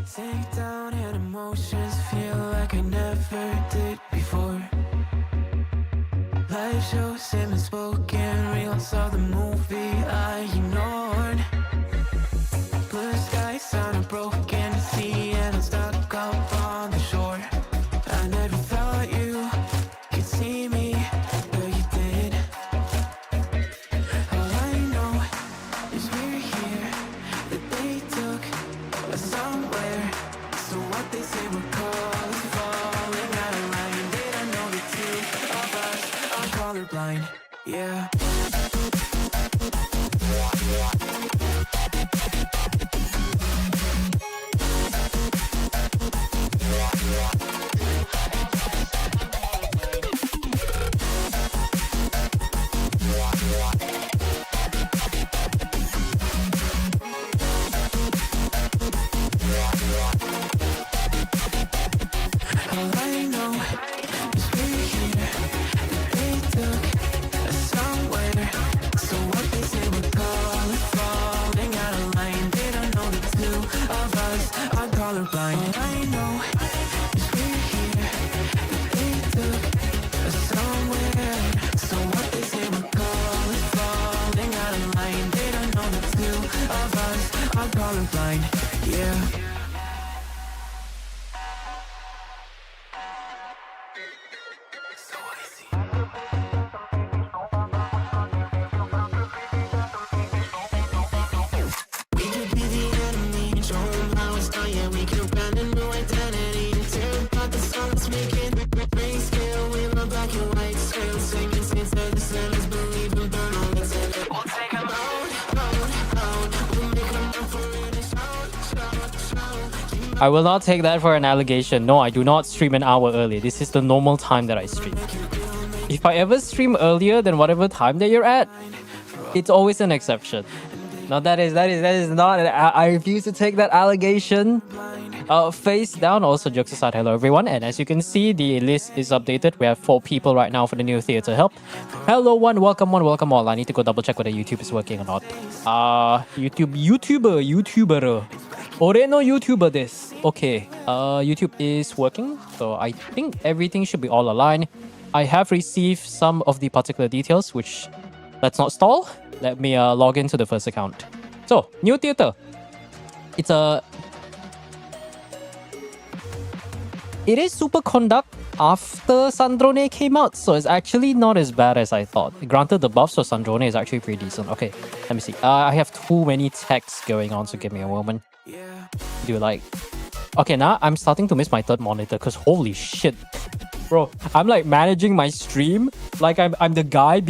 Sink down and emotions feel like I never did before. Live shows him spoken reels of the movie I ignored. Blue skies on a broken sea and I'm stuck up on the shore. I never thought you could see me, but you did. All I know is we're here, that they took us somewhere. So what they say we're called is falling out of line. They don't know the two of us are colorblind, yeah. All I know is we're here, they took us somewhere. So what they say we're called is falling out of line. They don't know the two of us are colorblind. All I know is we're here, they took us somewhere. So what they say we're called is falling out of line. They don't know the two of us are colorblind, yeah. So easy. We could be the enemy, show them how it's done. Yeah, we could brand a new identity and tear apart the songs, make it grayscale. We love black and white scale, singing saints of the sinners, believe and burn all that's in it. We'll take them out. We'll make them up for it and shout. I will not take that for an allegation. No, I do not stream an hour early. This is the normal time that I stream. If I ever stream earlier than whatever time that you're at, it's always an exception. Now that is not. I refuse to take that allegation. Face down. Also, jokes aside, hello everyone. And as you can see, the list is updated. We have 4 people right now for the new theater help. Hello one, welcome all. I need to go double check whether YouTube is working or not. YouTuber. Ore no YouTuber desu. Okay. YouTube is working, so I think everything should be all aligned. I have received some of the particular details, which let's not stall. Let me log into the first account. So, new theater. It is super conduct after Sandrone came out, so it's actually not as bad as I thought. Granted, the buffs for Sandrone is actually pretty decent. Okay, let me see. I have too many texts going on, so give me a moment. Okay, now I'm starting to miss my third monitor because holy shit. Bro, I'm like managing my stream like I'm the guy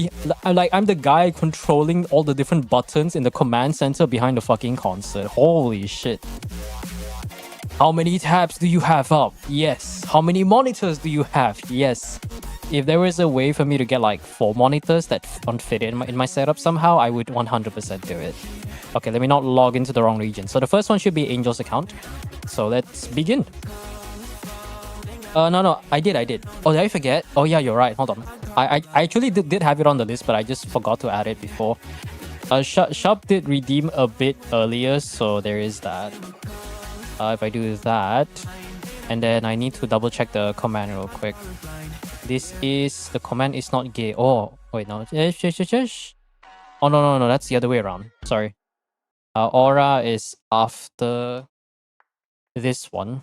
I'm the guy controlling all the different buttons in the command center behind the fucking concert. Holy shit. How many tabs do you have up? Yes. How many monitors do you have? Yes. If there was a way for me to get like 4 monitors that don't fit in my setup somehow, I would 100% do it. Okay, let me not log into the wrong region. So the first one should be Angel's account. So let's begin. No, I did. Oh, did I forget? Oh yeah, you're right. Hold on. I actually did have it on the list, but I just forgot to add it before. Shop did redeem a bit earlier, so there is that. If I do that, and then I need to double check the command real quick. The command is not gay. Oh, wait, no. Oh, no, that's the other way around. Sorry. Aura is after this one.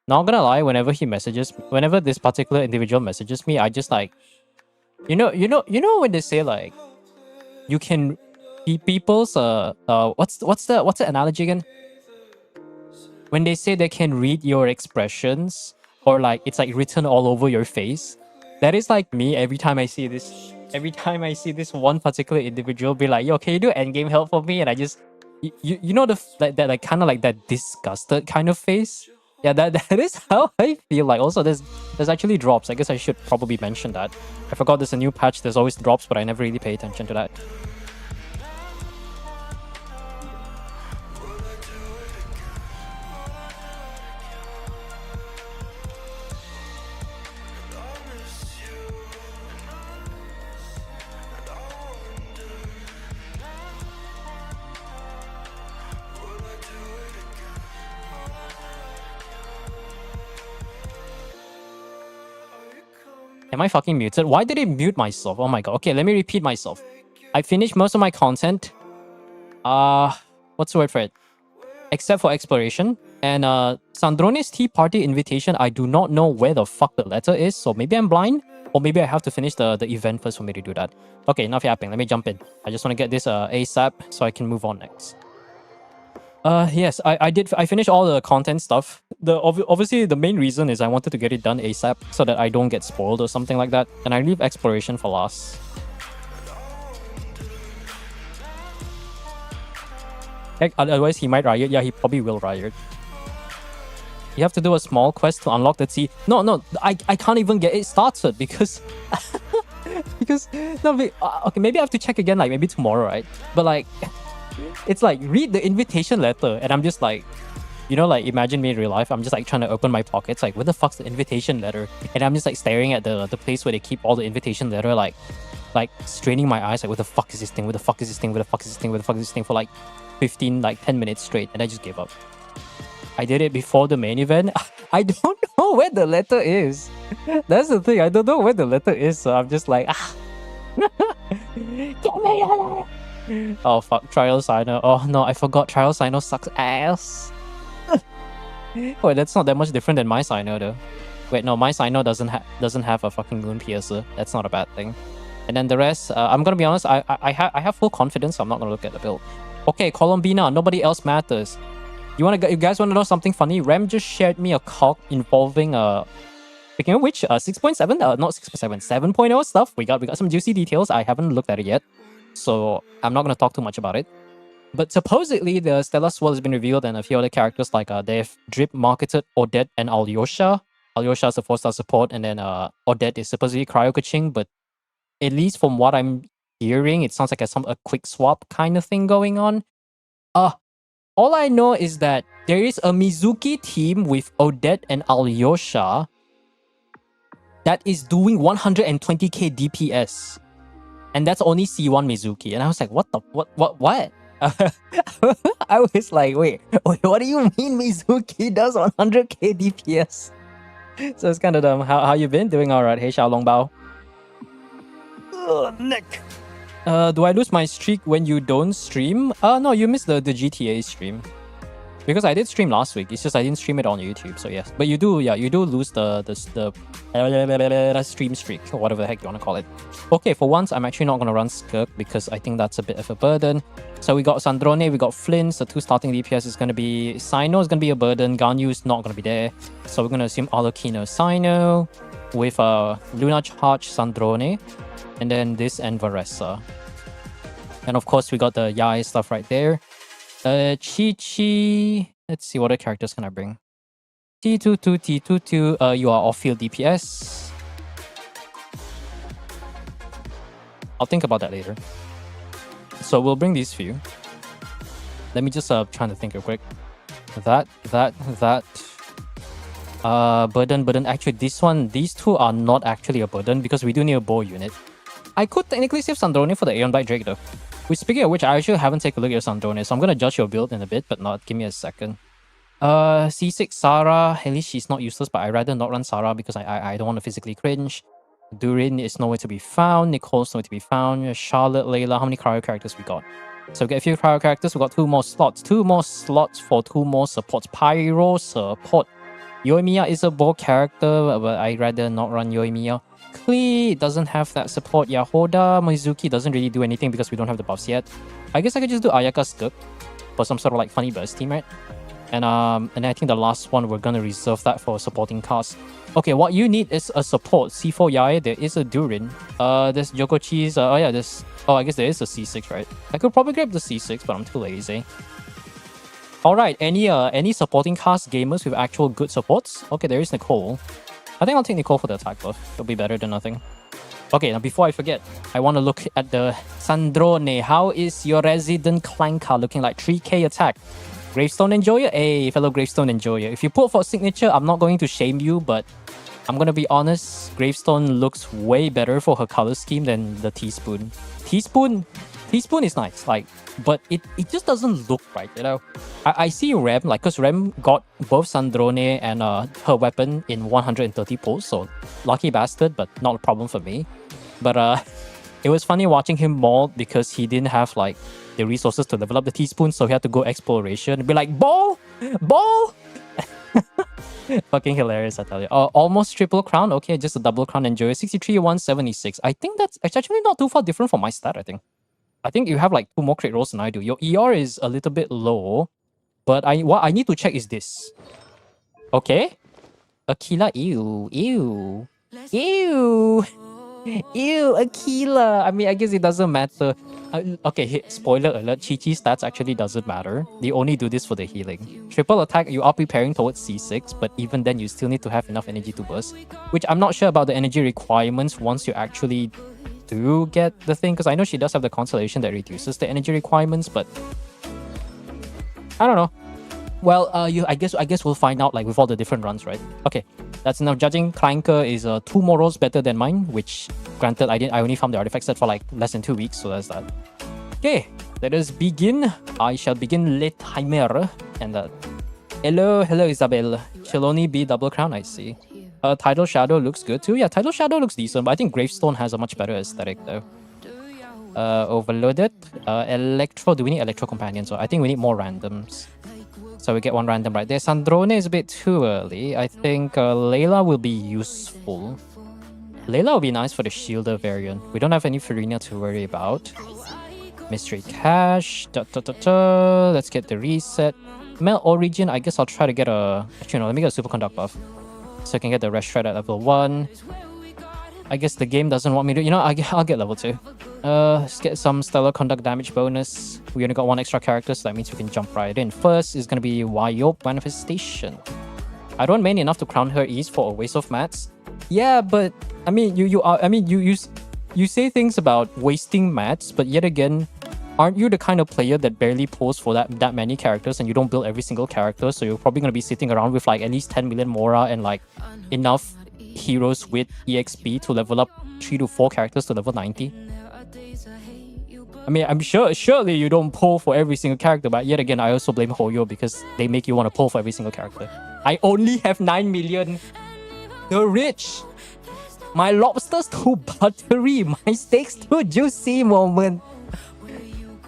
Not gonna lie, whenever this particular individual messages me, I just like, you know when they say like, you can people's what's the analogy again? When they say they can read your expressions, or like it's like written all over your face, that is like me every time I see this one particular individual be like, yo, can you do endgame help for me? And I just, you know that like kind of like that disgusted kind of face. Yeah, that is how I feel like. Also, there's actually drops. I guess I should probably mention that. I forgot there's a new patch. There's always drops, but I never really pay attention to that. Am I fucking muted? Why did it mute myself? Oh my god. Okay, let me repeat myself. I finished most of my content. What's the word for it? Except for exploration. And Sandrone's tea party invitation, I do not know where the fuck the letter is. So maybe I'm blind. Or maybe I have to finish the event first for me to do that. Okay, enough yapping. Let me jump in. I just want to get this ASAP so I can move on next. Yes, I finished all the content stuff. Obviously the main reason is I wanted to get it done ASAP so that I don't get spoiled or something like that. And I leave exploration for last. Heck, otherwise he might riot. Yeah, he probably will riot. You have to do a small quest to unlock the tea. No, I can't even get it started because okay, maybe I have to check again, like maybe tomorrow, right? But like, it's like read the invitation letter, and I'm just like, you know, like imagine me in real life. I'm just like trying to open my pockets, like where the fuck's the invitation letter? And I'm just like staring at the place where they keep all the invitation letter, like straining my eyes, like what the fuck is this thing? What the fuck is this thing? What the fuck is this thing? What the fuck is this thing for like 10 minutes straight, and I just gave up. I did it before the main event. I don't know where the letter is. That's the thing. I don't know where the letter is, so I'm just like, Get me out. Oh fuck, Trial Signer. Oh no, I forgot Trial Signer sucks ass. Wait, that's not that much different than my Signer though. Wait, no, my Signer doesn't have a fucking Moon Piercer. That's not a bad thing. And then the rest, I'm gonna be honest, I have full confidence, so I'm not gonna look at the build. Okay, Colombina, nobody else matters. You guys want to know something funny? Rem just shared me a cog involving speaking of which, 6.7, not 6.7, 7.0 stuff. We got some juicy details. I haven't looked at it yet, so I'm not gonna talk too much about it. But supposedly the Stellar Swirl has been revealed, and a few other characters like they've drip marketed Odette and Alyosha. Alyosha is a 4-star support, and then Odette is supposedly Cryo Kaching, but at least from what I'm hearing, it sounds like a quick swap kind of thing going on. All I know is that there is a Mizuki team with Odette and Alyosha that is doing 120k DPS. And that's only C1 Mizuki. And I was like, what? I was like, wait, what do you mean Mizuki does 100k DPS? So it's kind of dumb. How you been? Doing alright. Hey, Xiao Longbao. Neck. Do I lose my streak when you don't stream? No, you missed the GTA stream. Because I did stream last week. It's just I didn't stream it on YouTube, so yes. But you do lose the stream streak, or whatever the heck you want to call it. Okay, for once, I'm actually not going to run Skirk because I think that's a bit of a burden. So we got Sandrone, we got Flynn, so 2 starting DPS is going to be... Sino is going to be a burden, Ganyu is not going to be there. So we're going to assume Alokino Sino with Luna Charge Sandrone, and then this and Varessa. And of course, we got the Yai stuff right there. Chi-Chi... Let's see, what other characters can I bring? T22, you are off-field DPS. I'll think about that later. So we'll bring these few. Let me just trying to think real quick. That. Burden. Actually, these two are not actually a burden because we do need a bow unit. I could technically save Sandrone for the Aeon Blight Drake though. Which, speaking of which, I actually haven't taken a look at your Sandrone, so I'm gonna judge your build in a bit, but not. Give me a second. C6 Sarah. At least she's not useless, but I'd rather not run Sarah because I don't want to physically cringe. Durin is nowhere to be found. Nicole's nowhere to be found. Charlotte, Layla. How many cryo characters we got? So we get a few cryo characters. We got 2 more slots. 2 more slots for 2 more supports. Pyro support. Yoimiya is a bow character, but I'd rather not run Yoimiya. Klee doesn't have that support. Yahoda, Mizuki doesn't really do anything because we don't have the buffs yet. I guess I could just do Ayaka Skirk for some sort of like funny burst team, right? And I think the last one, we're gonna reserve that for supporting cast. Okay, what you need is a support. C4 Yae, there is a Durin. There's Yokochi's, I guess there is a C6, right? I could probably grab the C6, but I'm too lazy. Alright, any supporting cast gamers with actual good supports? Okay, there is Nicole. I think I'll take Nicole for the attack buff. It'll be better than nothing. Okay, now before I forget, I want to look at the Sandrone. How is your Resident Clanker looking like? 3k attack. Gravestone Enjoyer? Hey, fellow Gravestone Enjoyer. If you put for signature, I'm not going to shame you, but I'm going to be honest. Gravestone looks way better for her color scheme than the Teaspoon. Teaspoon Teaspoon is nice, like, but it just doesn't look right, you know. I see Rem, like, because Rem got both Sandrone and her weapon in 130 pulls, so lucky bastard, but not a problem for me. But it was funny watching him mold because he didn't have like the resources to level up the teaspoon, so he had to go exploration and be like, ball! Fucking hilarious, I tell you. Almost triple crown. Okay, just a double crown. Enjoy. 63, 176. I think it's actually not too far different from my stat, I think you have like 2 more crit rolls than I do. Your ER is a little bit low, but what I need to check is this. Okay. Aquila, ew. Ew, Aquila. I mean, I guess it doesn't matter. Okay, spoiler alert. Chi-Chi stats actually doesn't matter. They only do this for the healing. Triple attack, you are preparing towards C6, but even then, you still need to have enough energy to burst. Which I'm not sure about the energy requirements once you actually do get the thing, because I know she does have the constellation that reduces the energy requirements, but I don't know. Well, I guess we'll find out like with all the different runs, right? Okay, that's enough judging. Clanker is 2 more rolls better than mine, which granted I only found the artifact set for like less than 2 weeks, so that's that. Okay, let us begin. I shall begin Le Timer and hello Isabel. She'll only be double crown, I see. Tidal Shadow looks good too. Yeah, Tidal Shadow looks decent, but I think Gravestone has a much better aesthetic though. Overloaded. Electro. Do we need Electro Companions? So I think we need more randoms. So we get 1 random right there. Sandrone is a bit too early. I think Layla will be useful. Layla will be nice for the Shielder variant. We don't have any Farina to worry about. Mystery Cache. Let's get the reset. Mel Origin, I guess I'll try to get a... Actually, no, let me get a Superconduct buff. So I can get the Rest Shred at level 1. I guess the game doesn't want me to... You know, I'll get level 2. Let's get some Stellar Conduct damage bonus. We only got 1 extra character, so that means we can jump right in. First is going to be Wyope Manifestation. I don't main enough to crown her East for a waste of mats. Yeah, but... I mean, you say things about wasting mats, but yet again... Aren't you the kind of player that barely pulls for that many characters and you don't build every single character? So you're probably going to be sitting around with like at least 10 million Mora and like enough heroes with EXP to level up 3 to 4 characters to level 90. I mean, I'm surely you don't pull for every single character, but yet again, I also blame Hoyo because they make you want to pull for every single character. I only have 9 million. The rich. My lobster's too buttery. My steak's too juicy moment.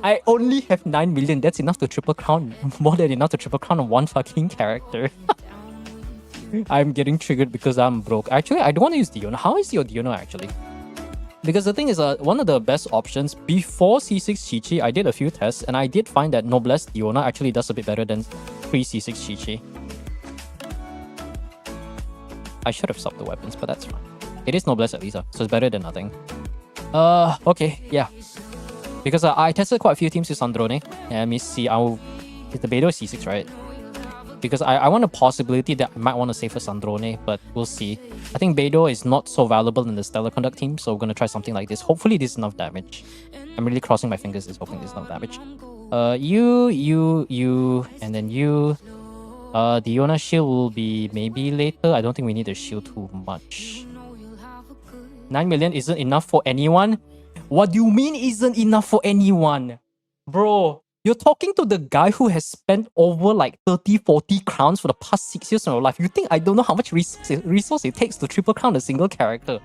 I only have 9 million. That's enough to triple crown. More than enough to triple crown on 1 fucking character. I'm getting triggered because I'm broke. Actually, I don't want to use Diona. How is your Diona actually? Because the thing is, one of the best options before C6 Chi-Chi, I did a few tests and I did find that Noblesse Diona actually does a bit better than pre-C6 Chi-Chi. I should have stopped the weapons, but that's fine. It is Noblesse at least, so it's better than nothing. Okay, yeah. Because I tested quite a few teams with Sandrone. Let me see. The Beidou is C6, right? Because I want a possibility that I might want to save for Sandrone, but we'll see. I think Beidou is not so valuable in the Stellar Conduct team, so we're going to try something like this. Hopefully this is enough damage. I'm really crossing my fingers, hoping this is enough damage. You, and then you. Diona shield will be maybe later. I don't think we need a shield too much. 9 million isn't enough for anyone? What do you mean isn't enough for anyone? Bro, you're talking to the guy who has spent over like 30, 40 crowns for the past 6 years of your life. You think I don't know how much resource it takes to triple crown a single character?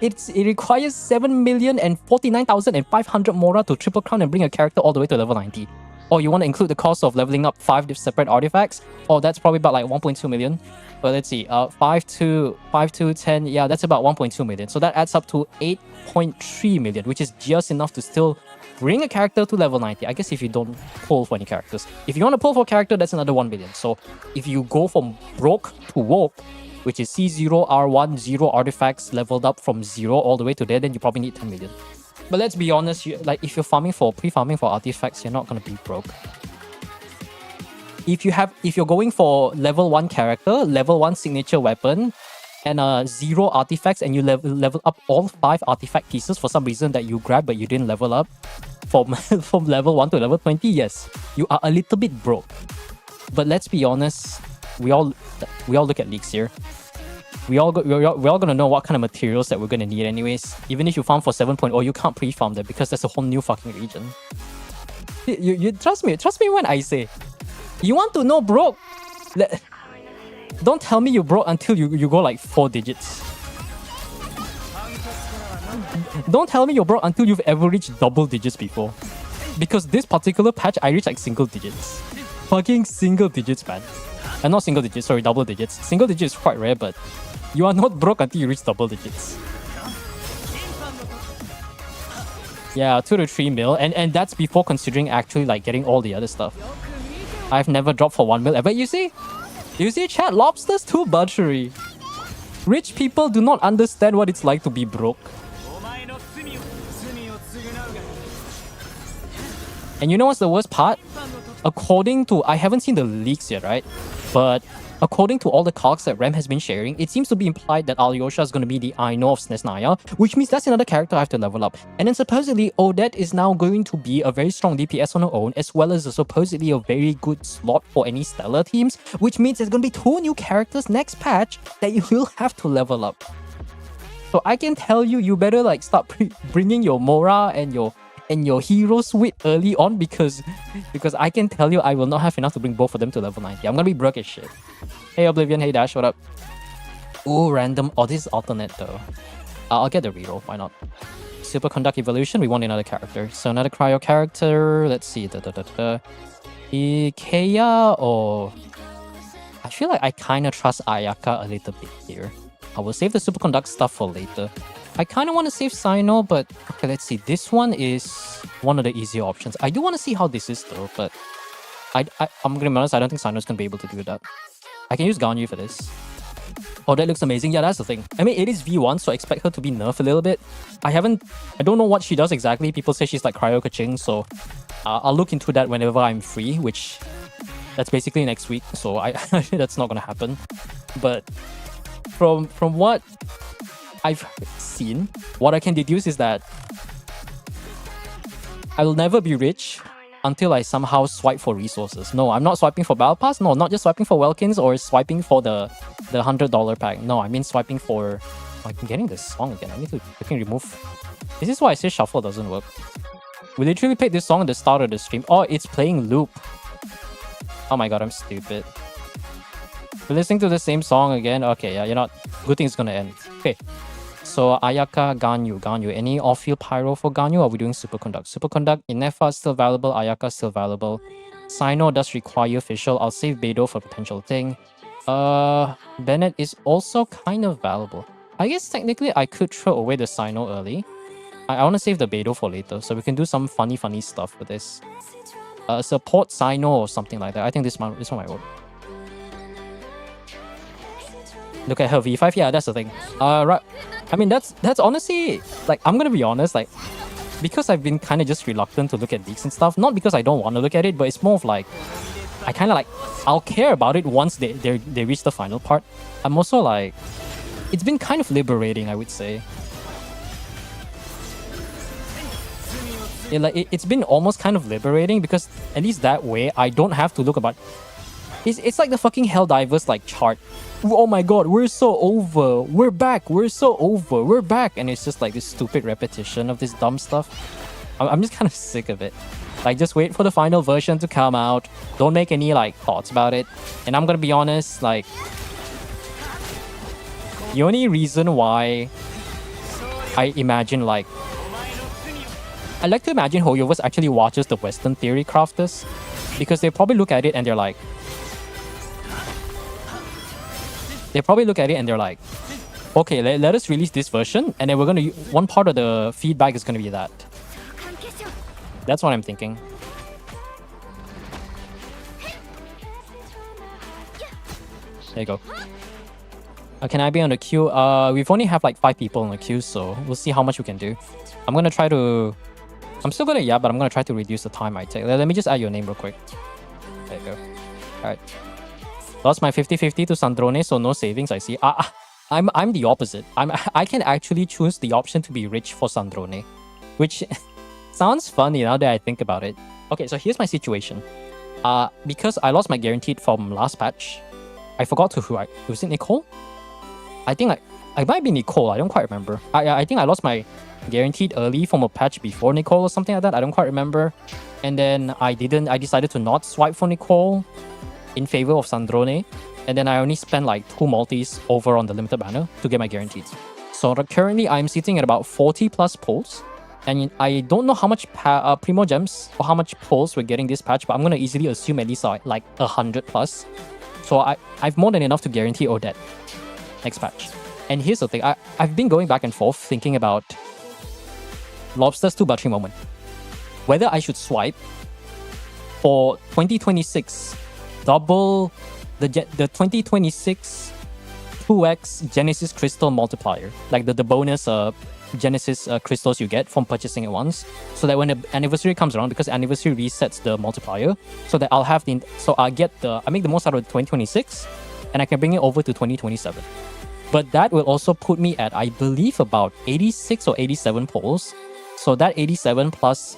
It requires 7,049,500 Mora to triple crown and bring a character all the way to level 90. Or you want to include the cost of leveling up 5 separate artifacts? Oh, that's probably about like 1.2 million. But let's see, 5 to 10, yeah, that's about 1.2 million. So that adds up to 8.3 million, which is just enough to still bring a character to level 90. I guess if you don't pull for any characters. If you want to pull for a character, that's another 1 million. So if you go from broke to woke, which is C0, R1, 0 artifacts leveled up from 0 all the way to there, then you probably need 10 million. But let's be honest, like if you're pre-farming for artifacts, you're not going to be broke. If you're going for level 1 character, level 1 signature weapon, and 0 artifacts, and you level up all 5 artifact pieces for some reason that you grabbed but you didn't level up from level 1 to level 20, yes, you are a little bit broke. But let's be honest, we all look at leaks here. we're all gonna know what kind of materials that we're gonna need anyways. Even if you farm for 7.0, you can't pre-farm that because there's a whole new fucking region. You trust me when I say, you want to know broke? Don't tell me you broke until you go like 4 digits. Don't tell me you're broke until you've ever reached double digits before. Because this particular patch, I reached like single digits. Fucking single digits, man. Not single digits, sorry, double digits. Single digits is quite rare, but you are not broke until you reach double digits. Yeah, 2 to 3 mil, and that's before considering actually like getting all the other stuff. I've never dropped for 1 mil ever. You see, chat, lobsters too buttery. Rich people do not understand what it's like to be broke. And you know what's the worst part? According to, I haven't seen the leaks yet, right? But according to all the cogs that Rem has been sharing, it seems to be implied that Alyosha is going to be the Aino of Snesnaya, which means that's another character I have to level up. And then supposedly, Odette is now going to be a very strong DPS on her own, as well as supposedly a very good slot for any stellar teams, which means there's going to be 2 new characters next patch that you will have to level up. So I can tell you, you better like start bringing your Mora and your hero suite early on because I can tell you I will not have enough to bring both of them to level 90. I'm gonna be broke as shit. Hey Oblivion, hey Dash, what up? Ooh, random. Oh, this is alternate though. I'll get the reroll, why not? Superconduct evolution, we want another character. So another cryo character, let's see. Ikeya or... I feel like I kinda trust Ayaka a little bit here. I will save the superconduct stuff for later. I kind of want to save Sino, but okay, let's see. This one is one of the easier options. I do want to see how this is though, but I'm gonna be honest, I don't think Sino's gonna be able to do that. I can use Ganyu for this. Oh, that looks amazing. Yeah, that's the thing. I mean, it is V1, so I expect her to be nerfed a little bit. I don't know what she does exactly. People say she's like Cryo Kaching, so I'll look into that whenever I'm free, which that's basically next week. So that's not gonna happen. But from what I've seen, what I can deduce is that I will never be rich until I somehow swipe for resources. No, I'm not swiping for Battle Pass. No, not just swiping for Welkins or swiping for the $100 pack. No, I mean swiping for... Oh, I'm getting this song again. I need to freaking remove... This is why I say shuffle doesn't work. We literally played this song at the start of the stream. Oh, it's playing loop. Oh my god, I'm stupid. We're listening to the same song again. Okay, yeah, you're not... Good thing it's gonna end. Okay. So Ayaka, Ganyu. Any off-field pyro for Ganyu? Or are we doing Superconduct? Superconduct, Inefa is still valuable. Ayaka is still valuable. Sino does require official. I'll save Beidou for potential thing. Bennett is also kind of valuable. I guess technically I could throw away the Sino early. I want to save the Beidou for later, so we can do some funny stuff with this. Support Sino or something like that. I think this one might work. Look at her V5. Yeah, that's the thing. Right. I mean, that's honestly, like, I'm gonna be honest, like, because I've been kind of just reluctant to look at leaks and stuff, not because I don't want to look at it, but it's more of like, I kind of like, I'll care about it once they reach the final part. I'm also like, it's been kind of liberating, I would say. Yeah, like, it's been almost kind of liberating because at least that way, I don't have to look about... It's like the fucking Helldivers, like, chart. Oh my god, we're so over. We're back. We're so over. We're back. And it's just like this stupid repetition of this dumb stuff. I'm just kind of sick of it. Like, just wait for the final version to come out. Don't make any, like, thoughts about it. And I'm gonna be honest, like... The only reason why I imagine, like... I like to imagine Hoyoverse actually watches the Western Theory crafters. Because they probably look at it and they're like... okay, let us release this version, and then we're gonna... One part of the feedback is gonna be that. That's what I'm thinking. There you go. Can I be on the queue? We've only have like 5 people on the queue, so we'll see how much we can do. I'm gonna try to... I'm still gonna but I'm gonna try to reduce the time I take. Let me just add your name real quick. There you go. Alright. Lost my 50-50 to Sandrone, so no savings, I see. I'm the opposite. I can actually choose the option to be rich for Sandrone, which sounds funny now that I think about it. Okay, so here's my situation. Because I lost my guaranteed from last patch, I forgot to who was it Nicole? I think I might be Nicole. I don't quite remember. I think I lost my guaranteed early from a patch before Nicole or something like that. I don't quite remember. And then I decided to not swipe for Nicole in favor of Sandrone. And then I only spent like 2 multis over on the limited banner to get my guaranteed. So currently I'm sitting at about 40 plus pulls. And I don't know how much Primo Gems or how much pulls we're getting this patch, but I'm going to easily assume at least like 100 plus. So I've more than enough to guarantee Odette next patch. And here's the thing, I've been going back and forth thinking about Lobster's 2 battery moment. Whether I should swipe for 2026 double the 2026 2x Genesis Crystal multiplier, like the bonus Genesis crystals you get from purchasing it once, so that when the anniversary comes around, because anniversary resets the multiplier, so that I'll have I make the most out of 2026, and I can bring it over to 2027. But that will also put me at, I believe, about 86 or 87 polls. So that 87 plus,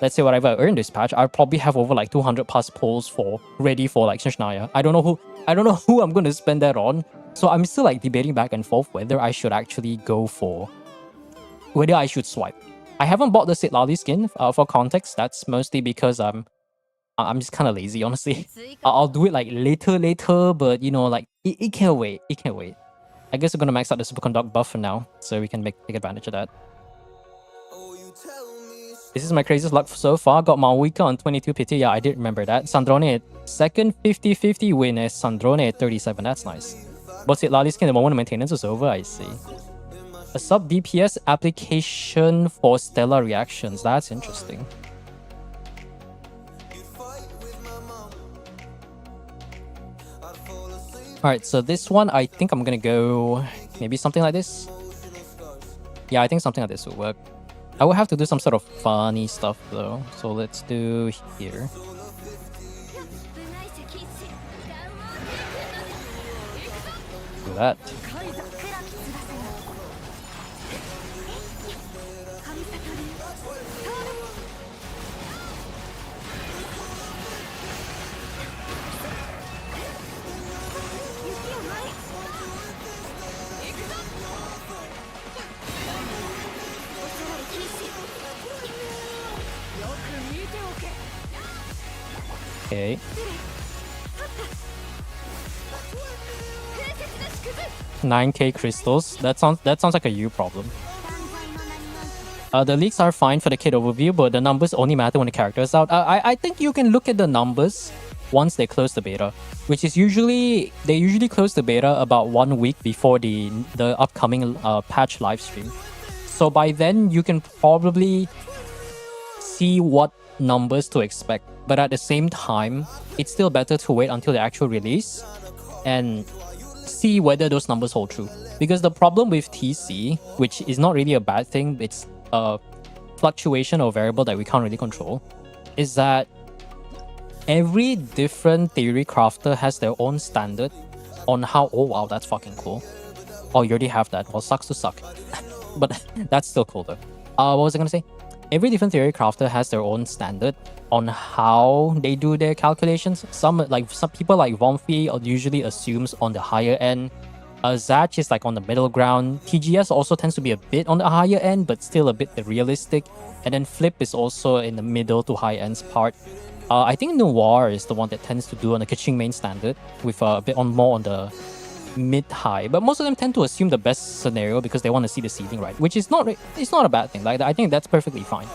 let's say whatever I earn this patch, I'll probably have over like 200 plus polls ready for like Shishnaya. I don't know who I'm going to spend that on. So I'm still like debating back and forth whether I should actually whether I should swipe. I haven't bought the Sitlali skin for context. That's mostly because I'm just kind of lazy, honestly. I'll do it like later, but you know, like it can't wait. It can't wait. I guess we're gonna max out the superconduct buff for now, so we can take advantage of that. This is my craziest luck so far. Got Malwika on 22 pity. Yeah, I did remember that. Sandrone at second 50-50 win as Sandrone at 37. That's nice. But Sitlali skin, the moment of maintenance was over, I see. A sub DPS application for stellar reactions. That's interesting. Alright, so this one, I think I'm gonna go maybe something like this. Yeah, I think something like this will work. I will have to do some sort of funny stuff though. So let's do here. Do that. Okay. 9k crystals. That sounds like a you problem. The leaks are fine for the kit overview, but the numbers only matter when the character is out. I think you can look at the numbers once they close the beta, which is usually close the beta about 1 week before the upcoming patch livestream. So by then you can probably see what numbers to expect. But at the same time, it's still better to wait until the actual release and see whether those numbers hold true. Because the problem with TC, which is not really a bad thing, it's a fluctuation or variable that we can't really control, is that every different theory crafter has their own standard on how... Oh wow, that's fucking cool. Oh, you already have that. Well, sucks to suck. But that's still cool though. What was I gonna say? Every different theory crafter has their own standard on how they do their calculations. Some people like Vomfi usually assumes on the higher end. Zatch is like on the middle ground. TGS also tends to be a bit on the higher end, but still a bit realistic. And then Flip is also in the middle to high ends part. I think Noir is the one that tends to do on the Kaching main standard with a bit more on the mid-high, but most of them tend to assume the best scenario because they want to see the seeding right, which is not a bad thing. Like, I think that's perfectly fine.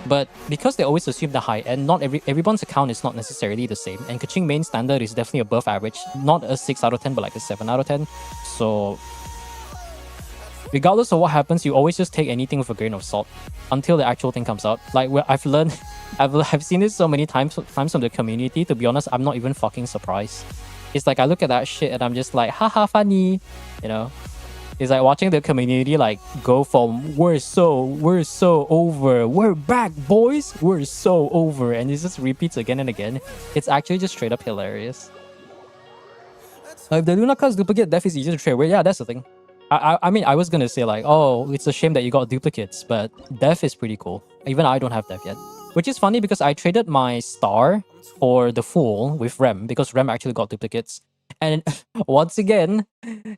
But because they always assume the high end, not everyone's account is not necessarily the same. And Kaching main standard is definitely above average, not a 6 out of 10, but like a 7 out of 10. So regardless of what happens, you always just take anything with a grain of salt until the actual thing comes out. Like, I've learned, I've seen this so many times from the community. To be honest, I'm not even fucking surprised. It's like I look at that shit and I'm just like, haha, funny, you know. It's like watching the community like go from we're so over, we're back, boys, we're so over, and it just repeats again and again. It's actually just straight up hilarious. If the Luna cards duplicate, Def is easier to trade. Well, yeah, that's the thing. I mean, I was gonna say like, oh, it's a shame that you got duplicates, but Def is pretty cool. Even I don't have Def yet. Which is funny because I traded my star for the Fool with Rem because Rem actually got duplicates. And once again,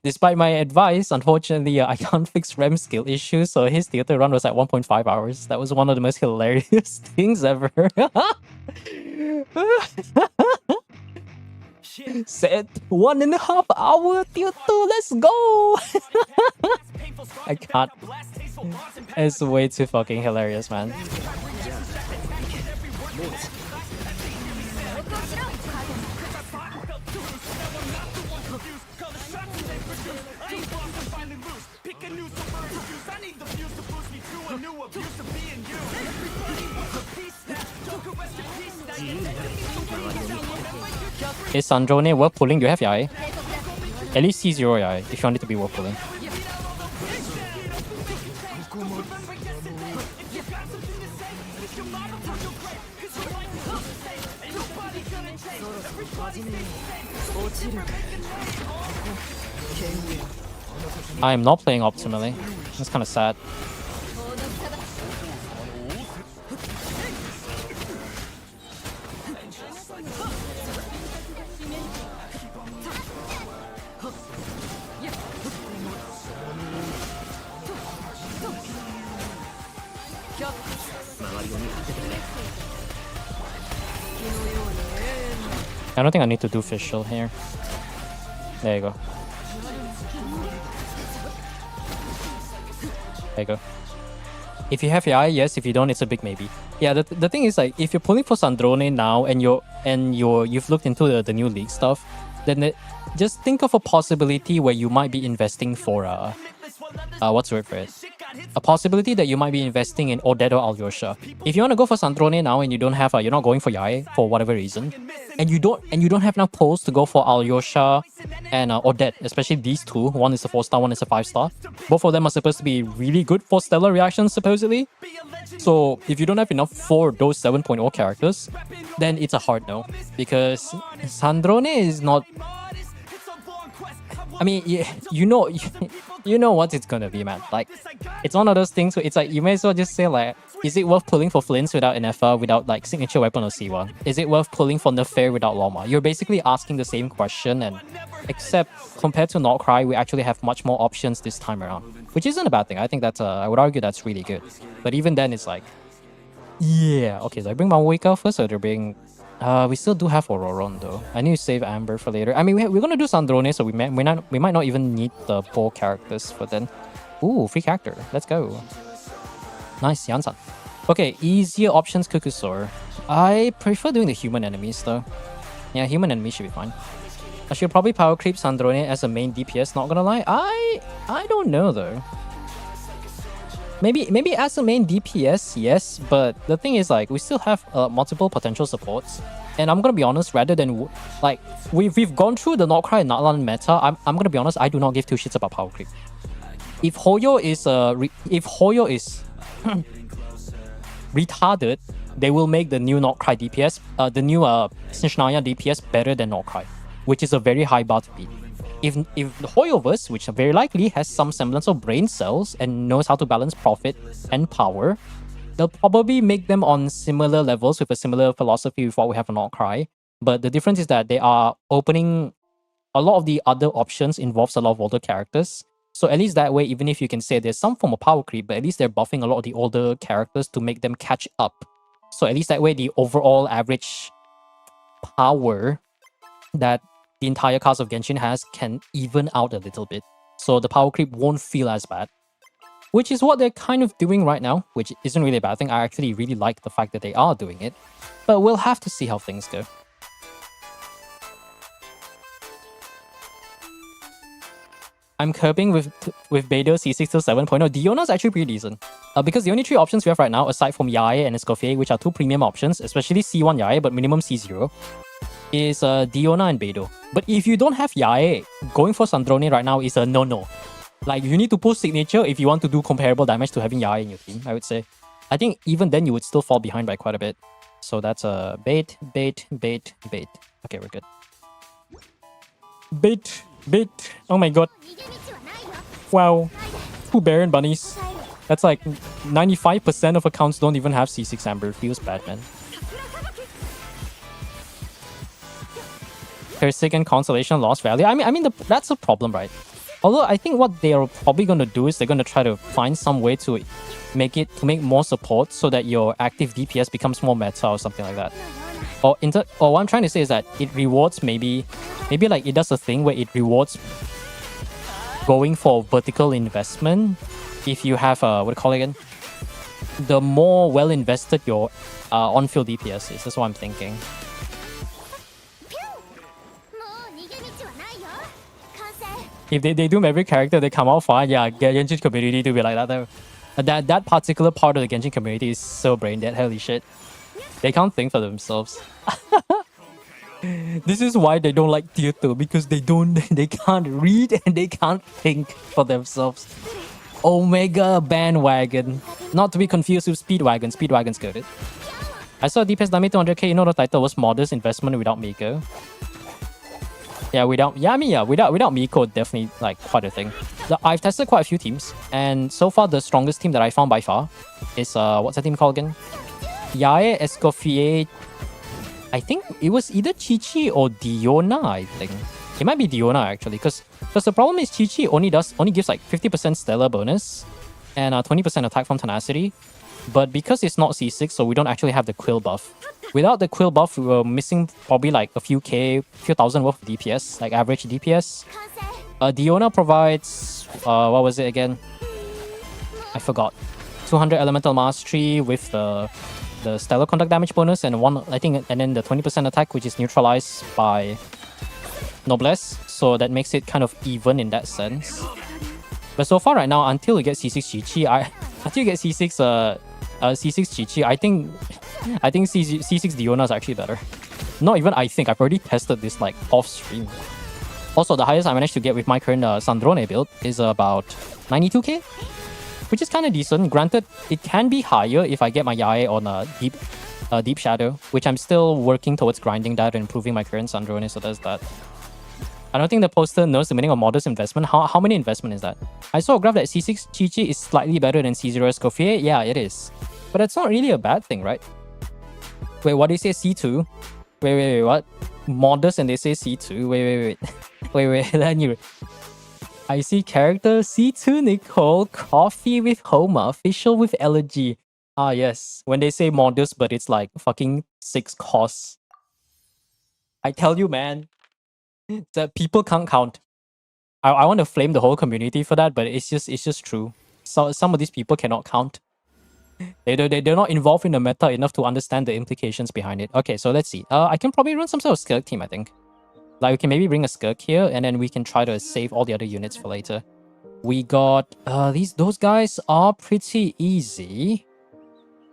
despite my advice, unfortunately, I can't fix REM skill issues, so his theater run was at 1.5 hours. That was one of the most hilarious things ever. Said 1.5 hour theater, let's go! I can't. It's way too fucking hilarious, man. Is Sandrone worth pulling? You have Yai. At least C0 Yai, if you want it to be worth pulling. I am not playing optimally. That's kind of sad. I don't think I need to do official here. There you go. There you go. If you have your eye, yes. If you don't, it's a big maybe. Yeah, the thing is, like, if you're pulling for Sandrone now and you've looked into the new league stuff, then just think of a possibility where you might be investing for what's the word for it? A possibility that you might be investing in Odette or Alyosha. If you want to go for Sandrone now and you don't have you're not going for Yai for whatever reason, and you don't have enough pulls to go for Alyosha and Odette, especially these two. One is a 4-star, one is a 5-star. Both of them are supposed to be really good for stellar reactions, supposedly. So if you don't have enough for those 7.0 characters, then it's a hard no. Because Sandrone is not... I mean, you know what it's gonna be, man. Like, it's one of those things where it's like, you may as well just say, like, is it worth pulling for Flints without an FR, without, like, signature weapon or C1? Is it worth pulling for Nefair without Loma? You're basically asking the same question, and except compared to Notcry, we actually have much more options this time around, which isn't a bad thing. I think that's, I would argue that's really good. But even then, it's like, yeah, okay, so I bring my Wake first, or they're bring... we still do have Auroron though. I need to save Amber for later. I mean, we're gonna do Sandrone, so we might not even need the Bo characters for then. Ooh, free character. Let's go. Nice, Yansan. Okay, easier options, Kukusor. I prefer doing the human enemies though. Yeah, human enemies should be fine. I should probably power creep Sandrone as a main DPS, not gonna lie. I don't know though. Maybe as a main DPS, yes, but the thing is, like, we still have multiple potential supports. And I'm gonna be honest, rather than like we've gone through the Notcry and Natlan meta, I'm gonna be honest, I do not give two shits about power creep. If Hoyo is retarded, they will make the new Notcry DPS, the new Snishnaia DPS better than Notcry, which is a very high bar to beat. If the Hoyoverse, which very likely has some semblance of brain cells and knows how to balance profit and power, they'll probably make them on similar levels with a similar philosophy with what we have on Notcry. But the difference is that they are opening a lot of the other options involves a lot of older characters. So at least that way, even if you can say there's some form of power creep, but at least they're buffing a lot of the older characters to make them catch up. So at least that way, the overall average power that the entire cast of Genshin has can even out a little bit. So the power creep won't feel as bad. Which is what they're kind of doing right now, which isn't really a bad thing. I actually really like the fact that they are doing it. But we'll have to see how things go. I'm curbing with Beidou C6 to 7.0. Diona's actually pretty decent. Because the only three options we have right now, aside from Yae and Escoffier, which are two premium options, especially C1 Yae, but minimum C0, is Diona and Beidou. But if you don't have Yae, going for Sandrone right now is a no-no. Like, you need to push signature if you want to do comparable damage to having Yae in your team, I would say. I think even then you would still fall behind by quite a bit. So that's a bait. Okay, we're good. Bait. Oh my god. Wow. 2 Baron bunnies. That's like 95% of accounts don't even have C6 Amber. Feels bad, man. Cursing and Constellation lost value. That's a problem, right? Although I think what they are probably going to do is they're going to try to find some way to make more support so that your active DPS becomes more meta or something like that. Or what I'm trying to say is that it rewards maybe like it does a thing where it rewards going for vertical investment if you have what do you call it again? The more well invested your on-field DPS is. That's what I'm thinking. If they do every character, they come out fine. Yeah, Genshin community to be like that though. That particular part of the Genshin community is so brain dead. Holy shit. They can't think for themselves. This is why they don't like tier 2, because they can't read and they can't think for themselves. Omega bandwagon. Not to be confused with Speedwagon. Speedwagon's good. I saw DPS damage 200k, you know the title was Modest Investment Without Miko. Yeah, without Miko, definitely like quite a thing. I've tested quite a few teams, and so far the strongest team that I found by far is what's that team called again? Yae, Escoffier. I think it was either Chi-Chi or Diona, I think. It might be Diona actually, because the problem is Chi-Chi only gives like 50% stellar bonus and 20% attack from tenacity. But because it's not C6, so we don't actually have the quill buff. Without the quill buff, we were missing probably like a few thousand worth of DPS, like average DPS. Diona provides what was it again? I forgot. 200 elemental mastery with the stellar conduct damage bonus and then the 20% attack, which is neutralized by noblesse. So that makes it kind of even in that sense. But so far right now, until you get C6 Chi-Chi, C6 Chi-Chi, I think C6 Diona is actually better. Not even I think, I've already tested this like off stream. Also, the highest I managed to get with my current Sandrone build is about 92k, which is kind of decent. Granted, it can be higher if I get my Yae on a deep shadow, which I'm still working towards grinding that and improving my current Sandrone, so there's that. I don't think the poster knows the meaning of modest investment. How many investment is that? I saw a graph that C6 Chi-Chi is slightly better than C0 Escoffier. Yeah, it is. But that's not really a bad thing, right? Wait, what do you say C2? Wait, what? Modest and they say C2? Wait, let me... I see character C2 Nicole, coffee with Homa, official with elegy. Ah, yes. When they say modest, but it's like fucking 6 costs. I tell you, man, that people can't count. I want to flame the whole community for that, but it's just true. So some of these people cannot count. They're not involved in the meta enough to understand the implications behind it. Okay, so let's see. I can probably run some sort of Skirk team, I think. Like, we can maybe bring a Skirk here, and then we can try to save all the other units for later. We got... those guys are pretty easy.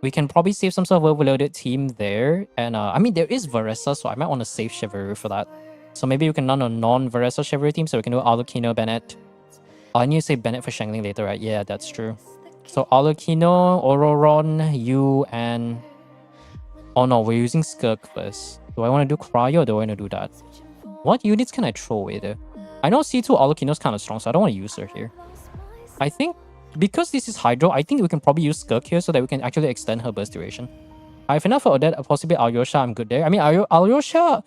We can probably save some sort of overloaded team there. And, I mean, there is Varessa, so I might want to save Chevrolet for that. So maybe we can run a non-Varessa Chevrolet team, so we can do Alucino, Bennett. I need to say Bennett for Shangling later, right? Yeah, that's true. So Alucino, Ororon, you, and... Oh no, we're using Skirk first. Do I want to do Cryo or do I want to do that? What units can I throw away there? I know C2 Alucino's kind of strong, so I don't want to use her here. I think, because this is Hydro, I think we can probably use Skirk here so that we can actually extend her burst duration. I have enough for Odette, possibly Alyosha, I'm good there. I mean, Alyosha,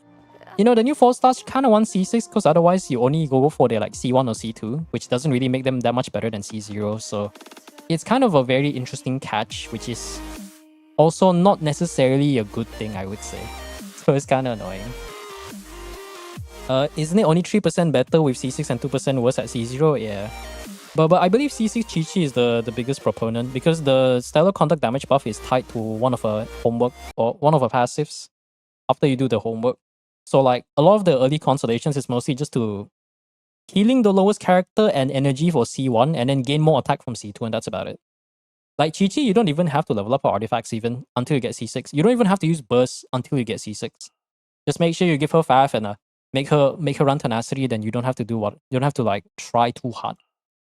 you know, the new 4-stars kind of want C6, because otherwise you only go for their like C1 or C2, which doesn't really make them that much better than C0, so... It's kind of a very interesting catch, which is also not necessarily a good thing, I would say. So it's kind of annoying. Isn't it only 3% better with C6 and 2% worse at C0? Yeah. But I believe C6 Chi-Chi is the biggest proponent, because the stellar contact damage buff is tied to one of her homework or one of her passives after you do the homework. So like a lot of the early constellations is mostly just to healing the lowest character and energy for C1 and then gain more attack from C2, and that's about it. Like Chi-Chi, you don't even have to level up her artifacts even until you get C6. You don't even have to use burst until you get C6. Just make sure you give her Fav and make her run tenacity, then you don't have to do what you don't have to like try too hard.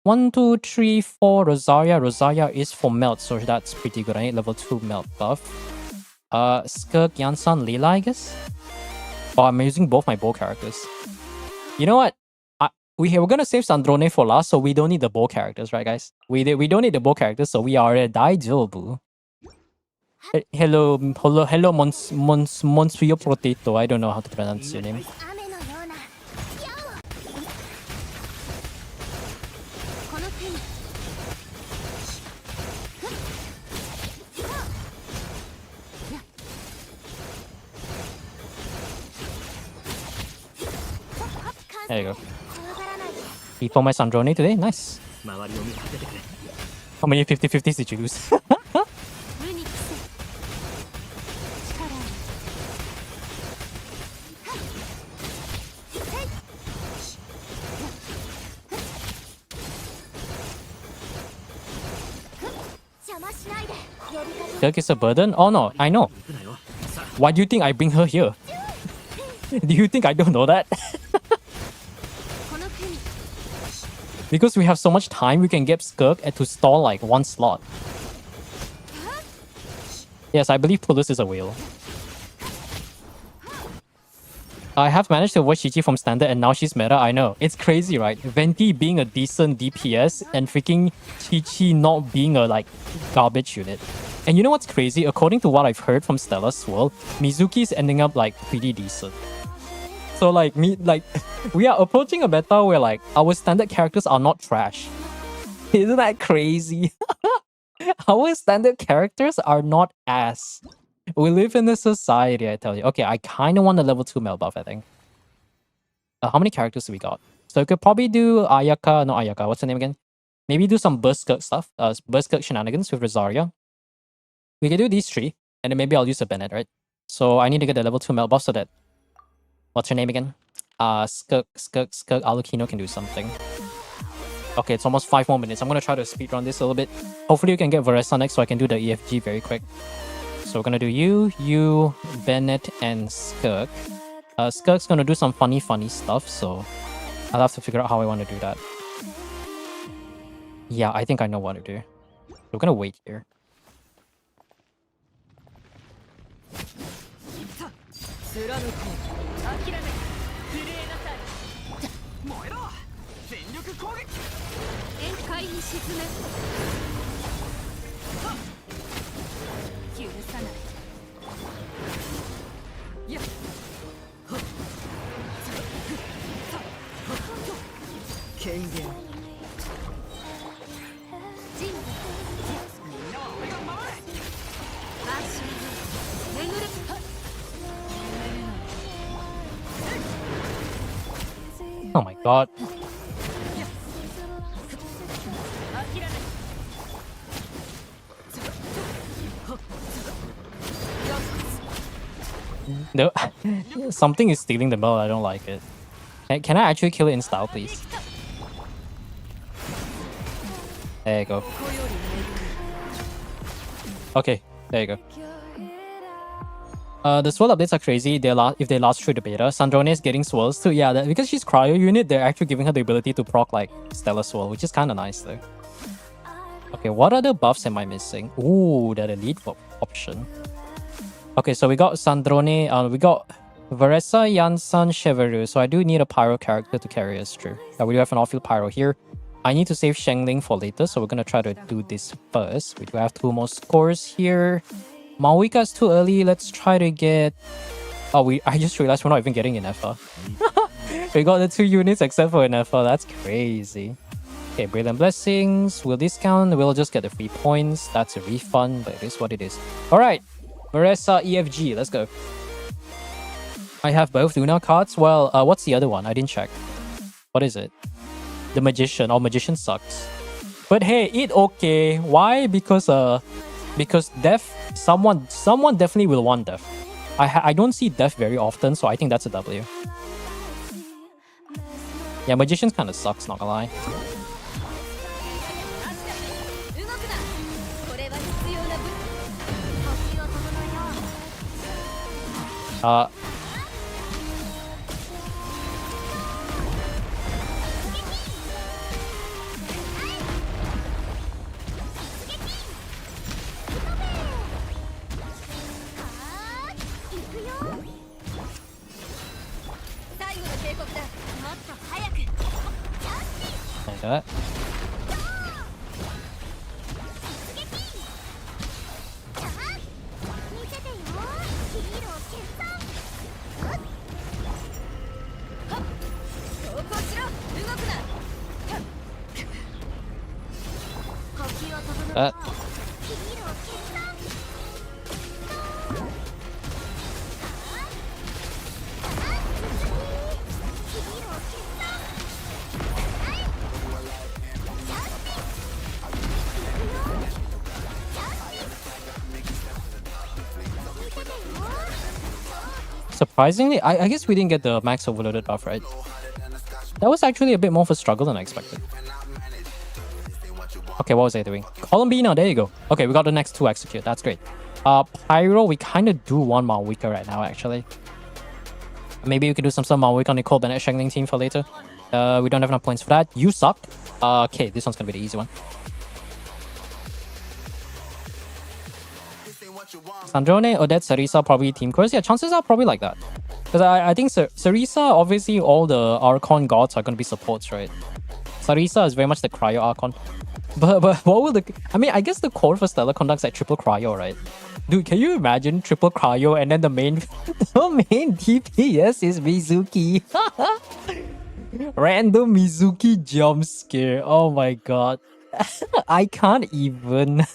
1, 2, 3, 4 Rosaria. Rosaria is for melt, so that's pretty good. I need level 2 melt buff. Skirk, Yansan, Leela, I guess. Oh, I'm using both my bow characters. You know what? We're gonna save Sandrone for last, so we don't need the bow characters, right, guys? We don't need the bow characters, so we are Daijobu. Hello, Monsieur Potato. I don't know how to pronounce your name. There you go. People my Sandrone today? Nice. How many 50-50s did you lose? Kirk is a burden? Oh no, I know. Why do you think I bring her here? Do you think I don't know that? Because we have so much time, we can get Skirk to stall like one slot. Yes, I believe Pulus is a whale. I have managed to avoid Chi-Chi from standard and now she's meta, I know. It's crazy, right? Venti being a decent DPS and freaking Chi-Chi not being a like garbage unit. And you know what's crazy? According to what I've heard from Stellar Swirl, Mizuki's ending up like pretty decent. So like we are approaching a meta where like our standard characters are not trash. Isn't that crazy? Our standard characters are not ass. We live in this society, I tell you. Okay, I kind of want a level 2 male buff, I think. How many characters do we got? So we could probably do Ayaka, not Ayaka, what's her name again? Maybe do some Berserk stuff, Berserk shenanigans with Rosaria. We can do these three, and then maybe I'll use a Bennett, right? So I need to get a level 2 male buff so that... What's her name again? Skirk Alukino can do something. Okay, it's almost 5 more minutes. I'm gonna try to speedrun this a little bit. Hopefully you can get Varesa next so I can do the EFG very quick. So we're gonna do you, Bennett, and Skirk. Skirk's gonna do some funny stuff, so I'll have to figure out how I want to do that. Yeah, I think I know what to do. We're gonna wait here. Oh my god. No, something is stealing the bell. I don't like it. Can I actually kill it in style, please? There you go. Okay, there you go. The swirl updates are crazy. If they last through the beta. Sandrone is getting swirls too. Yeah, because she's cryo unit, they're actually giving her the ability to proc like Stellar Swirl, which is kind of nice though. Okay, what other buffs am I missing? Ooh, that elite option. Okay, so we got Sandrone, we got Varesa, Yansan, Cheveru. So I do need a pyro character to carry us through. We do have an off-field pyro here. I need to save Shengling for later, so we're gonna try to do this first. We do have 2 more scores here. Mawika is too early. Let's try to get... Oh, I just realized we're not even getting an Efa. We got the 2 units except for an Efa. That's crazy. Okay, Brilliant Blessings. Will discount. We'll just get the free points. That's a refund, but it is what it is. Alright. Varesa EFG. Let's go. I have both Luna cards. Well, what's the other one? I didn't check. What is it? The Magician. Oh, Magician sucks. But hey, it okay. Why? Because Death, someone definitely will want Death. I don't see Death very often, so I think that's a W. Yeah, Magician kind of sucks, not gonna lie. Like that. That. Surprisingly, I guess we didn't get the max overloaded buff, right? That was actually a bit more of a struggle than I expected. Okay, what was I doing? Columbina, there you go. Okay, we got the next 2 execute. That's great. Pyro, we kind of do want Malwika right now, actually. Maybe we could do some Malwika on the Nicole Bennett Shangling team for later. We don't have enough points for that. You suck. Okay, this one's gonna be the easy one. Sandrone, Odette, Sarisa, probably team course. Yeah, chances are probably like that. Because I think Sarisa, obviously all the Archon gods are going to be supports, right? Sarisa is very much the Cryo Archon. But what will the... I mean, I guess the core for Stellar Conduct's like triple Cryo, right? Dude, can you imagine triple Cryo and then the main... the main DPS is Mizuki. Random Mizuki jump scare. Oh my god. I can't even...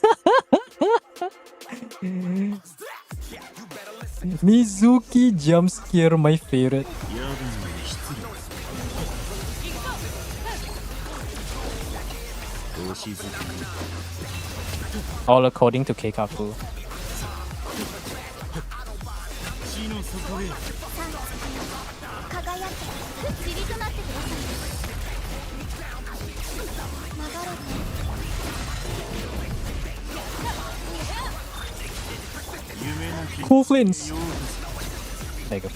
Mizuki jump scare, my favorite. All according to Keikaku. Cool flints. There you go.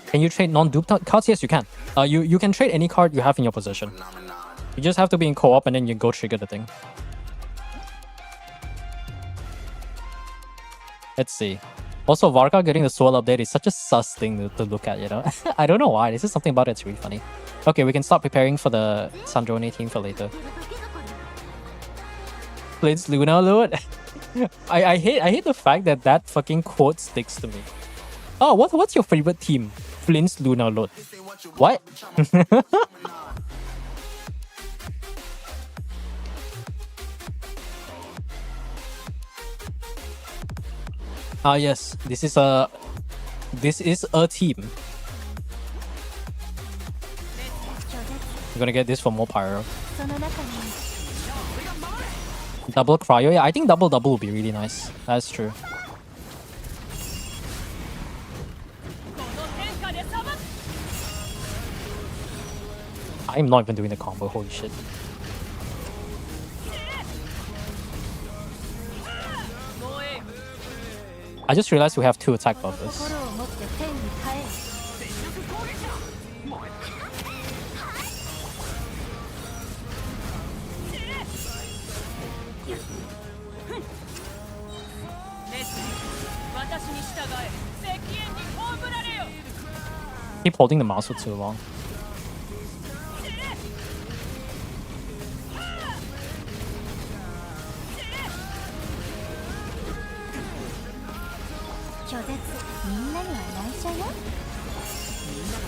Can you trade non-dupe cards? Yes, you can. You can trade any card you have in your possession. You just have to be in co-op and then you go trigger the thing. Let's see. Also, Varka getting the soul update is such a sus thing to look at, you know? I don't know why. There's just something about it that's really funny. Okay, we can start preparing for the Sandrone team for later. Flint's Luna load. I hate the fact that that fucking quote sticks to me. Oh, what's your favorite team? Flint's Luna load. What? Yes. This is a team. You're gonna get this for more pyro. Double cryo, yeah, I think double would be really nice. That's true. I'm not even doing the combo, holy shit. I just realized we have 2 attack buffers. Keep holding the mouse for too long.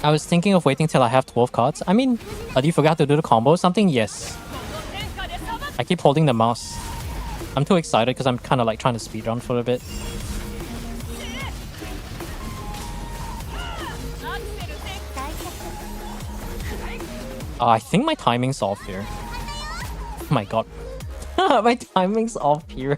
I was thinking of waiting till I have 12 cards. I mean, do you forgot to do the combo or something? Yes. I keep holding the mouse. I'm too excited because I'm kind of like trying to speedrun for a bit. I think my timing's off here. Oh my god. My timing's off here.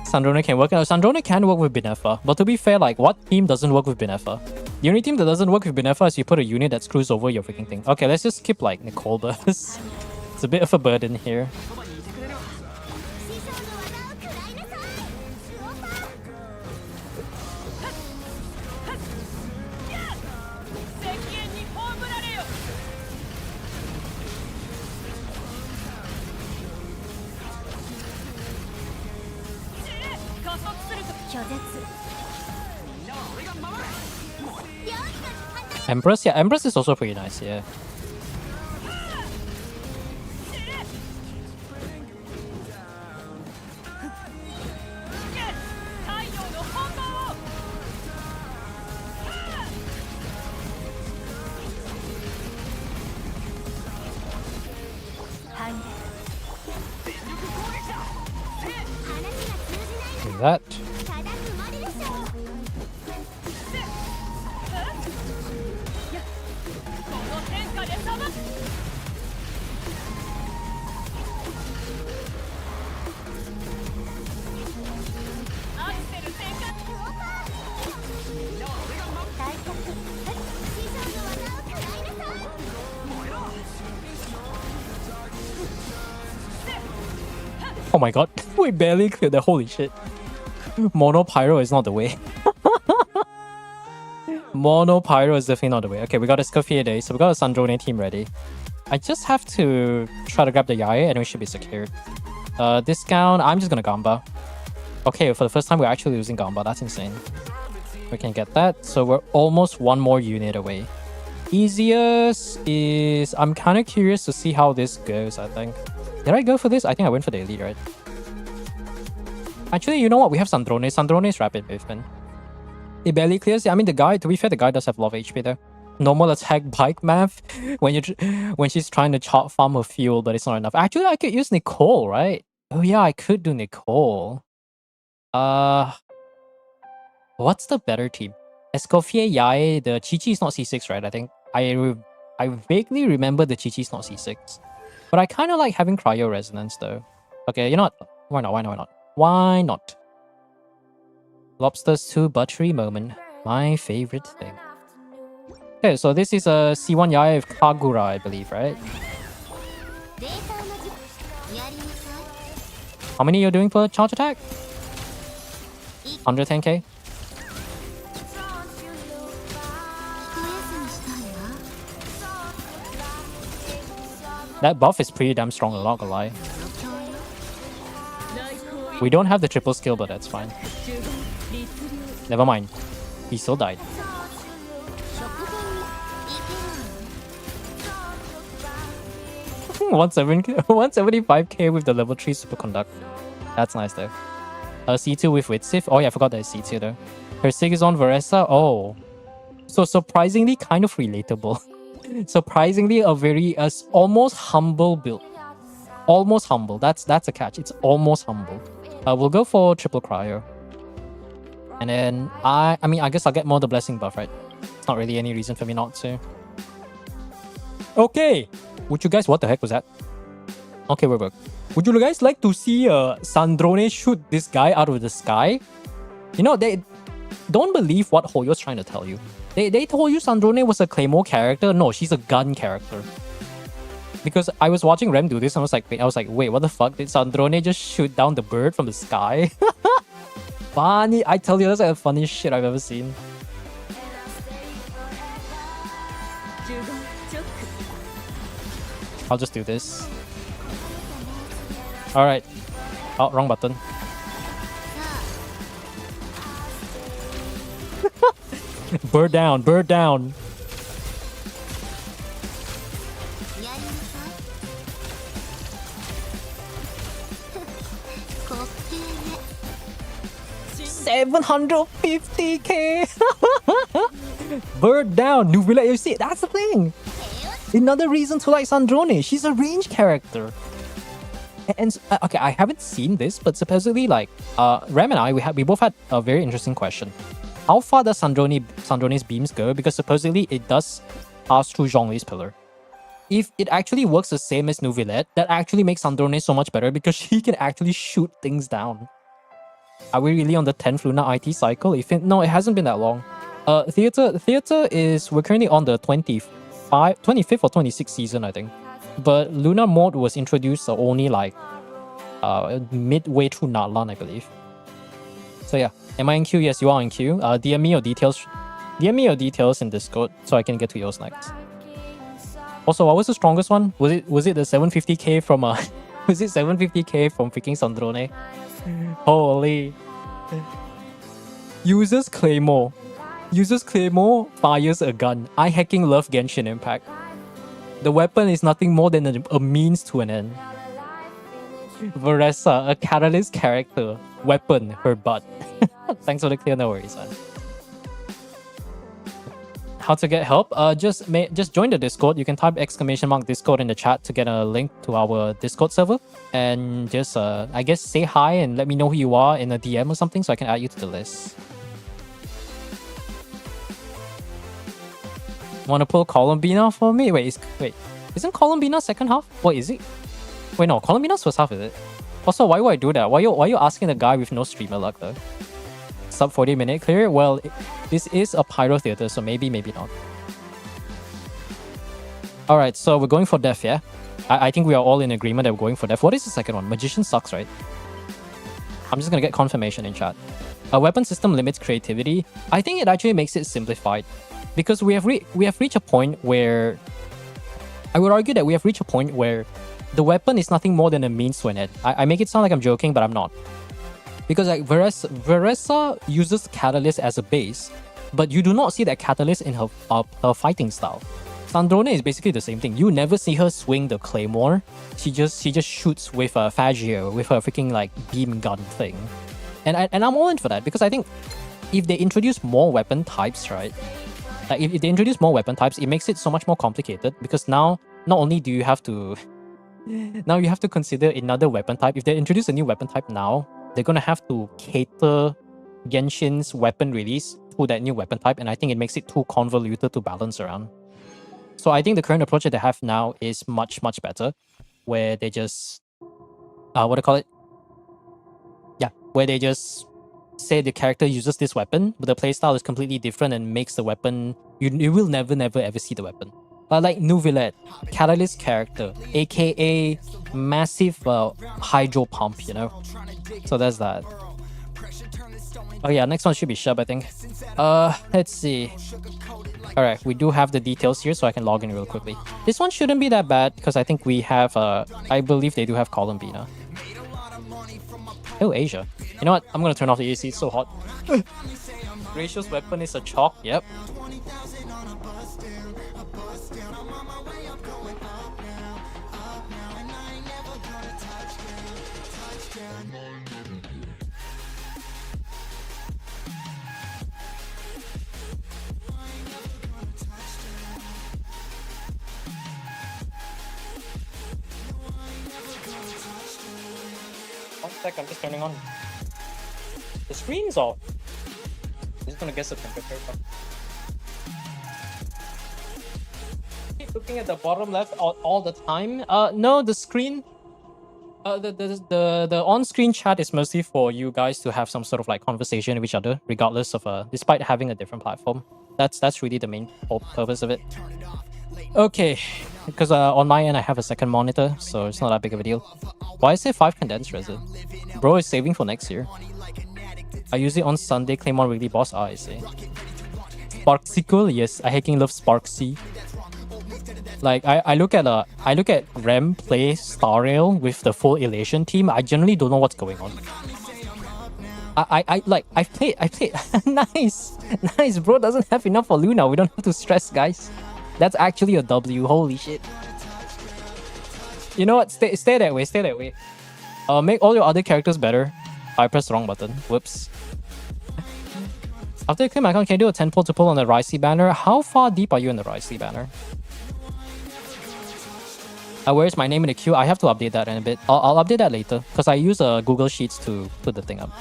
Sandrone can work. Sandrone can work with Binefa. But to be fair, like, what team doesn't work with Binefa? The only team that doesn't work with Binefa is you put a unit that screws over your freaking thing. Okay, let's just skip, like, Nicole burst. It's a bit of a burden here. Empress? Yeah, Empress is also pretty nice, yeah. Do that. Oh my god, we barely cleared that. Holy shit. Mono Pyro is not the way. Mono Pyro is definitely not the way. Okay, we got a Scofier Day, so we got a Sandrone team ready. I just have to try to grab the Yae and we should be secured. Discount, I'm just gonna Gamba. Okay, for the first time we're actually losing Gamba, that's insane. We can get that, so we're almost one more unit away. Easiest is... I'm kind of curious to see how this goes, I think. Did I go for this? I think I went for the elite, right? Actually, you know what? We have Sandrone. Sandrone is rapid movement. It barely clears. I mean, the guy, to be fair, the guy does have a lot of HP there. Normal attack bike math when she's trying to chop farm her fuel, but it's not enough. Actually, I could use Nicole, right? Oh yeah, I could do Nicole. What's the better team? Escoffier, Yae, the Chi-Chi is not C6, right? I think. I vaguely remember the Chi-Chi is not C6. But I kind of like having Cryo Resonance, though. Okay, you know what? Why not? Why not? Why not? Why not? Lobsters to buttery moment. My favorite thing. Okay, so this is a C1 Yae with Kagura, I believe, right? How many you're doing per charge attack? 110k? That buff is pretty damn strong, I'm not gonna lie. We don't have the triple skill, but that's fine. Never mind. He still died. 175k with the level 3 superconductor. That's nice though. C2 with Witsif. Oh yeah, I forgot that it's C2 though. Her Sig is on Varesa. Oh. So surprisingly kind of relatable. Surprisingly a very almost humble build. Almost humble. That's a catch. It's almost humble. We'll go for triple cryo. And then I mean I guess I'll get more the blessing buff, right? It's not really any reason for me not to. Okay. Would you guys... What the heck was that? Okay, we're back. Would you guys like to see Sandrone shoot this guy out of the sky? You know, they don't believe what Hoyo's trying to tell you. They told you Sandrone was a Claymore character. No, she's a gun character. Because I was watching Rem do this and I was like, wait, what the fuck? Did Sandrone just shoot down the bird from the sky? Funny. I tell you, that's like the funniest shit I've ever seen. I'll just do this. Alright. Oh, wrong button. Bird down, bird down. $750k. Bird down. New villa FC. That's the thing. Another reason to like Sandrone. She's a range character. And okay, I haven't seen this, but supposedly like Ram and I we both had a very interesting question. How far does Sandrone's beams go? Because supposedly it does pass through Zhongli's pillar. If it actually works the same as Nouvillette, that actually makes Sandrone so much better because she can actually shoot things down. Are we really on the 10th Luna IT cycle? No, it hasn't been that long. Theater is... We're currently on the 25th or 26th season, I think. But Luna mode was introduced only like midway through Natlan, I believe. So yeah, am I in queue? Yes, you are in queue. DM me your details. DM me your details in Discord so I can get to yours next. Also, what was the strongest one? Was it the 750k from was it 750k from freaking Sandrone? Holy. Uses Claymore. Fires a gun. I hacking love Genshin Impact. The weapon is nothing more than a means to an end. Varesa, a catalyst character. Weapon, her butt. Thanks for the clear, no worries, man. How to get help? Just join the Discord. You can type !Discord in the chat to get a link to our Discord server. And just, I guess, say hi and let me know who you are in a DM or something so I can add you to the list. Want to pull Columbina for me? Wait, isn't Columbina second half? What is it? Wait, no, Columbina's first half, is it? Also, why would I do that? Why you asking the guy with no streamer luck though? Sub 40-minute clear? Well, this is a Pyro Theater, so maybe not. Alright, so we're going for death, yeah? I think we are all in agreement that we're going for that. What is the second one? Magician sucks, right? I'm just gonna get confirmation in chat. A weapon system limits creativity. I think it actually makes it simplified, because we have reached a point where I would argue that we have reached a point where the weapon is nothing more than a means to an end. I make it sound like I'm joking, but I'm not. Because like Veressa uses Catalyst as a base, but you do not see that Catalyst in her fighting style. Sandrone is basically the same thing. You never see her swing the claymore. She just shoots with a Fagio, with her freaking like beam gun thing. And I'm all in for that, because I think if they introduce more weapon types, right? Like if they introduce more weapon types, it makes it so much more complicated, because now not only do you have to now you have to consider another weapon type. If they introduce a new weapon type now, they're gonna have to cater Genshin's weapon release to that new weapon type, and I think it makes it too convoluted to balance around. So I think the current approach that they have now is much better, where they just what do you call it? Yeah, where they just say the character uses this weapon, but the playstyle is completely different and makes the weapon you will never ever see the weapon. But like Nuvillet, Catalyst character, aka massive hydro pump, you know. So that's that. Oh yeah, next one should be Shub, I think. Let's see. Alright, we do have the details here, so I can log in real quickly. This one shouldn't be that bad, because I think we have I believe they do have Columbina. Oh, Asia. You know what? I'm gonna turn off the AC, it's so hot. Ratio's weapon is a chalk, yep. One sec, I'm just turning on. The screen's off. I'm just gonna guess the temperature. Keep looking at the bottom left all the time. No, the screen. The on-screen chat is mostly for you guys to have some sort of like conversation with each other, regardless of despite having a different platform. That's really the main purpose of it. Okay, because on my end I have a second monitor, so it's not that big of a deal. Why is it 5 condensed resin? Bro is saving for next year. I use it on Sunday, Claymore really boss. I see. Sparksicle, yes, I hecking love Sparksy. Like I look at Rem play Star Rail with the full Elation team. I generally don't know what's going on. I played. nice. Bro doesn't have enough for Luna. We don't have to stress, guys. That's actually a W. Holy shit. You know what? Stay that way. Stay that way. Make all your other characters better. I pressed the wrong button. Whoops. After you claim my account, can you do a 10 pull to pull on the Ricey banner? How far deep are you in the Ricey banner? Where's my name in the queue? I have to update that in a bit. I'll update that later, because I use Google Sheets to put the thing up.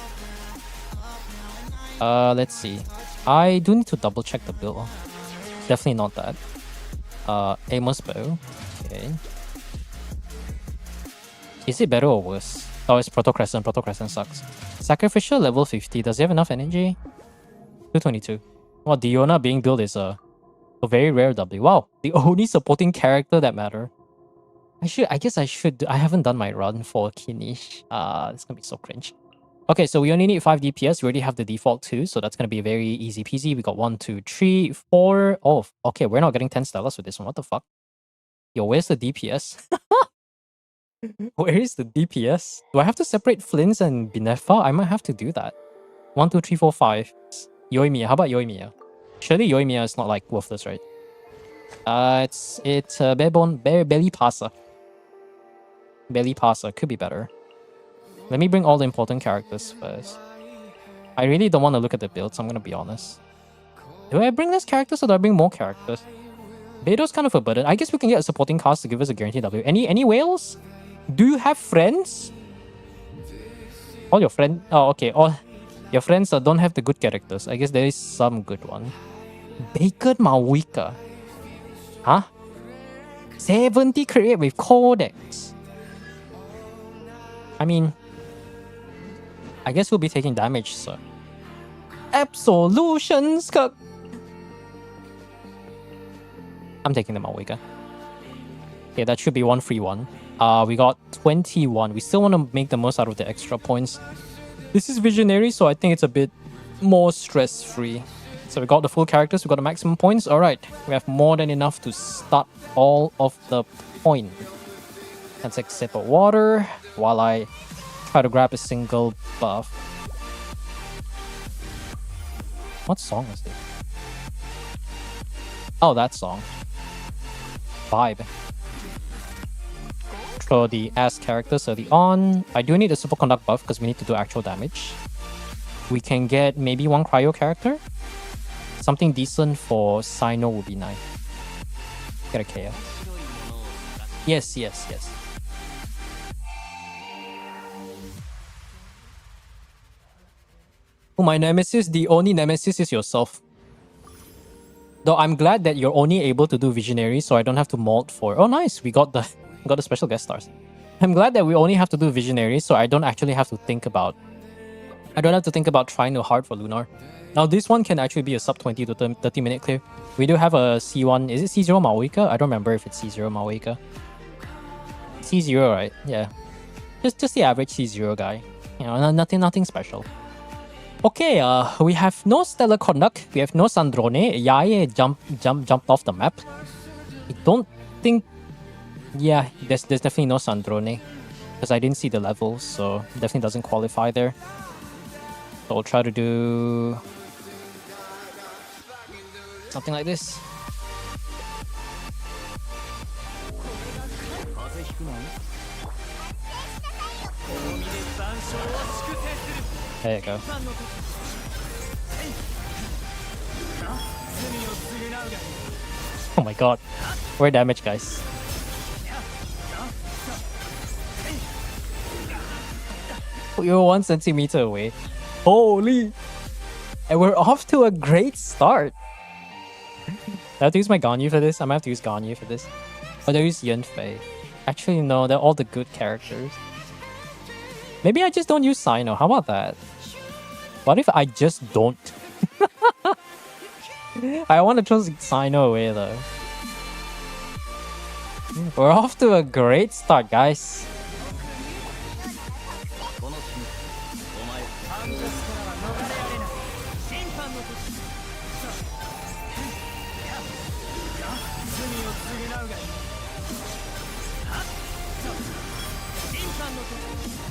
Let's see. I do need to double check the build. Definitely not that. Amos bow. Okay. Is it better or worse? Oh, it's Proto Crescent. Proto Crescent sucks. Sacrificial level 50. Does he have enough energy? 222. Well, Diona being built is a very rare W. Wow, the only supporting character that matter. I guess I should. I haven't done my run for Kinish. It's gonna be so cringe. Okay, so we only need 5 DPS. We already have the default 2, so that's gonna be very easy peasy. We got 1, 2, 3, 4. Oh, okay, we're not getting 10 Stellas with this one. What the fuck? Yo, where's the DPS? Where is the DPS? Do I have to separate Flints and Binefa? I might have to do that. 1, 2, 3, 4, 5. Yoimiya. How about Yoimiya? Surely Yoimiya is not like worthless, right? It's belly passer. Belly passer could be better. Let me bring all the important characters first. I really don't want to look at the builds, I'm gonna be honest. Do I bring less characters or do I bring more characters? Beidou's kind of a burden. I guess we can get a supporting cast to give us a guaranteed W. Any whales? Do you have friends? All your friends... Oh, okay. All your friends don't have the good characters. I guess there is some good one. Bacon Mawika. Huh? 70 create with Codex. I mean... I guess we'll be taking damage, sir. Absolutions! I'm taking the Mawika. Okay, that should be one free one. We got 21. We still want to make the most out of the extra points. This is Visionary, so I think it's a bit more stress-free. So we got the full characters, we got the maximum points. Alright, we have more than enough to start all of the points. Can take a sip of water while I try to grab a single buff. What song is this? Oh, that song. Vibe. For the S characters early on, I do need a superconduct buff because we need to do actual damage. We can get maybe one cryo character. Something decent for Sino would be nice. Get a KO. Yes, yes, yes. Oh, my nemesis, the only nemesis is yourself. Though I'm glad that you're only able to do Visionary, so I don't have to mold for... Oh, nice! We got the special guest stars. I'm glad that we only have to do Visionary, so I don't actually have to think about... I don't have to think about trying to hard for Lunar. Now, this one can actually be a sub 20 to 30 minute clear. We do have a C1. Is it C0 Maoika? I don't remember if it's C0 Maoika. C0, right? Yeah. Just the average C0 guy. You know, nothing special. Okay, we have no Stellar Conduct. We have no Sandrone. Yae jumped off the map. I don't think... Yeah, there's definitely no Sandrone. Because I didn't see the levels, so definitely doesn't qualify there. So we'll try to do... something like this. There you go. Oh my god. We're damaged, guys. You're 1 centimeter away. Holy! And we're off to a great start. I have to use my Ganyu for this. I'm gonna have to use Ganyu for this. Or do I use Yanfei? Actually, no, they're all the good characters. Maybe I just don't use Sino. How about that? What if I just don't? I want to throw Sino away though. We're off to a great start, guys.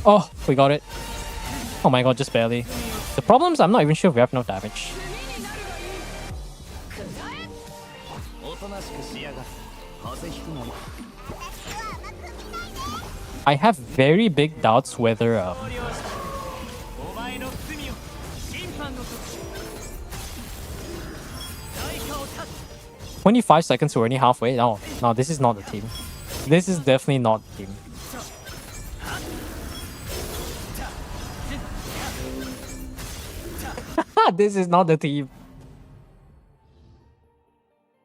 Oh, we got it. Oh my god, just barely. The problem is I'm not even sure if we have enough damage. I have very big doubts whether 25 seconds, we're already halfway. No, this is not the team. This is definitely not the team. This is not the team.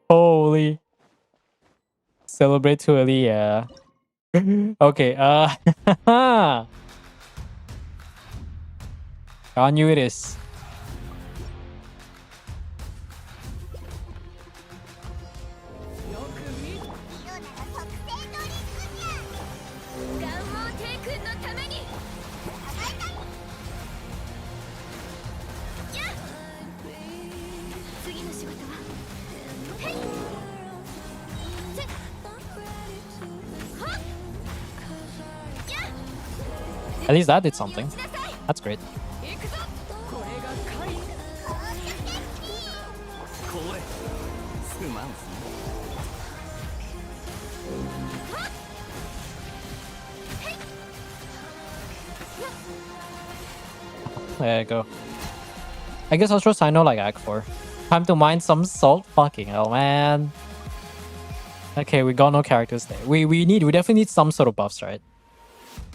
Holy. Celebrate too early, yeah. Okay, I knew it is. At least that did something. That's great. There you go. I guess I'll throw Sino like Act 4. Time to mine some salt. Fucking hell, man. Okay, we got no characters there. We definitely need some sort of buffs, right?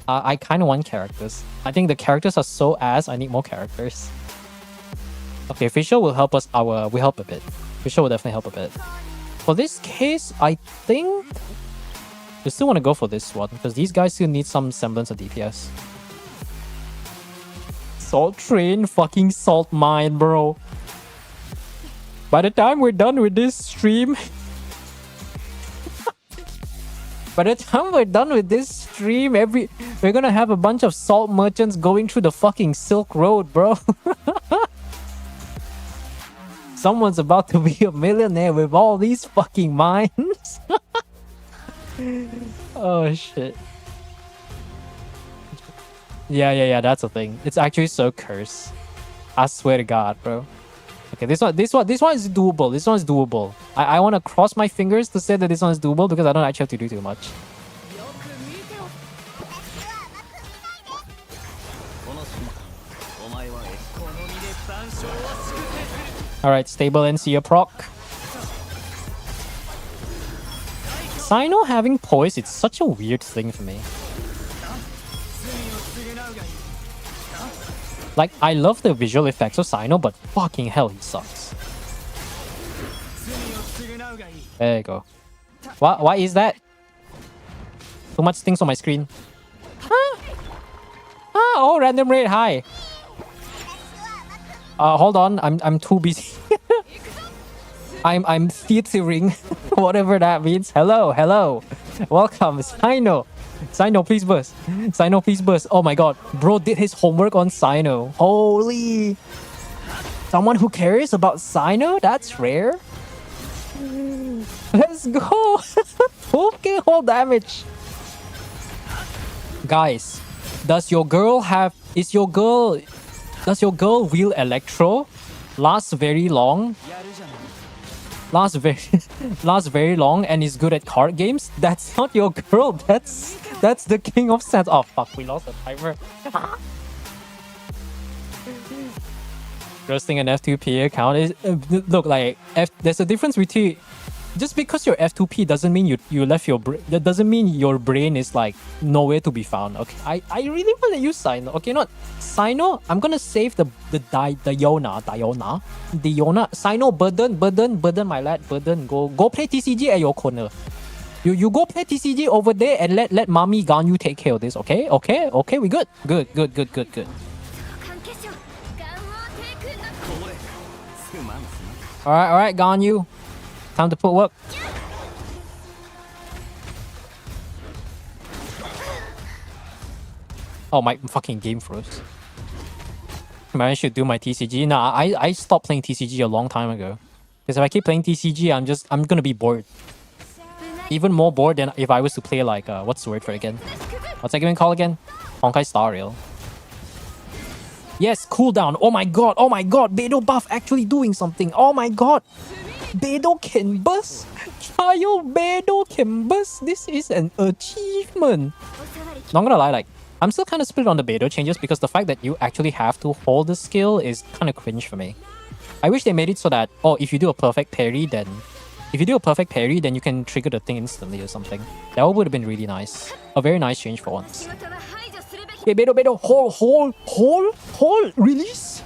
I kind of want characters. I think the characters are so ass. I need more characters. Okay, Fisher will help us. We help a bit. Fisher will definitely help a bit. For this case, I think we still want to go for this one because these guys still need some semblance of DPS. Salt train, fucking salt mine, bro. By the time we're done with this stream, By the time we're done with this stream, we're gonna have a bunch of salt merchants going through the fucking Silk Road, bro. Someone's about to be a millionaire with all these fucking mines. Oh shit. Yeah, that's a thing. It's actually so cursed. I swear to God, bro. Okay, this one is doable. This one is doable. I want to cross my fingers to say that this one is doable because I don't actually have to do too much. Alright, stable and see a proc. Sino having poise, it's such a weird thing for me. Like, I love the visual effects of Sino, but fucking hell, he sucks. There you go. Why is that? Too much things on my screen. Huh? Oh, random rate, hi. Hold on, I'm too busy. I'm theatering, whatever that means. Hello. Welcome, Sino. Sino, please burst. Sino, please burst. Oh my god. Bro did his homework on Sino. Holy. Someone who cares about Sino? That's rare. Let's go. Okay, whole damage. Guys, does your girl wheel Electro? Lasts very long? Lasts very long and is good at card games? That's not your girl. That's the king of sets. Oh fuck, we lost the timer. Roasting an F2P account is look like there's a difference between just because you're F2P doesn't mean you left your brain. That doesn't mean your brain is like nowhere to be found. Okay, I really want to use Sino. Okay, not Sino. I'm gonna save the Yona. Sino, burden, my lad, burden. Go play TCG at your corner. You go play TCG over there and let mommy Ganyu take care of this. Okay, we good. All right, Ganyu. Time to put work. Oh, my fucking game froze. I should do my TCG. Nah, I stopped playing TCG a long time ago. Because if I keep playing TCG, I'm gonna be bored. Even more bored than if I was to play like what's the word for it again? What's that game called again? Honkai Star Rail. Yes, cooldown. Oh my god. Beidou buff actually doing something. Oh my god. Beidou can burst. Trial Beidou can burst. This is an achievement. Not gonna lie, like I'm still kind of split on the Beidou changes because the fact that you actually have to hold the skill is kind of cringe for me. I wish they made it so that if you do a perfect parry, then you can trigger the thing instantly or something. That would have been really nice. A very nice change for once. Okay, Beidou, hold, release,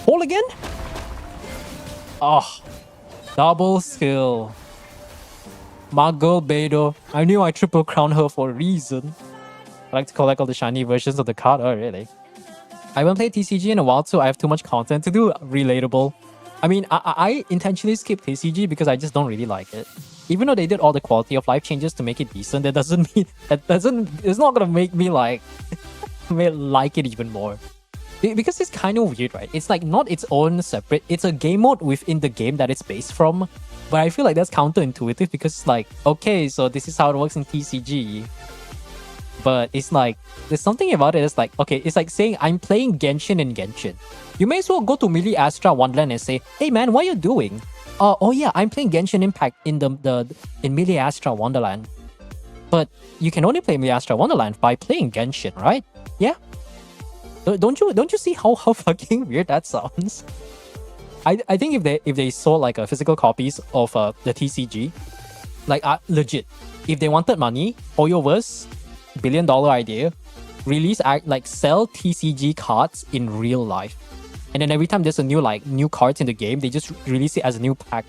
hold again. Oh. Double skill. My girl Beidou. I knew I triple crowned her for a reason. I like to collect all the shiny versions of the card. Oh, really? I haven't played TCG in a while, so I have too much content to do. Relatable. I mean, I intentionally skipped TCG because I just don't really like it. Even though they did all the quality of life changes to make it decent, it's not gonna make me like it even more. Because it's kind of weird, right? It's like not its own separate, it's a game mode within the game that it's based from. But I feel like that's counterintuitive because it's like, okay, so this is how it works in TCG. But it's like, there's something about it that's like, okay, it's like saying I'm playing Genshin in Genshin. You may as well go to Millie Astra Wonderland and say, hey man, what are you doing? Oh yeah, I'm playing Genshin Impact in in Millie Astra Wonderland. But you can only play Millie Astra Wonderland by playing Genshin, right? Yeah. Don't you see how fucking weird that sounds? I think if they sold like physical copies of the TCG, like legit, if they wanted money, Oyoverse, $1 billion idea, sell TCG cards in real life, and then every time there's a new cards in the game, they just release it as a new pack,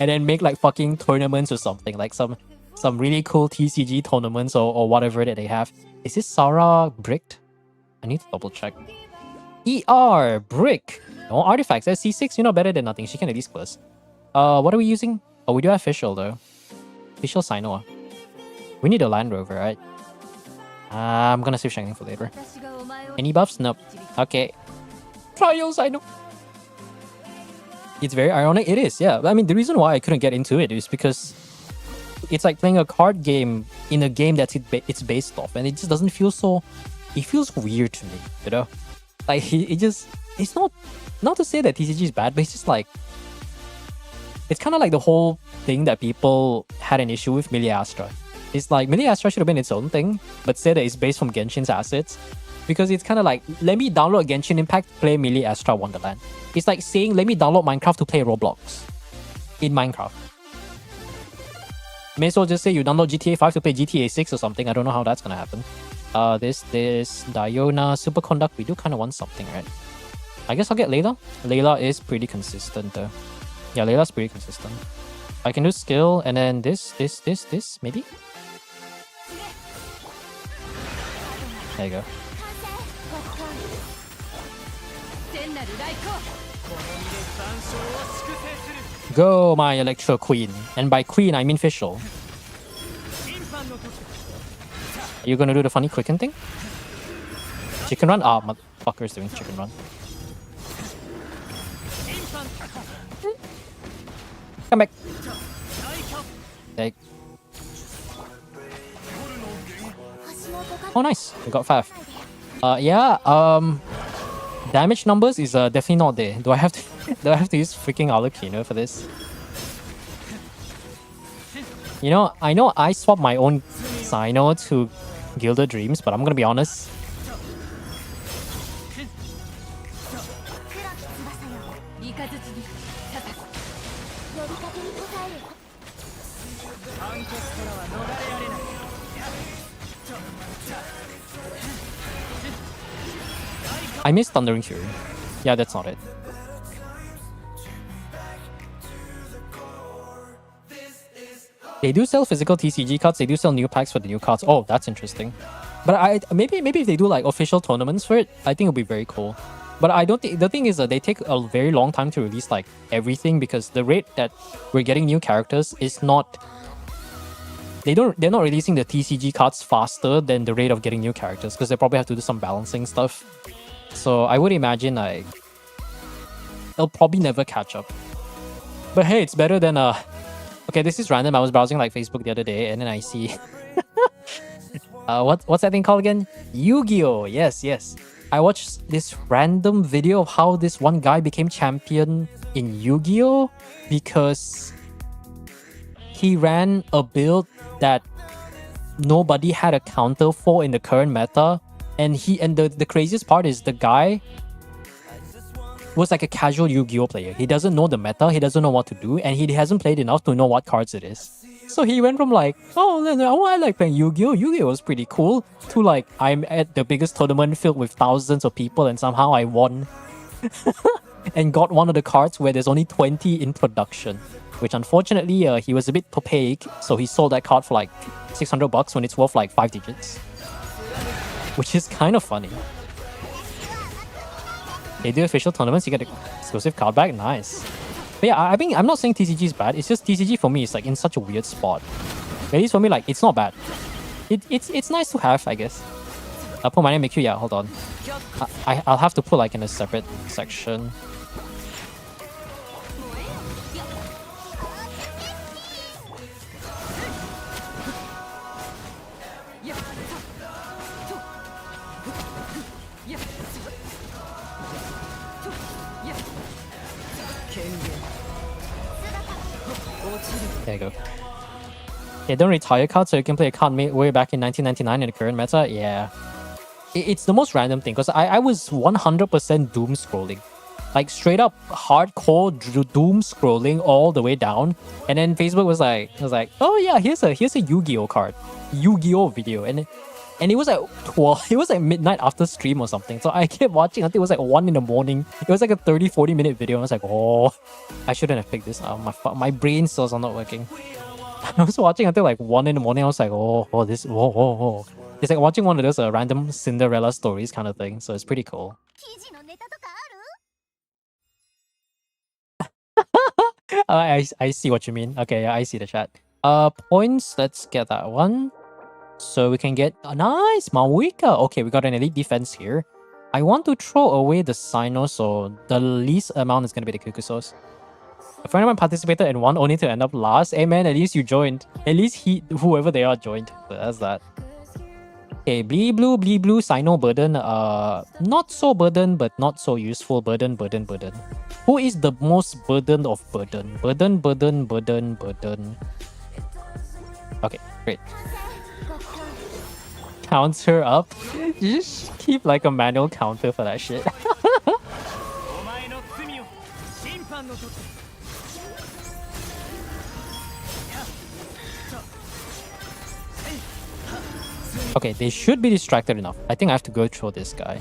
and then make like fucking tournaments or something, like some really cool TCG tournaments or whatever that they have. Is this Sarah bricked? I need to double check. ER brick. No artifacts. That's C6. You're not better than nothing. She can at least plus. What are we using? Oh, we do have official though. Official Sino. We need a Land Rover, right? I'm gonna save Shangling for later. Any buffs? Nope. Okay. Trials, I know. It's very ironic. It is, yeah. I mean, the reason why I couldn't get into it is because it's like playing a card game in a game that's it's based off, and it just doesn't feel so. It feels weird to me, you know. Like it just, it's not to say that TCG is bad, but it's just like it's kind of like the whole thing that people had an issue with Melee Astra. It's like Melee Astra should have been its own thing, but said that it's based from Genshin's assets. Because it's kind of like, let me download Genshin Impact to play Melee Astra Wonderland. It's like saying, let me download Minecraft to play Roblox. In Minecraft. May as well just say you download GTA 5 to play GTA 6 or something. I don't know how that's gonna happen. This Diona Superconduct, we do kind of want something, right? I guess I'll get Layla. Layla is pretty consistent though. Yeah, Layla's pretty consistent. I can do skill and then this, maybe? There you go. Go, my Electro Queen. And by queen, I mean Fischl. Are you gonna do the funny quicken thing? Chicken run? Ah, motherfucker's doing chicken run. Come back. There. Oh, nice. We got 5. Yeah, damage numbers is definitely not there. Do I have to use freaking Arlecchino for this? You know, I know I swapped my own Sino to Gilded Dreams, but I'm gonna be honest. I miss Thundering Fury. Yeah, that's not it. They do sell physical TCG cards. They do sell new packs for the new cards. Oh, that's interesting. But maybe if they do like official tournaments for it, I think it'll be very cool. But I don't think the thing is that they take a very long time to release like everything because the rate that we're getting new characters is not. They're not releasing the TCG cards faster than the rate of getting new characters because they probably have to do some balancing stuff. So I would imagine like they'll probably never catch up. But hey, it's better than okay, this is random. I was browsing like Facebook the other day and then I see what's that thing called again? Yu-Gi-Oh! Yes. I watched this random video of how this one guy became champion in Yu-Gi-Oh! Because he ran a build that nobody had a counter for in the current meta. And the craziest part is the guy was like a casual Yu-Gi-Oh player. He doesn't know the meta, he doesn't know what to do, and he hasn't played enough to know what cards it is. So he went from like, oh, I like playing Yu-Gi-Oh! Yu-Gi-Oh was pretty cool, to like, I'm at the biggest tournament filled with thousands of people and somehow I won. And got one of the cards where there's only 20 in production. Which unfortunately, he was a bit opaque, so he sold that card for like $600 when it's worth like 5 digits. Which is kind of funny. They do official tournaments, you get an exclusive card back, nice. But yeah, I mean, I'm not saying TCG is bad, it's just TCG for me is like in such a weird spot. At least for me, like, it's not bad. It's nice to have, I guess. I'll put my name MQ, yeah, hold on. I'll have to put like in a separate section. There you go. Yeah, don't retire cards so you can play a card made way back in 1999 in the current meta. Yeah. It's the most random thing because I was 100% doom scrolling. Like straight up hardcore doom scrolling all the way down. And then Facebook was like, oh yeah, here's a Yu-Gi-Oh card. Yu-Gi-Oh video. And it was like 12, it was like midnight after stream or something. So I kept watching until it was like 1 in the morning. It was like a 30-40 minute video. And I was like, oh, I shouldn't have picked this up. My brain cells are not working. I was watching until like 1 in the morning. I was like, oh, this, whoa. It's like watching one of those random Cinderella stories kind of thing. So it's pretty cool. I see what you mean. Okay, yeah, I see the chat. Points, let's get that one. So we can get a nice Mawika. Okay, we got an elite defense here. I want to throw away the Sino, so the least amount is going to be the Kukusos. A friend of mine participated and won only to end up last. Hey man, at least you joined. At least whoever they are joined. So that's that. Okay, Blee Blue, Sino burden. Not so burden, but not so useful. Burden. Who is the most burden of burden? Burden. Okay, great. Counter up. You just keep like a manual counter for that shit. Okay, they should be distracted enough. I think I have to go through this guy.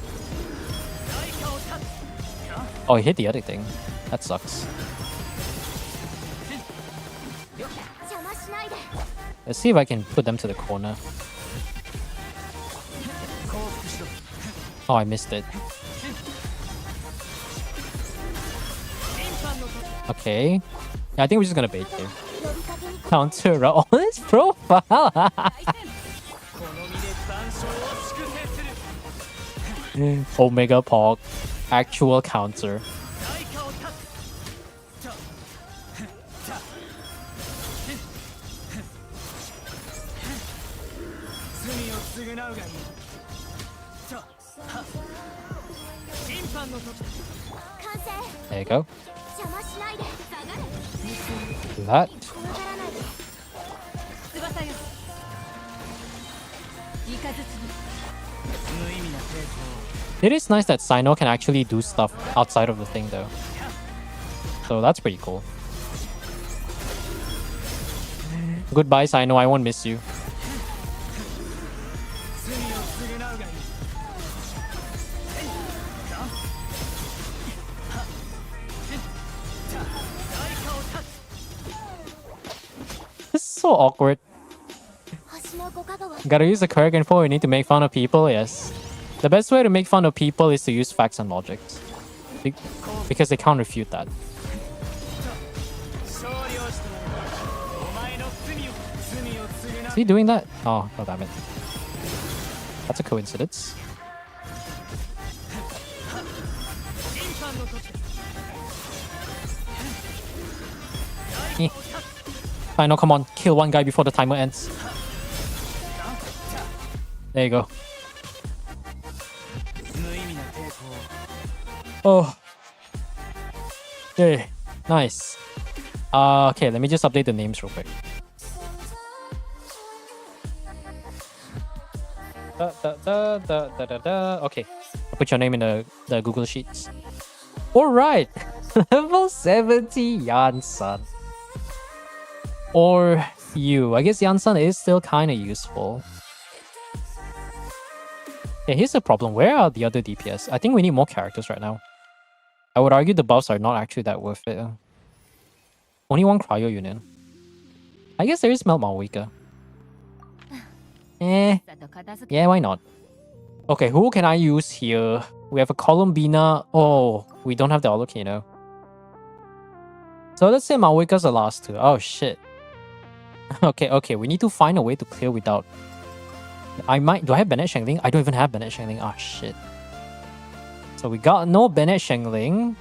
Oh, he hit the other thing. That sucks. Let's see if I can put them to the corner. Oh, I missed it. Okay. Yeah, I think we're just gonna bait here. Counter on his profile. Omega Pog. Actual counter. There you go. Do that. It is nice that Sino can actually do stuff outside of the thing though. So that's pretty cool. Goodbye Sino, I won't miss you. This is so awkward. Gotta use the correct info when you need to make fun of people, yes. The best way to make fun of people is to use facts and logics. Because they can't refute that. Is he doing that? Oh, oh damn it. That's a coincidence. I know, come on. Kill one guy before the timer ends. There you go. Oh. Yay. Nice. Okay, let me just update the names real quick. Okay. I'll put your name in the Google Sheets. Alright. Level 70 Yan-san. Or you. I guess Yan-san is still kind of useful. Yeah, here's the problem. Where are the other DPS? I think we need more characters right now. I would argue the buffs are not actually that worth it. Only one cryo unit. I guess there is Melt Malwika. Yeah, why not? Okay, who can I use here? We have a Columbina. Oh, we don't have the Alucino. So let's say Malwika's the last two. Oh shit. Okay, we need to find a way to clear without... do I have Bennett Shengling? I don't even have Bennett Shengling. Ah, shit. So we got no Bennett Shengling.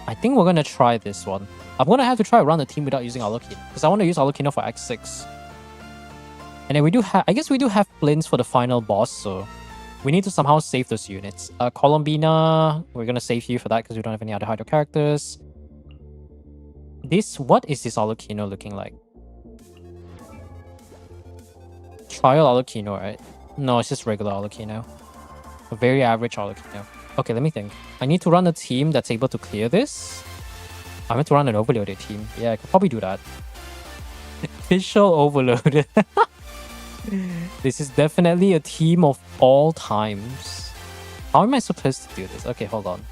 I think we're gonna try this one. I'm gonna have to try around the team without using Alucino, because I want to use Alucino for Act 6. And then we do have... I guess we do have Flints for the final boss, so... we need to somehow save those units. Columbina... we're gonna save you for that, because we don't have any other Hydro characters. What is this Alucino looking like? Trial Alucino, right? No, it's just regular Alucino. A very average Alucino. Okay, let me think. I need to run a team that's able to clear this. I meant to run an overloaded team. Yeah, I could probably do that. Official overloaded. This is definitely a team of all times. How am I supposed to do this? Okay, hold on.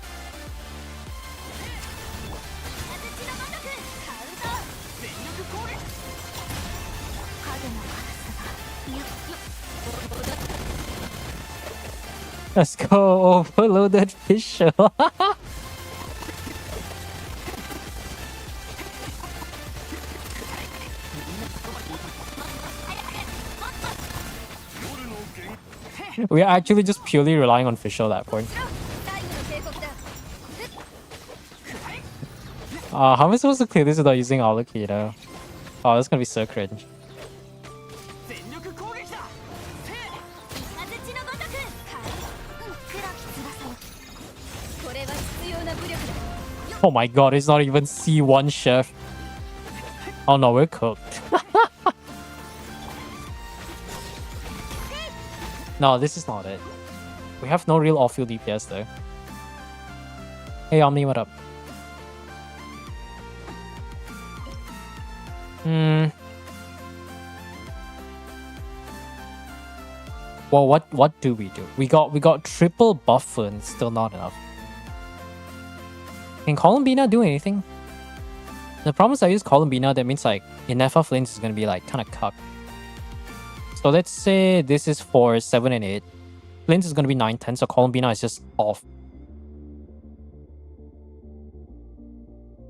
Let's go, overloaded official. We are actually just purely relying on Fischl at that point. How am I supposed to clear this without using Allocator? Oh, that's gonna be so cringe. Oh my god, it's not even C1 chef. Oh no, we're cooked. No, this is not it. We have no real off-field DPS though. Hey Omni, what up? Well, what do? We got triple buff and still not enough. Can Columbina do anything? The problem is I use Columbina, that means like Inefa Flames is gonna be like kinda cucked. So let's say this is for 7 and 8. Flames is gonna be 9, 10, so Columbina is just off.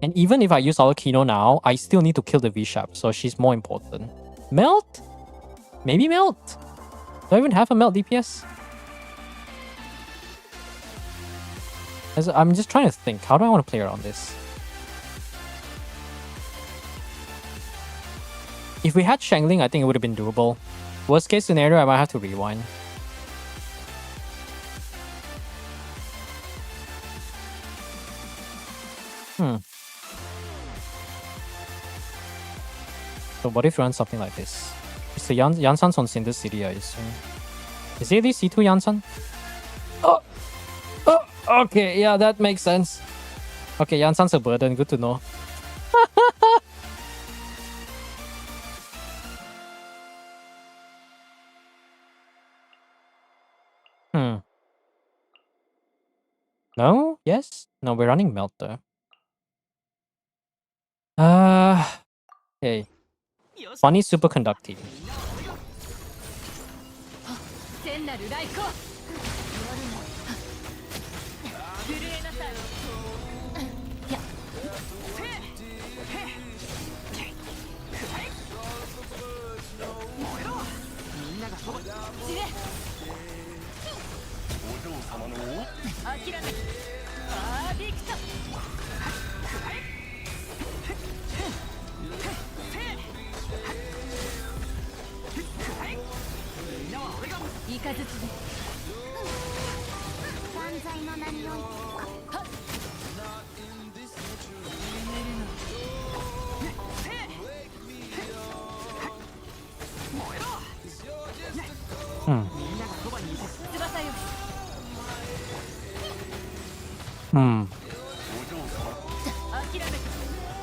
And even if I use Alakino now, I still need to kill the V-Sharp, so she's more important. Melt? Maybe Melt? Do I even have a Melt DPS? I'm just trying to think, how do I want to play around this? If we had Shangling, I think it would have been doable. Worst case scenario, I might have to rewind. So what if we run something like this? It's the Yansan's on Cinder City, I assume. Is it the C2 Yansan? Oh! Okay, yeah, that makes sense. Okay, Yansan's a burden, good to know. No? Yes? No, we're running Melt though. Okay. Funny superconducting.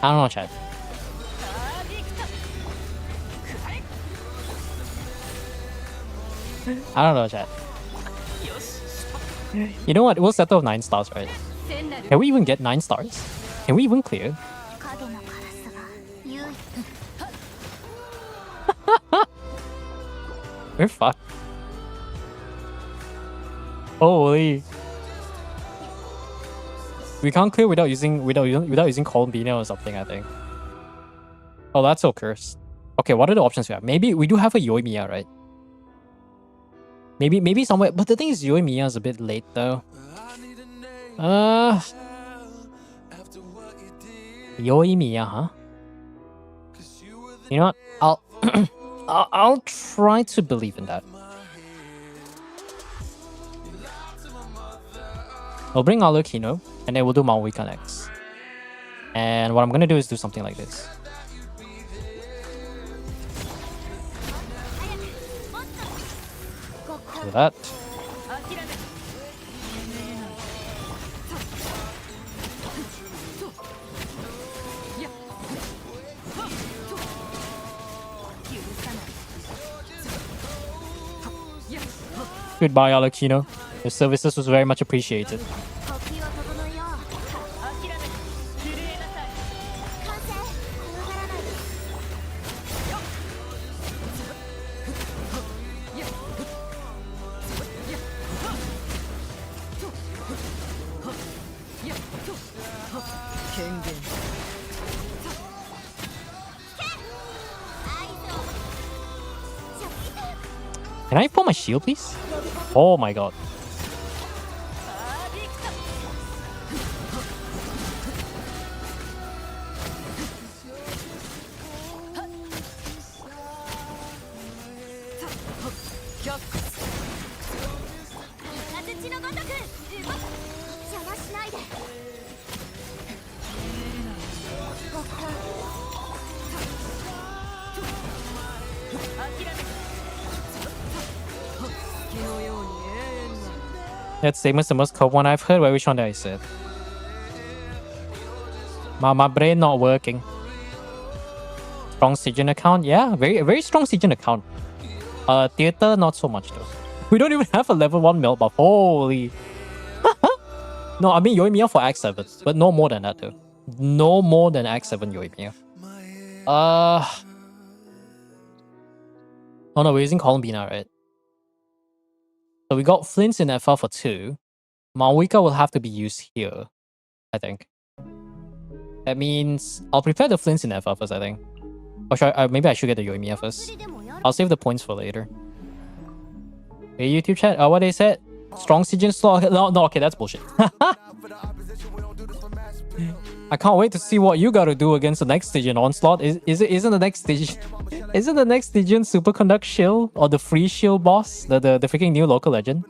I don't know, chat. I don't know, chat. You know what? We'll settle 9 stars, right? Can we even get 9 stars? Can we even clear? We're fucked. Holy. We can't clear without using Columbina or something, I think. Oh, that's so cursed. Okay, what are the options we have? Maybe we do have a Yoimiya, right? Maybe somewhere, but the thing is Yoimiya is a bit late though. Yoimiya, huh? You know what? I'll try to believe in that. We'll bring Alukino, and then we'll do Maui next. And what I'm gonna do is do something like this. Do that. Goodbye, Alakino. Your services was very much appreciated. Can I pull my shield, please? Oh my god. That statement's the most cold one I've heard. Wait, which one did I say? My brain not working. Strong Siegen account? Yeah, very strong Siegen account. Theater, not so much though. We don't even have a level 1 melt buff. Holy. No, I mean Yoimiya for Act 7, but no more than that though. No more than Act 7 Yoimiya. Oh no, we're using Columbina, right? So we got Flints in FR for 2. Maoika will have to be used here, I think. That means I'll prepare the Flints in FR first, I think. Or should maybe I should get the Yoimiya first. I'll save the points for later. Hey, YouTube chat, what they said? Strong Siegen slot. No, okay, that's bullshit. I can't wait to see what you gotta do against the next Stygian onslaught. Isn't the next Stygian isn't the next Stygian Superconduct Shield or the free shield boss? The freaking new local legend?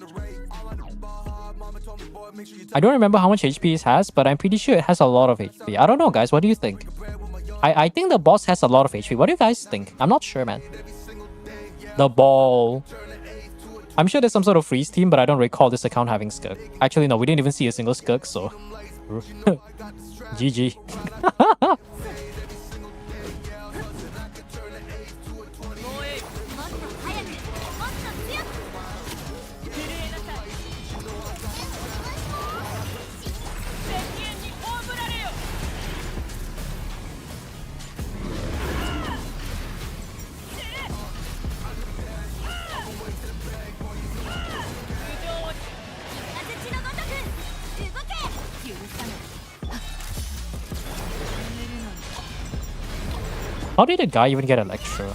I don't remember how much HP it has, but I'm pretty sure it has a lot of HP. I don't know, guys. What do you think? I think the boss has a lot of HP. What do you guys think? I'm not sure, man. The ball. I'm sure there's some sort of freeze team, but I don't recall this account having Skirk. Actually, no, we didn't even see a single Skirk, so... GG. How did a guy even get Electro?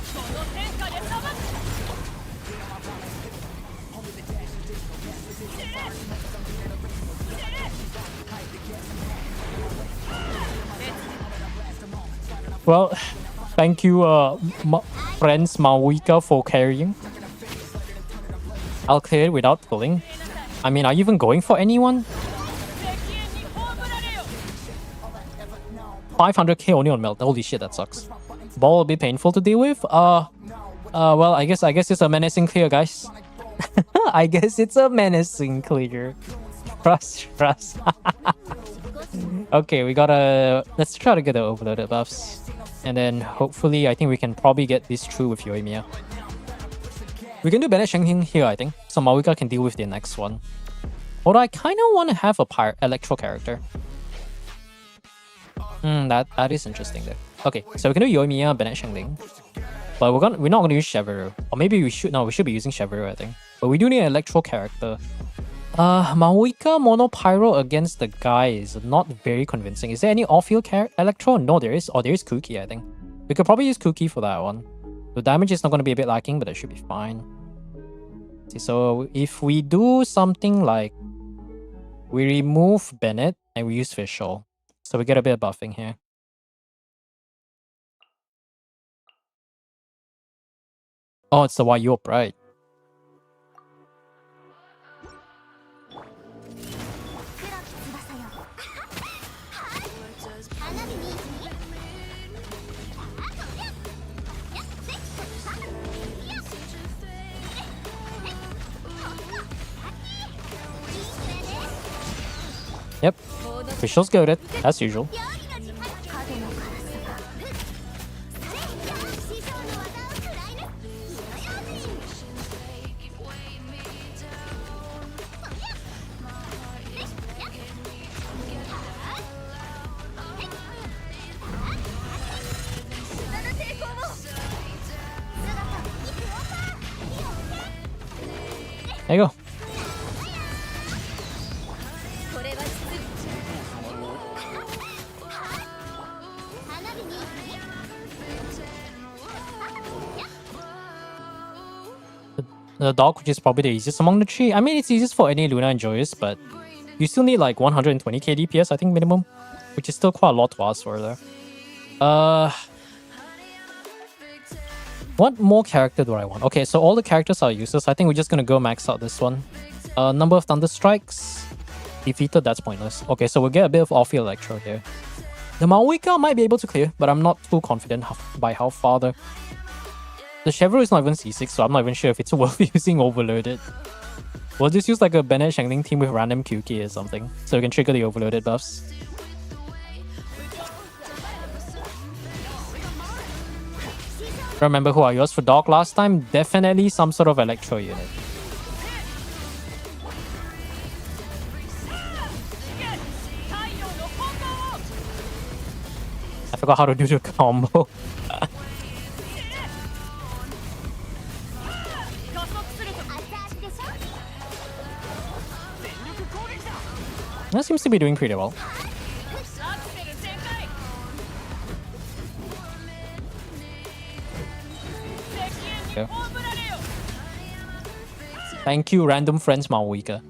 Well, thank you, friends Maoika, for carrying. I'll clear it without pulling. I mean, are you even going for anyone? 500k only on melt. Holy shit, that sucks. Ball will be painful to deal with. Well, I guess it's a menacing clear, guys. I guess it's a menacing clear. Trust. Okay, we gotta... Let's try to get the overloaded buffs. And then hopefully, I think we can probably get this through with Yoimiya. We can do Bennett Shenking here, I think. So Maoika can deal with the next one. Although I kind of want to have a Electro character. That is interesting there. Okay, so we can do Yoimiya, Bennett Shengling. But we're not gonna use Chevreau. Or maybe we should be using Chevreau, I think. But we do need an Electro character. Maoika Mono Pyro against the guy is not very convincing. Is there any off-field Electro? No, there is. Oh, there is Kuki, I think. We could probably use Kuki for that one. The damage is not going to be a bit lacking, but it should be fine. See, so if we do something like we remove Bennett and we use Fischl, so we get a bit of buffing here. Oh, it's the Wayop, right? Yep, Fischl's goaded, as usual. There you go. The dog, which is probably the easiest among the three. I mean, it's easiest for any Luna and Joyous, but you still need like 120k DPS, I think, minimum, which is still quite a lot to ask for there. What more character do I want? Okay, so all the characters are useless. I think we're just gonna go max out this one. Number of Thunder Strikes. Defeated, that's pointless. Okay, so we'll get a bit of off-field Electro here. The Maoika might be able to clear, but I'm not too confident by how far the Chevrolet is not even C6, so I'm not even sure if it's worth using Overloaded. We'll just use like a Bennett Shangling team with random QK or something, so we can trigger the Overloaded buffs. Remember who I used for Dog last time? Definitely some sort of Electro unit. I forgot how to do the combo. That seems to be doing pretty well. Okay. Thank you, random friends, Maoika.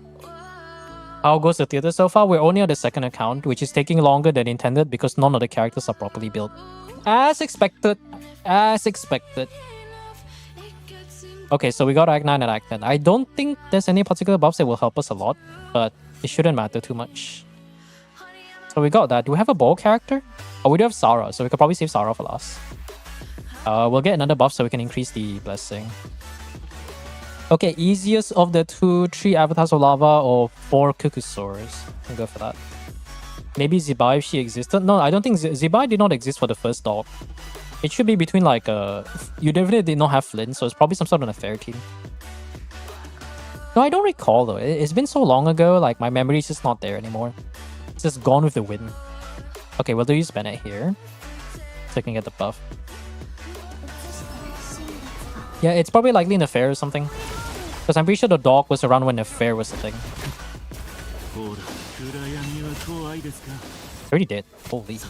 How goes the theater so far? We're only on the second account, which is taking longer than intended because none of the characters are properly built. As expected. As expected. Okay, so we got Act 9 and Act 10. I don't think there's any particular buffs that will help us a lot, but it shouldn't matter too much. So we got that. Do we have a ball character? Oh, we do have Sarah, so we could probably save Sarah for last. We'll get another buff so we can increase the blessing. Okay, easiest of the two, 3 Avatars of Lava or 4 Kukusaurs. I'll go for that. Maybe Zibai if she existed. No, I don't think Zibai did not exist for the first dog. It should be between like you definitely did not have Flynn, so it's probably some sort of a fair team. No, I don't recall though. It's been so long ago, like my memory is just not there anymore. It's just gone with the wind. Okay, we'll use Bennett here. So I can get the buff. Yeah, it's probably likely in a fair or something. Because I'm pretty sure the dog was around when the fair was a thing. Already dead. Holy.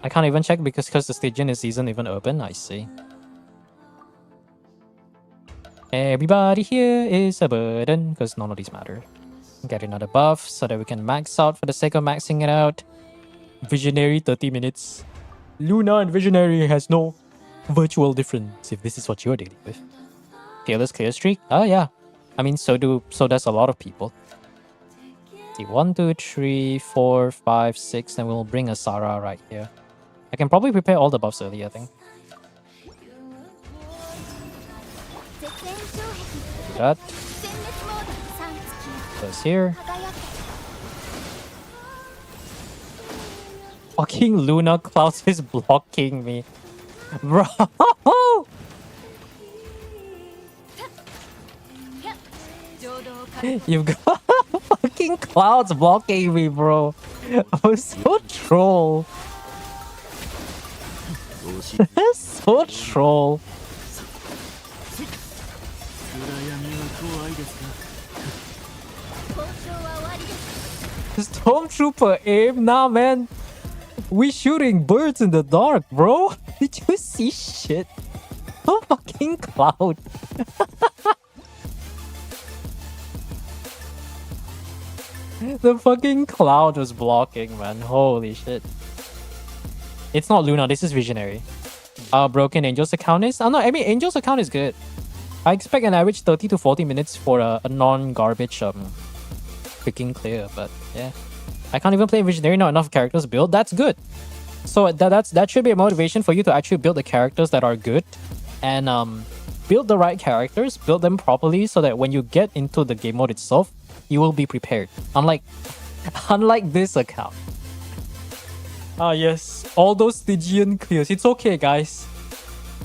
I can't even check because the Stygian isn't even open. I see. Everybody here is a burden because none of these matter. Get another buff so that we can max out for the sake of maxing it out. Visionary 30 minutes. Luna and Visionary has no virtual difference if this is what you're dealing with. Fearless clear streak? Oh yeah. I mean so does a lot of people. See, 1, 2, 3, 4, 5, 6, and we'll bring a Sarah right here. I can probably prepare all the buffs early, I think. That goes here. Fucking Luna Clouds is blocking me. Bro! You've got fucking Clouds blocking me, bro. I'm so troll. That's so troll. Stormtrooper aim? Nah, man. We shooting birds in the dark, bro. Did you see shit? Oh, fucking Cloud. The fucking Cloud was blocking, man. Holy shit. It's not Luna, this is Visionary. Broken Angel's account is? No, I mean, Angel's account is good. I expect an average 30 to 40 minutes for a non-garbage freaking clear, but yeah. I can't even play Visionary, not enough characters built. That's good. So that should be a motivation for you to actually build the characters that are good. And build the right characters, build them properly so that when you get into the game mode itself, you will be prepared. Unlike this account. Ah yes, all those Stygian clears. It's okay, guys.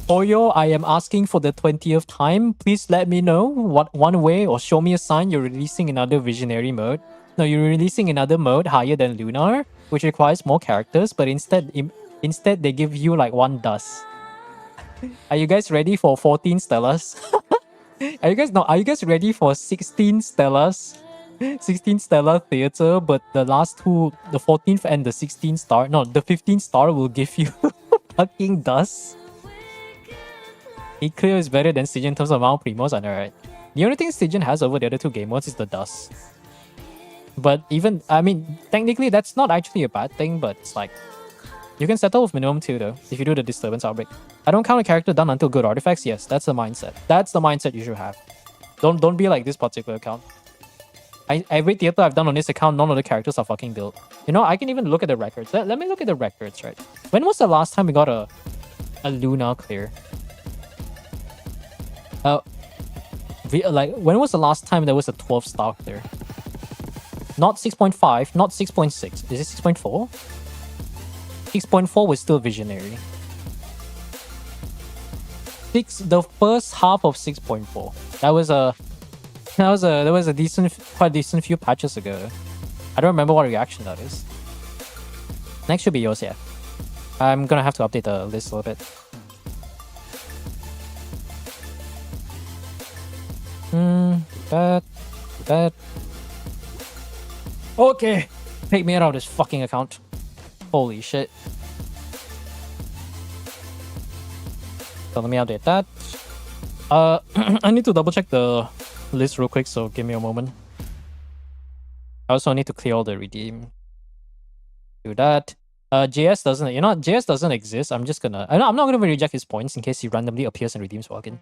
Oyo, I am asking for the 20th time. Please let me know what one way or show me a sign you're releasing another Visionary mode. No, you're releasing another mode higher than Lunar, which requires more characters, but instead they give you like 1 dust. Are you guys ready for 14 Stellars? Are you guys ready for 16 Stellars? 16 Stellar Theater, but the last two, the 14th and the 16th star, no, the 15th star will give you fucking does. Eclio is better than Stygian in terms of amount of primos, I know, right? The only thing Stygian has over the other two game modes is the dust. But even, I mean, technically that's not actually a bad thing, but it's like, you can settle with minimum 2 though, if you do the disturbance outbreak. I don't count a character done until good artifacts. Yes, that's the mindset. That's the mindset you should have. Don't be like this particular account. Every theater I've done on this account, none of the characters are fucking built. You know, I can even look at the records. Let me look at the records, right? When was the last time we got a Luna clear? When was the last time there was a 12 star clear? Not 6.5, not 6.6. Is it 6.4? 6.4 was still visionary. The first half of 6.4. That was a quite decent few patches ago. I don't remember what reaction that is. Next should be yours, yeah. I'm gonna have to update the list a little bit. That. Okay, take me out of this fucking account. Holy shit. So let me update that. I need to double check the list real quick, so give me a moment. I also need to clear all the redeem. Do that. JS doesn't, you know what? JS doesn't exist. I'm not gonna reject his points in case he randomly appears and redeems Walk-in.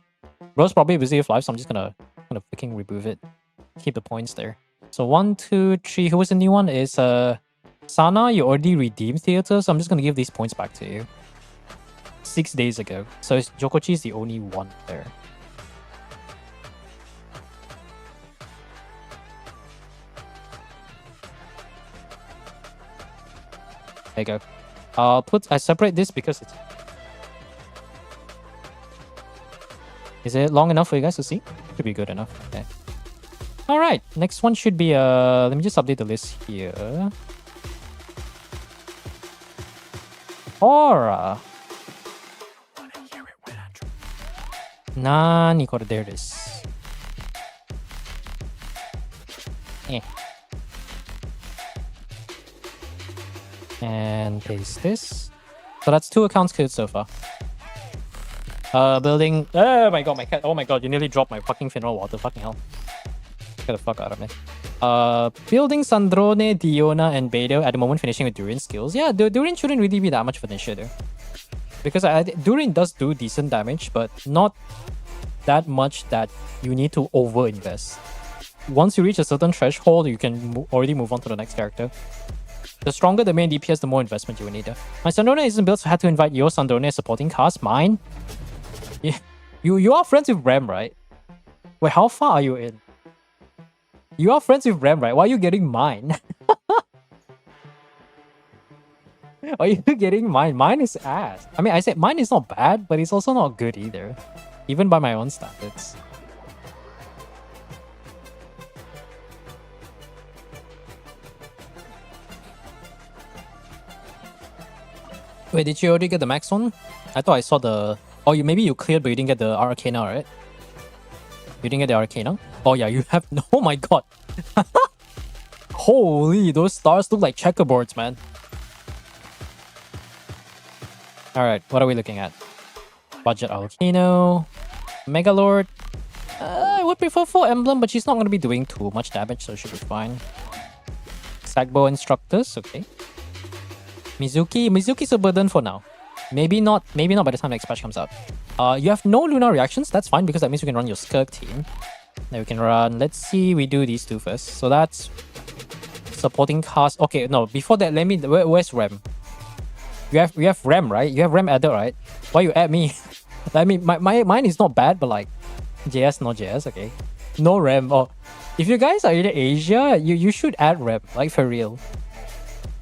Bro's probably busy with life, so I'm just gonna freaking remove it. Keep the points there. So 1, 2, 3. Who was the new one? Is Sana, you already redeemed Theater, so I'm just gonna give these points back to you. 6 days ago. So Jokochi is the only one there. There you go. I separate this because it's... Is it long enough for you guys to see? Should be good enough. Okay. Alright, next one should be let me just update the list here. Aura. Naniこれ there it is. And paste this. So that's 2 accounts cleared so far. Building. Oh my god, my cat. Oh my god, you nearly dropped my fucking funeral water. Fucking hell. Get the fuck out of me. Building Sandrone, Diona, and Beidou at the moment, finishing with Durin skills. Yeah, Durin shouldn't really be that much of an issue though. Because Durin does do decent damage, but not that much that you need to over-invest. Once you reach a certain threshold, you can already move on to the next character. The stronger the main DPS, the more investment you will need. My Sandrone isn't built, so I had to invite your Sandrone as supporting cast. Mine? Yeah. You are friends with Rem, right? Wait, how far are you in? You are friends with Rem, right? Why are you getting mine? Are you getting mine? Mine is ass. I mean, I said mine is not bad, but it's also not good either. Even by my own standards. Wait, did you already get the max one? I thought I saw the... Oh, maybe you cleared, but you didn't get the Arcana, right? You didn't get the Arcana? Oh yeah, you have... Oh my god. Holy, those stars look like checkerboards, man. Alright, what are we looking at? Budget Volcano. Megalord. I would prefer full Emblem, but she's not going to be doing too much damage, so she should be fine. Sagbo Instructors, okay. Mizuki's a burden for now. Maybe not by the time next patch comes out. You have no Luna reactions, that's fine because that means you can run your Skirk team. Then we can run, let's see, we do these two first. So that's supporting cast. Okay, no, before that, where's Rem? You have Rem, right? You have Rem added, right? Why you add me? I mean, mine is not bad, but like, JS, not JS, okay. No Rem. Oh, if you guys are in Asia, you should add Rem, like for real.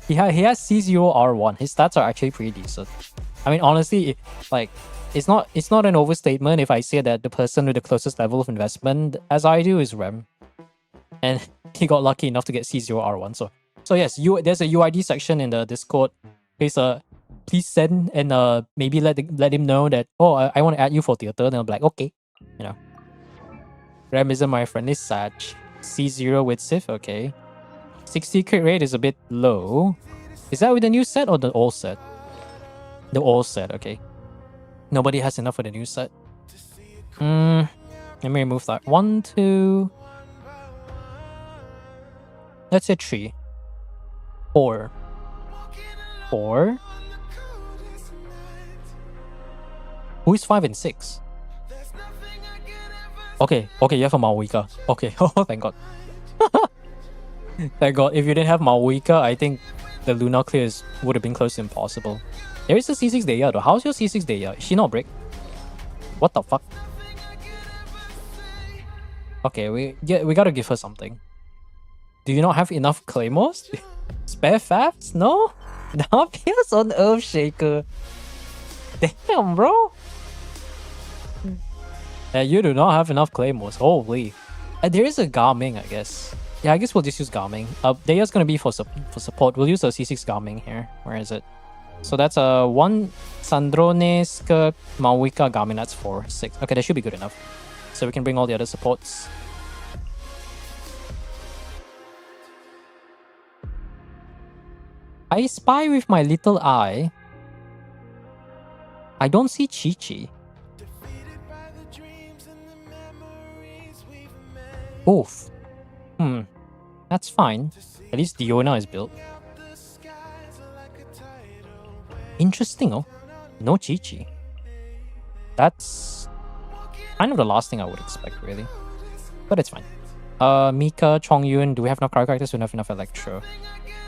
He has C0R1. His stats are actually pretty decent. I mean, honestly, like, it's not an overstatement if I say that the person with the closest level of investment as I do is Rem. And he got lucky enough to get C0R1. So yes, there's a UID section in the Discord. Please send and maybe let him know that, oh, I want to add you for theater. Then I'll be like, okay, you know. Rem isn't my friend, is Sag. C0 with Sif, okay. 60 crit rate is a bit low. Is that with the new set or the old set? The old set, okay. Nobody has enough for the new set. Let me remove that. 1, 2. Let's say 3. 4. 4. Who is 5 and 6? Okay, you have a Maoika. Okay, oh thank god. Thank god, if you didn't have Maoika, I think the Luna clears would have been close to impossible. There is a C6 Deya though. How's your C6 Deya? Is she not brick? What the fuck? Okay, we gotta give her something. Do you not have enough claymores? Spare fabs? No? Now appears on Earthshaker. Damn, bro. Yeah, you do not have enough claymores. Holy. There is a Garming, I guess. Yeah, I guess we'll just use Garming. Deya's gonna be for support. We'll use a C6 Garming here. Where is it? So that's a 1 Sandrone, Skirk, Maoika, Garmin. That's 4, 6. Okay, that should be good enough. So we can bring all the other supports. I spy with my little eye. I don't see Chi-Chi. Oof. That's fine. At least Diona is built. Interesting, oh. No Chi-Chi. That's kind of the last thing I would expect, really. But it's fine. Mika, Chongyun, do we have enough characters? We don't have enough Electro.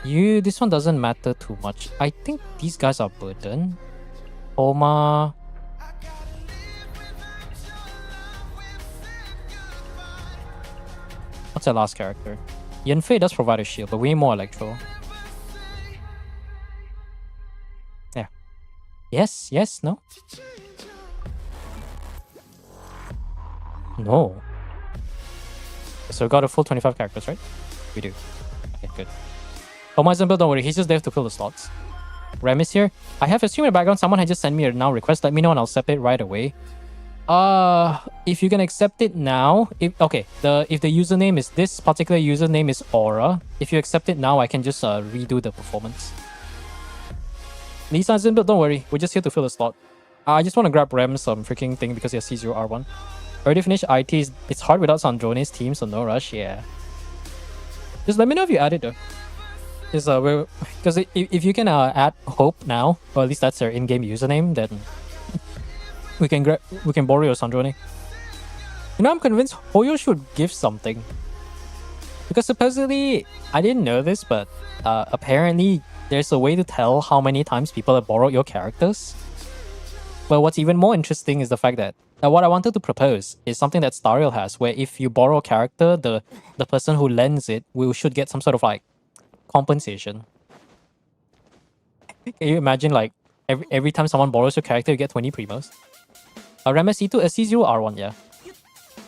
This one doesn't matter too much. I think these guys are burden. Oma. What's that last character? Yanfei does provide a shield, but we need more Electro. Yeah. Yes, no? No. So we got a full 25 characters, right? We do. Okay, good. Oma isn't built, don't worry. He's just there to fill the slots. Rem is here. I have assumed in the background someone had just sent me a now request. Let me know and I'll accept it right away. If you can accept it now, if the username is this particular username is Aura. If you accept it now, I can just redo the performance. Lisa isn't built, don't worry. We're just here to fill the slot. I just want to grab Rem's freaking thing because he has C0R1. Already finished IT. It's hard without Sandrone's team, so no rush. Yeah. Just let me know if you add it though. Because if you can add Hope now, or at least that's their in-game username, then we can borrow your Sandrone. You know, I'm convinced Hoyo should give something. Because supposedly, I didn't know this, but apparently there's a way to tell how many times people have borrowed your characters. But what's even more interesting is the fact that what I wanted to propose is something that Stariel has, where if you borrow a character, the person who lends it should get some sort of like compensation. Can you imagine like every time someone borrows your character, you get 20 primos? Rem C2, C0R1, yeah.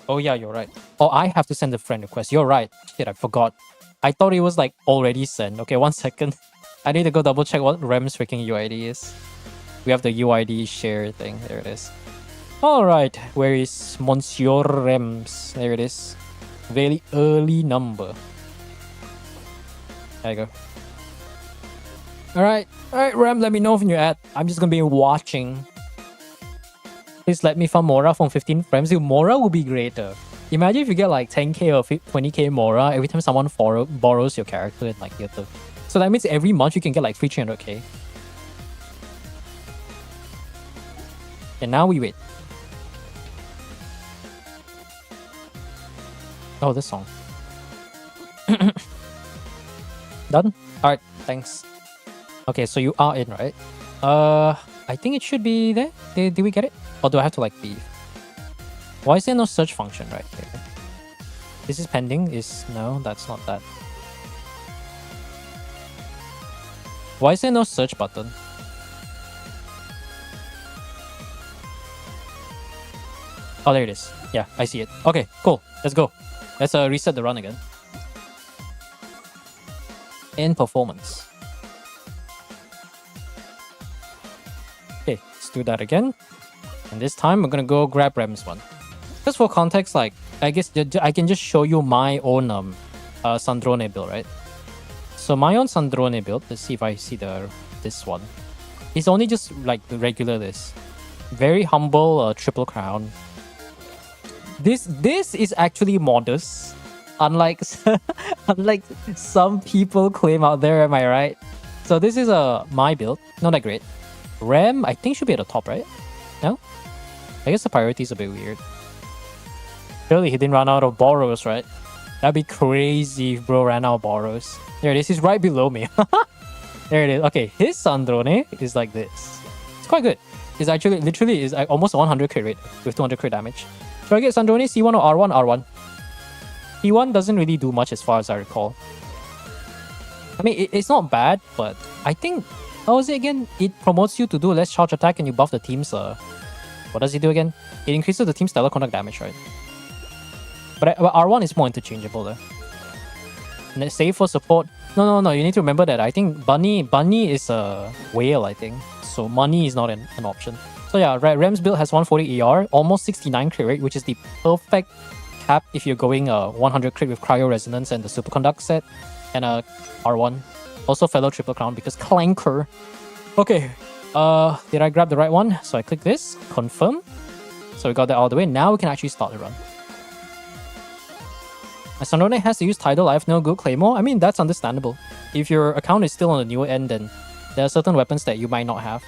Oh yeah, you're right. Oh, I have to send a friend request. You're right. Shit, I forgot. I thought it was like already sent. Okay, 1 second. I need to go double check what Rem's freaking UID is. We have the UID share thing. There it is. Alright, where is Monsieur Rems? There it is. Very early number. There you go. Alright, Rem, let me know when you're at. I'm just gonna be watching. Please let me farm Mora from 15 frames. Mora would be greater. Imagine if you get like 10k or 20k Mora every time someone borrows your character and like you have to... So that means every month you can get like free 300k. And now we wait. Oh, this song. Done? Alright, thanks. Okay, so you are in, right? I think it should be there. Did we get it? Or do I have to like leave? Why is there no search function right here? This is pending? No, that's not that. Why is there no search button? Oh, there it is. Yeah, I see it. Okay, cool. Let's go. Let's reset the run again. In performance. Okay, let's do that again. And this time we're gonna go grab Rem's one. Just for context, like I guess I can just show you my own Sandrone build, right? So my own Sandrone build. Let's see if I see this one. It's only just like the regular this. Very humble triple crown. This is actually modest. Unlike unlike some people claim out there, am I right? So this is my build. Not that great. Rem, I think should be at the top, right? No? I guess the priority is a bit weird. Surely he didn't run out of borrows, right? That'd be crazy if bro ran out of borrows. There it is. He's right below me. There it is. Okay, his Sandrone is like this. It's quite good. It's actually literally is almost 100 crit rate with 200 crit damage. Should I get Sandrone C1 or R1? R1. T1 doesn't really do much as far as I recall. I mean, it's not bad, but I think... How is it again? It promotes you to do less charge attack and you buff the team's... What does it do again? It increases the team's stellar conduct damage, right? But R1 is more interchangeable though. And it's safe for support. No. You need to remember that I think Bunny is a whale, I think. So money is not an option. So yeah, Rem's build has 140 ER, almost 69 crit rate, which is the perfect cap if you're going 100 crit with Cryo Resonance and the Superconduct set. And R1. Also fellow triple crown because Clanker. Okay. Did I grab the right one? So I click this. Confirm. So we got that all the way. Now we can actually start the run. Sandrone has to use Tidal. I have no good Claymore. I mean, that's understandable. If your account is still on the newer end, then there are certain weapons that you might not have.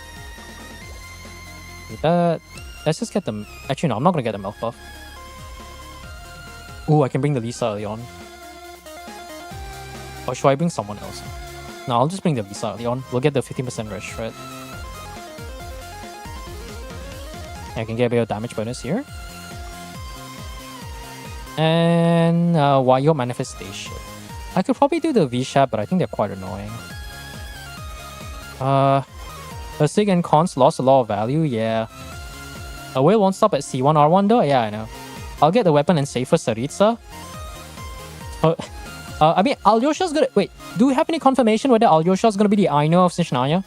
Let's just get them. Actually, no, I'm not going to get the Mouth Buff. Ooh, I can bring the Lisa early on. Or should I bring someone else? No, I'll just bring the Lisa early on. We'll get the 15% rush, right? I can get a bit of damage bonus here. And Wayo Manifestation. I could probably do the V-Shap, but I think they're quite annoying. Sig and Cons lost a lot of value, yeah. A whale won't stop at C1 R1 though? Yeah, I know. I'll get the weapon and save for Saritsa. I mean, Alyosha's gonna... Wait, do we have any confirmation whether Alyosha's gonna be the Aino of Sishnaya?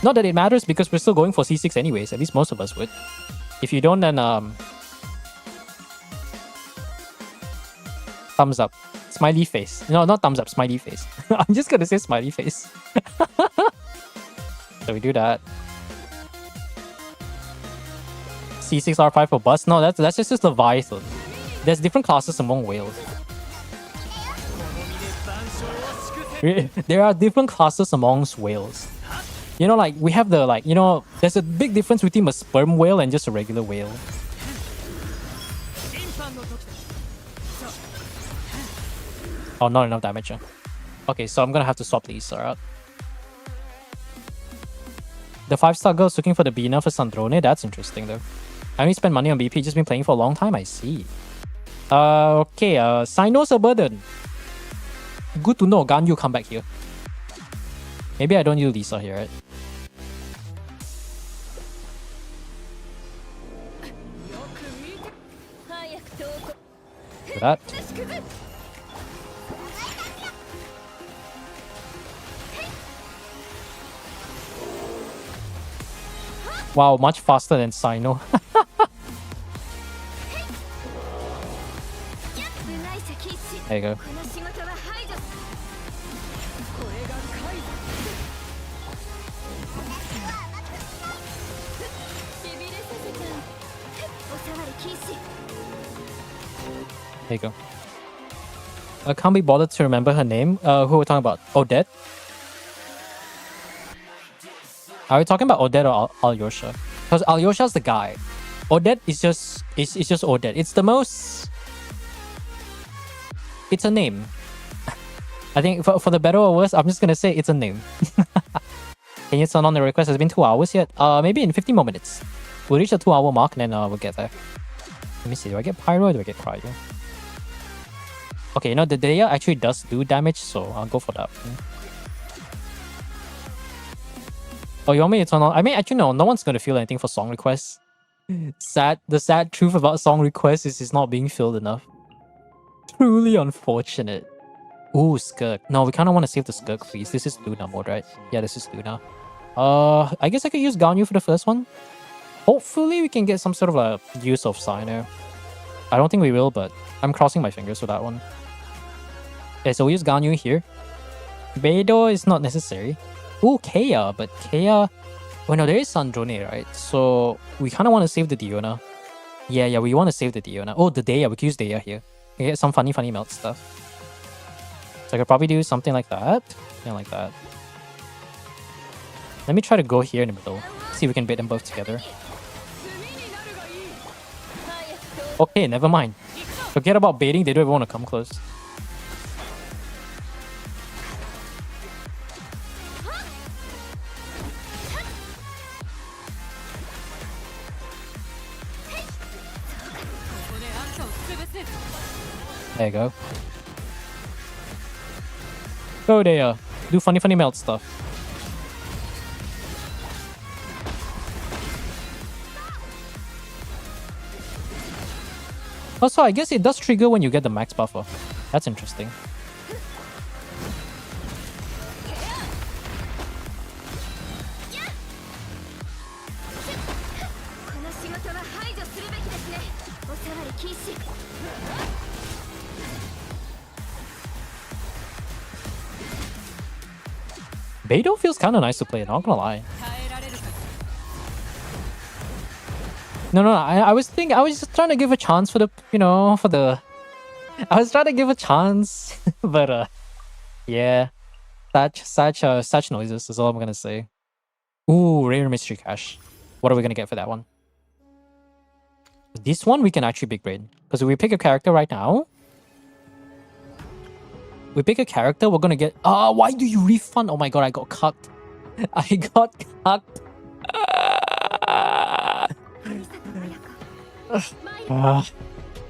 Not that it matters because we're still going for C6 anyways. At least most of us would. If you don't, then... Thumbs up. Smiley face. No, not thumbs up. Smiley face. I'm just gonna say smiley face. So we do that. C6 R5 for bust. No, that's just Leviathan. There's different classes among whales. There are different classes amongst whales. You know, like we have the there's a big difference between a sperm whale and just a regular whale. Oh, not enough damage. Huh? Okay, so I'm gonna have to swap the Issa out. The 5-star girl's looking for the Bina for Sandrone. That's interesting though. I only spend money on BP, just been playing for a long time, I see. Okay, Sino's a burden. Good to know, Ganyu come back here. Maybe I don't use Lisa here, right? For that. Wow, much faster than Sino. There you go. There you go. I can't be bothered to remember her name. Who are we talking about? Odette? Are we talking about Odette or Alyosha? Because Alyosha's the guy. Odette is just Odette. It's the most... It's a name. I think for the better or worse, I'm just gonna say it's a name. Can you turn on the request? It's been 2 hours yet. Maybe in 15 more minutes. We'll reach the 2-hour mark and then we'll get there. Let me see. Do I get Pyro or do I get Cryo? Okay, you know, the Daya actually does do damage, so I'll go for that. Oh, you want me to turn on? I mean, actually, no one's gonna feel anything for song requests. The sad truth about song requests is it's not being filled enough. Truly unfortunate. Ooh, Skirk. No, we kind of want to save the Skirk, please. This is Luna mode, right? Yeah, this is Luna. I guess I could use Ganyu for the first one. Hopefully, we can get some sort of a use of Sino. I don't think we will, but I'm crossing my fingers for that one. Okay, so we use Ganyu here. Beidou is not necessary. Ooh, Kea, but Kea... Oh no, there is Sandrone, right? So we kind of want to save the Diona. Yeah, we want to save the Diona. Oh, the Dea. We can use Dea here. We get some funny melt stuff. So I could probably do something like that. Yeah, like that. Let me try to go here in the middle. See if we can bait them both together. Okay, never mind. Forget about baiting. They don't even want to come close. There you go. Go there. Do funny melt stuff. Also, I guess it does trigger when you get the max buffer. That's interesting. Beidou feels kind of nice to play, not gonna lie. No, I was just trying to give a chance for the, I was trying to give a chance, but yeah, such noises is all I'm gonna say. Ooh, rare mystery cache. What are we gonna get for that one? This one we can actually big brain because if we pick a character right now, we're gonna get. Why do you refund? Oh my god, I got cucked. I got cucked.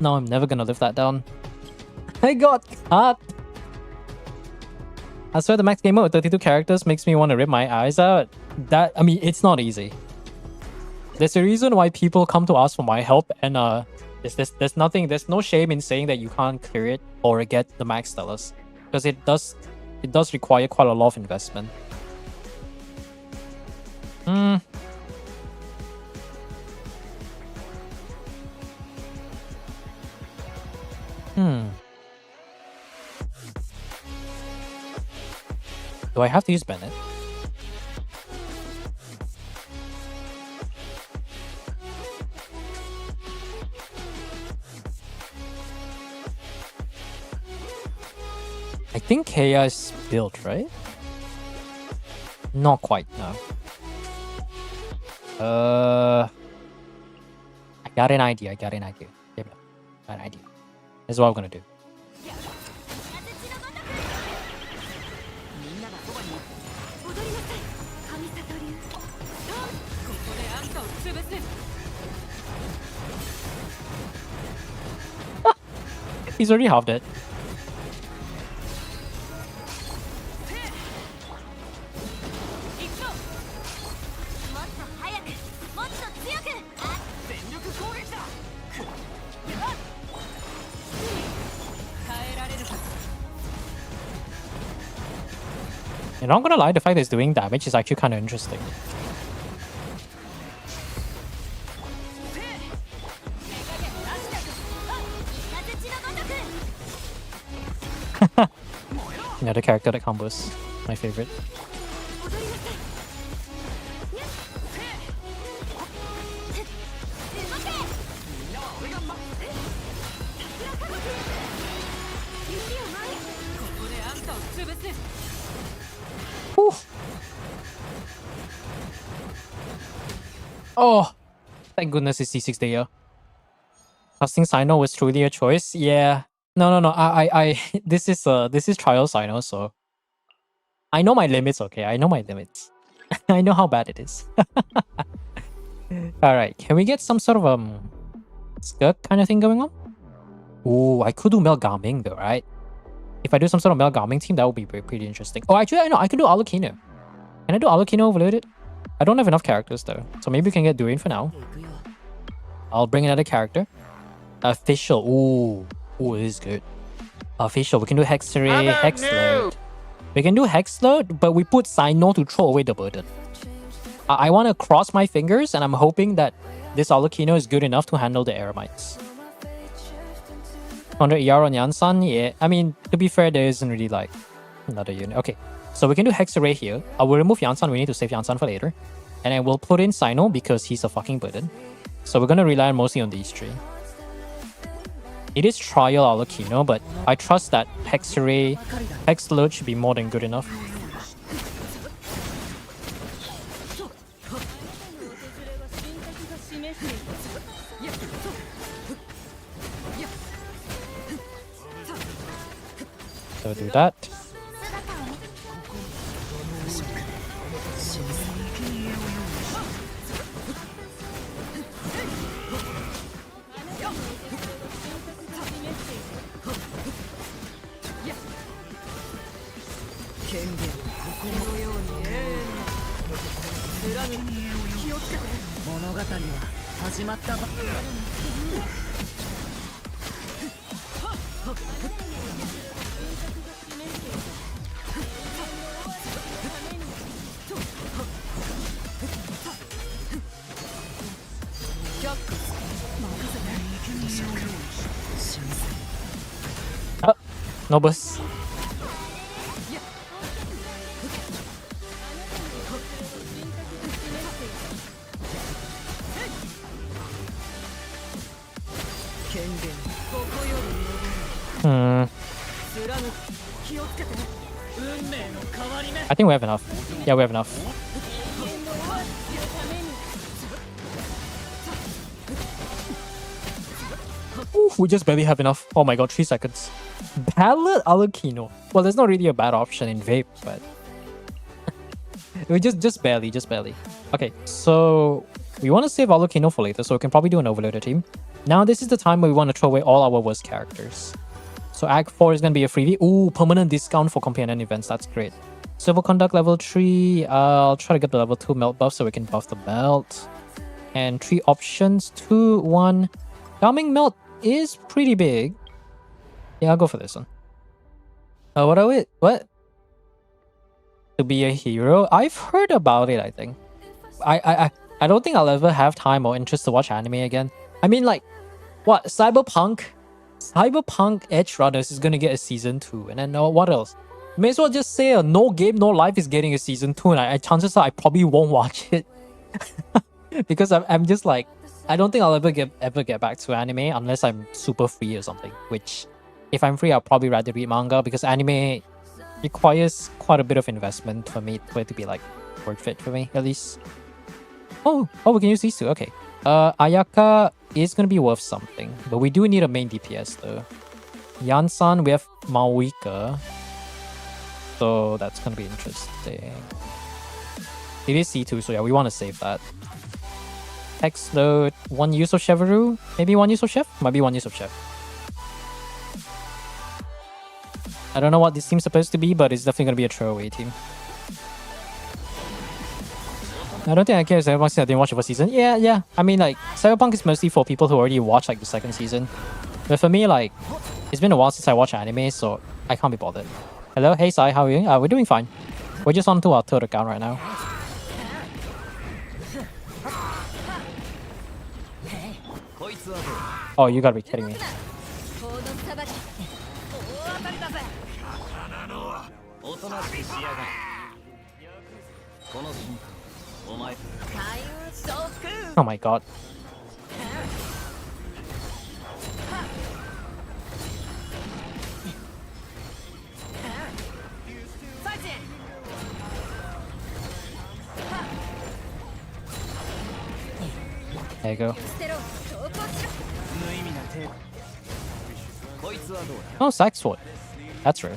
No, I'm never gonna live that down. I got cucked. I swear the max game mode with 32 characters makes me want to rip my eyes out. I mean, it's not easy. There's a reason why people come to us for my help, and there's no shame in saying that you can't clear it or get the max stellars, because it does require quite a lot of investment. Do I have to use Bennett? I think Kea is built, right? Not quite, no. I got an idea. Got an idea. This is what I'm gonna do. He's already halved it. And I'm gonna lie, the fact that it's doing damage is actually kind of interesting. Another character that combos. My favorite. Oof. Oh, thank goodness it's C6 there. Casting Sino was truly a choice. Yeah. No. I this is trial Sino, so I know my limits. Okay, I know my limits. I know how bad it is. All right, can we get some sort of skirt kind of thing going on? Ooh, I could do Mel Gaming though, right? If I do some sort of Mel Gaming team, that would be pretty interesting. Oh, actually, I know I can do Alucino. Can I do Alucino overloaded? I don't have enough characters though, so maybe we can get Duane for now. I'll bring another character. Official. Ooh, this is good. Official. We can do Hexray, Hexload. We can do Hexload, but we put Sino to throw away the burden. I want to cross my fingers, and I'm hoping that this Alucino is good enough to handle the Eremites. 100 ER on Yansan, yeah. I mean, to be fair, there isn't really like another unit. Okay, so we can do Hexarray here. I will remove Yansan. We need to save Yansan for later. And then we'll put in Sino because he's a fucking burden. So we're gonna rely mostly on these three. It is trial Alucino, but I trust that Hex Ray, Hex Load should be more than good enough. So do that. No bus. I think we have enough. Yeah, we have enough. Oof, we just barely have enough. Oh my god, 3 seconds. Ballad Alucino. Well, there's not really a bad option in Vape, but we just barely. Okay, so we want to save Alucino for later, so we can probably do an overloader team. Now this is the time where we want to throw away all our worst characters. So Act 4 is going to be a freebie. Ooh, permanent discount for companion events. That's great. Civil Conduct level 3. I'll try to get the level 2 melt buff so we can buff the belt. And 3 options. 2, 1. Calming melt is pretty big. Yeah, I'll go for this one. What? To be a hero? I've heard about it, I think. I don't think I'll ever have time or interest to watch anime again. I mean, like, what? Cyberpunk Edge Runners is gonna get a season 2. And then what else? May as well just say No Game No Life is getting a season 2, and chances are I probably won't watch it. Because I'm just like, I don't think I'll ever get back to anime unless I'm super free or something. Which, if I'm free, I'll probably rather read manga because anime requires quite a bit of investment for it to be like worth it for me at least. Oh, we can use these two. Okay. Ayaka is gonna be worth something, but we do need a main DPS though. Yansan, we have Mawika, so that's gonna be interesting. It is C2, so yeah, we want to save that. Hex load, 1 use of Chevrolet, maybe 1 use of Chef? Might be 1 use of Chef. I don't know what this team's supposed to be, but it's definitely gonna be a throwaway team. I don't think I care if Cyberpunk since I didn't watch the first season. Yeah. I mean, like, Cyberpunk is mostly for people who already watched, like, the second season. But for me, like, it's been a while since I watched anime, so I can't be bothered. Hello? Hey, Sai, how are you? We're doing fine. We're just on to our third account right now. Oh, you gotta be kidding me. Oh my god. There you go. Oh, Sack Sword. That's rare.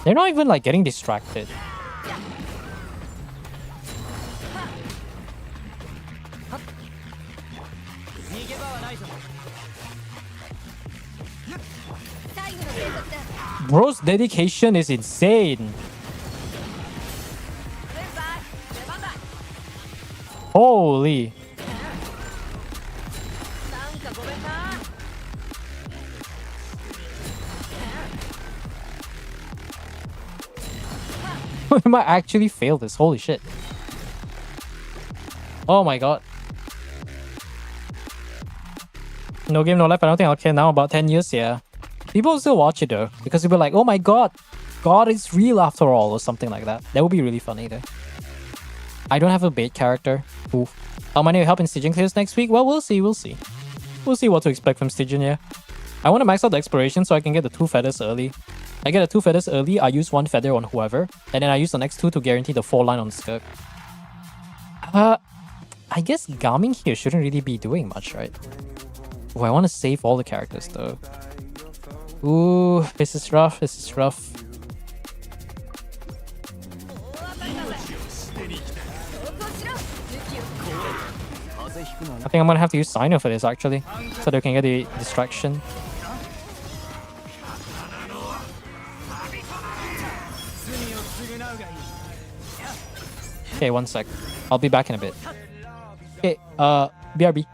They're not even like getting distracted. Bro's dedication is insane. Holy. We might actually fail this. Holy shit. Oh my god. No Game No Life, I don't think I'll care now. About 10 years, yeah. People will still watch it though, because they'll be like, oh my god, God is real after all, or something like that. That would be really funny though. I don't have a bait character. Oof. How many will help in Stygian clears next week? Well, we'll see, we'll see. We'll see what to expect from Stygian, yeah. I want to max out the exploration so I can get the 2 feathers early. I get the 2 feathers early, I use 1 feather on whoever, and then I use the next 2 to guarantee the 4 line on Skirk. I guess Gaming here shouldn't really be doing much, right? Oh, I want to save all the characters though. Ooh, this is rough, this is rough. I think I'm gonna have to use Sino for this actually, so they can get the distraction. Okay, 1 sec. I'll be back in a bit. Okay, BRB.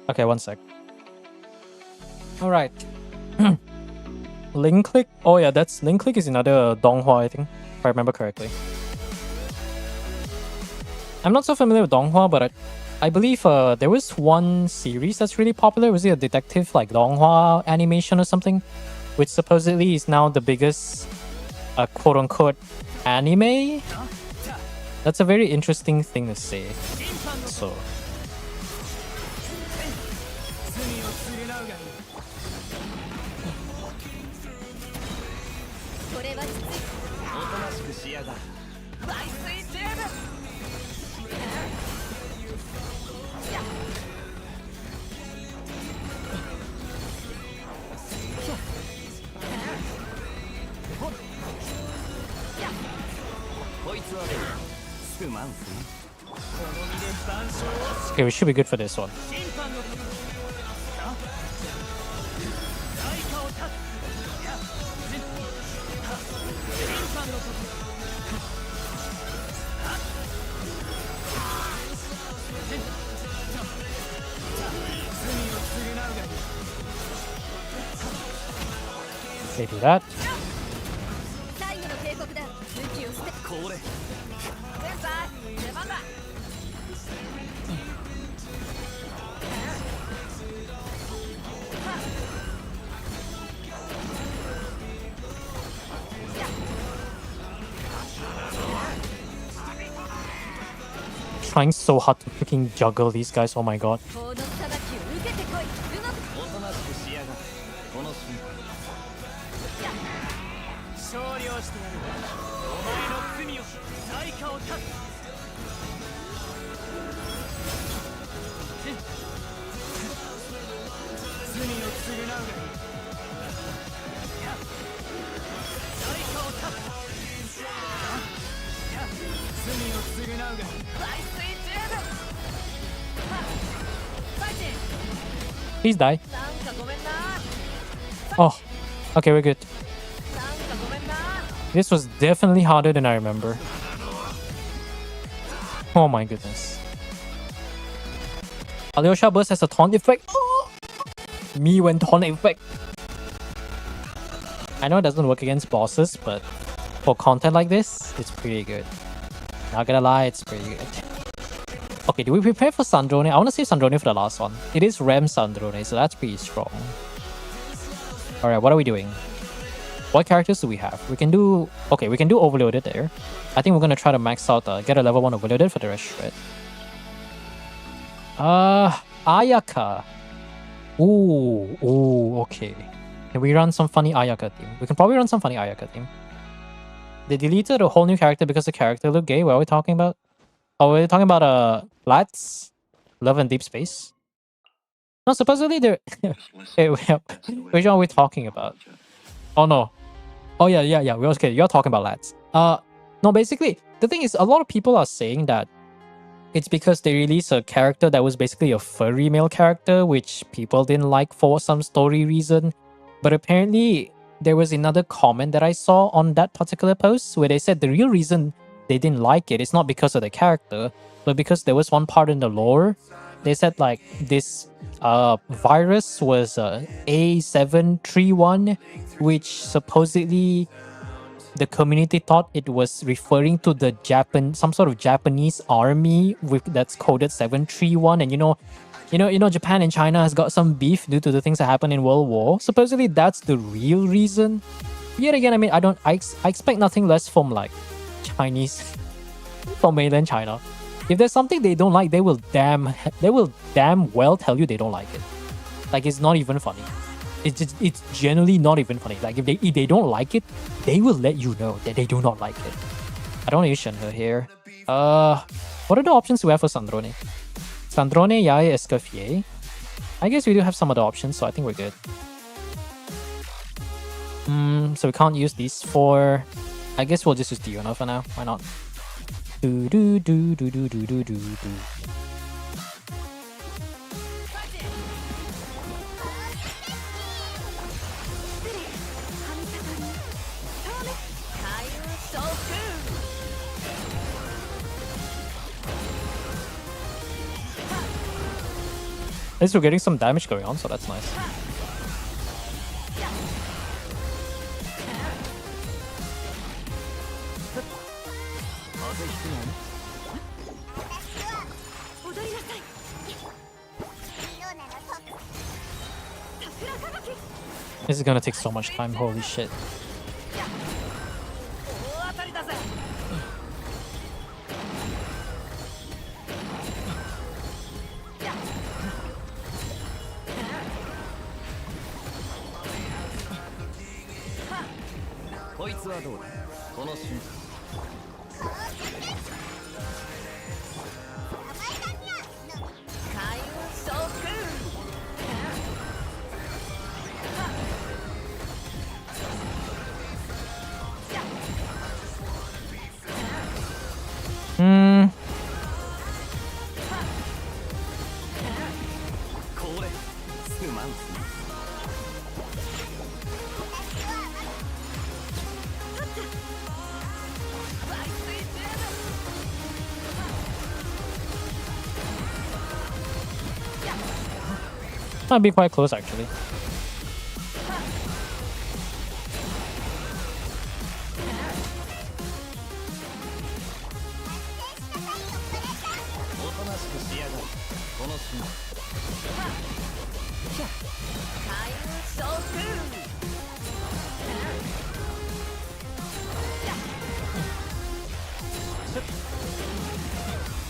Okay, 1 sec. Alright. Link click? Oh yeah, that's Link click is another Donghua, I think, if I remember correctly. I'm not so familiar with Donghua, but I believe there was one series that's really popular. Was it a detective like Donghua animation or something? Which supposedly is now the biggest quote-unquote anime? That's a very interesting thing to say. So... Okay, we should be good for this one. Okay, do that. Trying so hard to freaking juggle these guys, oh my god. Please die. Oh, okay, we're good. This was definitely harder than I remember. Oh my goodness. Alyosha burst has a taunt effect. Oh! Me when taunt effect. I know it doesn't work against bosses, but for content like this, it's pretty good. Not gonna lie, it's pretty good. Okay, do we prepare for Sandrone? I want to save Sandrone for the last one. It is Rem Sandrone, so that's pretty strong. Alright, what are we doing? What characters do we have? We can do... Okay, we can do Overloaded there. I think we're gonna try to max out, get a level 1 Overloaded for the rest of it. Ayaka. Ooh, okay. Can we run some funny Ayaka team? We can probably run some funny Ayaka team. They deleted a whole new character because the character looked gay. What are we talking about? Oh, we're talking about Flats? Love and Deep Space? No, supposedly they're... Hey, which one are we talking about? Oh no. Oh yeah. We're okay. You're talking about Lads. No, basically, the thing is, a lot of people are saying that it's because they released a character that was basically a furry male character, which people didn't like for some story reason. But apparently, there was another comment that I saw on that particular post where they said the real reason they didn't like it is not because of the character, but because there was one part in the lore. They said like this virus was A731, which supposedly the community thought it was referring to the some sort of Japanese army that's coded 731. And you know, Japan and China has got some beef due to the things that happened in World War. Supposedly that's the real reason. Yet again, I mean, I expect nothing less from like Chinese, from mainland China. If there's something they don't like, they will damn well tell you they don't like it. Like, it's not even funny. It's generally not even funny. Like, if they don't like it, they will let you know that they do not like it. I don't want to use Shenhe here. What are the options we have for Sandrone? Sandrone, Yae, Escoffier. I guess we do have some other options, so I think we're good. So we can't use these four. I guess we'll just use Diona for now. Why not? Do. At least we're getting some damage going on, so that's nice. This is gonna take so much time, holy shit. Might be quite close actually.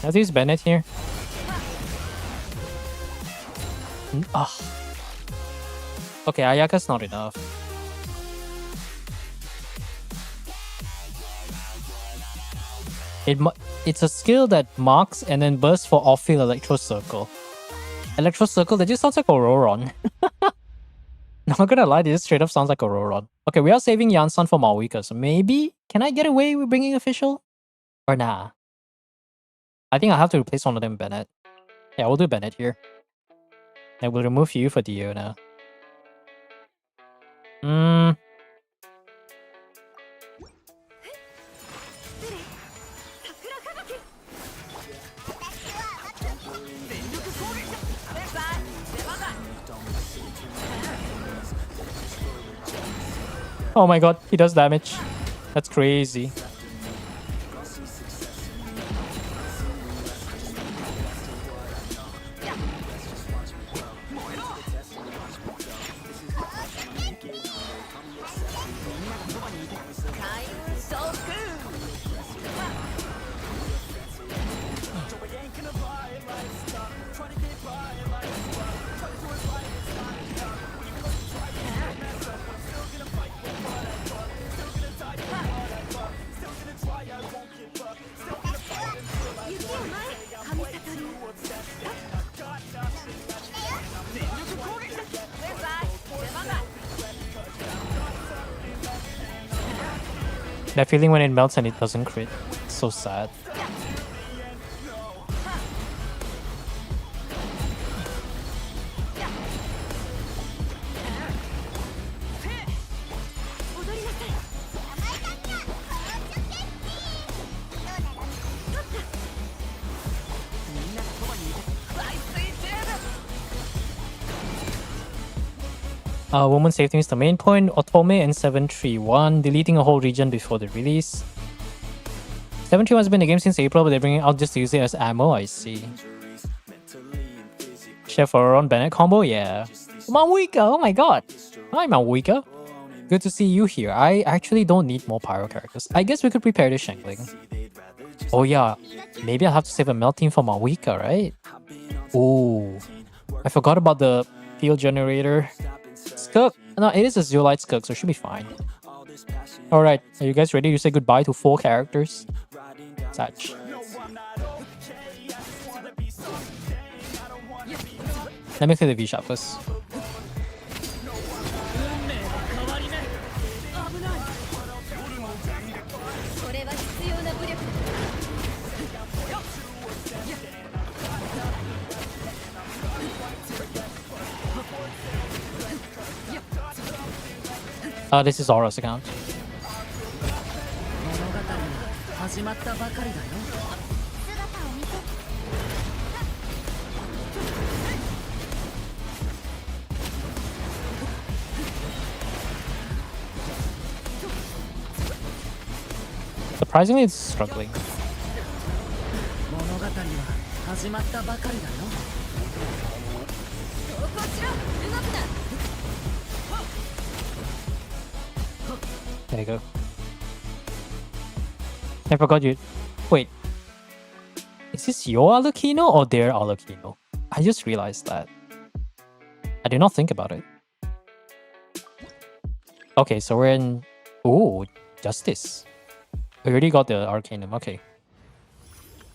Let's use Bennett here. Okay, Ayaka's not enough. It's a skill that marks and then bursts for off-field Electro Circle. Electro Circle, that just sounds like Auroron. Not gonna lie, this straight up sounds like Auroron. Okay, we are saving Yansan for Malwika, so maybe... Can I get away with bringing Official? Or nah? I think I'll have to replace one of them Bennett. Yeah, we'll do Bennett here. And we'll remove you for Diona. Oh my god, he does damage. That's crazy. That feeling when it melts and it doesn't crit. It's so sad. Woman safety is the main point. Otome and 731, deleting a whole region before the release. 731 has been in the game since April, but they're bringing it out just to use it as ammo. I see. Chef Oron Bennett combo, yeah. Mawika, oh my god. Hi, Mawika. Good to see you here. I actually don't need more pyro characters. I guess we could prepare the Shengling. Oh yeah, maybe I'll have to save a melt team for Mawika, right? Ooh, I forgot about the field generator. Skirk. No, it is a Zeolite Skirk, so it should be fine. Alright, are you guys ready to say goodbye to 4 characters? Satch. Let me clear the V-Shot first. This is Aura's account. Surprisingly, it's struggling. There you go. I forgot you. Wait. Is this your Alucino or their Alucino? I just realized that. I did not think about it. Okay, so we're in... Ooh, Justice. We already got the Arcanum. Okay.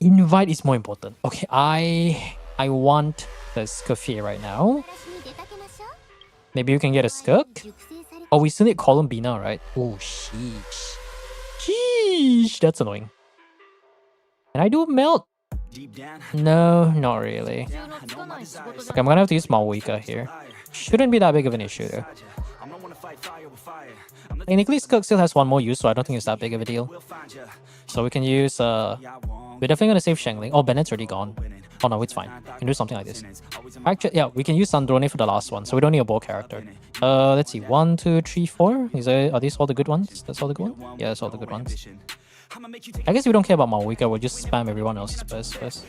Invite is more important. Okay, I want the Skirfir right now. Maybe you can get a Skirk? Oh, we still need Columbina, right? Oh, sheesh. Sheesh, that's annoying. Can I do melt? No, not really. Okay, I'm gonna have to use Malwika here. Shouldn't be that big of an issue though. Technically, Skirk still has one more use, so I don't think it's that big of a deal. So we can use... We're definitely gonna save Shengling. Oh, Bennett's already gone. Oh no, it's fine. We can do something like this. Actually, yeah, we can use Sandrone for the last one, so we don't need a ball character. Let's see. 1, 2, 3, 4. Are these all the good ones? That's all the good ones? Yeah, that's all the good ones. I guess we don't care about Malwika, we'll just spam everyone else's best first.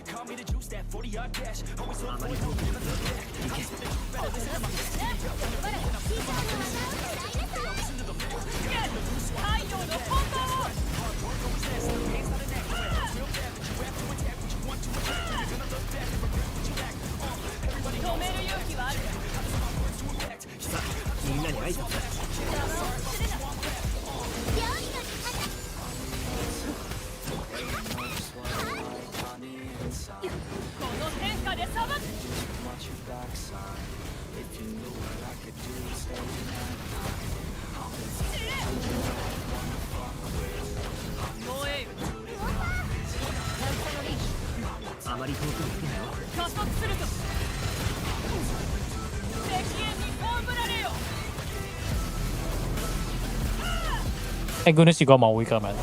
Thank goodness you got Malwika, man.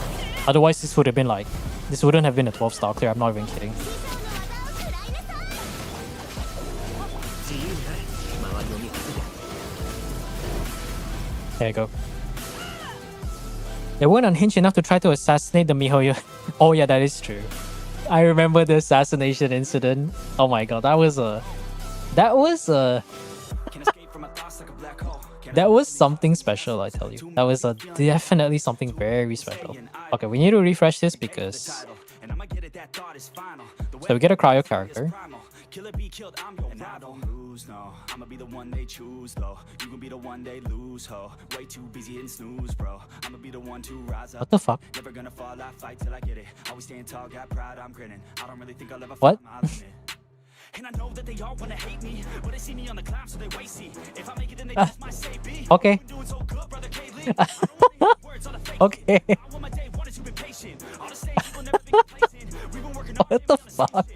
Otherwise, this would have been like... This wouldn't have been a 12-star clear, I'm not even kidding. There you go. They weren't unhinged enough to try to assassinate the miHoYo. Oh yeah, that is true. I remember the assassination incident. Oh my god, that was something special, I tell you. That was definitely something very special. Okay, we need to refresh this because so we get a cryo character. Kill it, be killed, I'm your and I don't lose, no. I'ma be the one they choose, though. You can be the one they lose, ho. Way too busy hitting snooze, bro. I'ma be the one to rise up. What the fuck? Never gonna fall, I fight till I get it. Always staying tall, got pride, I'm grinning. I don't really think I'll ever What? find my limit. And I know that they all wanna hate me, but they see me on the climb, so they waste me. If I make it, then they just might say B. Okay. Doing so good, brother Kaylee. Okay. I want my day one is you've been patient. All the same people never been complacent. We've been working on What the fuck?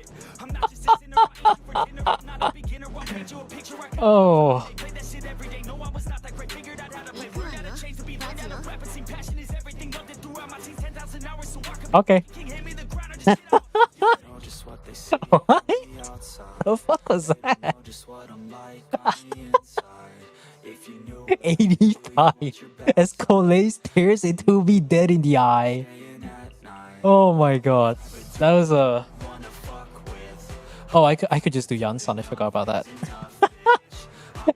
I'm not just sitting around eating for dinner. I'm not a beginner. I'll paint you a picture. I can Oh. play that shit every day. No, I was not that great. Figured out how to play. Learned how to change to be learned how to rap and sing. Passion is everything. Loved it throughout my teens. 10,000 hours so I could Okay. be king. Hand me the ground or just shit out. You know just what they see What? on the outside. The fuck was You that? know just what I'm like on the inside. If you knew 85. As Cole stares into me dead in the eye. staying at night, Oh my god. That was a. wanna fuck with. Oh, I could just do Yansan. I forgot about that.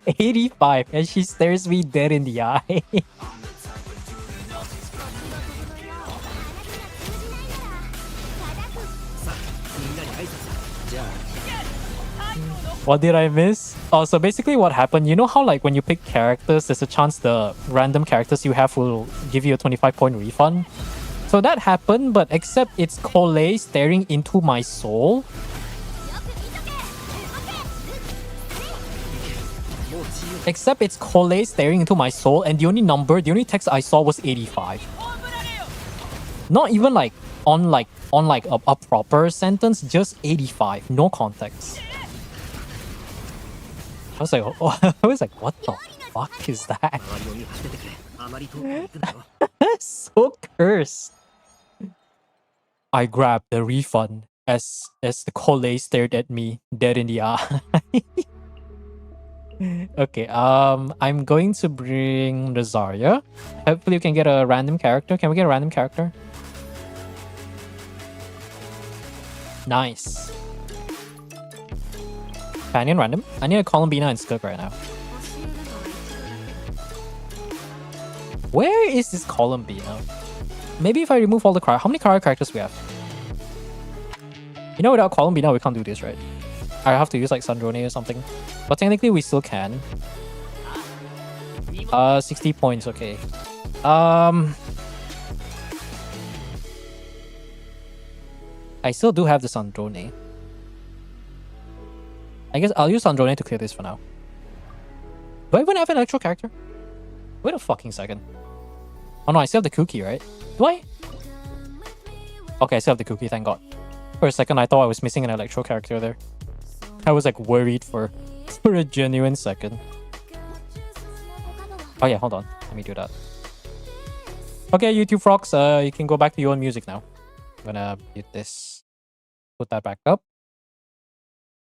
85, and she stares me dead in the eye. What did I miss? Oh, so basically what happened, you know how like when you pick characters, there's a chance the random characters you have will give you a 25-point refund? So that happened, but except it's Cole staring into my soul. Except it's Cole staring into my soul, and the only text I saw was 85. Not even like on a proper sentence, just 85, no context. I was like, what the fuck is that? So cursed. I grabbed the refund as the Cole stared at me dead in the eye. Okay, I'm going to bring Rosaria. Hopefully you can get a random character. Can we get a random character? Nice. Companion random. I need a Columbina and Skirk right now. Where is this Columbina? Maybe if I remove all the how many characters we have? You know, without Columbina, we can't do this, right? I have to use like Sandrone or something. But technically, we still can. 60 points, okay. I still do have the Sandrone. I guess I'll use Sandrone to clear this for now. Do I even have an electro character? Wait a fucking second. Oh no, I still have the cookie, right? Do I? Okay, I still have the cookie, thank god. For a second, I thought I was missing an electro character there. I was like worried for a genuine second. Oh yeah, hold on. Let me do that. Okay, YouTube frogs, you can go back to your own music now. I'm gonna mute this. Put that back up.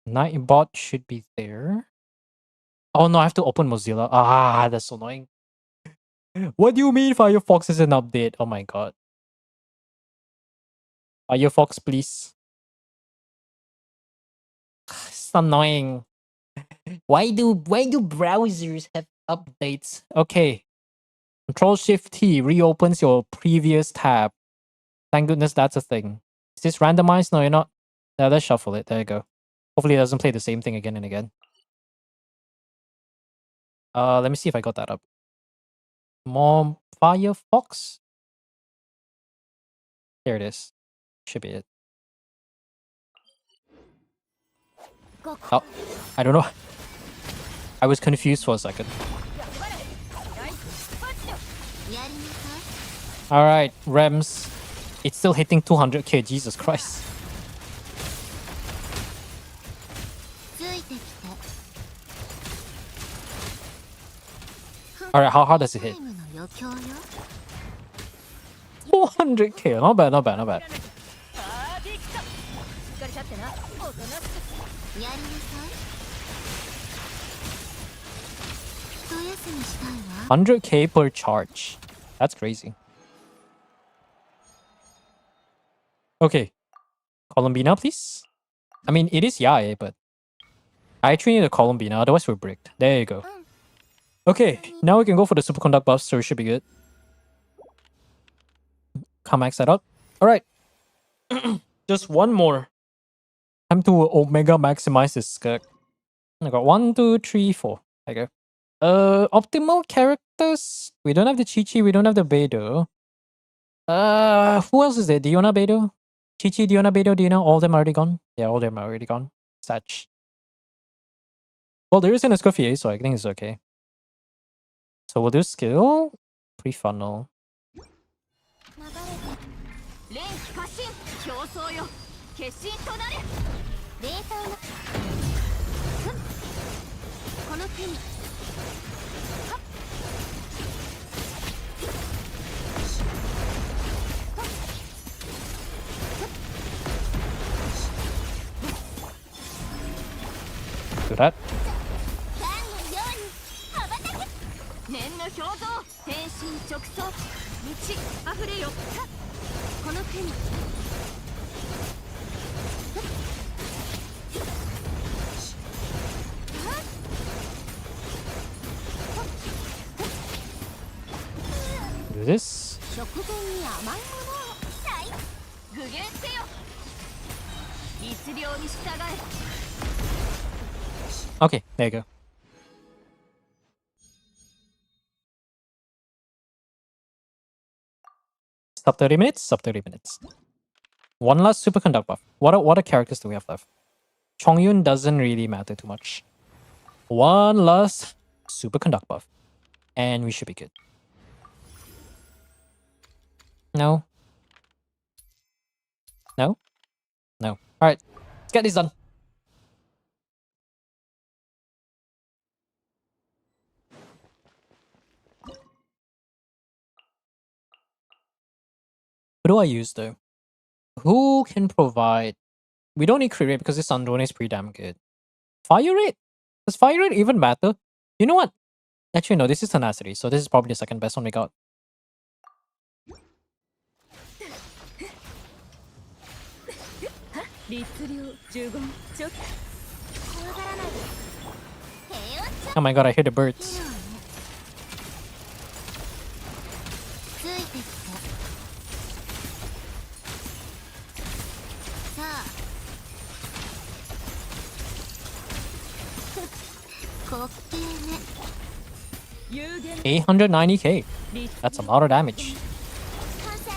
Nightbot should be there. Oh no, I have to open Mozilla. Ah, that's so annoying. What do you mean Firefox is an update? Oh my god. Firefox, please. It's annoying. Why do browsers have updates? Okay. Control-Shift-T reopens your previous tab. Thank goodness that's a thing. Is this randomized? No, you're not. Yeah, let's shuffle it. There you go. Hopefully it doesn't play the same thing again and again. Let me see if I got that up. More Firefox? There it is. Should be it. Oh, I don't know. I was confused for a second. Alright, Rems. It's still hitting 200k, Jesus Christ. Alright, how hard does it hit? 400k, not bad, not bad, not bad. 100k per charge. That's crazy. Okay. Columbina, please. I mean, it is Yae, but I actually need a Columbina, otherwise we're bricked. There you go. Okay, now we can go for the superconduct buff, so it should be good. Come max that up. Alright. Just one more. Time to Omega maximize this skirt. I got 1, 2, 3, 4. There you go. Optimal characters. We don't have the Chi-Chi, we don't have the Beidou. Who else is there? Diona Beidou? Chi-Chi, Diona Beidou, Diona, all of them are already gone? Yeah, all of them are already gone. Satch. Well, there isn't a Escoffier, so I think it's okay. So we'll do skill. Pre-funnel. 連気過信競争よ決心となれ冷凍のこの手に Do that. 弾のように羽ばたけ念の表情天心直送道あふれよこの手に Do this. 食前に甘いものをはい具現せよ律令に従え Okay, there you go. Sub 30 minutes? Sub 30 minutes. One last superconduct buff. What are characters do we have left? Chongyun doesn't really matter too much. One last superconduct buff. And we should be good. No. No? No. Alright. Let's get this done. What do I use though? Who can provide? We don't need crit rate because this Sandrone is pretty damn good. Fire rate? Does fire rate even matter? You know what? Actually, no, this is tenacity, so this is probably the second best one we got. Oh my god, I hear the birds. ついてきてさあ滑稽ね 890k. That's a lot of damage. 完成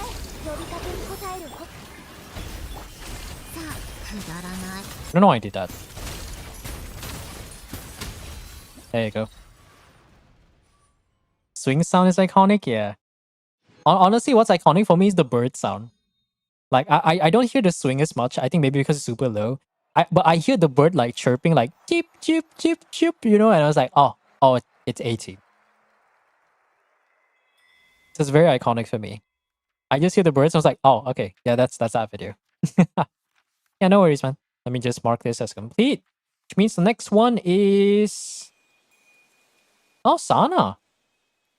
呼びかけに応えるほさあくだらない I don't know why I did that. There you go. Swing sound is iconic, yeah. Honestly, what's iconic for me is the bird sound. Like I don't hear the swing as much. I think maybe because it's super low. But I hear the bird like chirping like chip chip chip chip, you know, and I was like, oh, it's 80. So it's very iconic for me. I just hear the birds, I was like, oh, okay, yeah, that's that video. Yeah, no worries, man. Let me just mark this as complete. Which means the next one is Sana.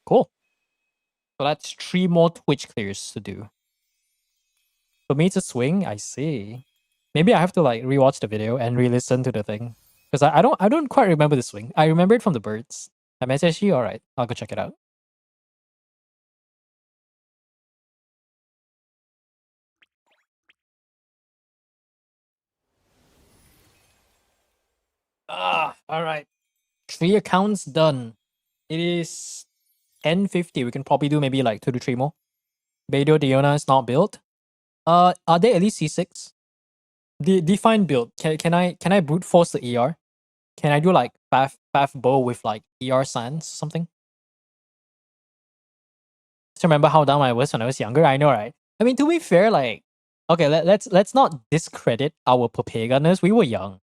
Cool. So that's 3 more Twitch clears to do. For me to swing, I see. Maybe I have to like rewatch the video and re-listen to the thing. Because I don't quite remember the swing. I remember it from the birds. MSSG? Alright, I'll go check it out. Alright. 3 accounts done. It is 10:50. We can probably do maybe like 2 to 3 more. Beidou Diona is not built. Are they at least C6? Define build. Can I brute force the ER? Can I do like Faf bow with like ER sands or something? Just remember how dumb I was when I was younger. I know, right? I mean, to be fair, like, okay, let's not discredit our Popeganness. We were young.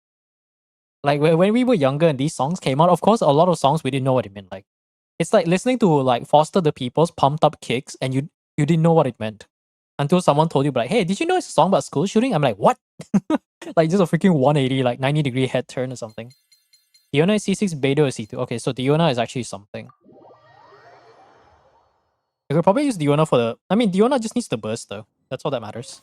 Like when we were younger and these songs came out, of course, a lot of songs we didn't know what it meant. Like, it's like listening to like Foster the People's pumped up kicks, and you didn't know what it meant until someone told you, like, hey, did you know it's a song about school shooting? I'm like, what? Like just a freaking 180, like 90-degree head turn or something. Diona is C6, Beidou is C2. Okay, so Diona is actually something. I could probably use Diona for the... I mean, Diona just needs the burst though. That's all that matters.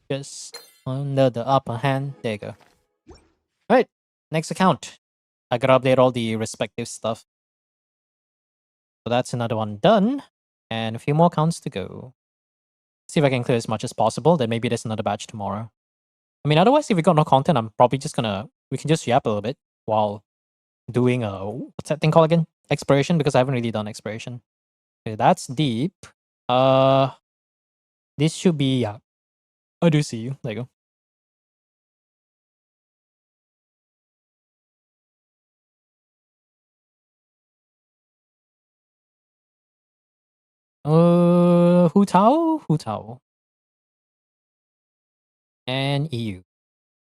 Just under the upper hand. There you go. Alright, next account. I gotta update all the respective stuff. So that's another one done. And a few more counts to go. See if I can clear as much as possible. Then maybe there's another batch tomorrow. I mean, otherwise, if we got no content, I'm probably just gonna... We can just yap a little bit while doing what's that thing called again? Exploration, because I haven't really done exploration. Okay, that's deep. This should be... Yeah. I do see you. There you go. Hu Tao? Hu Tao. And EU.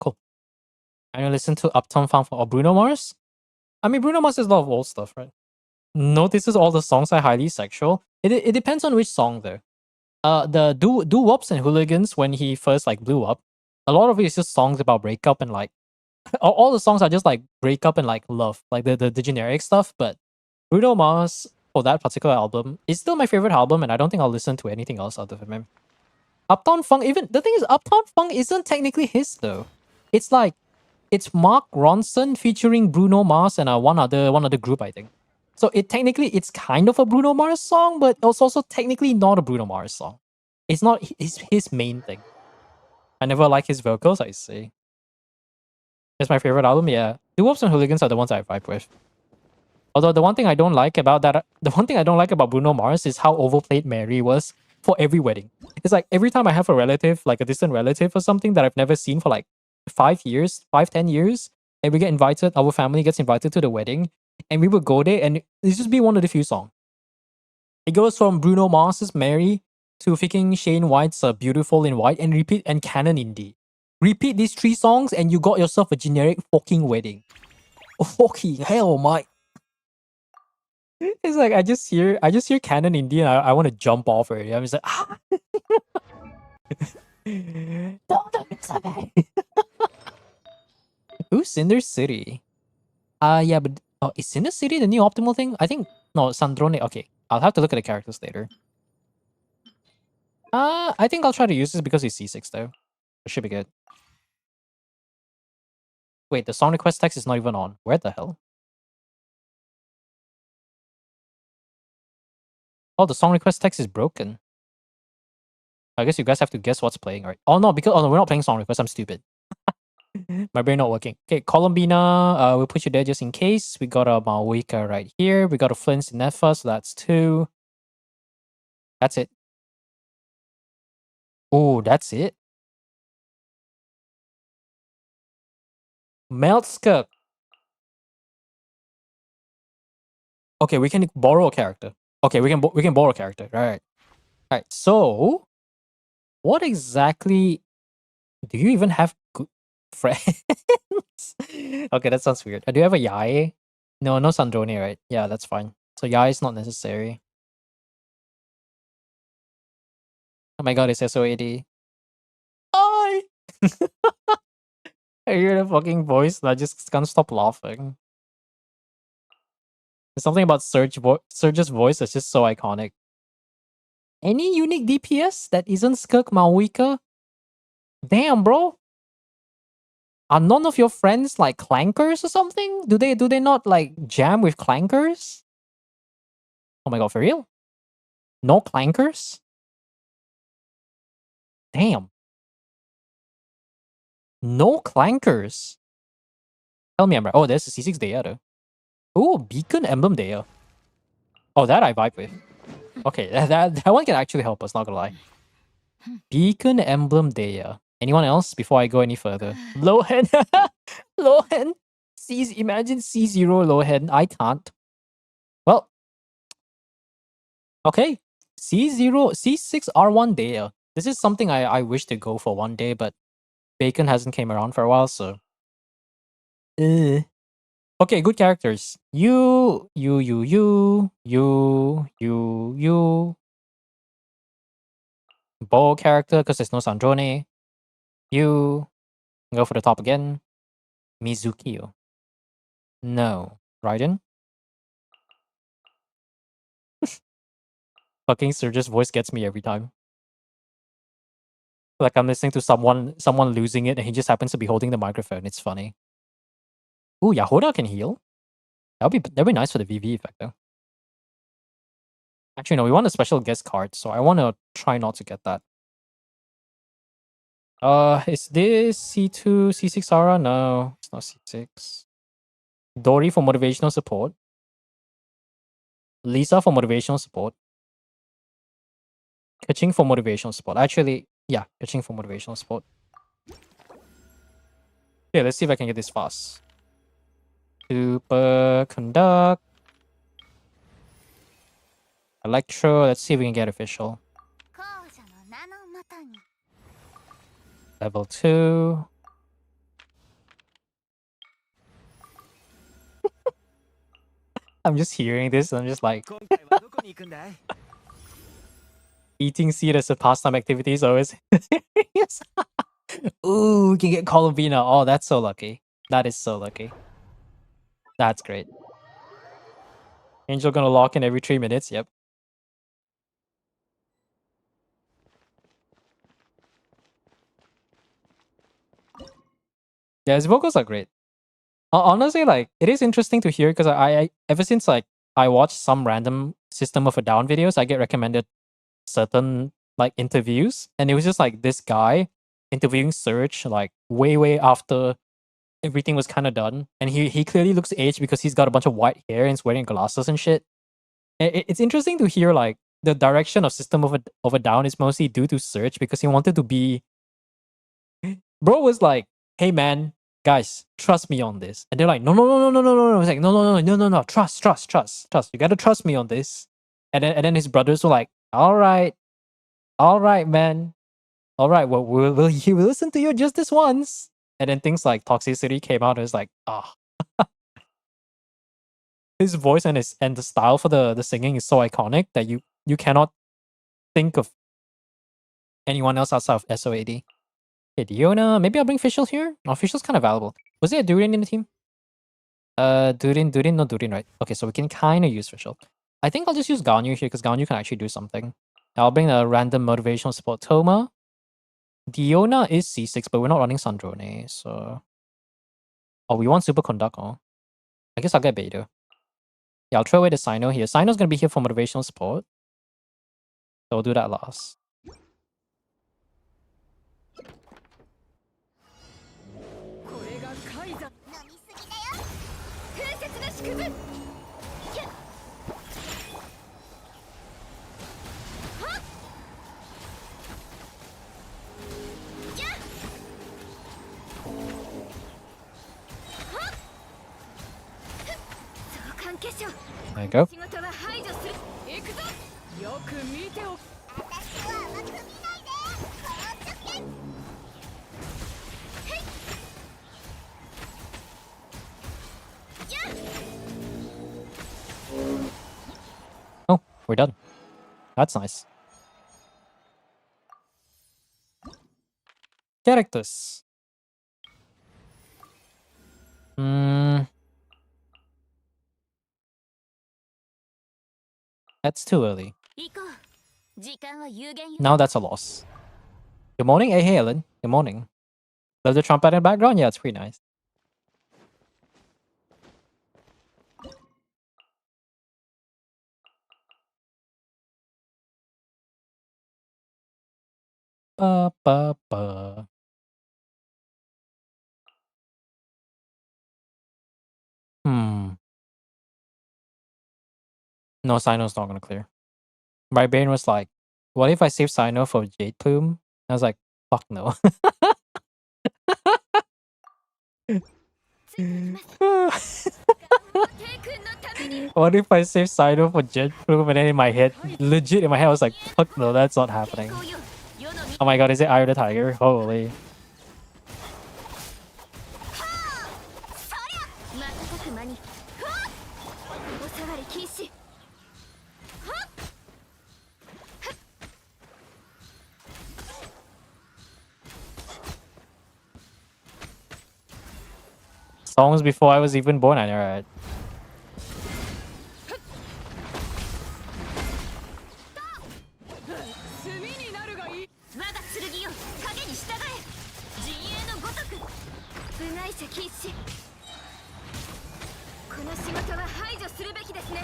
Cool. I'm gonna listen to Uptown Funk or Bruno Mars. I mean, Bruno Mars has a lot of old stuff, right? Notices all the songs are highly sexual. It depends on which song though. The do wops and hooligans when he first like blew up. A lot of it is just songs about breakup and like all the songs are just like breakup and like love, like the generic stuff. But Bruno Mars for that particular album is still my favorite album, and I don't think I'll listen to anything else other from him. Uptown Funk, even the thing is, Uptown Funk isn't technically his though. It's like it's Mark Ronson featuring Bruno Mars and one other group, I think. So it's kind of a Bruno Mars song, but it's also technically not a Bruno Mars song. It's not his main thing. I never like his vocals, I say. It's my favorite album, yeah. Doo-Wops and Hooligans are the ones I vibe with. Although the one thing I don't like about Bruno Mars is how overplayed Mary was for every wedding. It's like every time I have a relative, like a distant relative or something that I've never seen for like 10 years, and we get invited, our family gets invited to the wedding, and we would go there and it's just be one of the few songs. It goes from Bruno Mars's Mary to freaking Shane White's Beautiful in White and repeat and Canon in D. Repeat these three songs and you got yourself a generic fucking wedding. Oh, fucking hell, Mike. It's like I just hear Canon Indie and I want to jump off already. I'm just like, ah. Don't do this to me. Ooh, Cinder City. Yeah, but is Cinder City the new optimal thing? I think no, Sandrone. Okay, I'll have to look at the characters later. I think I'll try to use this because he's C6 though. It should be good. Wait, the song request text is not even on. Where the hell? Oh, the song request text is broken. I guess you guys have to guess what's playing, right? Oh no, we're not playing song request. I'm stupid. My brain not working. Okay, Columbina, we'll put you there just in case. We got a Malwika right here. We got a Flint's Nefa, so that's 2. That's it. Oh, that's it. Meltskirk. Okay, we can borrow a character. Okay, we can borrow a character. All right. All right. So, what exactly do you even have good friends? Okay, that sounds weird. Do you have a Yai? No, no Sandrone, right? Yeah, that's fine. So Yai is not necessary. Oh my god, it's SOAD. I I hear the fucking voice and I just can't stop laughing. There's something about Surge's voice that's just so iconic. Any unique DPS that isn't Skirk Malwika? Damn, bro. Are none of your friends like clankers or something? Do they not like jam with clankers? Oh my god, for real? No clankers? Damn. No clankers. Tell me, Amber. Oh, there's a C6 Dea though. Oh, Beacon Emblem Dea. Oh, that I vibe with. Okay, that one can actually help us, not gonna lie. Beacon Emblem Dea. Anyone else before I go any further? Lohen. Lohen. Imagine C0 Lohen. I can't. Well, okay. C6 R1 Dea. This is something I wish to go for one day, but Bacon hasn't came around for a while, so. Okay, good characters. You. Bo character, because there's no Sandrone. You. Go for the top again. Mizukio. No. Raiden? Fucking Surge's voice gets me every time. Like I'm listening to someone losing it and he just happens to be holding the microphone. It's funny. Ooh, Yahoda can heal. That'd be nice for the VV effect though. Actually, no, we want a special guest card, so I want to try not to get that. Is this C2, C6 Sara? No, it's not C6. Dory for motivational support. Lisa for motivational support. Kaching for motivational support. Actually, yeah, Kaching for motivational support. Okay, let's see if I can get this fast. Super Conduct. Electro. Let's see if we can get official. 後者の名のもとに Level 2. I'm just hearing this and I'm just like, 今回はどこに行くんだい eating seed as a pastime activity is always. Yes. Ooh, we can get Columbina. Oh, that's so lucky. That is so lucky. That's great. Angel gonna lock in every 3 minutes. Yep. Yeah, his vocals are great. Honestly, like it is interesting to hear because I ever since like I watched some random System of a Down videos, I get recommended certain like interviews, and it was just like this guy interviewing Surge like way after everything was kind of done, and he clearly looks aged because he's got a bunch of white hair and he's wearing glasses and shit. It's interesting to hear like the direction of System of a Down is mostly due to Surge because he wanted to be. Bro was like, "Hey man, guys, trust me on this," and they're like, "No." It's like, "No, trust. You gotta trust me on this." And then his brothers were like, "All right, man. All right, well, we'll listen to you just this once." And then things like Toxicity came out and it's like, ah. His voice and the style for the singing is so iconic that you cannot think of anyone else outside of SOAD. Okay, Diona, maybe I'll bring Fischl here. No, Fischl's kind of valuable. Was there a Durin in the team? Durin, no Durin, right? Okay, so we can kind of use Fischl. I think I'll just use Ganyu here because Ganyu can actually do something. I'll bring a random motivational support Toma. Diona is C6, but we're not running Sandrone, so... Oh, we want Superconduct, oh. I guess I'll get Beta. Yeah, I'll throw away the Sino here. Sino's gonna be here for motivational support. So we'll do that last. これが海山飲みすぎだよ風雪の縮図やっはっやっはっ相関化粧 There you go. 仕事は排除する行くぞよく見ておく私は甘く見ないで放っとけ Oh, we're done. That's nice. Characters. That's too early. 行こう時間は有限よ Now that's a loss. Good morning. Hey, Ellen. Good morning. Love the trumpet in the background? Yeah, it's pretty nice. Ba, ba, ba. No, Sino's not gonna clear. My brain was like, what if I save Sino for Jade Plume? I was like, fuck no. What if I save Sino for Jade Plume? And then in my head, legit in my head, I was like, fuck no, that's not happening. Oh my god, is it Eye of the Tiger? Holy. 瞬く間にはっお下がり禁止はっ Songs before I was even born, I know, right? 炭になるがいい我が剣よか退社禁止。この仕事は排除するべきですね。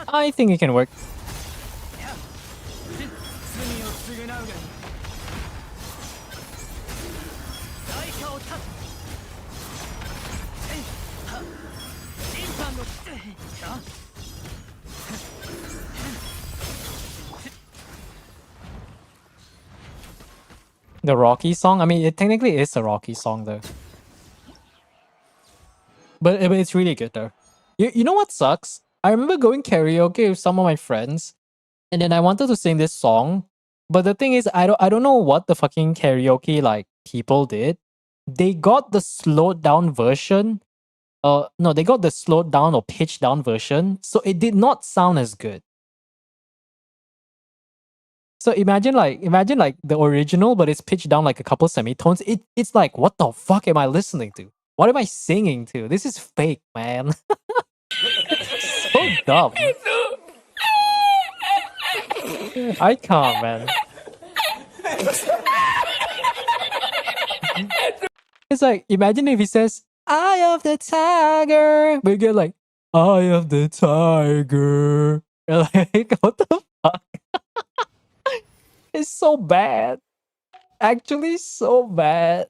I think it can work. The Rocky song? I mean, it technically is a Rocky song though. But it's really good though. You know what sucks? I remember going karaoke with some of my friends, and then I wanted to sing this song, but the thing is, I don't know what the fucking karaoke like people did. They got the slowed down version. No, they got the slowed down or pitched down version, so it did not sound as good. So imagine like the original, but it's pitched down like a couple semitones. It's like, what the fuck am I listening to? What am I singing to? This is fake, man. So dumb. I can't, man. It's like, imagine if he says, "Eye of the tiger," we get like, "Eye of the tiger." You're like, what the fuck? It's so bad. Actually, so bad.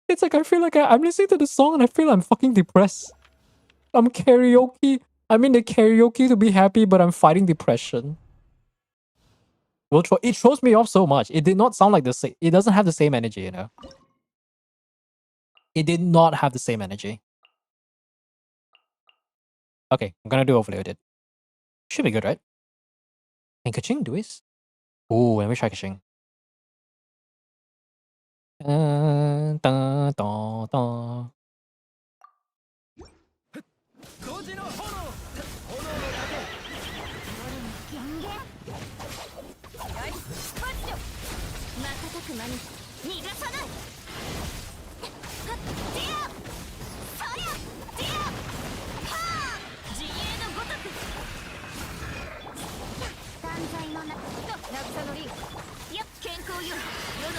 It's like I feel like I'm listening to the song and I feel I'm fucking depressed. I'm karaoke. I'm in the karaoke to be happy, but I'm fighting depression. It throws me off so much. It did not sound like the same. It doesn't have the same energy, you know. It did not have the same energy. Okay, I'm gonna do overloaded. Should be good, right? And Kaching do this? Ooh, let me try Kaching. Dun, dun, dun, dun.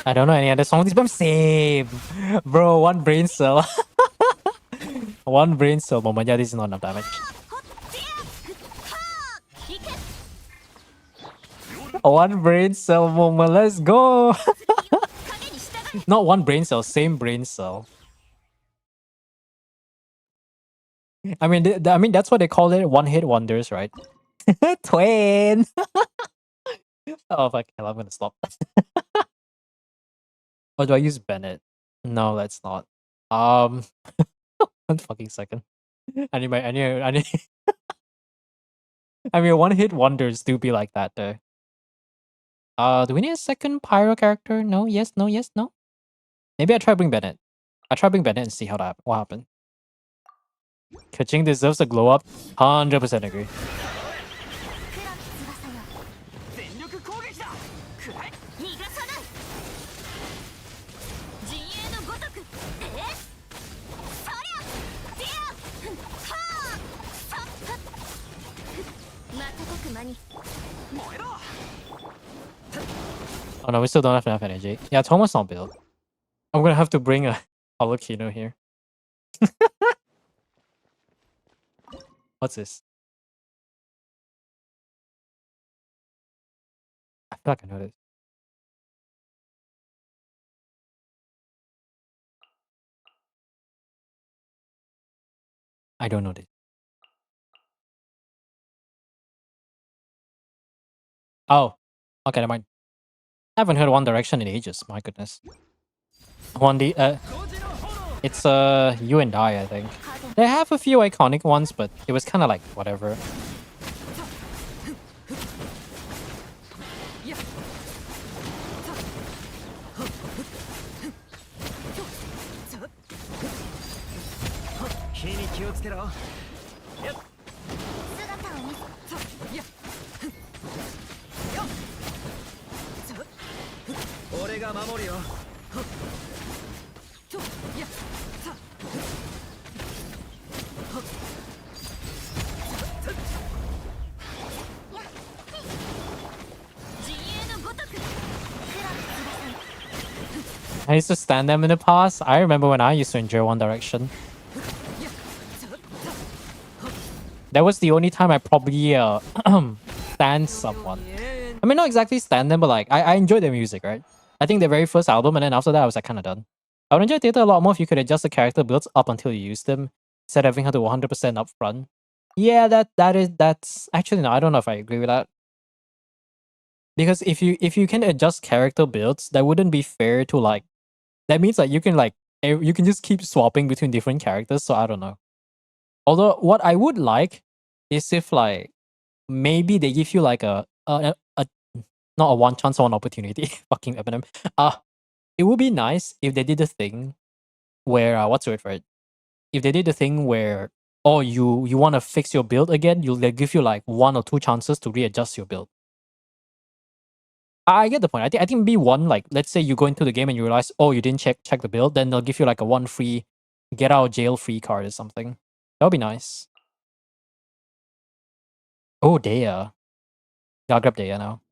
I don't know any other songs, but I'm same. Bro, one brain cell. One brain cell moment. Yeah, this is not enough damage. One brain cell moment. Let's go. Not one brain cell, same brain cell. I mean, that's what they call it. One hit wonders, right? Twin. Oh fuck! I'm gonna stop. Or do I use Bennett? No, let's not. 1 fucking second. I need. I mean, one hit wonders do be like that though. Do we need a second pyro character? No, yes, no, yes, no. Maybe I try bring Bennett. I try bring Bennett and see what happened. Kaching deserves a glow up. 100% agree. Oh no, we still don't have enough energy. Yeah, Thomas not build. I'm gonna have to bring a Holokino here. What's this? I feel like I know this. I don't know this. Oh, okay, never mind. I haven't heard One Direction in ages. My goodness. It's You and I think. They have a few iconic ones, but it was kind of like whatever. I used to stand them in the past. I remember when I used to enjoy One Direction. That was the only time I probably stand someone. I mean, not exactly stand them, but like I enjoyed their music, right? I think their very first album, and then after that, I was like kind of done. I would enjoy theater a lot more if you could adjust the character builds up until you use them, instead of having her to 100% upfront. Yeah, that's actually no. I don't know if I agree with that, because if you can adjust character builds, that wouldn't be fair to like. That means like you can just keep swapping between different characters. So I don't know. Although what I would like is if like maybe they give you like a not a one chance, one opportunity. Fucking Eminem. It would be nice if they did a thing where what's the word for it? If they did the thing where oh you want to fix your build again, they give you like one or two chances to readjust your build. I get the point. I think maybe one, like let's say you go into the game and you realize oh you didn't check the build, then they'll give you like a one free get out of jail free card or something. That would be nice. Oh Daya. I'll grab Daya now.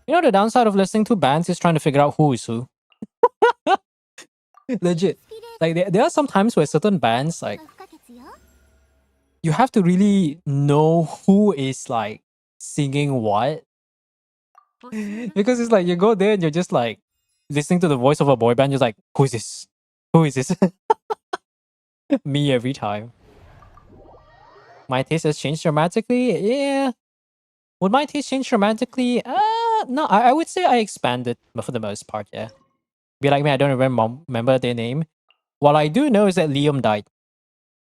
You know the downside of listening to bands is trying to figure out who is who. Legit. Like there are some times where certain bands like you have to really know who is like singing what. Because it's like you go there and you're just like listening to the voice of a boy band, you're like, who is this? Who is this? Me every time. My taste has changed dramatically? Yeah. Would my taste change dramatically? No, I would say I expanded, but for the most part, yeah. Be like me, I don't remember their name. What I do know is that Liam died.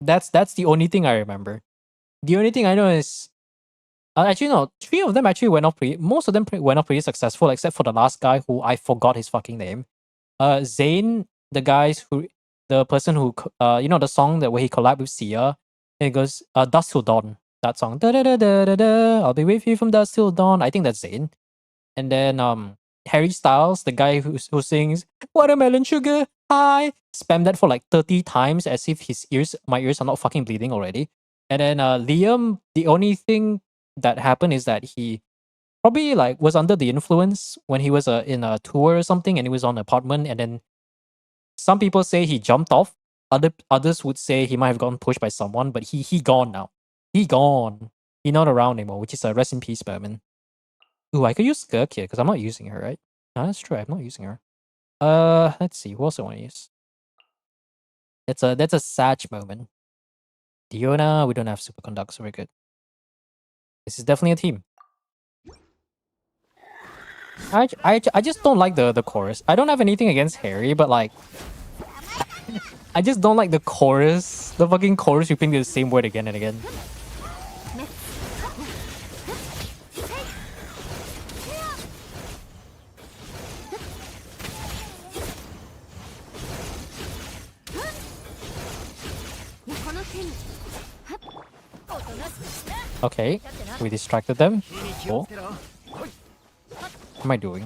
That's the only thing I remember. The only thing I know is actually no, three of them actually went off pretty. Most of them went off pretty successful, except for the last guy who I forgot his fucking name. Zayn, the person who you know the song that where he collabed with Sia, and it goes Dusk Till Dawn. That song, da da da da da da. I'll be with you from dusk till dawn. I think that's Zayn. And then Harry Styles, the guy who sings Watermelon Sugar High, spam that for like 30 times as if my ears are not fucking bleeding already. And then Liam, the only thing that happened is that he probably like was under the influence when he was in a tour or something, and he was on an apartment, and then some people say he jumped off. Others would say he might have gotten pushed by someone, but he gone now. He gone. He not around anymore, which is a rest in peace, Berman. Ooh, I could use Skirk here because I'm not using her, right? No, that's true. I'm not using her. Let's see. Who else I want to use? That's a Sag moment. Diona, we don't have Superconduct, so we're good. This is definitely a team. I just don't like the chorus. I don't have anything against Harry, but like I just don't like the chorus. The fucking chorus repeating the same word again and again. Okay, we distracted them. Cool. What am I doing?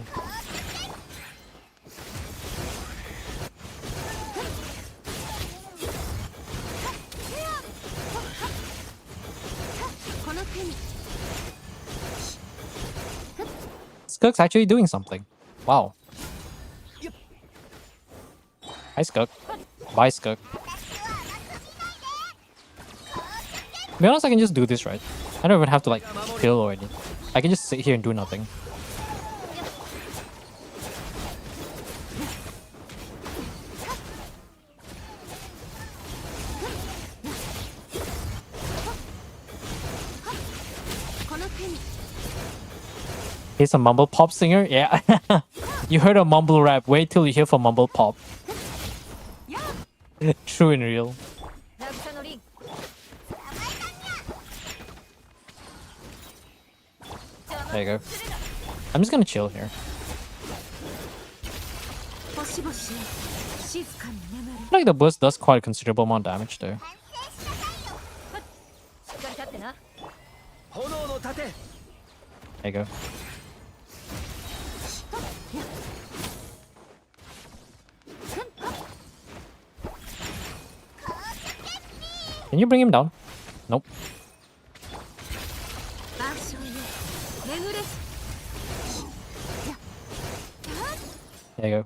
Skirk's actually doing something. Wow. Hi, Skirk. Bye, Skirk. To be honest, I can just do this, right? I don't even have to like kill or anything. I can just sit here and do nothing. He's a mumble pop singer? Yeah. You heard a mumble rap. Wait till you hear from mumble pop. True and real. There you go. I'm just gonna chill here. I feel like the burst does quite a considerable amount of damage there. There you go. Can you bring him down? Nope. There you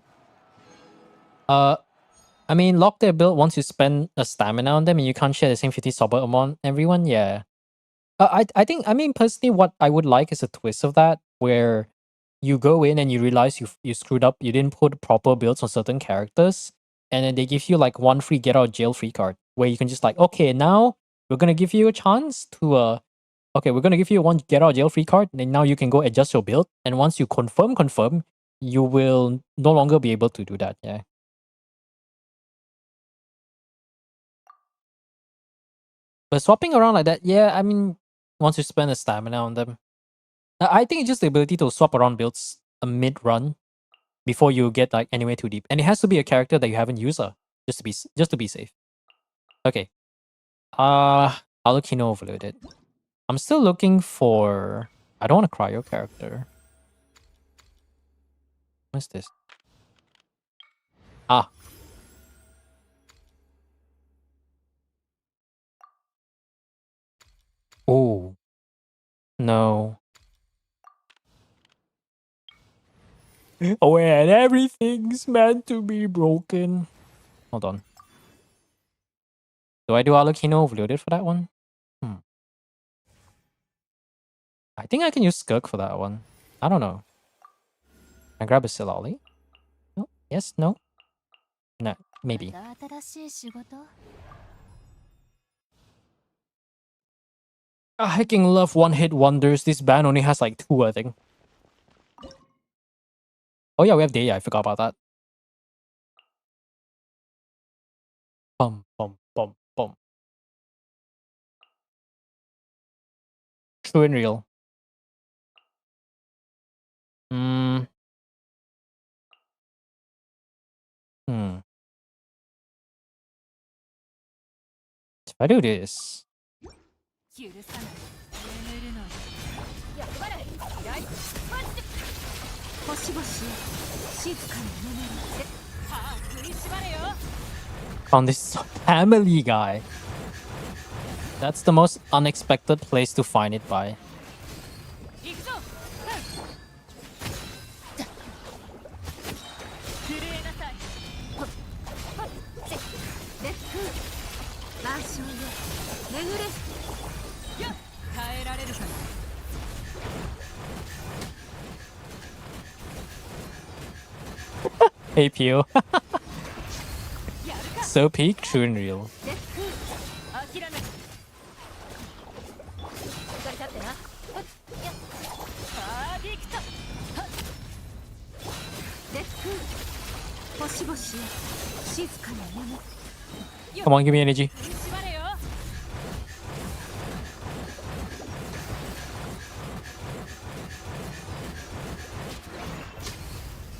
go. I mean, lock their build once you spend a stamina on them and you can't share the same 50 sober amount everyone, yeah. I think, I mean, personally, what I would like is a twist of that where you go in and you realize you screwed up, you didn't put proper builds on certain characters, and then they give you like one free get out of jail free card where you can just like, okay, now we're gonna give you a chance to okay, we're gonna give you one get out of jail free card, and now you can go adjust your build, and once you confirm, you will no longer be able to do that, yeah. But swapping around like that, yeah, I mean, once you spend a stamina on them, I think it's just the ability to swap around builds a mid-run before you get like anywhere too deep, and it has to be a character that you haven't used, just to be safe. Okay, Alukino overloaded. I'm still looking for. I don't want a cryo character. What's this? Ah. Oh. No. Oh, and everything's meant to be broken. Hold on. Do I do Alukino overloaded for that one? I think I can use Skirk for that one. I don't know. Can I grab a Silali? No? Yes? No? No. Maybe. また新しい仕事 I hacking love one-hit wonders. This band only has like 2, I think. Oh yeah, we have Deya. I forgot about that. Bum, bum, bum, bum. True and real. Hmm. If I do this... 許さない眠るのよやっぱりライトマジで星々静かに眠るって歯食いしばれよ Found this family guy. That's the most unexpected place to find it by. 行くぞ震えなさいほっほっせ烈風万象よ眠れよっ耐えられるかな Hey Pio. So peak, true and real. 烈風諦めしっかり立ってなほっやっパーディクトはっ烈風星々よ静かに眠れ Come on, give me energy. 食いしばれよ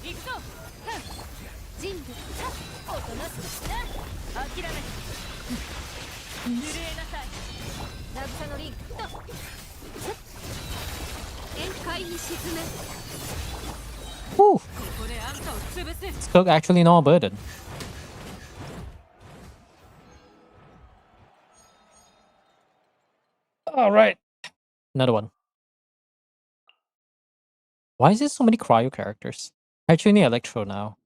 行くぞ人物おとなしくしな諦め震えなさい渚のリンクと宴会に沈め Whew. ここであんたを潰す Skirk actually not a burden. Alright. Another one. Why is there so many cryo characters? I actually need Electro now.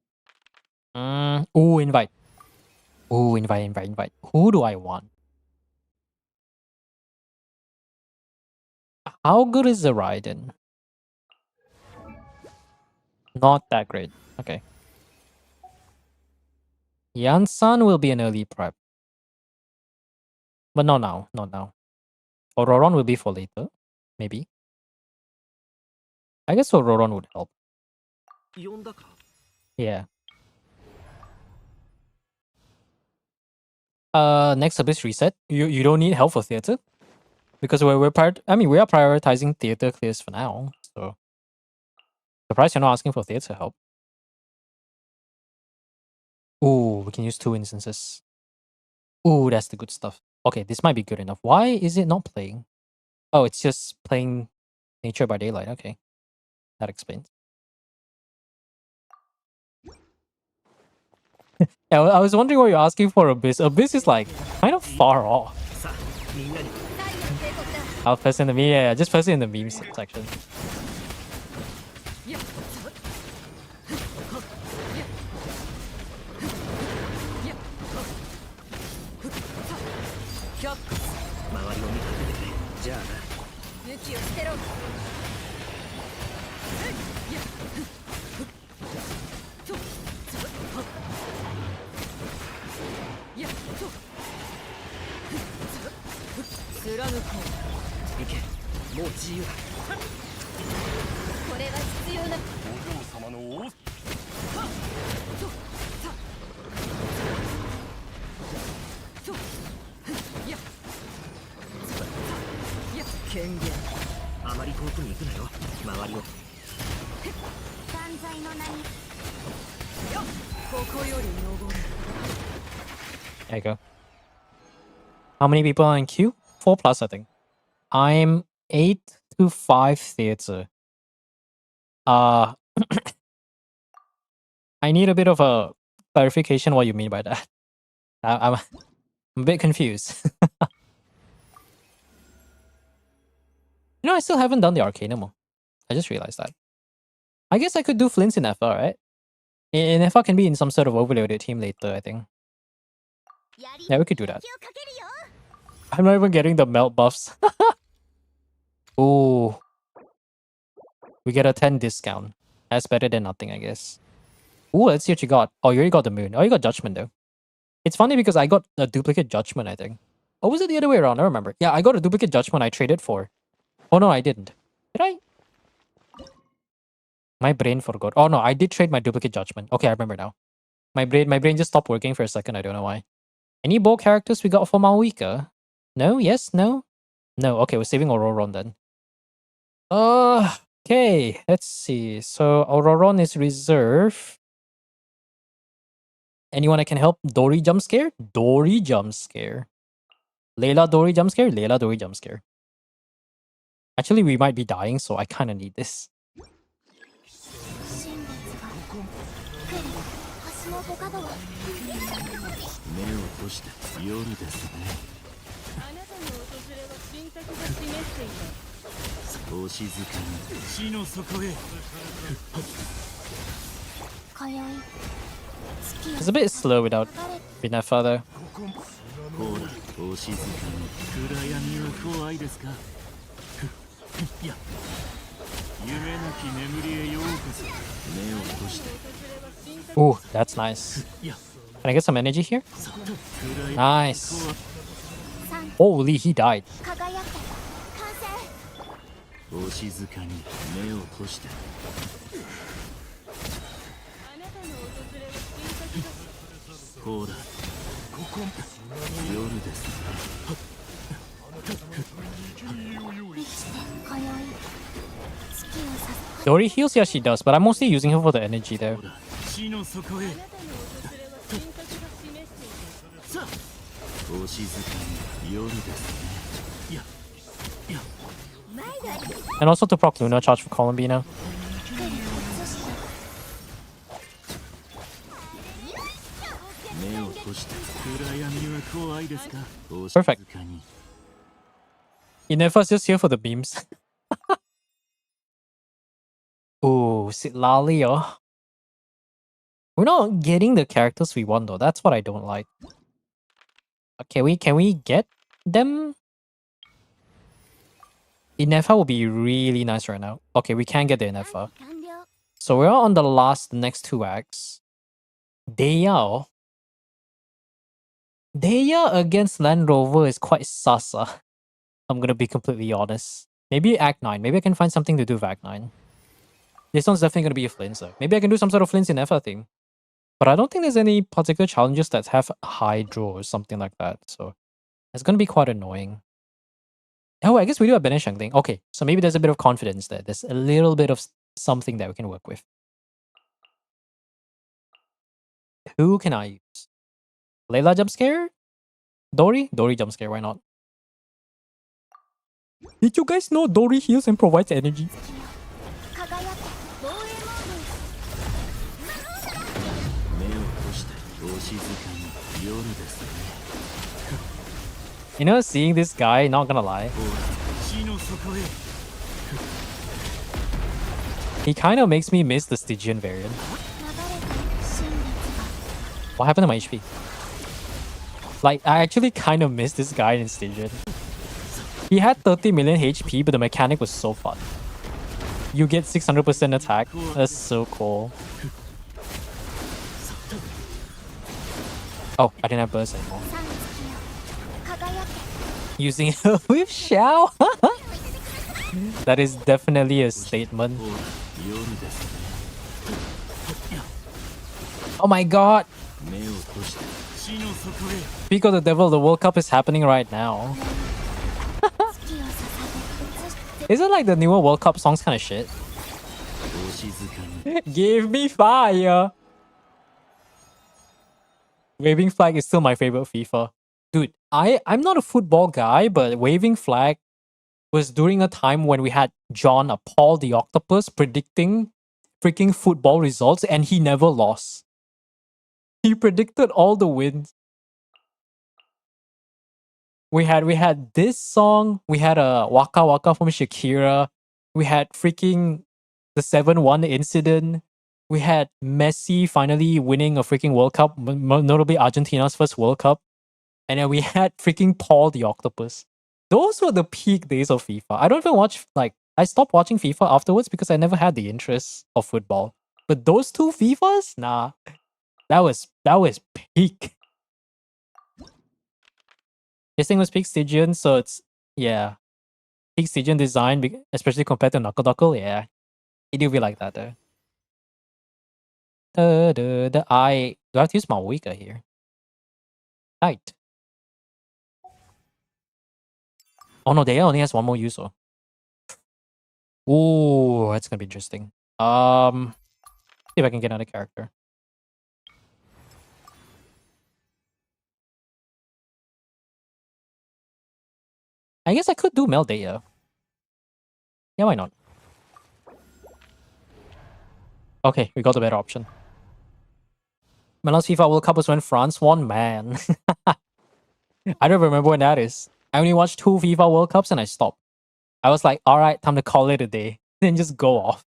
Ooh, invite. Ooh, invite. Who do I want? How good is the Raiden? Not that great. Okay. Yansan will be an early prep. But not now. Not now. Auroron will be for later. Maybe. I guess Auroron would help. Yeah. Next Abyss reset. You don't need help for theater. Because we are prioritizing theater clears for now. So surprised you're not asking for theater help. Ooh, we can use 2 instances. Ooh, that's the good stuff. Okay, this might be good enough. Why is it not playing? Oh, it's just playing Nature by Daylight. Okay. That explains. Yeah, I was wondering why you're asking for Abyss. Abyss is like kind of far off. I'll press in the meme. Yeah, just press it in the memes section. 武器を捨てろ。貫こう。行け、もう自由だ。これが必要な。お嬢様の王。権限。あまり遠くに行くなよ。周りを。断罪の名に。よっ、ここより登る。There you go. How many people are in queue? 4 plus, I think. I'm 8 to 5 theater. I need a bit of a clarification what you mean by that. I'm a bit confused. You know, I still haven't done the Arcanum. I just realized that. I guess I could do Flints in FR, right? In FR can be in some sort of overloaded team later, I think. Yeah, we could do that. I'm not even getting the melt buffs. Ooh. We get a 10 discount. That's better than nothing, I guess. Ooh, let's see what you got. Oh, you already got the moon. Oh, you got Judgment, though. It's funny because I got a duplicate Judgment, I think. Or was it the other way around? I don't remember. Yeah, I got a duplicate Judgment I traded for. Oh, no, I didn't. Did I? My brain forgot. Oh, no, I did trade my duplicate Judgment. Okay, I remember now. My brain just stopped working for a second. I don't know why. Any bow characters we got for Malwika? No? Yes? No? No. Okay, we're saving Auroron then. Okay, let's see. So Auroron is reserve. Anyone I can help? Dory jump scare? Dory jump scare. Layla Dory jump scare? Layla Dory jump scare. Actually, we might be dying, so I kind of need this. It's a bit slow without Binefa though. Ooh, that's nice. Can I get some energy here? Nice. Holy, he died. Dory heals? Yeah, she does, but I'm mostly using her for the energy though. And also to proc Luna charge for Columbina. Perfect. Inefa's just here for the beams. Ooh, Sitlali, oh. We're not getting the characters we want though. That's what I don't like. Can we get them? Inefa will be really nice right now. Okay, we can get the Inefa. So we're on the next 2 acts. Deya against Land Rover is quite sus. I'm gonna be completely honest. Maybe Act 9. Maybe I can find something to do with Act 9. This one's definitely gonna be a Flints though. Maybe I can do some sort of Flints in Efa thing. But I don't think there's any particular challenges that have Hydro or something like that. So it's gonna be quite annoying. Oh, I guess we do a Benishang thing. Okay, so maybe there's a bit of confidence there. There's a little bit of something that we can work with. Who can I use? Layla jump scare? Dory? Dory jump scare, why not? Did you guys know Dory heals and provides energy? You know, seeing this guy, not gonna lie. He kind of makes me miss the Stygian variant. What happened to my HP? Like, I actually kind of miss this guy in Stygian. He had 30 million HP, but the mechanic was so fun. You get 600% attack. That's so cool. Oh, I didn't have burst anymore. Using her with Xiao? That is definitely a statement. Oh my god! Speak of the devil, the World Cup is happening right now. Isn't like the newer World Cup songs kind of shit? Give me fire! Waving flag is still my favorite FIFA. Dude, I'm not a football guy, but waving flag was during a time when we had John Paul the Octopus predicting freaking football results and he never lost. He predicted all the wins. We had this song, we had a Waka Waka from Shakira, we had freaking the 7-1 incident, we had Messi finally winning a freaking World Cup, notably Argentina's first World Cup, and then we had freaking Paul the Octopus. Those were the peak days of FIFA. I don't even watch, like, I stopped watching FIFA afterwards because I never had the interest of football. But those two FIFAs, nah, that was peak. This thing was peak Stygian, so it's, yeah, peak Stygian design, especially compared to Knuckle Knuckle, yeah. It do be like that though. Do I have to use my Wika here? Right. Oh no, Dea only has one more user. Ooh, that's gonna be interesting. See if I can get another character. I guess I could do Mel Dea. Yeah, why not? Okay, we got a better option. My last FIFA World Cup was when France won, man. I don't remember when that is. I only watched 2 FIFA World Cups and I stopped. I was like, alright, time to call it a day. Then just go off.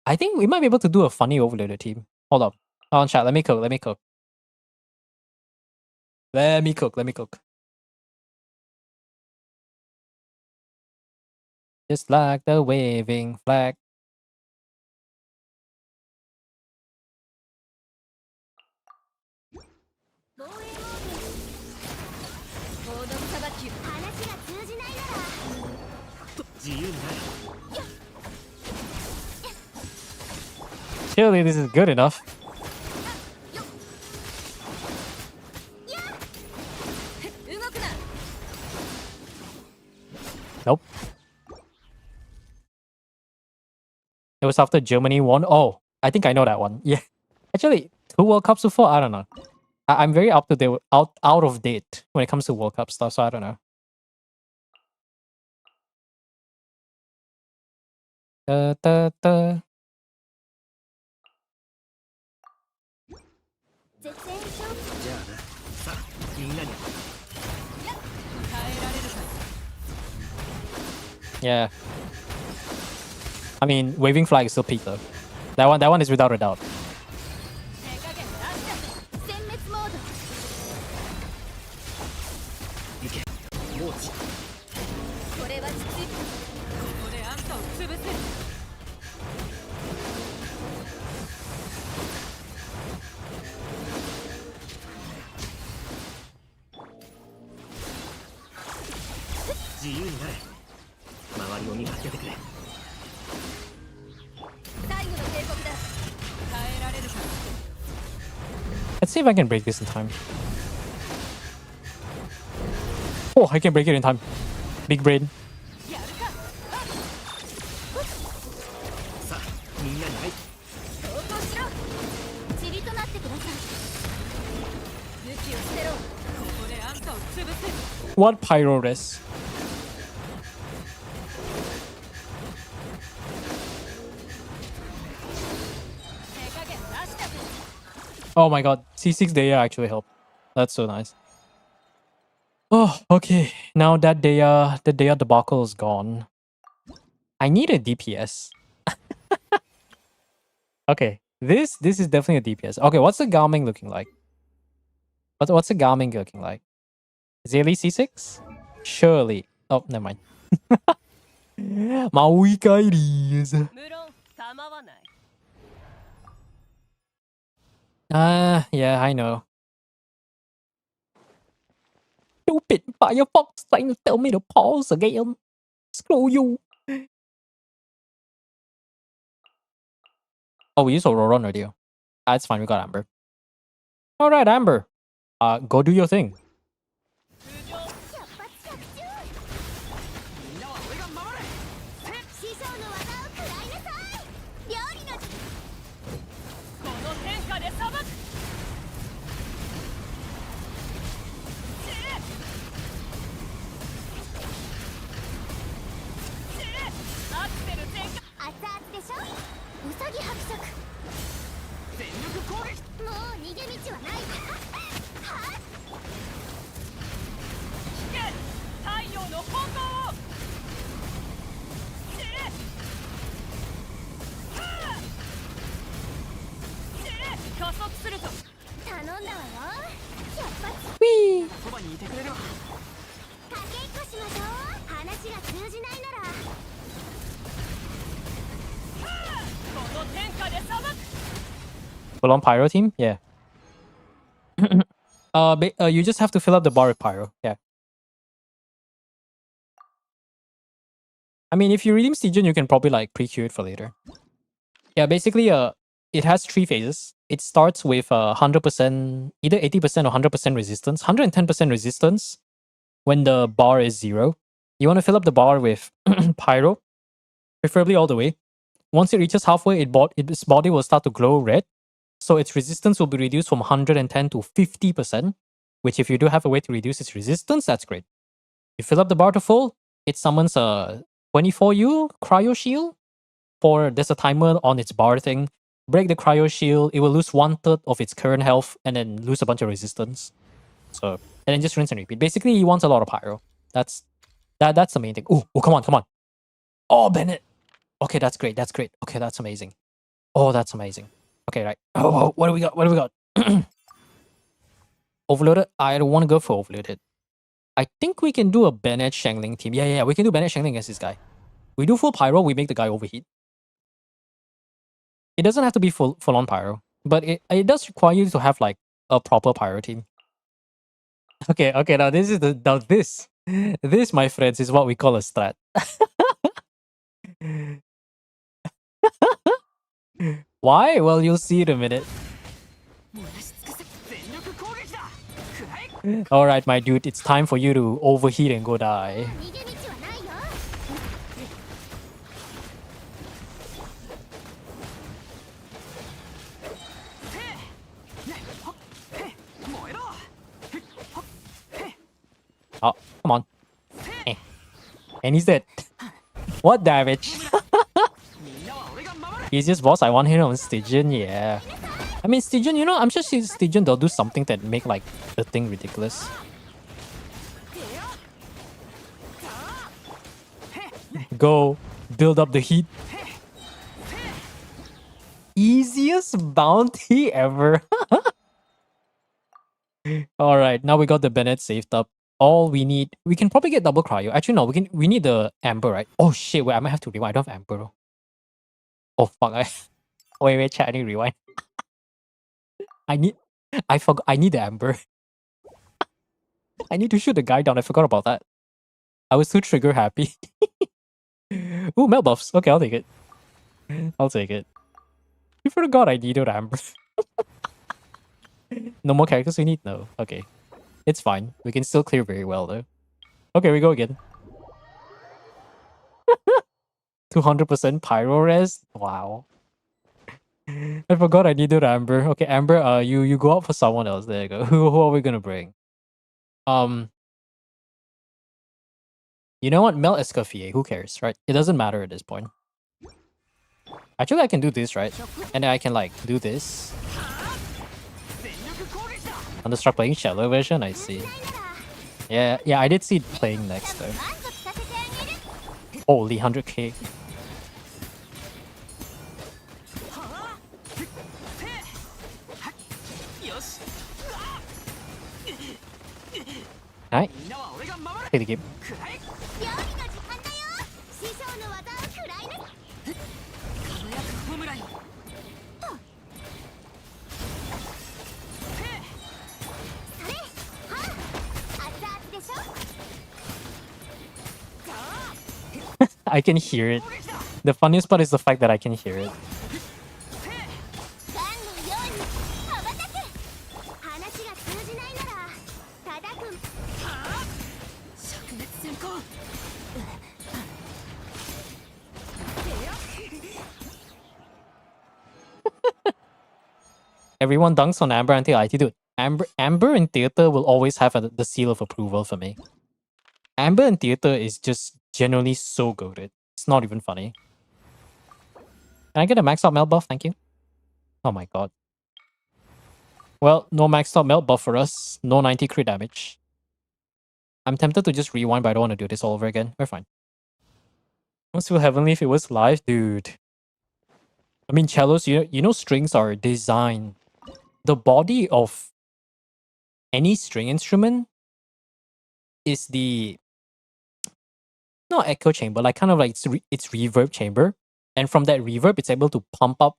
I think we might be able to do a funny overloader team. Hold up. Hold on, chat. Let me cook. Let me cook. Let me cook. Let me cook. Just like the waving flag. Surely this is good enough. Nope. It was after Germany won. Oh, I think I know that one. Yeah. Actually, 2 World Cups before, I don't know. I'm very up to date, out of date when it comes to World Cup stuff, so I don't know. Da, da, da. Yeah. I mean, waving flag is still peak though. That one is without a doubt. Let's see if I can break this in time. Oh, I can break it in time. Big brain. What pyro res? Oh my god, C6 Dea actually helped. That's so nice. Oh, okay. Now that the Dea debacle is gone. I need a DPS. Okay, this is definitely a DPS. Okay, what's the Gao Ming looking like? What's the Garmin looking like? Zaylee C6? Surely. Oh, never mind. Maui Kairis. 無論構わない Yeah, I know. Stupid Firefox trying to tell me to pause again. Screw you. Oh, we used Aurora on radio. It's fine, we got Amber. Alright, Amber. Go do your thing. 師匠の技を食らいなさい料理のこの天下で裁くアクセル全開熱々でしょウサギ伯爵全力攻撃もう逃げ道はないはっ危険太陽の方向を加速すると頼んだわよ出発そばにいてくれるわかけっこしましょう話が通じないならこの天下で裁く Full on Pyro team? Yeah. You just have to fill up the bar with Pyro. Yeah. I mean, if you redeem Stygian, you can probably like pre-queue it for later. Yeah, basically, it has 3 phases. It starts with 100%, either 80% or 100% resistance, 110% resistance when the bar is 0. You want to fill up the bar with Pyro, preferably all the way. Once it reaches halfway, its body will start to glow red. So its resistance will be reduced from 110 to 50%, which if you do have a way to reduce its resistance, that's great. You fill up the bar to full, it summons a 24U Cryo Shield. There's a timer on its bar thing. Break the Cryo Shield, it will lose 1/3 of its current health and then lose a bunch of resistance. So, and then just rinse and repeat. Basically, he wants a lot of Pyro. That's the main thing. Oh, come on. Oh, Bennett. Okay, that's great. Okay, that's amazing. Oh, that's amazing. Okay, right. Oh, what do we got? Overloaded? I don't want to go for overloaded. I think we can do a Bennett Shangling team. Yeah, we can do Bennett Shangling against this guy. We do full Pyro, we make the guy overheat. It doesn't have to be full on Pyro, but it does require you to have like a proper Pyro team. Okay, now this, my friends, is what we call a strat. Why? Well, you'll see in a minute. Alright, my dude, it's time for you to overheat and go die. Oh, come on. And he's dead. What damage? Easiest boss, I want him on Stygian, yeah. I mean, Stygian, I'm sure Stygian, they'll do something that make, like, the thing ridiculous. Go. Build up the heat. Easiest bounty ever. Alright, now we got the Bennett saved up. All we need... We can probably get double cryo. Actually, no, we need the Amber, right? Oh, shit, wait, I might have to rewind. I don't have Amber, though. Oh, fuck. Wait, chat, I need to rewind. I need the Amber. I need to shoot the guy down. I forgot about that. I was too trigger happy. Ooh, melt buffs. Okay, I'll take it. You forgot I needed Amber. No more characters we need? No. Okay. It's fine. We can still clear very well, though. Okay, we go again. 200% pyro res? Wow. I forgot I needed Amber. Okay, Amber, you go out for someone else. There you go. Who are we gonna bring? You know what? Mel Escoffier. Who cares, right? It doesn't matter at this point. Actually, I can do this, right? And then I can, like, do this. Thunderstruck playing Shallow version? I see. Yeah, I did see it playing next, though. Holy 100k. Alright. Play the game. 料理の時間だよ。師匠の技を食らいな。輝く弔い。それ。はあ。熱々でしょ。 I can hear it. The funniest part is the fact that I can hear it. ガンのように羽ばたく。話が通じないなら叩く。はあ。灼熱先行。 Everyone dunks on Amber until IT. Dude, Amber in theater will always have the seal of approval for me. Amber in theater is just generally so goated. It's not even funny. Can I get a maxed out melt buff? Thank you. Oh my god. Well, no maxed out melt buff for us. No 90 crit damage. I'm tempted to just rewind, but I don't want to do this all over again. We're fine. It would feel heavenly if it was live, dude. I mean, cellos, you know strings are designed. The body of any string instrument is the not echo chamber, like kind of like its reverb chamber, and from that reverb, it's able to pump up.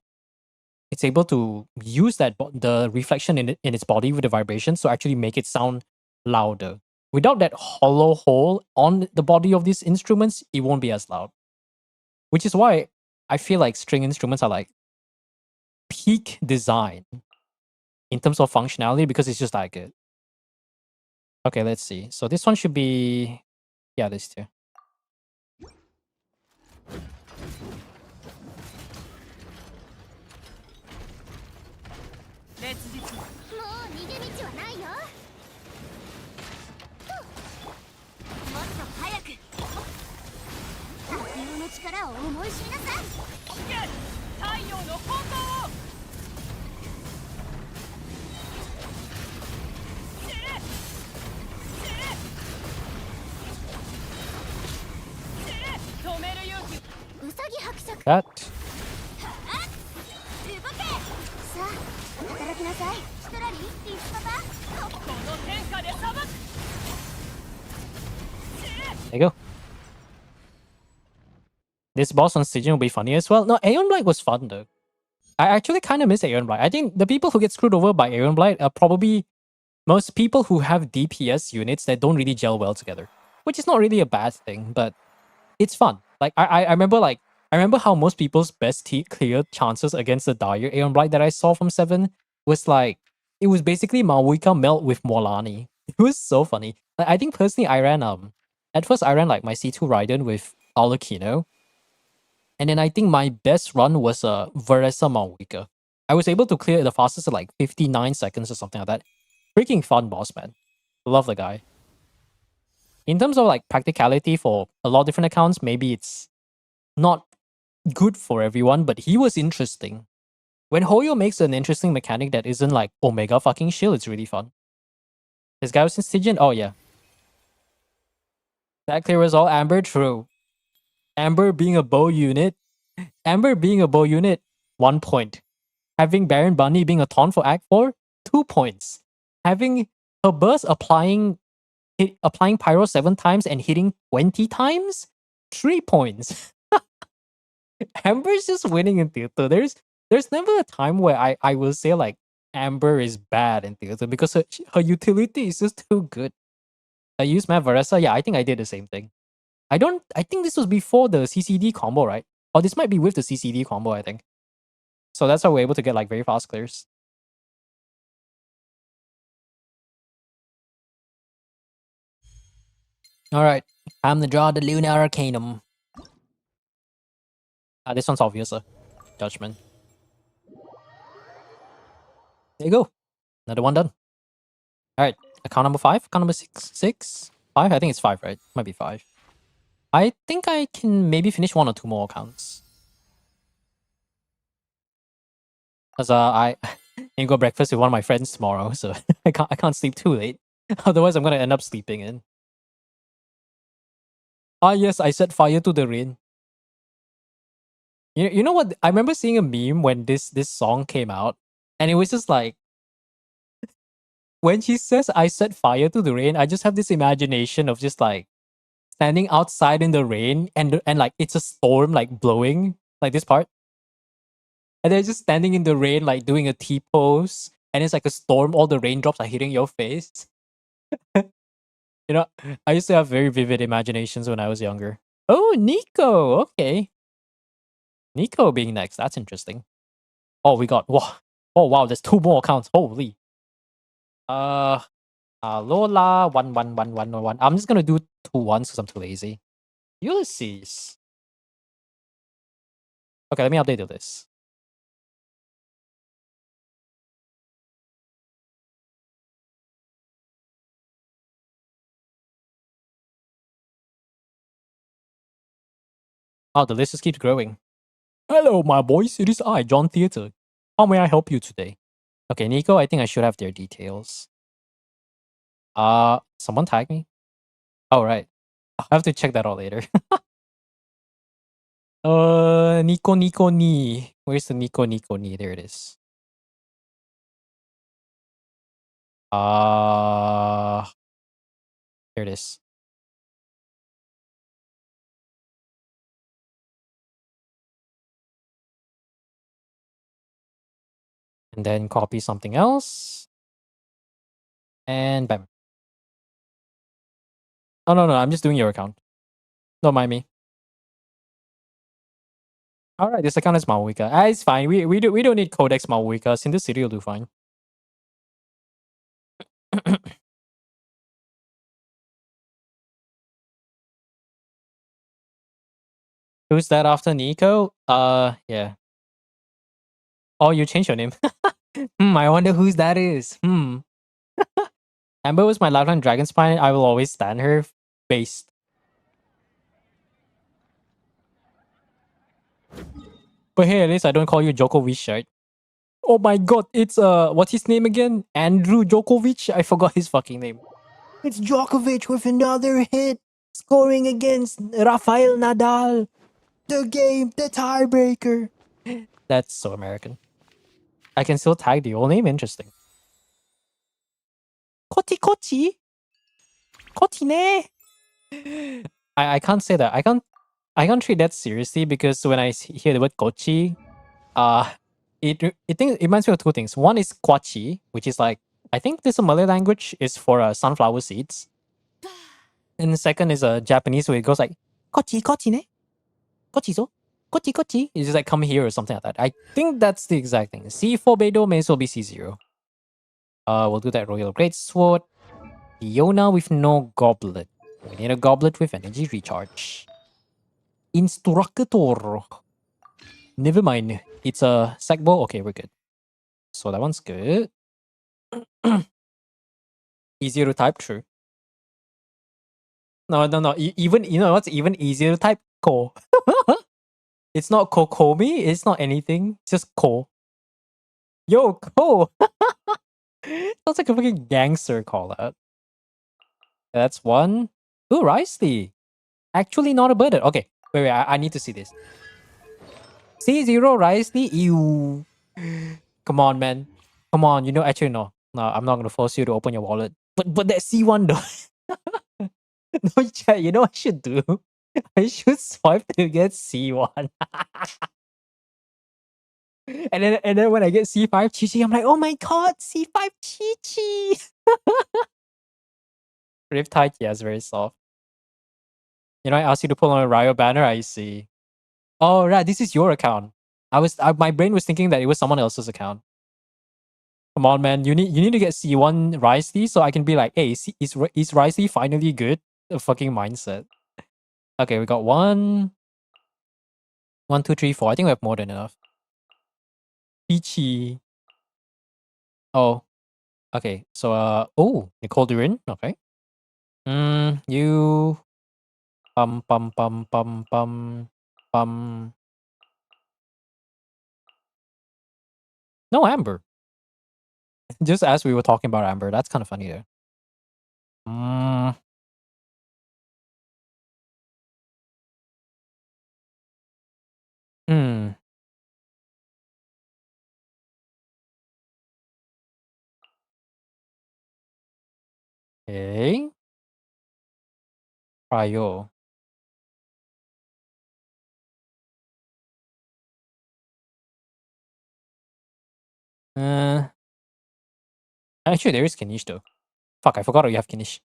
It's able to use the reflection in its body with the vibrations to actually make it sound louder. Without that hollow hole on the body of these instruments, it won't be as loud. Which is why I feel like string instruments are like peak design in terms of functionality because it's just that good. Okay, let's see. So this one should be, yeah, this two. That. There you go. This boss on Stygian will be funny as well. No, Aeon Blight was fun though. I actually kind of miss Aeon Blight. I think the people who get screwed over by Aeon Blight are probably most people who have DPS units that don't really gel well together. Which is not really a bad thing, but it's fun. Like I remember how most people's best clear chances against the dire Aeon Blight that I saw from 7 was like it was basically Maoika melt with Morlani. It was so funny. Like, I think personally I ran at first I ran like my C2 Raiden with Arlecchino. And then I think my best run was Veresa Maoika. I was able to clear it the fastest at like 59 seconds or something like that. Freaking fun boss, man. Love the guy. In terms of like practicality for a lot of different accounts, maybe it's not good for everyone, but he was interesting. When Hoyo makes an interesting mechanic that isn't like Omega fucking shield, it's really fun. This guy was in Stygian? Oh yeah. That clear was all Amber? True. Amber being a bow unit. 1 point. Having Baron Bunny being a taunt for Act 4, 2 points. Having her burst applying Pyro 7 times and hitting 20 times, 3 points. Amber's just winning in theater. There's never a time where I will say like Amber is bad in theater because her utility is just too good. I used Matt Varesa. Yeah, I think I did the same thing. I think this was before the CCD combo, right? Or this might be with the CCD combo, I think. So that's how we're able to get like very fast clears. Alright, time to draw the Lunar Arcanum. This one's obvious, Judgment. There you go. Another one done. Alright, account number 5? Account number 6? 5? I think it's 5, right? Might be 5. I think I can maybe finish 1 or 2 more accounts. Because I need to go breakfast with one of my friends tomorrow, so I can't sleep too late. Otherwise, I'm gonna end up sleeping in. Ah yes, I set fire to the rain. You know what? I remember seeing a meme when this song came out, and it was just like when she says I set fire to the rain, I just have this imagination of just like standing outside in the rain and like it's a storm like blowing like this part. And they're just standing in the rain, like doing a T pose, and it's like a storm, all the raindrops are hitting your face. You know, I used to have very vivid imaginations when I was younger. Oh, Nico. Okay. Nico being next. That's interesting. Oh, we got wow. Oh wow, there's two more accounts. Holy. Uh Lola 111111. I'm just gonna do two ones because I'm too lazy. Ulysses. Okay, let me update this. Oh, the list just keeps growing. Hello, my boys. It is I, John Theater. How may I help you today? Okay, Nico, I think I should have their details. Someone tag me? Oh, right. I'll have to check that out later. Nico Nico Ni. Where's the Nico Nico Ni? There it is. There it is. And then copy something else. And bam. Oh, no, I'm just doing your account. Don't mind me. All right, this account is Mauika. It's fine. We don't need Codex Mauika. In this city, will do fine. Who's that after Nico? Yeah. Oh, you changed your name. I wonder whose that is. Amber was my lifeline dragon spine. I will always stand her based. But hey, at least I don't call you Djokovic, right? Oh my god, it's what's his name again? Andrew Djokovic? I forgot his fucking name. It's Djokovic with another hit, scoring against Rafael Nadal. The game, the tiebreaker. That's so American. I can still tag the old name. Interesting. Kochi Kochi? Kochi ne? I can't say that. I can't treat that seriously because when I hear the word Kochi, uh it reminds me of two things. One is Kwachi, which is like I think this is a Malay language is for sunflower seeds. And the second is a Japanese where it goes like Kochi Kochi ne? Kochi so? Kochi Kochi. It's just like come here or something like that. I think that's the exact thing. C4 Beidou may as well be C0. We'll do that Royal Great Sword. Fiona with no goblet. We need a goblet with energy recharge. Instructor. Never mind. It's a sack bow. Okay, we're good. So that one's good. Easier to type, true. No. Even you know what's even easier to type? Ko. It's not Kokomi. It's not anything. It's just Ko. Yo, Ko. Sounds like a fucking gangster call out. That's one. Ooh, Ricely. Actually, not a burden. Okay, wait. I need to see this. C0 Ricely. Ew. Come on, man. Come on. You know, actually, no. No, I'm not gonna force you to open your wallet. But that C1 though. No, chat, you know what I should do? I should swipe to get C1. and then when I get C5 Chi, I'm like, oh my god, C5 Chi. Riptide, yes, very soft. You know, I asked you to pull on a Ryo banner, I see. Oh, right, this is your account. My brain was thinking that it was someone else's account. Come on, man, you need to get C1 Ricely so I can be like, hey, is Ricely finally good? The fucking mindset. Okay, we got one, two, three, four. I think we have more than enough. Peachy. Oh, okay. So Nicole Durin. Okay. You bum. No, Amber. Just as we were talking about Amber, that's kind of funny there. Mm, hmm. Okay. Cryo. Uh, actually, there is Kinish though. Fuck, I forgot you have Kinish.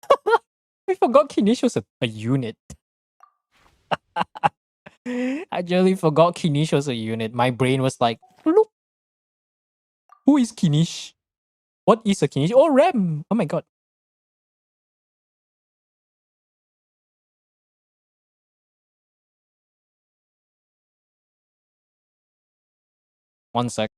I forgot Kinish was a unit. I generally forgot Kinish was a unit. My brain was like, "Bloop. Who is Kinish? What is a Kinish? Oh, Rem! Oh my god. One sec.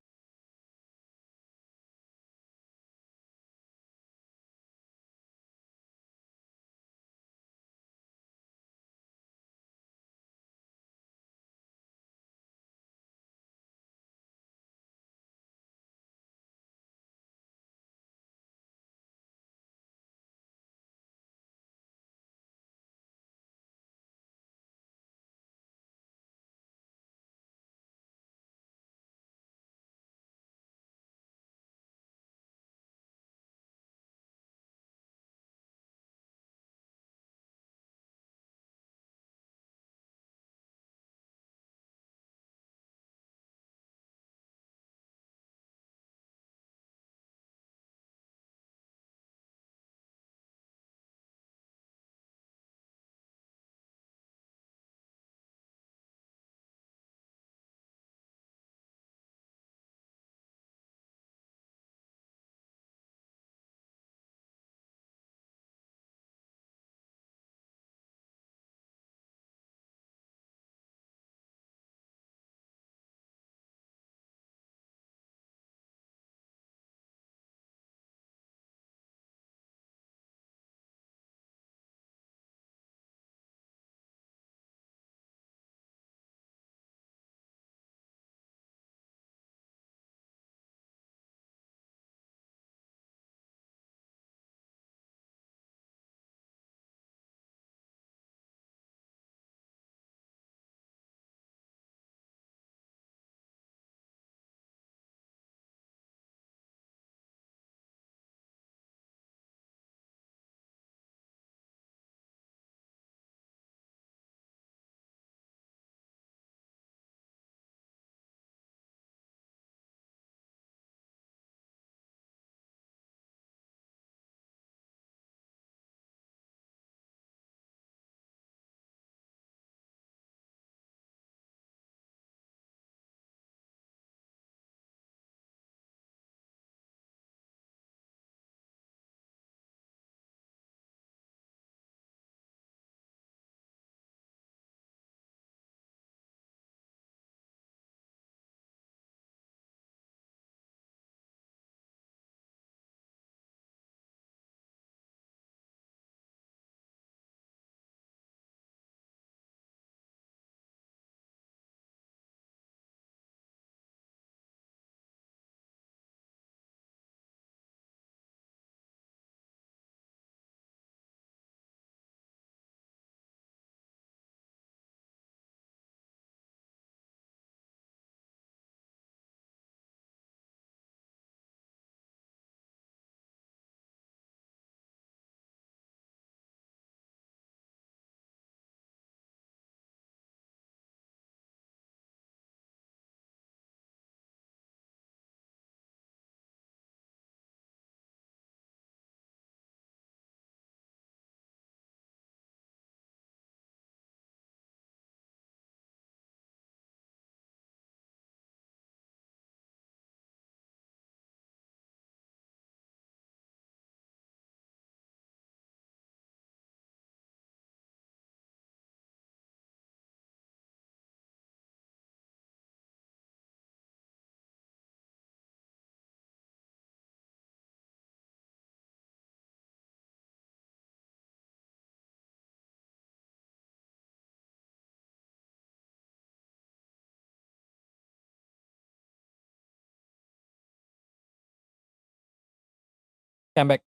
I'm back.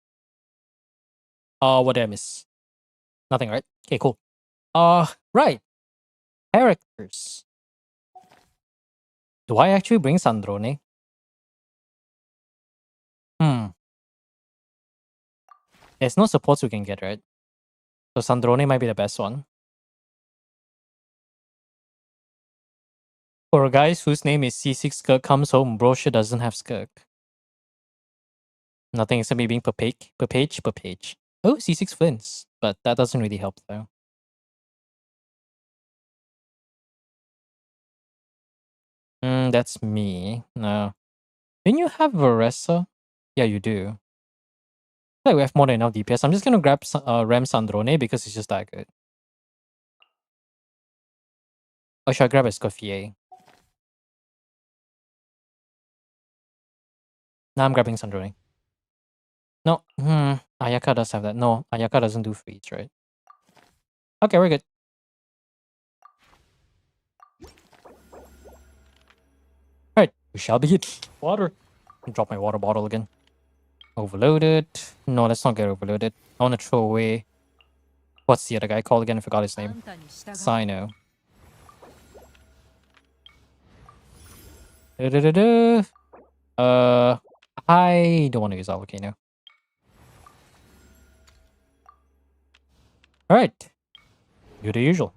What did I miss? Nothing, right? Okay, cool. Right. Characters. Do I actually bring Sandrone? Hmm. There's no supports we can get, right? So Sandrone might be the best one. For guys whose name is C6 Skirk comes home, brochure doesn't have Skirk. Nothing except me being per page. Oh, C6 Flints. But that doesn't really help though. That's me. No. Didn't you have Varessa? Yeah, you do. I feel like we have more than enough DPS. I'm just gonna grab Rem Sandrone because it's just that good. Or should I grab Escoffier? Now I'm grabbing Sandrone. No. Ayaka does have that. No, Ayaka doesn't do freeze, right? Okay, we're good. Alright, we shall begin. Water. Drop my water bottle again. Overloaded. No, let's not get overloaded. I want to throw away. What's the other guy called again? I forgot his name. Sino. I don't want to use our volcano. Alright. Do the usual.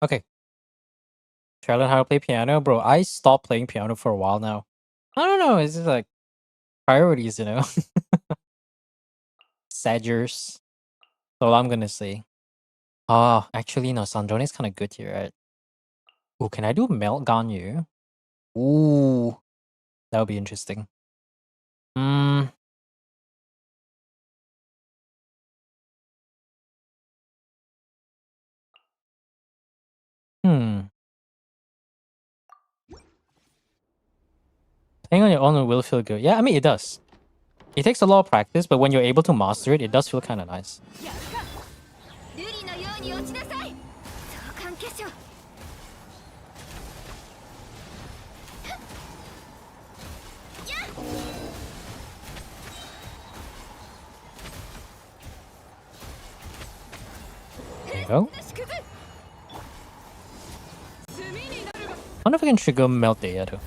Okay. Try to learn how to play piano. Bro, I stopped playing piano for a while now. I don't know. It's just like priorities, you know? Sagers. So I'm gonna say. Oh, actually, no. Sandrone is kind of good here, right? Oh, can I do Melt Ganyu? Ooh. That would be interesting. Hmm. Playing on your own will feel good. Yeah, I mean, it does. It takes a lot of practice, but when you're able to master it, it does feel kind of nice. There you go. I wonder if I can trigger Melt Daya too.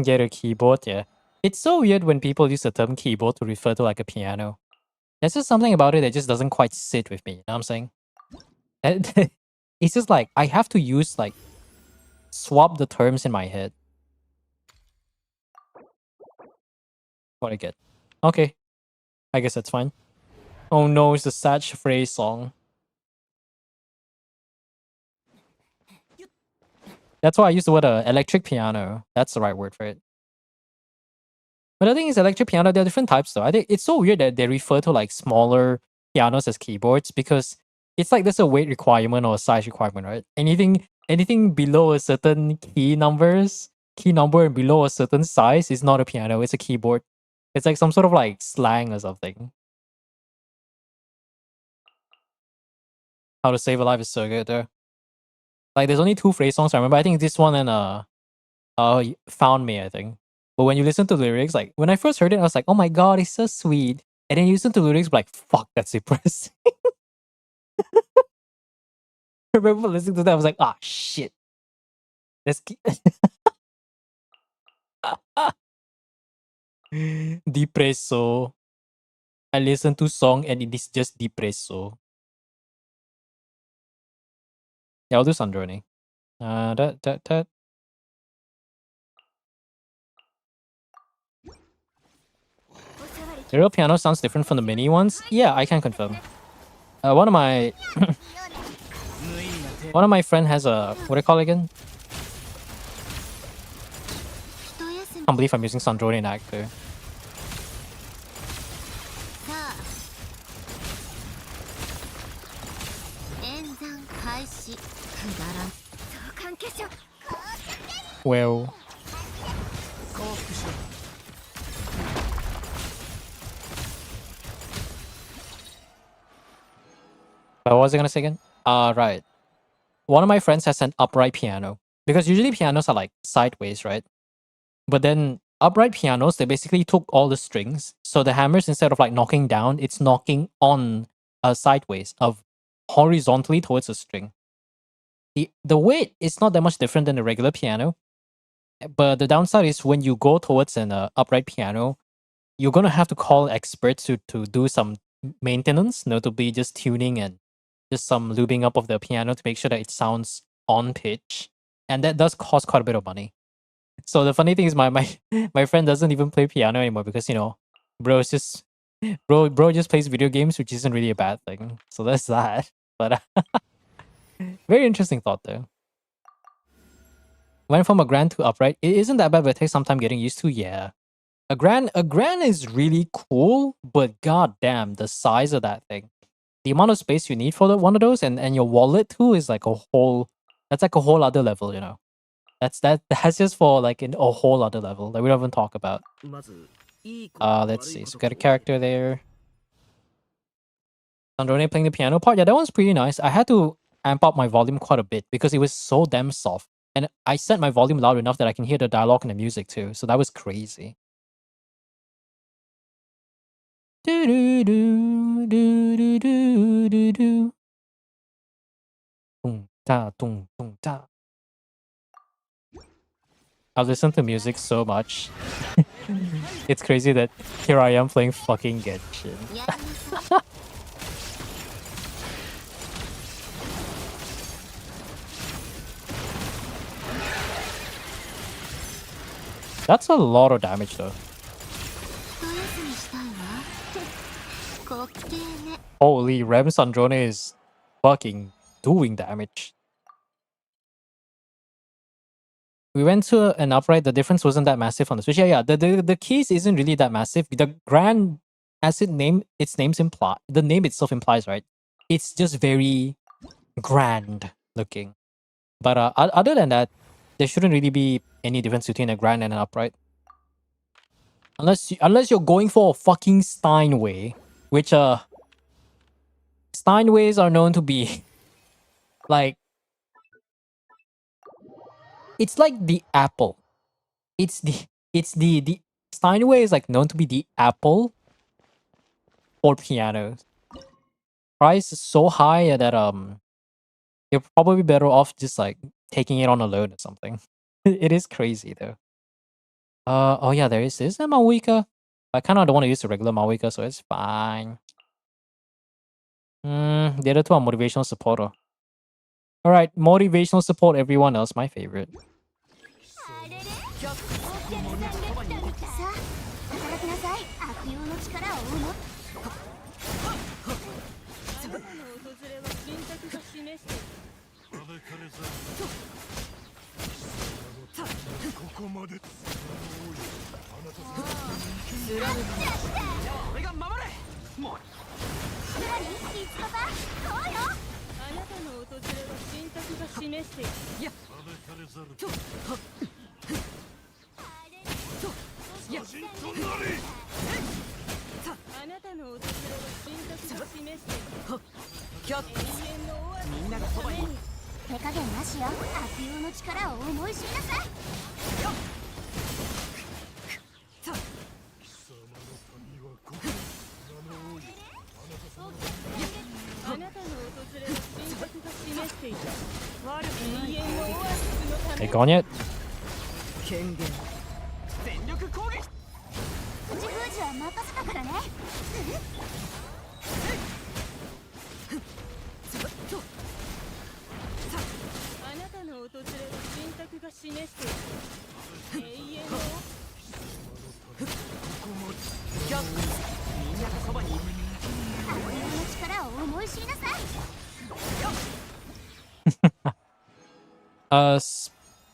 Get a keyboard, yeah. It's so weird when people use the term keyboard to refer to like a piano. There's just something about it that just doesn't quite sit with me. You know what I'm saying? It's just like I have to use like swap the terms in my head. What I get. Okay. I guess that's fine. Oh no, it's the Satch Frey song. That's why I use the word electric piano. That's the right word for it. But the thing is, electric piano, there are different types though. I think it's so weird that they refer to like smaller pianos as keyboards because it's like there's a weight requirement or a size requirement, right? Anything below a certain key number and below a certain size is not a piano, it's a keyboard. It's like some sort of like slang or something. How to Save a Life is so good though. Like there's only two phrase songs I remember. I think this one and Found Me, I think. But when you listen to the lyrics, like when I first heard it, I was like, oh my god, it's so sweet. And then you listen to the lyrics, like, fuck, that's depressing. I remember listening to that, I was like, ah, shit. Let's keep... Depresso. I listen to song and it is just depresso. Yeah, I'll do Sandrone. The real piano sounds different from the mini ones. Yeah, I can confirm. One of my friend has a what do you call it again? I can't believe I'm using Sandrone in actor. Well, But what was I gonna say again? Right. One of my friends has an upright piano because usually pianos are like sideways, right? But then upright pianos, they basically took all the strings, so the hammers instead of like knocking down, it's knocking on sideways of horizontally towards a string. The weight is not that much different than a regular piano, but the downside is when you go towards an upright piano, you're gonna have to call experts to do some maintenance, notably just tuning and just some lubing up of the piano to make sure that it sounds on pitch, and that does cost quite a bit of money. So the funny thing is, my my friend doesn't even play piano anymore because bro just bro just plays video games, which isn't really a bad thing. So that's that. But very interesting thought though. Went from a grand to upright. It isn't that bad, but it takes some time getting used to. Yeah, a grand is really cool, but goddamn, the size of that thing, the amount of space you need for one of those, and your wallet too is like a whole. That's like a whole other level, you know. That's just for like a whole other level that we don't even talk about. Let's see. So got a character there. Sandrone playing the piano part. Yeah, that one's pretty nice. I had to amp up my volume quite a bit because it was so damn soft. And I set my volume loud enough that I can hear the dialogue and the music too. So that was crazy. Do do do do do do do do. Boom da boom boom da. I listen to music so much. It's crazy that here I am playing fucking Genshin. That's a lot of damage though. Holy, Rem Sandrone is fucking doing damage. We went to an upright. The difference wasn't that massive on the Switch. Yeah. The keys isn't really that massive. The grand, as its name imply, the name itself implies, right? It's just very grand looking. But other than that, there shouldn't really be any difference between a grand and an upright. Unless you're going for a fucking Steinway, which Steinways are known to be like, it's like the Apple. It's the Steinway is like known to be the Apple for pianos. Price is so high that you're probably better off just like taking it on a loan or something. It is crazy though. Oh yeah, there is a Mawika. I kind of don't want to use the regular Mawika, so it's fine. The other two are motivational support. All right, motivational support. Everyone else, my favorite. They gone yet?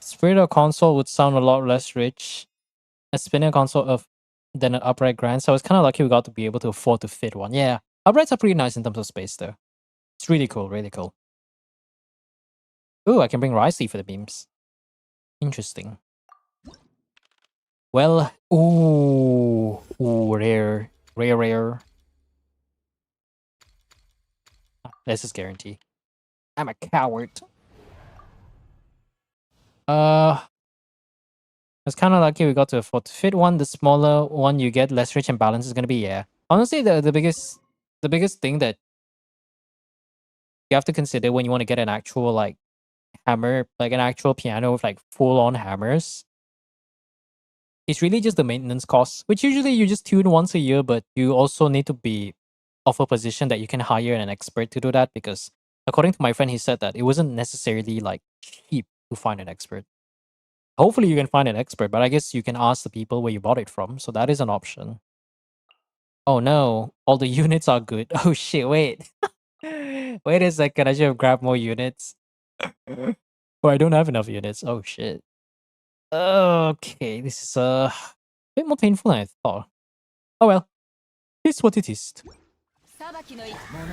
Spirit console would sound a lot less rich. A spinning console than an upright grand. So I was kind of lucky we got to be able to afford to fit one. Yeah, uprights are pretty nice in terms of space though. It's really cool, really cool. Ooh, I can bring Rice for the beams. Interesting. Well, rare. Let's just guarantee. I'm a coward. It's kind of lucky we got to afford to fit one. The smaller one you get, less rich and balanced is gonna be, yeah. Honestly, the biggest thing that you have to consider when you want to get an actual like hammer, like an actual piano with like full on hammers, it's really just the maintenance costs, which usually you just tune once a year, but you also need to be of a position that you can hire an expert to do that, because according to my friend, he said that it wasn't necessarily like cheap to find an expert. Hopefully you can find an expert, but I guess you can ask the people where you bought it from, so that is an option. Oh no, all the units are good. Oh shit, wait. Wait a second, I should have grabbed more units. Oh, I don't have enough units. Oh shit. Okay, this is a bit more painful than I thought. Oh well, it's what it is.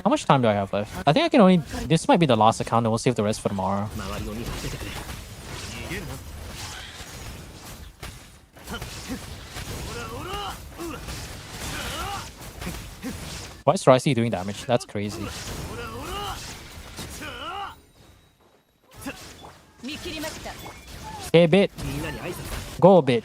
How much time do I have left? I think I can only... This might be the last account and we'll save the rest for tomorrow. Why is Ricey doing damage? That's crazy. Stay a bit. Go a bit.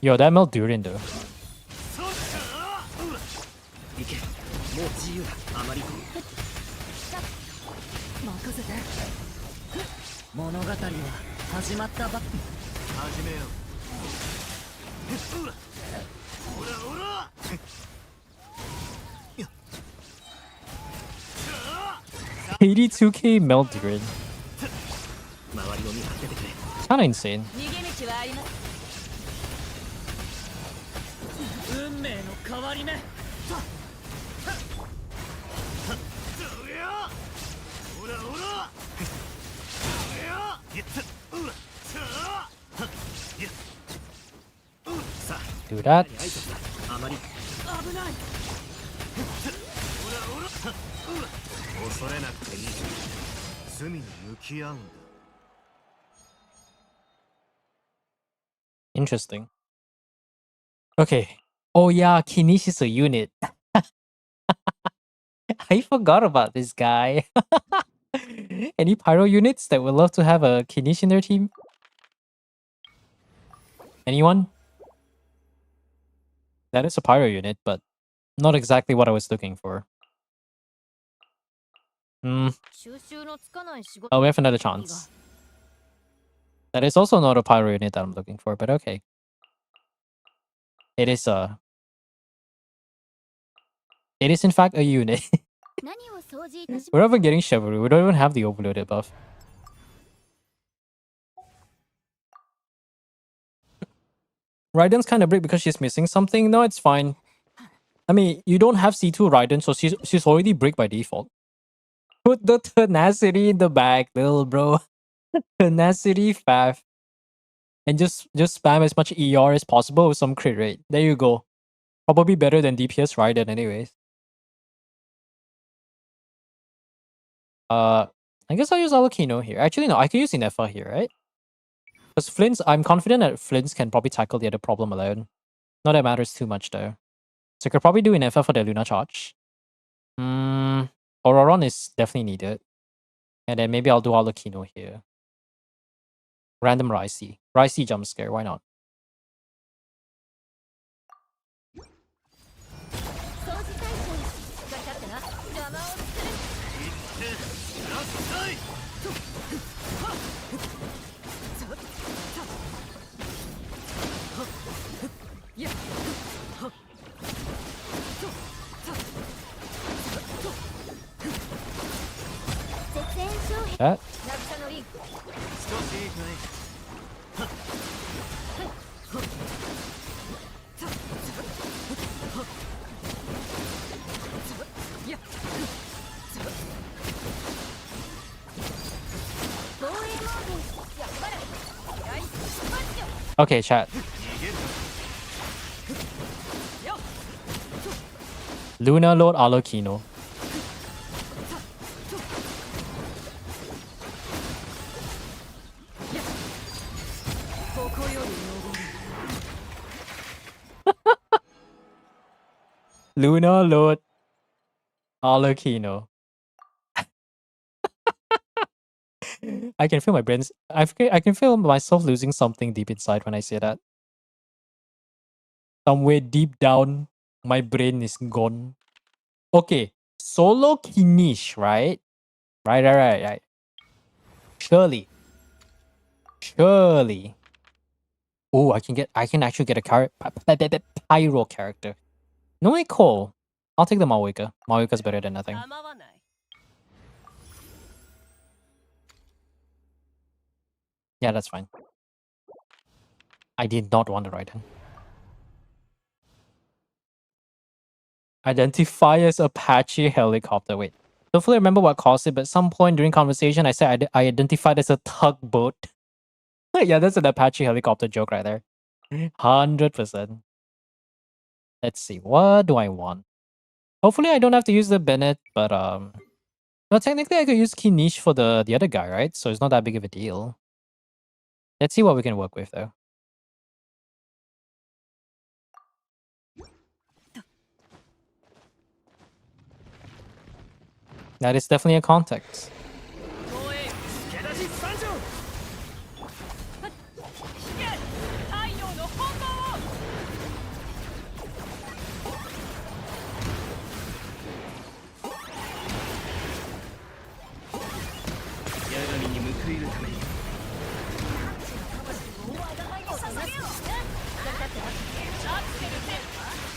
Yo, that melt durian though. $82K melt durian. It's kinda insane. Do that. Interesting. Okay. Oh yeah, Kinish is a unit. I forgot about this guy. Any pyro units that would love to have a Kinish in their team? Anyone? That is a pyro unit, but not exactly what I was looking for. Oh, we have another chance. That is also not a pyro unit that I'm looking for, but okay. It is in fact a unit. We're ever getting chivalry. We don't even have the overloaded buff. Raiden's kind of brick because she's missing something. No, it's fine. I mean, you don't have C2 Raiden, so she's already brick by default. Put the tenacity in the back, little bro. Tenacity fav. And just spam as much ER as possible with some crit rate. There you go. Probably better than DPS Raiden anyways. I guess I'll use Alakino here. Actually, no, I can use Inefa here, right? Because Flynn's, I'm confident that Flynn's can probably tackle the other problem alone. Not that it matters too much though. So I could probably do Inefa for the Luna charge. Auroron is definitely needed. And then maybe I'll do Alakino here. Random Ricey. Ricey jump scare, why not? That. Okay, chat. Luna Lord Alokino. こより登る Luna Lord Arlecchino. I can feel my brains. I can feel myself losing something deep inside when I say that. Somewhere deep down, my brain is gone. Okay, solo Kinish, right? Right. Surely. Oh, I can actually get a pyro character. No, Cole. I'll take the Mawika. Mawika's better than nothing. 構わない Yeah, that's fine. I did not want to write him. Identify as Apache helicopter. Wait. Don't fully remember what caused it, but at some point during conversation, I said I identified as a tugboat. Yeah, that's an Apache helicopter joke right there. 100%. Let's see. What do I want? Hopefully, I don't have to use the Bennett, but well, technically, I could use Kinish for the other guy, right? So it's not that big of a deal. Let's see what we can work with, though. That is definitely a context. 防衛助出し参上引け太陽の本番を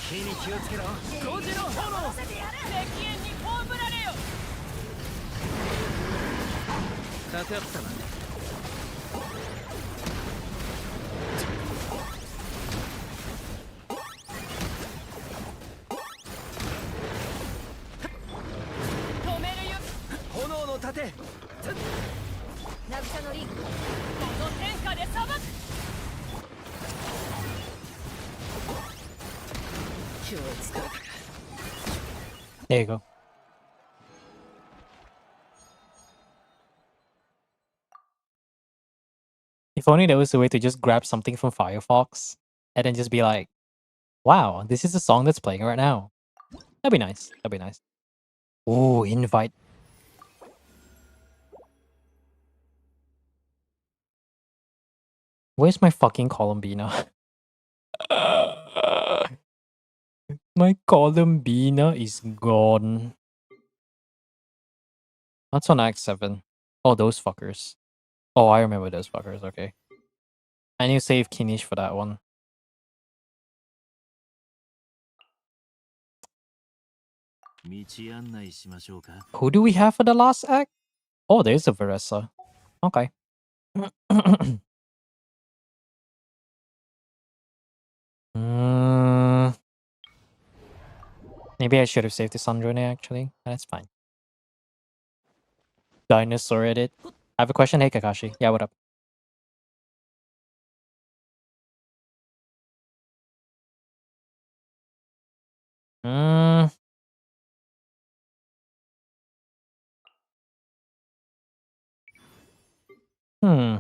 火に気をつけろ5時の炎石煙に葬られよかかったな止めるよ炎の盾渚のリンこの天下で裁く There you go. If only there was a way to just grab something from Firefox and then just be like, wow, this is the song that's playing right now. That'd be nice. That'd be nice. Oh, invite. Where's my fucking Columbina? My Columbina is gone. That's on Act 7. Oh, those fuckers. Oh, I remember those fuckers. Okay. I need to save Kinish for that one. Who do we have for the last act? Oh, there's a Veressa. Okay. Maybe I should have saved the Sandrone actually. That's fine. Dinosaur edit. I have a question. Hey Kakashi. Yeah, what up? Hmm. Hmm.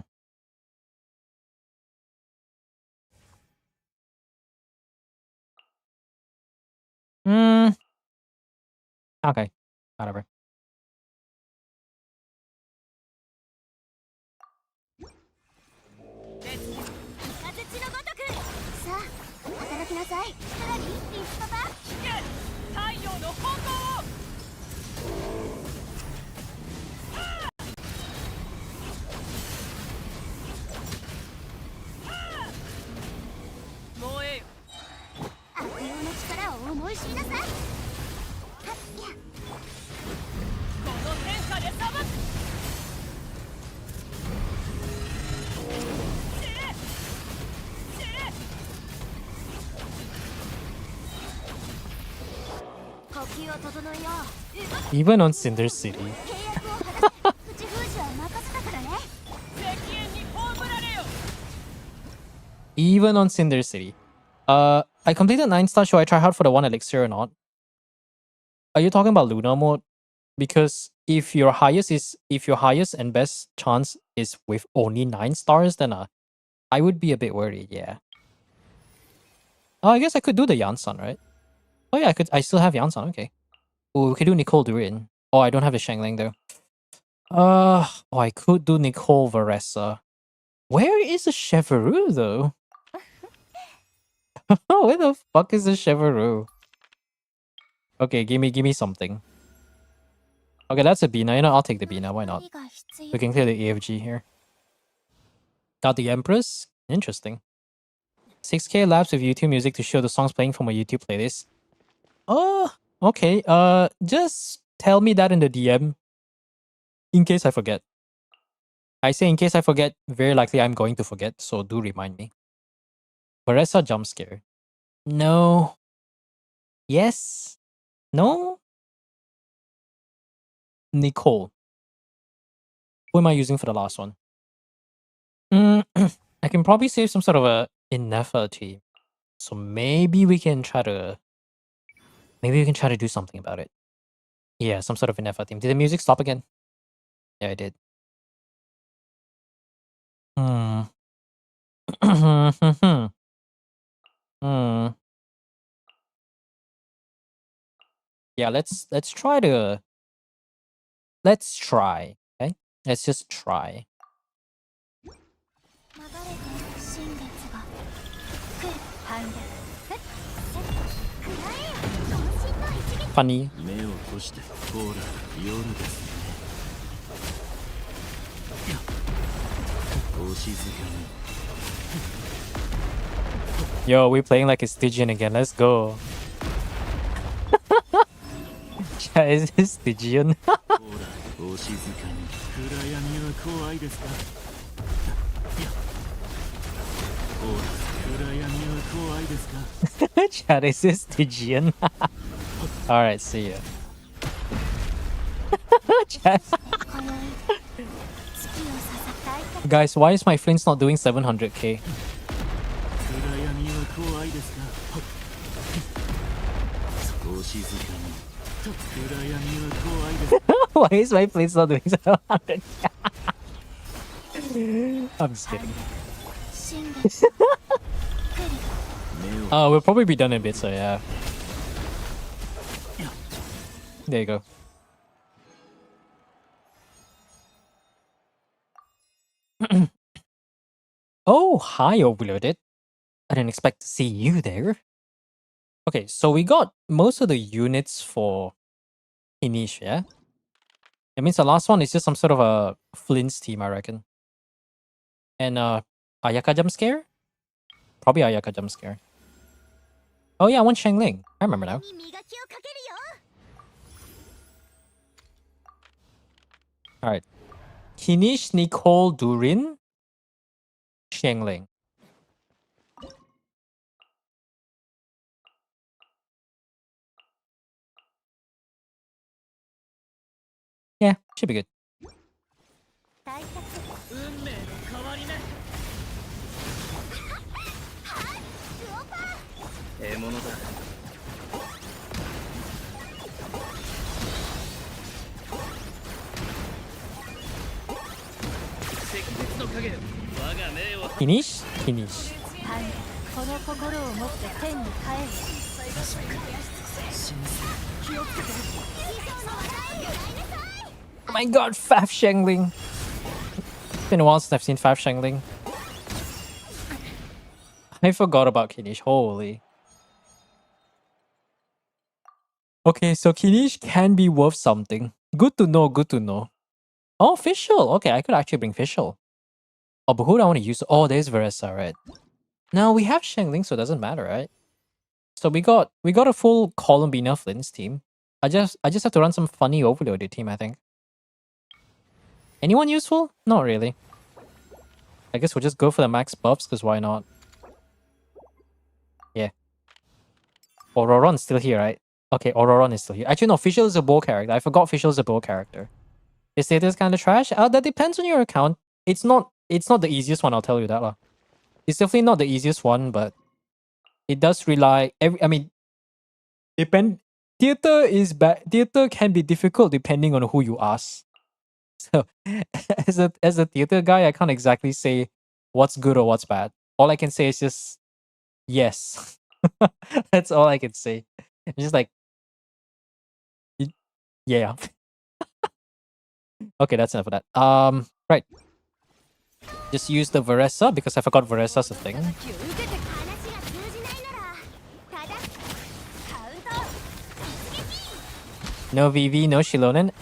Okay. Whatever. 風のごとくさあ働きなさいさらにリスパパ引け太陽の本番を燃えよ悪用の力を思い知りなさいはっやこの天下で裁く Even on Cinder City. Even on Cinder City. I completed 9-star. Should I try hard for the 1 elixir or not? Are you talking about Luna mode? Because if your highest and best chance is with only 9 stars, then I would be a bit worried, yeah. Oh, I guess I could do the Yansan, right? Oh yeah, I still have Yansan, okay. Oh, we could do Nicole Durin. Oh, I don't have the Shangling though. Oh, I could do Nicole Varessa. Where is the Chevrolet though? Where the fuck is the Chevrolet? Okay, give me something. Okay, that's a Bina. You know, I'll take the Bina. Why not? We can clear the AFG here. Got the Empress. Interesting. 6K labs with YouTube music to show the songs playing from a YouTube playlist. Oh, okay. Just tell me that in the DM in case I forget. I say in case I forget, very likely I'm going to forget, so do remind me. Vanessa jump scare. No. Yes. No. Nicole. Who am I using for the last one? I can probably save some sort of a Inefa team. So maybe we can try to do something about it. Yeah, some sort of Inefa team. Did the music stop again? Yeah, it did. Hmm. Hmm. Yeah, let's try. Okay? Let's just try. Funny. Yo, we're playing like a Stygian again. Let's go. Is this Stygian? Chat, is this Stygian? Alright, see ya. Chat. Guys, why is my Flint's not doing 700k? Why is my Flint's not doing 700k? I'm just kidding. We'll probably be done in a bit, so yeah. There you go. Oh, hi, Overloaded. I didn't expect to see you there. Okay, so we got most of the units for Inish, yeah? It means the last one is just some sort of a Flint's team, I reckon. And Ayaka jump scare? Probably Ayaka jump scare. Oh yeah, I want Shangling. I remember now. Alright. Kinish, Nicole, Durin, Shangling. Yeah, should be good. Finish? Finish. Oh my god, Faf Shangling. It's been a while since I've seen Faf Shangling. I forgot about Kinish. Holy. Okay, so Kinish can be worth something. Good to know, good to know. Oh, Fischl. Okay, I could actually bring Fischl. Oh, but who do I want to use? Oh, there's Veresa, right? Now we have Shangling, so it doesn't matter, right? So we got a full Columbina Flint's team. I just have to run some funny overloaded team, I think. Anyone useful? Not really. I guess we'll just go for the max buffs, because why not? Yeah. Auroron's still here, right? Okay, Auroron is still here. Actually, no, Fischl is a bow character. I forgot Fischl is a bow character. Is status kind of trash? That depends on your account. It's not the easiest one, I'll tell you that lah. It's definitely not the easiest one, but it does rely theater is bad. Theater can be difficult depending on who you ask. So as a theater guy, I can't exactly say what's good or what's bad. All I can say is just yes. That's all I can say. It's just like yeah. Okay, that's enough of that. Right. Just use the Varesa because I forgot Varesa's a thing. 話が通じないならただカウント突撃 No VV, no Shilonen.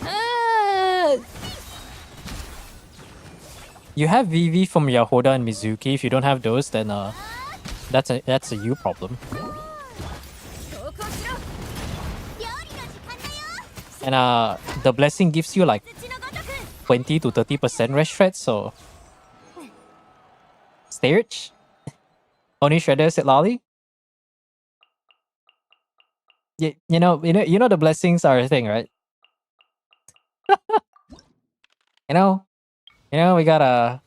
You have VV from Yahoda and Mizuki. If you don't have those, then that's a you problem. 投稿しろ料理の時間だよ And the blessing gives you like 土のごとく 20 to 30% rest shred, so stay rich. Only shredder said Lolly. You know the blessings are a thing, right? you know, we gotta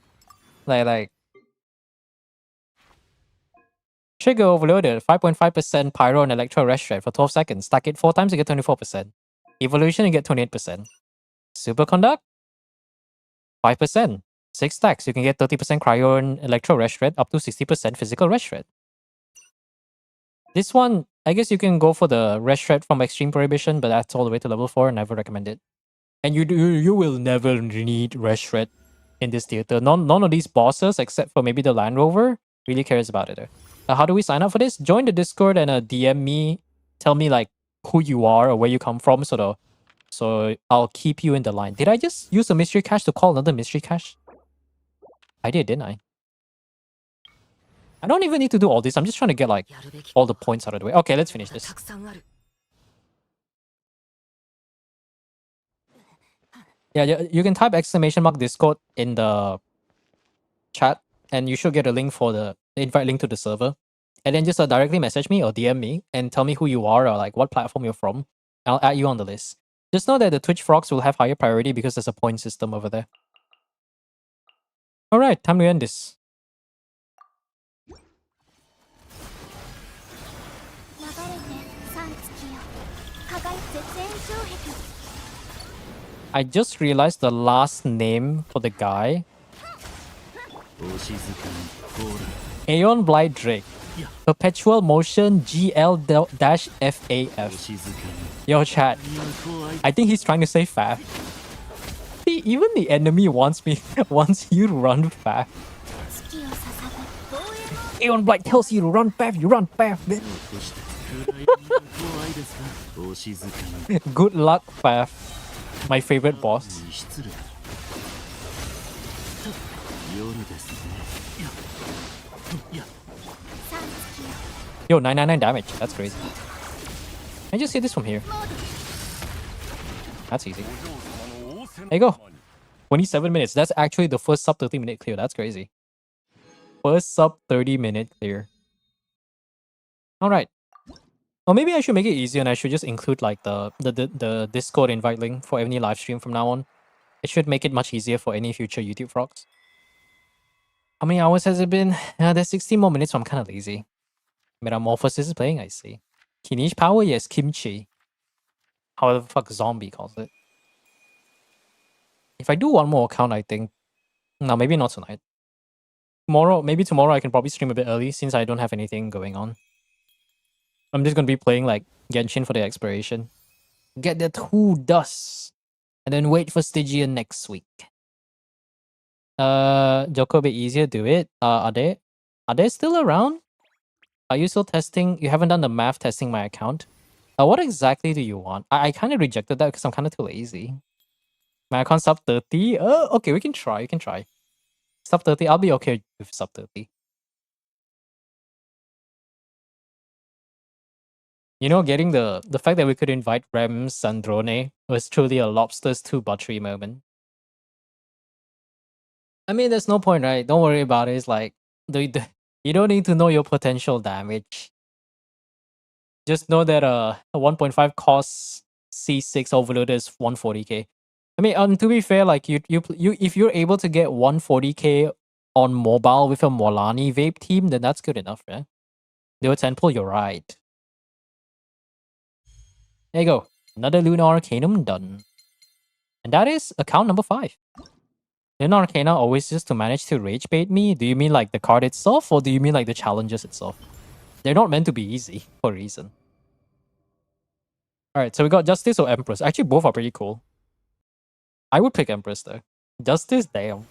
like trigger overloaded 5.5% pyro and electro rest shred for 12 seconds. Stack it 4 times, you get 24%. Evolution, you get 28%. Superconduct, 5%. 6 stacks, you can get 30% cryo and electro rest shred, up to 60% physical rest shred. This one, I guess you can go for the rest shred from extreme prohibition, but that's all the way to level 4. Never recommend it. And you will never need rest shred in this theater. None of these bosses, except for maybe the Land Rover, really cares about it. How do we sign up for this? Join the Discord and DM me. Tell me like who you are or where you come from, so I'll keep you in the line. Did I just use a mystery cache to call another mystery cache? I did, didn't I? I don't even need to do all this. I'm just trying to get like all the points out of the way. Okay, let's finish this. たくさんある Yeah, you can type exclamation mark Discord in the chat, and you should get a link for the invite link to the server. And then just directly message me or DM me and tell me who you are or like what platform you're from. I'll add you on the list. Just know that the Twitch frogs will have higher priority because there's a point system over there. Alright, time to end this. 流れて三月よ輝く絶縁障壁 I just realized the last name for the guy. お静かにほら Aeon Blight Drake. Perpetual Motion GL-FAF. お静か Yo, chat. に怖い I think he's trying to say faf. See, even the enemy wants you to run faf. 月を捧ぐ防衛門 Aeon Blight tells you to run faf, you run faf. 落として暗いのが怖いですかお静かに Good luck, faf. My favorite boss. 失礼夜ですねいや三月よ Yo, 999 damage. That's crazy. I just hit this from here. That's easy. There you go. 27 minutes. That's actually the first sub 30-minute clear. That's crazy. First sub 30-minute clear. Alright. Or maybe I should make it easier and I should just include like the Discord invite link for any live stream from now on. It should make it much easier for any future YouTube frogs. How many hours has it been? There's 16 more minutes, so I'm kind of lazy. Metamorphosis is playing, I see. Kinish power? Yes, kimchi. However the fuck zombie calls it. If I do one more account, I think... No, maybe not tonight. Maybe tomorrow I can probably stream a bit early since I don't have anything going on. I'm just gonna be playing like Genshin for the exploration. Get the 2 dust. And then wait for Stygian next week. Joko a bit easier, do it. Are they still around? Are you still testing? You haven't done the math testing my account. What exactly do you want? I kind of rejected that because I'm kind of too lazy. My account sub 30? Okay, we can try. You can try. Sub 30, I'll be okay with sub 30. You know, getting the fact that we could invite Rem Sandrone was truly a lobster's too buttery moment. I mean, there's no point, right? Don't worry about it. It's like, you don't need to know your potential damage. Just know that a 1.5 cost C6 overloader is 140k. I mean, to be fair, like you if you're able to get 140k on mobile with a Molani vape team, then that's good enough, yeah? Duo Temple, you're right. There you go. Another Lunar Arcanum done. And that is account number 5. Didn't Arcana always just to manage to rage bait me? Do you mean like the card itself, or do you mean like the challenges itself? They're not meant to be easy for a reason. Alright, so we got Justice or Empress. Actually, both are pretty cool. I would pick Empress though. Justice, damn.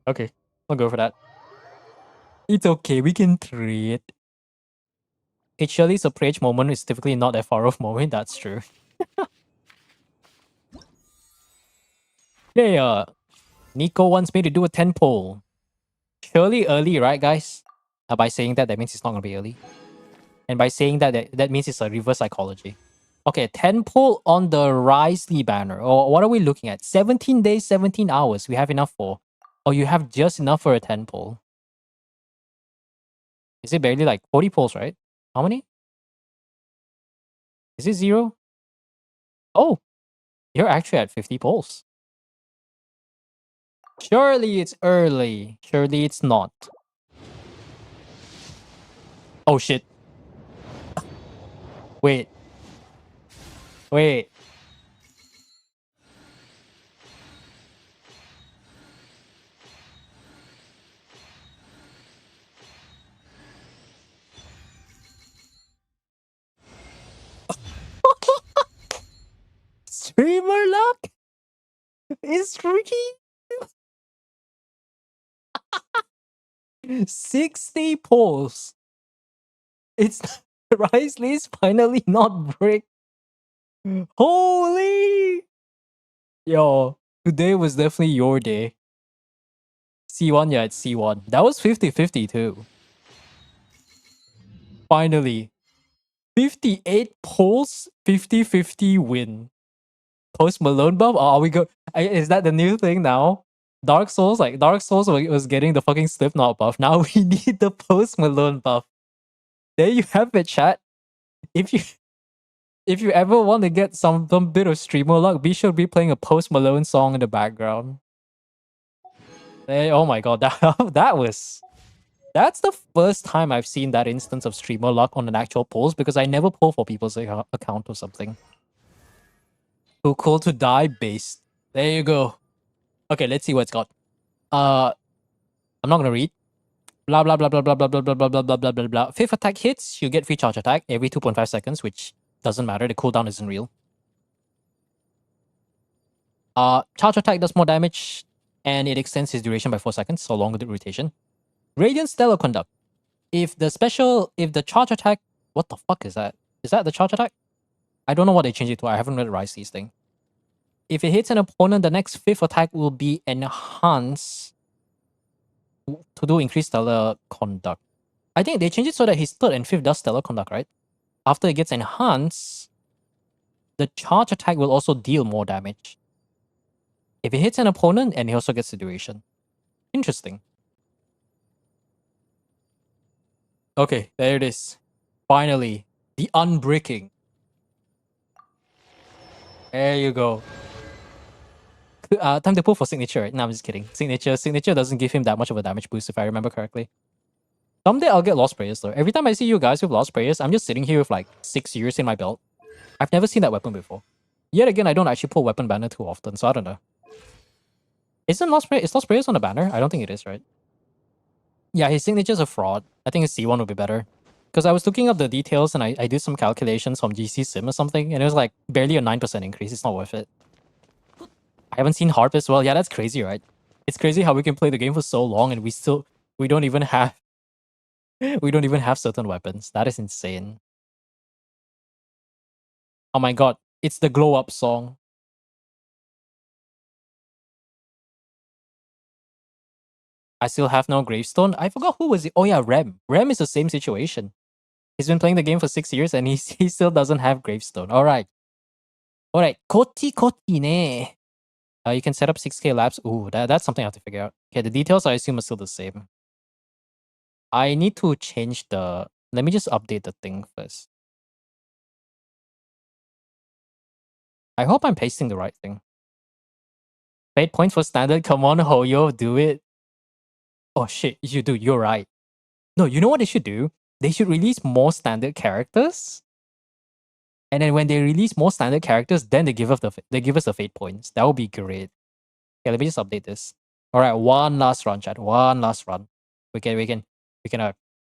Okay, I'll go for that. It's okay, we can trade. It's Shirley's approach moment is typically not a far off moment, that's true. Hey, Nico wants me to do a 10 poll. Surely early, right, guys? By saying that, that means it's not gonna be early. And by saying that, that means it's a reverse psychology. Okay, 10 poll on the Risley banner. Or what are we looking at? 17 days, 17 hours. We have enough for. Or you have just enough for a 10 poll. Is it barely like 40 polls, right? How many? Is it 0? Oh, you're actually at 50 polls. Surely it's early. Surely it's not. Oh shit. Wait. Wait. Streamer luck is tricky. 60 polls. It's Risley's finally not break. Holy! Yo, today was definitely your day. C1, yeah, it's C1. That was 50-50 too. Finally. 58 polls, 50-50 win. Post Malone buff? Oh, are we go? Is that the new thing now? Dark Souls was getting the fucking Slipknot buff. Now we need the Post Malone buff. There you have it, chat. If you ever want to get some bit of streamer luck, be sure to be playing a Post Malone song in the background. Hey, oh my god, that's the first time I've seen that instance of streamer luck on an actual polls because I never pull for people's account or something. Too cool to die based. There you go. Okay, let's see what it's got. I'm not gonna read. Blah blah blah blah blah blah blah blah blah blah blah blah blah blah. Fifth attack hits, you get free charge attack every 2.5 seconds, which doesn't matter. The cooldown isn't real. Charge attack does more damage, and it extends its duration by 4 seconds, so longer the rotation. Radiant Stellar Conduct. If the charge attack, what the fuck is that? Is that the charge attack? I don't know what they changed it to. I haven't read Risley's thing. If it hits an opponent, the next 5th attack will be enhanced to do increased stellar conduct. I think they changed it so that his 3rd and 5th does stellar conduct, right? After it gets enhanced, the charge attack will also deal more damage. If it hits an opponent, and he also gets the duration. Interesting. Okay, there it is. Finally, the unbreaking. There you go. Time to pull for signature, right? No, I'm just kidding. Signature doesn't give him that much of a damage boost, if I remember correctly. Someday I'll get Lost Prayers though. Every time I see you guys with Lost Prayers, I'm just sitting here with like 6 years in my belt. I've never seen that weapon before. Yet again, I don't actually pull weapon banner too often, so I don't know. Is Lost Prayers on the banner? I don't think it is, right? Yeah, his signature's a fraud. I think his C1 would be better. Because I was looking up the details and I did some calculations from GC Sim or something, and it was like barely a 9% increase. It's not worth it. I haven't seen Harp as well. Yeah, that's crazy, right? It's crazy how we can play the game for so long and we don't even have certain weapons. That is insane. Oh my god, it's the glow up song. I still have no gravestone. I forgot who was it. Oh yeah, Rem. Rem is the same situation. He's been playing the game for 6 years and he still doesn't have gravestone. Alright. Koti ne. You can set up 6k labs. Ooh, that's something I have to figure out. Okay, the details I assume are still the same. I need to change the... Let me just update the thing first. I hope I'm pasting the right thing. Fate point for standard. Come on, Hoyo, do it. Oh shit, you're right. No, you know what they should do? They should release more standard characters. And then when they release more standard characters, then they give us the fate points. That would be great. Okay, let me just update this. All right, one last run, chat. One last run. We can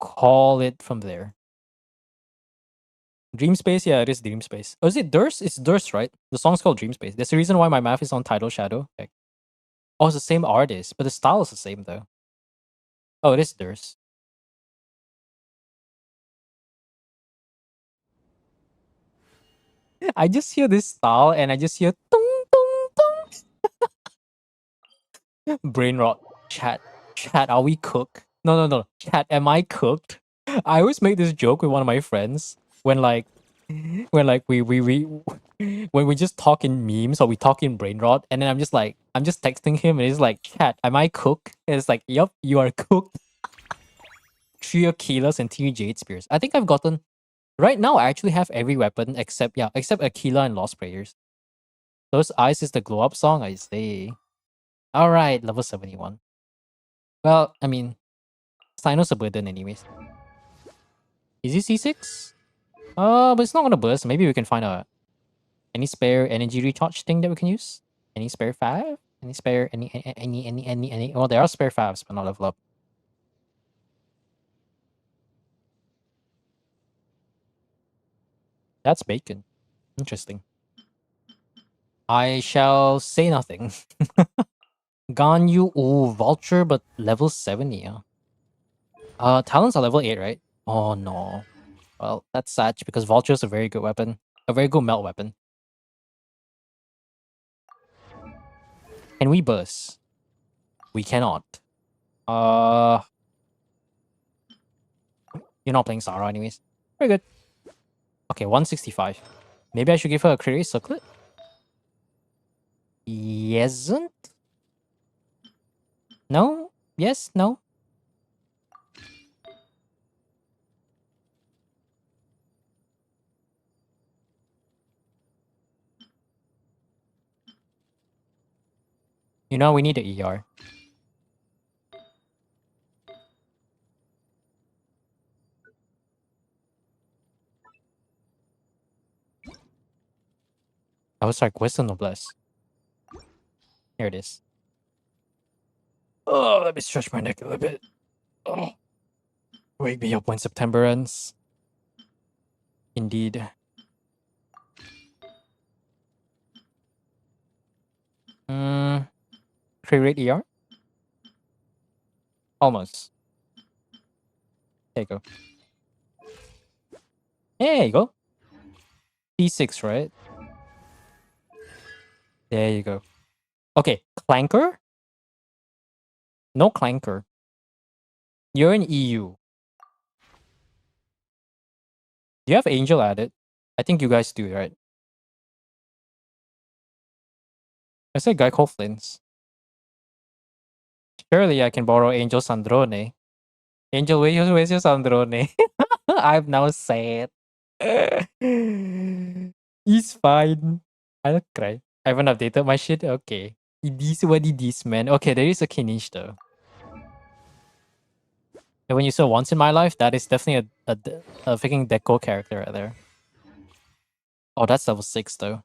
call it from there. Dream Space, yeah, it is Dream Space. Oh, is it Durst? It's Durst, right? The song's called Dream Space. That's the reason why my math is on Tidal Shadow. Okay. Oh, it's the same artist, but the style is the same though. Oh, it is Durst. I just hear this style and I just hear tung tung tung. Brain rot. Chat, are we cooked? No. Chat, am I cooked? I always make this joke with one of my friends when we when we just talk in memes or we talk in brain rot, and then I'm just texting him and he's like, chat, am I cooked? And it's like, yup, you are cooked. 3 Aquilas and 3 Jade Spears. I think I've gotten right now I actually have every weapon except Aquila and Lost Prayers. Those Eyes is the glow up song, I say. Alright, level 71. Well, I mean, Sino's a burden anyways. Is he C6? But it's not gonna burst. Maybe we can find any spare energy recharge thing that we can use. Any spare fab? Any spare any? Well, there are spare fabs, but not level up. That's bacon. Interesting. I shall say nothing. Ganyu, ooh, Vulture, but level 70. Talons are level 8, right? Oh no. Well, that's sad because Vulture is a very good weapon, a very good melt weapon. Can we burst? We cannot. You're not playing Sarah anyways. Very good. Okay, 165. Maybe I should give her a crit circlet? Yesn't? No? Yes? No? You know, we need the ER. I was like, where's the noblesse? Here it is. Oh, let me stretch my neck a little bit. Oh. Wake me up when September ends. Indeed. Crit rate ER? Almost. There you go. There you go. P6, right? There you go. Okay, Clanker? No Clanker. You're in EU. Do you have Angel added? I think you guys do, right? I said a guy called Flint's. Surely I can borrow Angel Sandrone. Angel, where's your Sandrone? I'm now sad. He's fine. I'll cry. I haven't updated my shit? Okay. This what it is, man. Okay, there is a Kinish though. And when you saw Once in My Life, that is definitely a freaking deco character right there. Oh, that's level 6 though.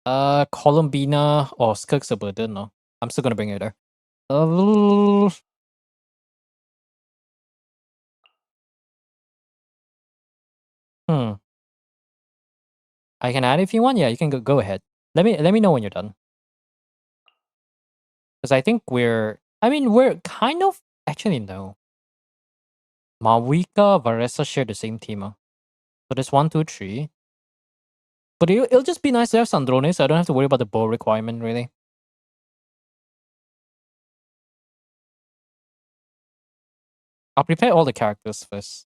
Columbina or Skirk's a burden, no. I'm still gonna bring her there. Hmm. I can add if you want. Yeah, you can go ahead. Let me know when you're done. Because I think we're kind of actually no. Mawika, Varesa share the same team. So there's 1, 2, 3. But it'll just be nice to have Sandrone, so I don't have to worry about the bow requirement really. I'll prepare all the characters first.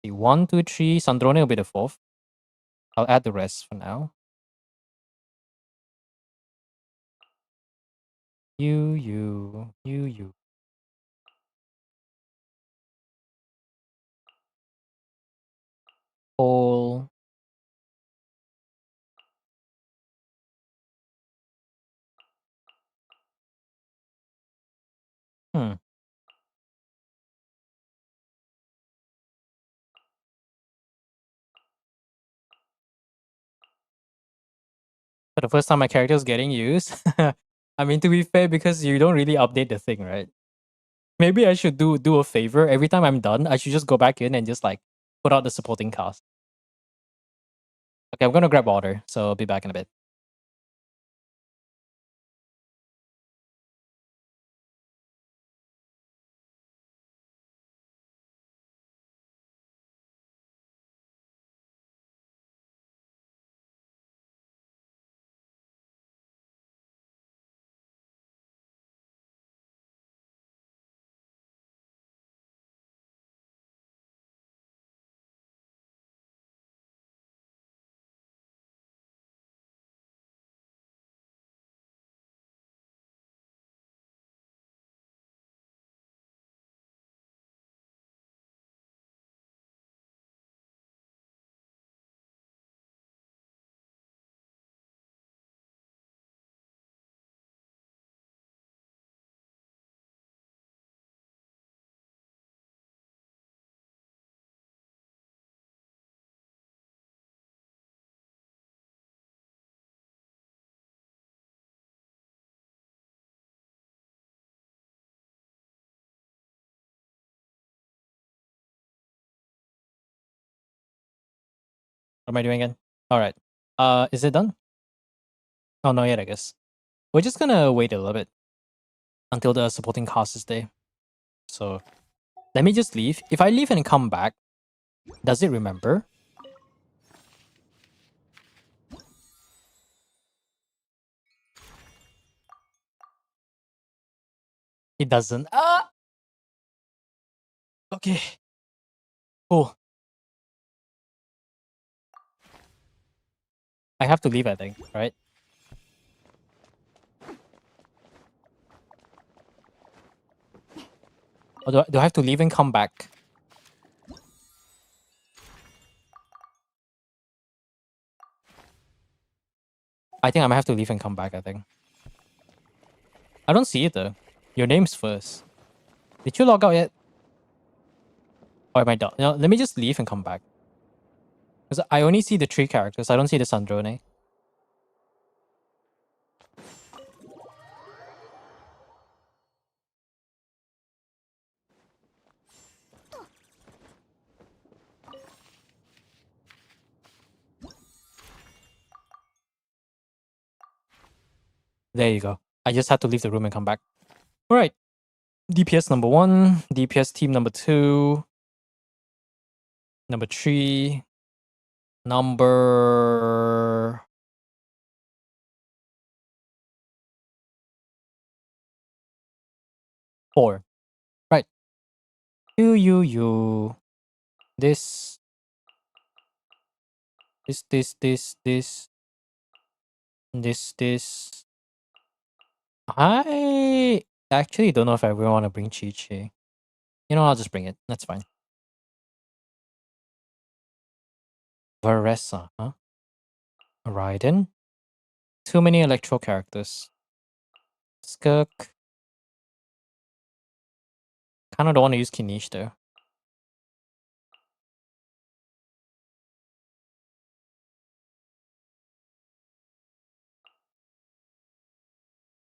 See, 1, 2, 3. Sandrone will be the 4th. I'll add the rest for now. You. All. Hmm. For the first time my character is getting used. I mean, to be fair, because you don't really update the thing, right? Maybe I should do a favor. Every time I'm done, I should just go back in and just like put out the supporting cast. Okay, I'm gonna grab water, so I'll be back in a bit. What am I doing again? All right. Is it done? Oh, not yet, I guess. We're just gonna wait a little bit until the supporting cast is there. So let me just leave. If I leave and come back, does it remember? It doesn't. Ah! Okay. Cool. I have to leave, I think, right? Or do I have to leave and come back? I think I might have to leave and come back, I think. I don't see it though. Your name's first. Did you log out yet? Or am I done? No, let me just leave and come back. Because I only see the 3 characters. I don't see the Sandrone. There you go. I just had to leave the room and come back. Alright. DPS number 1. DPS team number 2. Number 3. Number... Four. Right. You. This. This. I actually don't know if I really want to bring Chi-Chi. You know, I'll just bring it. That's fine. Varesa, huh? Raiden. Too many electro characters. Skirk. Kinda don't want to use Kinish though.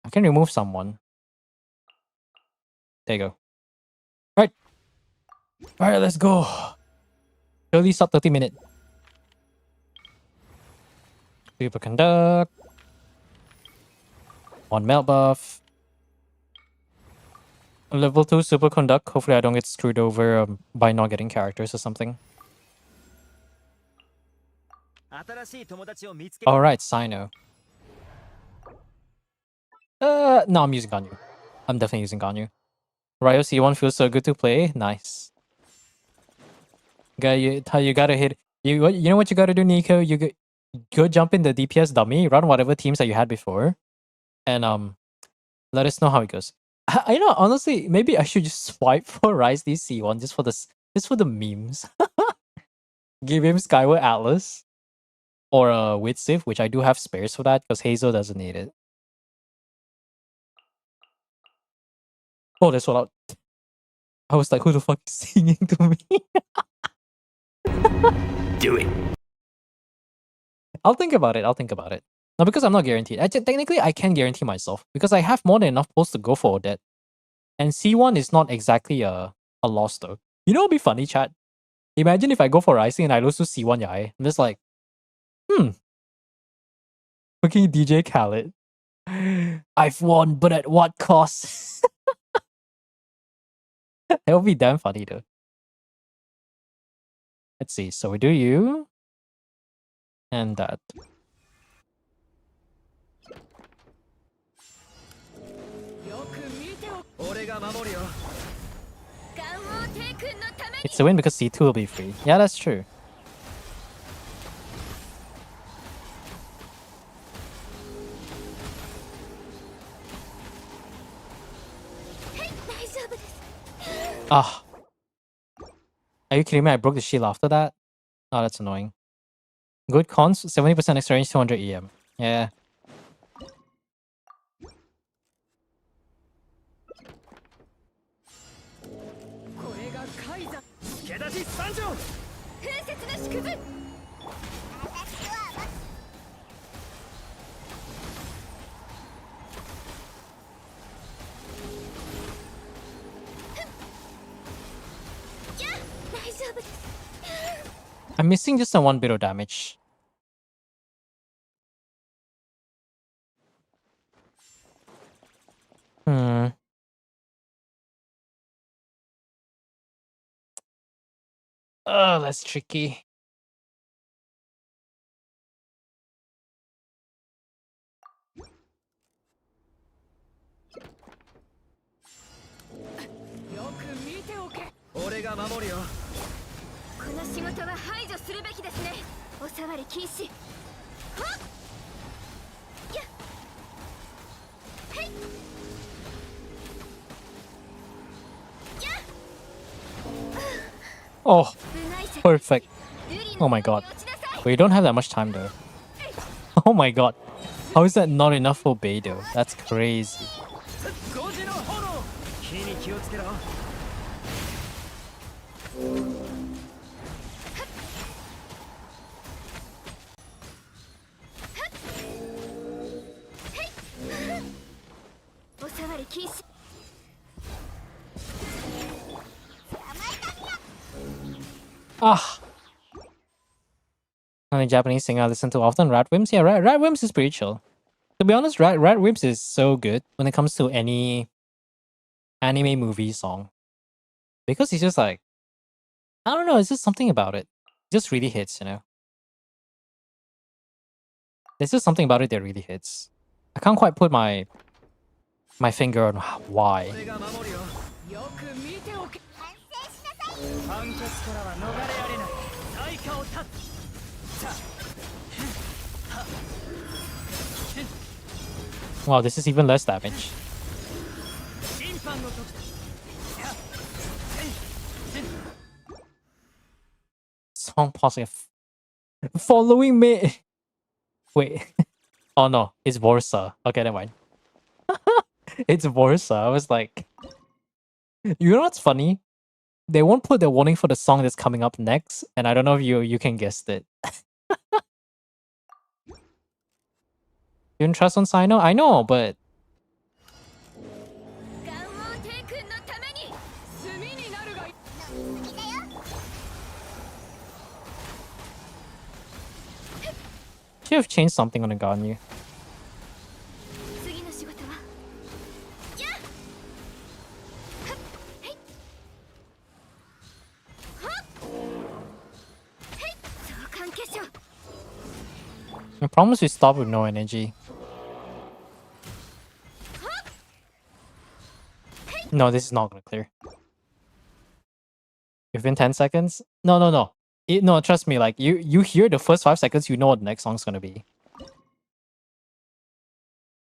I can remove someone. There you go. Alright, let's go. Early sub 30-minute. Super conduct. 1 melt buff. Level 2 super conduct. Hopefully I don't get screwed over by not getting characters or something. Alright, Sino. No, I'm using Ganyu. I'm definitely using Ganyu. Ryo C1 feels so good to play. Nice. You gotta hit. You know what you gotta do, Nico? You go jump in the DPS dummy, run whatever teams that you had before, and let us know how it goes. I know, honestly, maybe I should just swipe for Rise DC1 just for the memes. Give him Skyward Atlas or Witsiv, which I do have spares for that because Hazel doesn't need it. Oh, that's what I was like, who the fuck is singing to me? Do it. I'll think about it. No, because I'm not guaranteed. Technically, I can guarantee myself because I have more than enough pulls to go for that. And C1 is not exactly a loss though. You know what'd be funny, chat? Imagine if I go for Rising and I lose to C1 Yai. I'm just like, fucking DJ Khaled. I've won, but at what cost? That would be damn funny though. Let's see. So we do you. And that. It's a win because C2 will be free. Yeah, that's true. Ah. Are you kidding me? I broke the shield after that? Oh, that's annoying. Good cons, 70% extra range, 200 EM. Yeah. I'm missing just a one bit of damage. Oh, that's tricky. Oh, perfect. Oh my god. We don't have that much time though. Oh my god. How is that not enough for Beidou? That's crazy. Ah. Only Japanese singer I listen to often, Radwimps. Yeah, Radwimps is pretty chill. To be honest, Radwimps is so good when it comes to any anime movie song. Because he's just like, I don't know, it's just something about it. It just really hits, you know? There's just something about it that really hits. I can't quite put my finger on why. Wow, this is even less damage. Song pausing. Following me. Wait. Oh no, it's Vorsa. Okay, never mind. It's Vorsa. I was like, you know what's funny? They won't put the warning for the song that's coming up next, and I don't know if you can guess it. You don't trust on Sino? I know, but should have changed something on the Ganyu. I promise you stop with no energy. No, this is not gonna clear. Within 10 seconds? No. No, trust me, like you hear the first 5 seconds, you know what the next song's gonna be.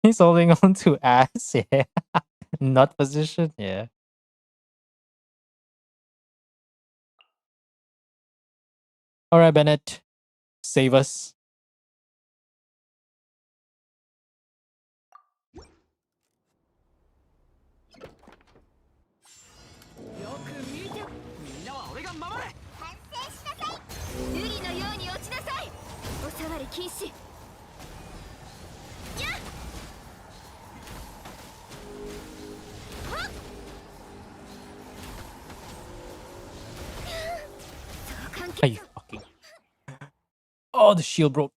He's holding on to ass, yeah. Nut position, yeah. Alright, Bennett. Save us. Are you fucking? Oh, the shield broke.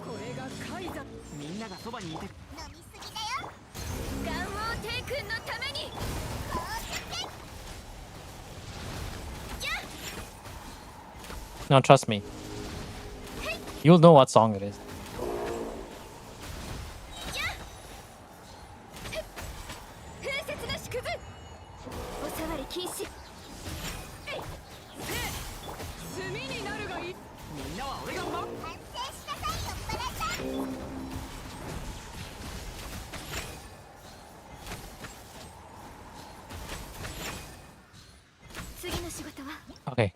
これがカイザみんながそばにいて飲みすぎだよガンオーテイ君のために No, trust me. You'll know what song it is. 風雪の縮図お触り禁止炭になるがいいみんなは俺が守る反省しなさいよバラさん次の仕事は Okay.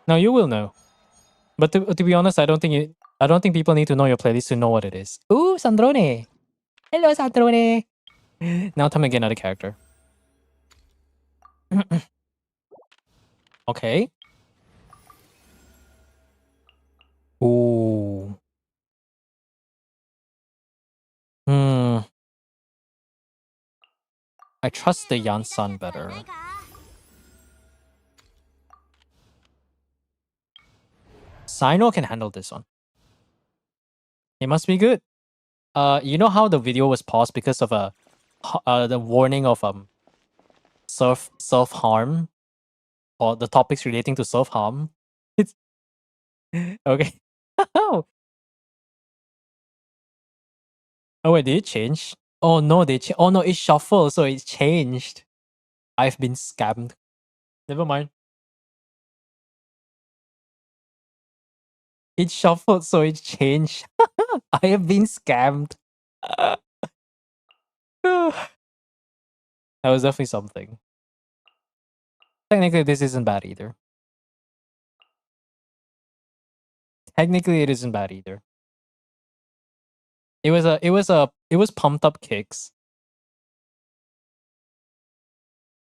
Now you will know. But to be honest, I don't think people need to know your playlist to know what it is. Ooh, Sandrone. Hello, Sandrone. Now time to get another character. Okay. Ooh. Hmm. I trust the Yansan better. Sino can handle this one. It must be good. You know how the video was paused because of the warning of self harm, or the topics relating to self harm. It's okay. Oh wait, did it change? Oh no, oh no, it shuffled, so it changed. I've been scammed. Never mind. It shuffled, so it changed. I have been scammed. That was definitely something. Technically, this isn't bad either. Technically, it isn't bad either. It was pumped up kicks.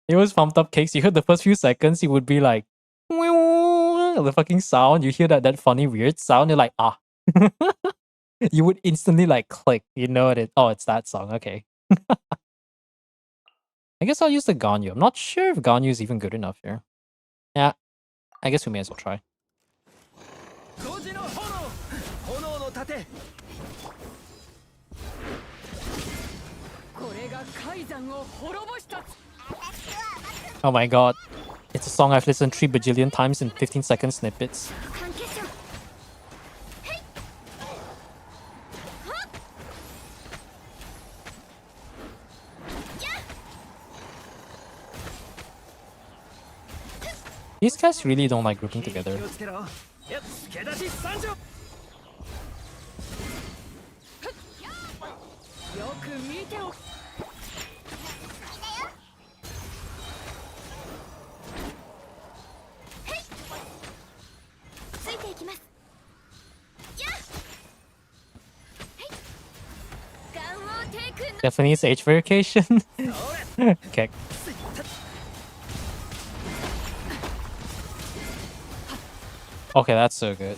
It was pumped up kicks. You heard the first few seconds, it would be like the fucking sound. You hear that funny weird sound. You're like, ah. You would instantly like click. You know it. Oh, it's that song. Okay. I guess I'll use the Ganyu. I'm not sure if Ganyu is even good enough here. Yeah, I guess we may as well try. Oh my god. It's a song I've listened 3 bajillion times in 15-second snippets. These guys really don't like grouping together. Definitely needs age verification. Okay. Okay, that's so good.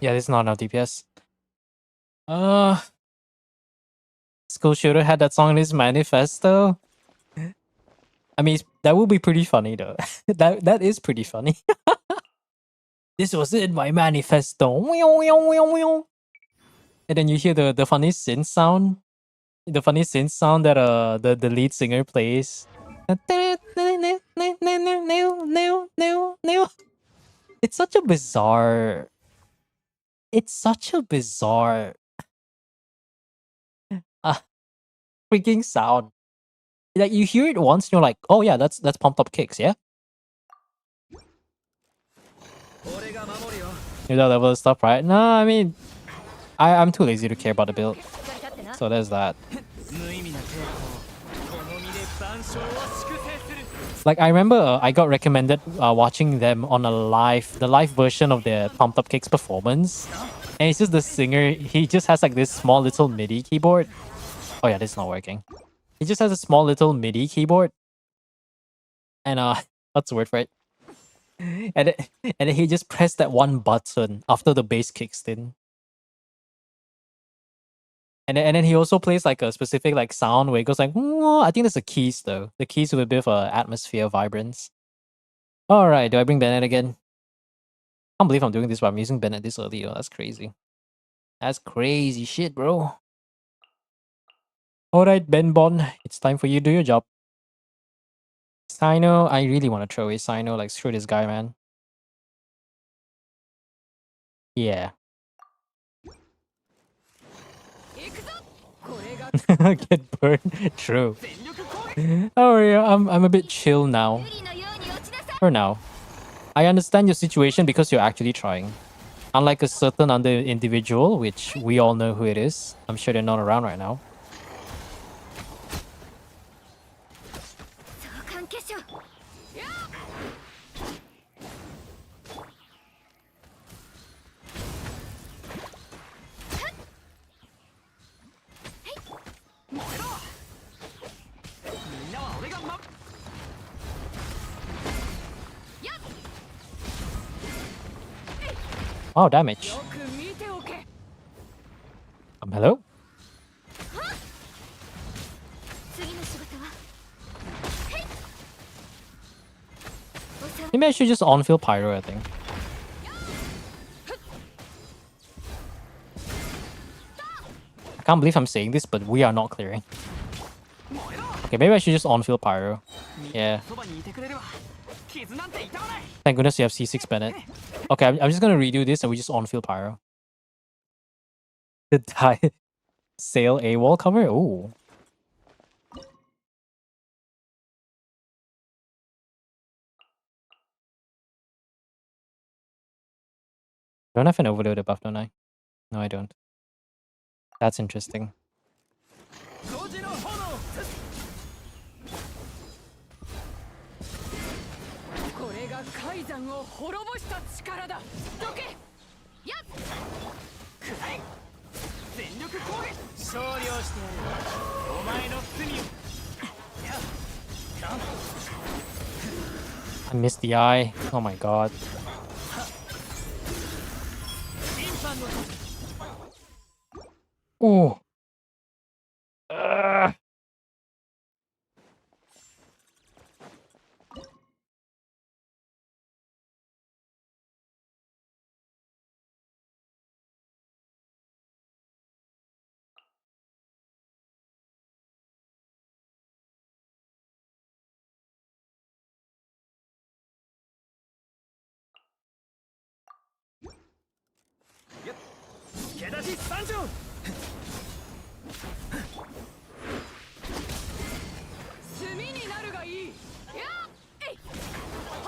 Yeah, this is not enough DPS. School Shooter had that song in his manifesto. I mean, that would be pretty funny though. that is pretty funny. This was in my manifesto. And then you hear the funny synth sound. The funny synth sound that the lead singer plays. It's such a bizarre. It's such a bizarre freaking sound. Like you hear it once and you're like, oh yeah, that's pumped up kicks, yeah? You know that level of stuff, right? No, I mean I'm too lazy to care about the build. So there's that. Like I remember I got recommended watching them on the live version of their pumped up kicks performance. And he's just the singer. He just has like this small little MIDI keyboard. Oh yeah, this is not working. He just has a small little MIDI keyboard. And what's the word for it? And then he just pressed that one button after the bass kicks in. And then he also plays like a specific like sound where it goes like, "Whoa." I think that's the keys though. The keys with a bit of atmosphere vibrance. Alright, do I bring Bennett again? I can't believe I'm doing this, but I'm using Bennett this early. Oh, that's crazy. That's crazy shit, bro. Alright, Ben Bon, it's time for you to do your job. Sino, I really want to throw away Sino, like screw this guy, man. Yeah. Get burned. True. Oh yeah, I'm a bit chill now. For now. I understand your situation because you're actually trying. Unlike a certain other individual, which we all know who it is. I'm sure they're not around right now. Wow, damage. Hello? Maybe I should just on-field Pyro, I think. I can't believe I'm saying this, but we are not clearing. Okay, maybe I should just on-field Pyro. Yeah. Thank goodness you have C6 Bennett. Okay, I'm just gonna redo this and we just on-field Pyro. The die sail AWOL cover? Ooh. Don't have an overload buff, don't I? No, I don't. That's interesting. I missed the eye. Oh my god. Oh.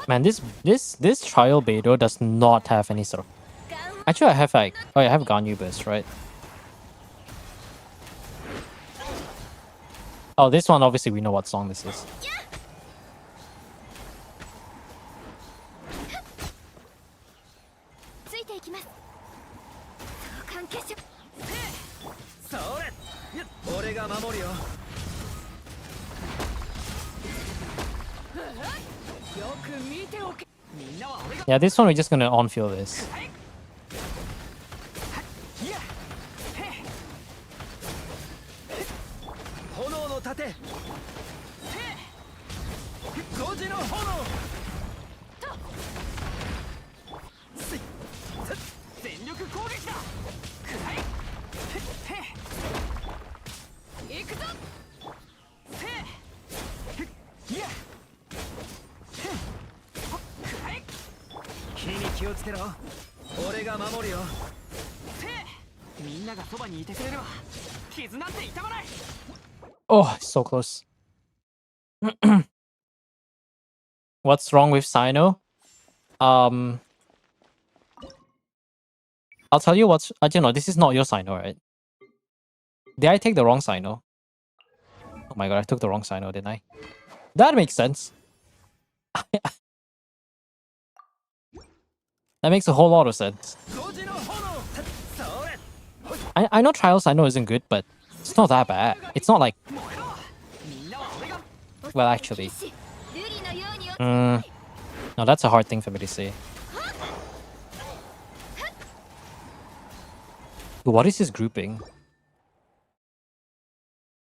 Man, this trial Beidou does not have any sort of... Actually, I have like... Oh, I have Ganyu Burst, right? Oh, this one, obviously, we know what song this is. Yeah, this one we're just gonna on-field this. Oh, so close. What's wrong with Sino? I'll tell you what's... you know, this is not your Sino, right? Did I take the wrong Sino? Oh my god, I took the wrong Sino, didn't I? That makes sense. That makes a whole lot of sense. I know Trials I know isn't good, but it's not that bad. It's not like... Well, actually... 瑠璃のように No, that's a hard thing for me to say. What is this grouping?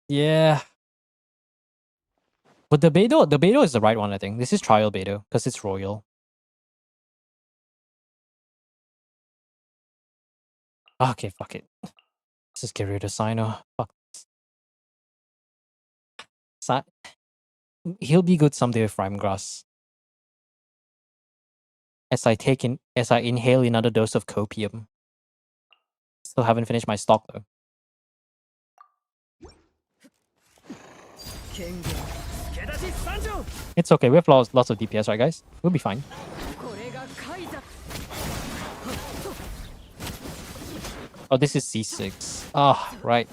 Yeah. But the Beidou is the right one, I think. This is Trial Beidou, because it's Royal. Okay, fuck it. Let's just get rid of Sino. Fuck. He'll be good someday with Rhymegrass. As I inhale another dose of copium. Still haven't finished my stock though. It's okay, we have lots of DPS, right guys? We'll be fine. Oh, this is C6. Ah, right.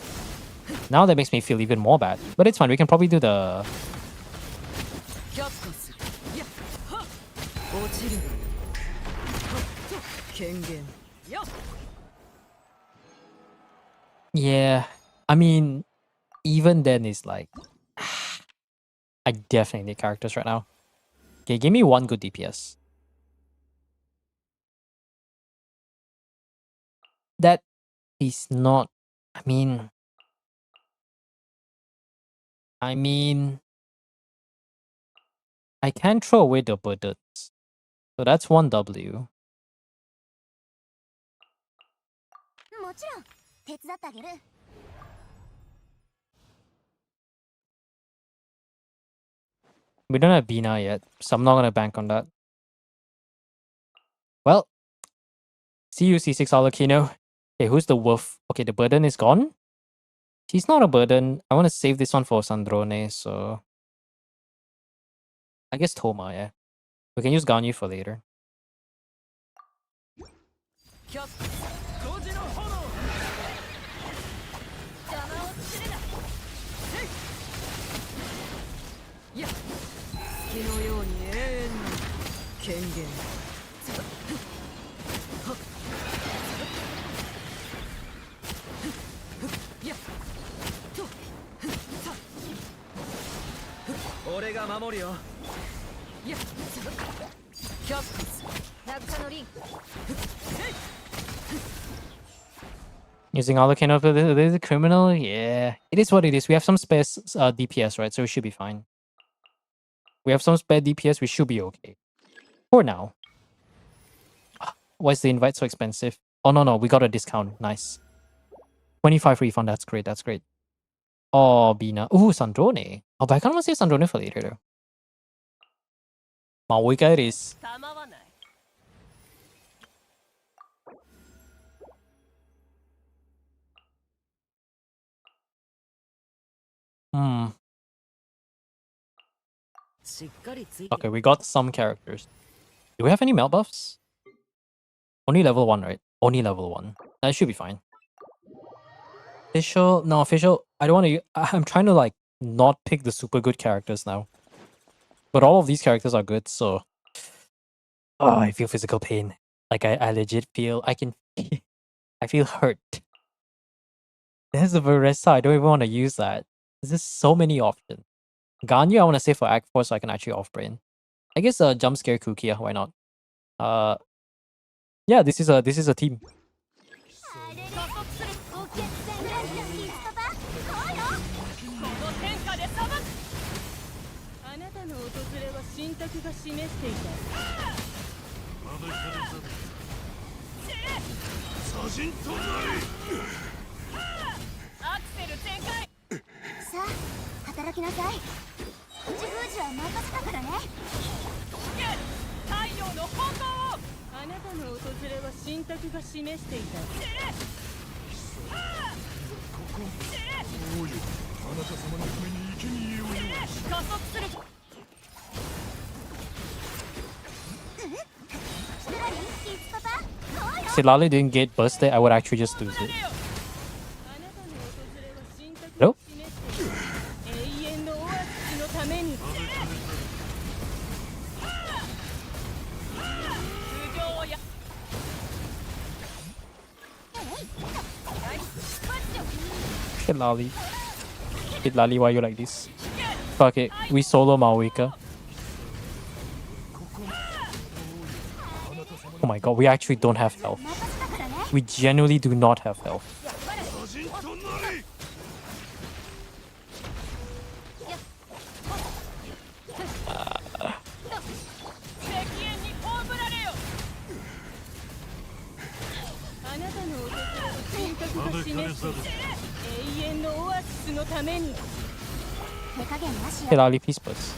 Now that makes me feel even more bad. But it's fine, we can probably do the... Yeah, I mean, even then it's like... I definitely need characters right now. Okay, give me one good DPS. That is not... I mean... I can throw away the burdens. So that's 1 W. もちろん手伝ってあげる We don't have Bina yet, so I'm not gonna bank on that. Well, see you, C6 Alakino. Okay, who's the wolf? Okay, the burden is gone. She's not a burden. I want to save this one for Sandrone, so... I guess Toma, yeah. We can use Ganyu for later. Using Alakino for this is a criminal? Yeah. It is what it is. We have some spare DPS, right? So we should be fine. We have some spare DPS, we should be okay. For now. Why is the invite so expensive? Oh, no, we got a discount. Nice. 25 refund, that's great, that's great. Oh, Bina. Ooh, Sandrone. Oh, but I kind of want to save Sandrone for later, though. Maoika it is. Okay, we got some characters. Do we have any melt buffs? Only level 1, right? Only level 1. That should be fine. Official? No, official. I don't want to... I'm trying to, like, not pick the super good characters now. But all of these characters are good, so... Oh, I feel physical pain. Like, I legit feel... I can... I feel hurt. There's a Veresa. I don't even want to use that. There's just so many options. Ganyu, I want to save for Act 4 so I can actually off-brain. I guess Jump Scare Kukia, why not? Yeah, this is a team. If Lali didn't get busted, I would actually just lose it. Hello? Hey Lali. Hey Lali, why you like this? Fuck it. We solo Maoika. Oh my god, we actually don't have health. We genuinely do not have health. Hey Lali, please bust.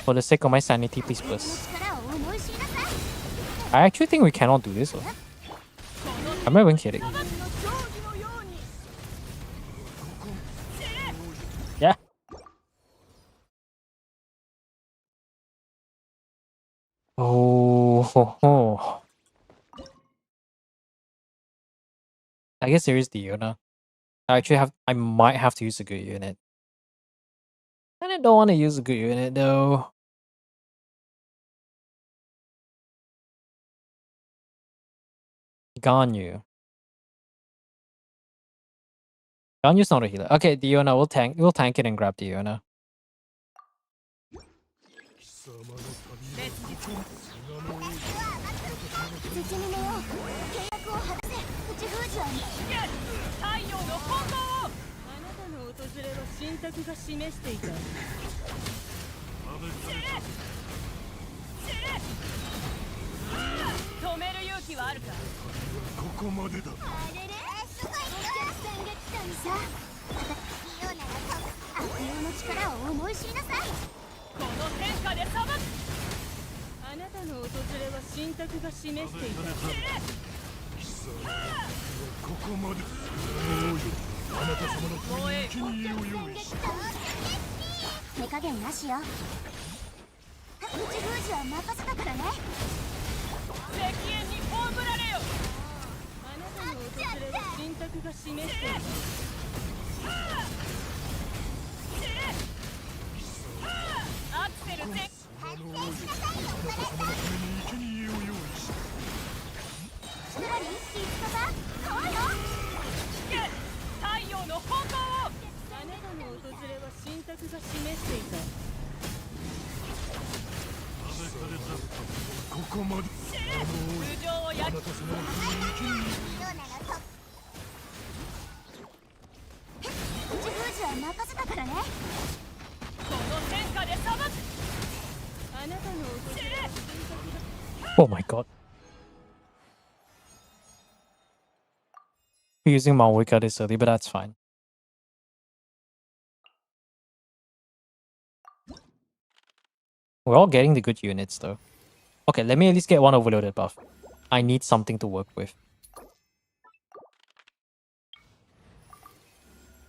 For the sake of my sanity, please bust. I actually think we cannot do this. I'm not even kidding. Yeah. Oh, ho, ho. I guess there is the Yuna. I might have to use a good unit. And I don't want to use a good unit though. Ganyu. Ganyu's not a healer. Okay, Diona, we'll tank it and grab Diona. Oh my god. We're using Maoika this early, but that's fine. We're all getting the good units though. Okay, let me at least get one overloaded buff. I need something to work with.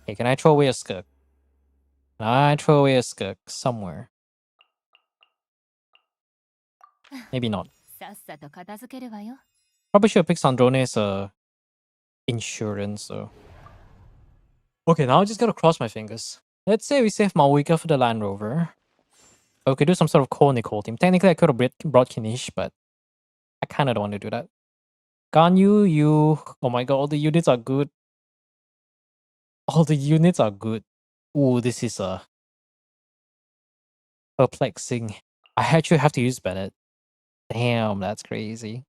Hey, can I throw away a skirk? Can I throw away a skirk somewhere? Maybe not. Probably should pick Sandrone as a insurance, so. Okay, now I just gotta cross my fingers. Let's say we save Maoika for the Land Rover. Or we could do some sort of Core Nicole team. Technically, I could have brought Kinish, but I kinda don't want to do that. Ganyu, you. Oh my god, all the units are good. All the units are good. Ooh, this is perplexing. I actually have to use Bennett. Damn, that's crazy.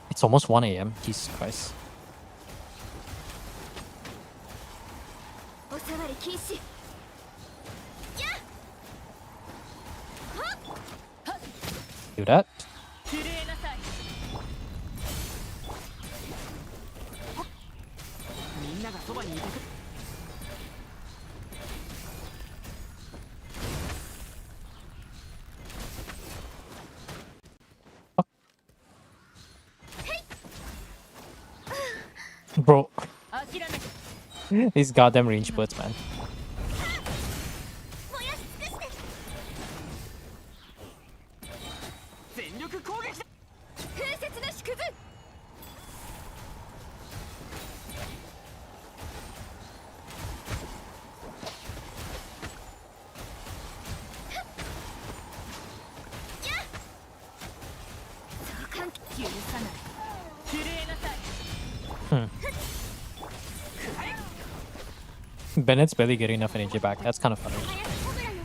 It's almost 1 AM. Jesus Christ. Do that. Bro. These goddamn range birds, man. Bennett's barely getting enough energy back. That's kind of funny. 早くコブラよ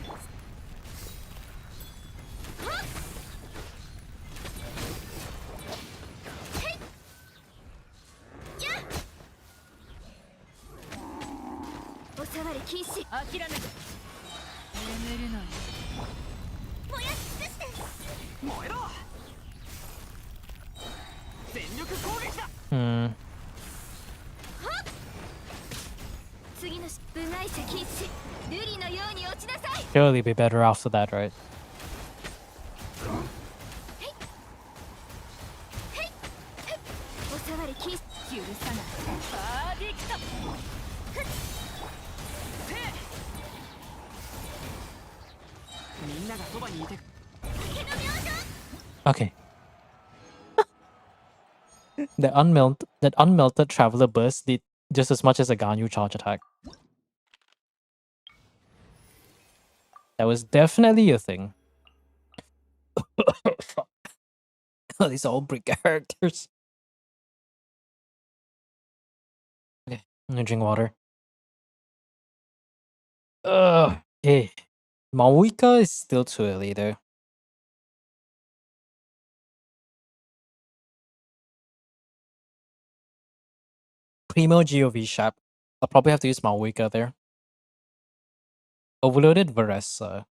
おさわり禁止諦めて眠るのよ燃やし尽くして燃えろ全力攻撃だ Hmm. 次の部外者禁止瑠璃のように落ちなさい Surely be better after that, right? おさわり禁止許さないパーディクトみんながそばにいて竹の明星 Okay. that unmelted traveler burst did just as much as a Ganyu charge attack. That was definitely a thing. These are all brick characters. Okay, I'm gonna drink water. Hey. Mawika is still too early though. Primo GOV Shap. I'll probably have to use Mawika there. Overloaded Varesa.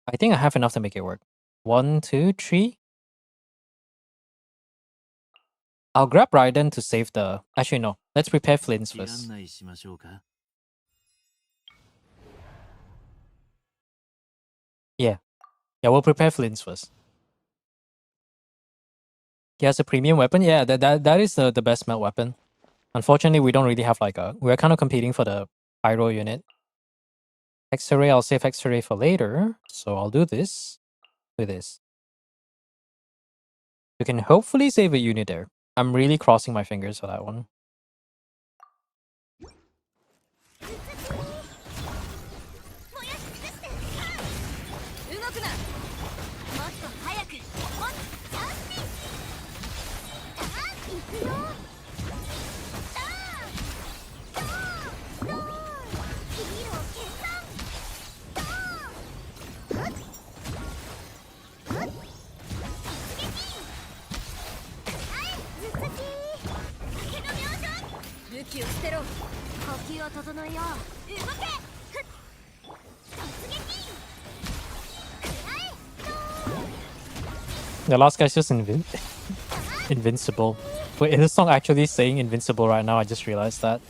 I think I have enough to make it work. 1, 2, 3. I'll grab Raiden to save the... Actually, no. Let's prepare Flints 気案 first. 内しましょうか Yeah, we'll prepare Flints first. He has a premium weapon. Yeah, that is the best melt weapon. Unfortunately, we don't really have like a... We're kind of competing for the pyro unit. X-ray, I'll save X-ray for later. So I'll do this with this. You can hopefully save a unit there. I'm really crossing my fingers for that one. 燃やし尽くして動くなもっと早くもっとチャンスにさあ行くよさあドーンドーンヒーロー決断ドーンふっふっ突撃はい頭突き竹の明星武器を捨てろ呼吸を整えよう動けふっ突撃くらえドーン The last guy's just invincible. Wait, is this song actually saying invincible right now? I just realized that.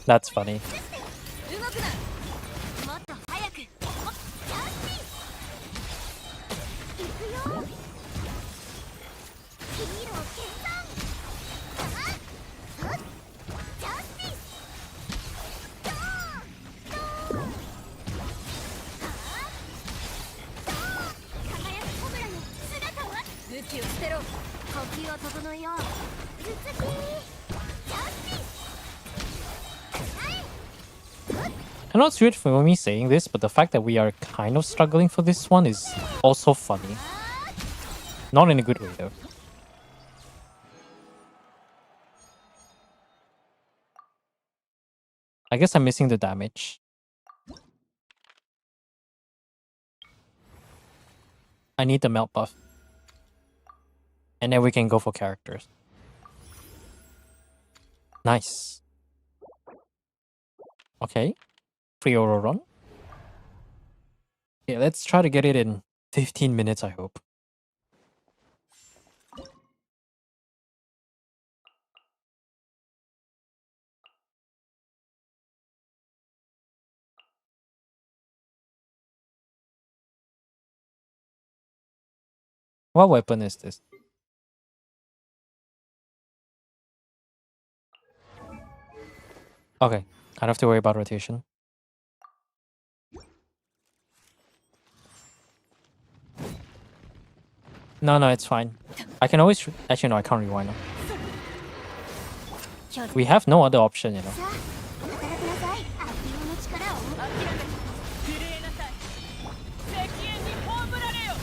That's funny. 動くなもっと早くもっとチャンスに行くよヒーロー決断さあふっチャンスにドーンドーンはあドーン輝くコブラの姿は武器を捨てろ呼吸を整えよう頭突きチャンスに I know it's weird for me saying this, but the fact that we are kind of struggling for this one is also funny. Not in a good way, though. I guess I'm missing the damage. I need the melt buff. And then we can go for characters. Nice. Okay. Free Oro run. Yeah, let's try to get it in 15 minutes, I hope. What weapon is this? Okay, I don't have to worry about rotation. No, it's fine. I can always... Actually, no, I can't rewind now. We have no other option, you know. さあ働きなさい悪用の力を諦め震えなさい石煙に葬られよ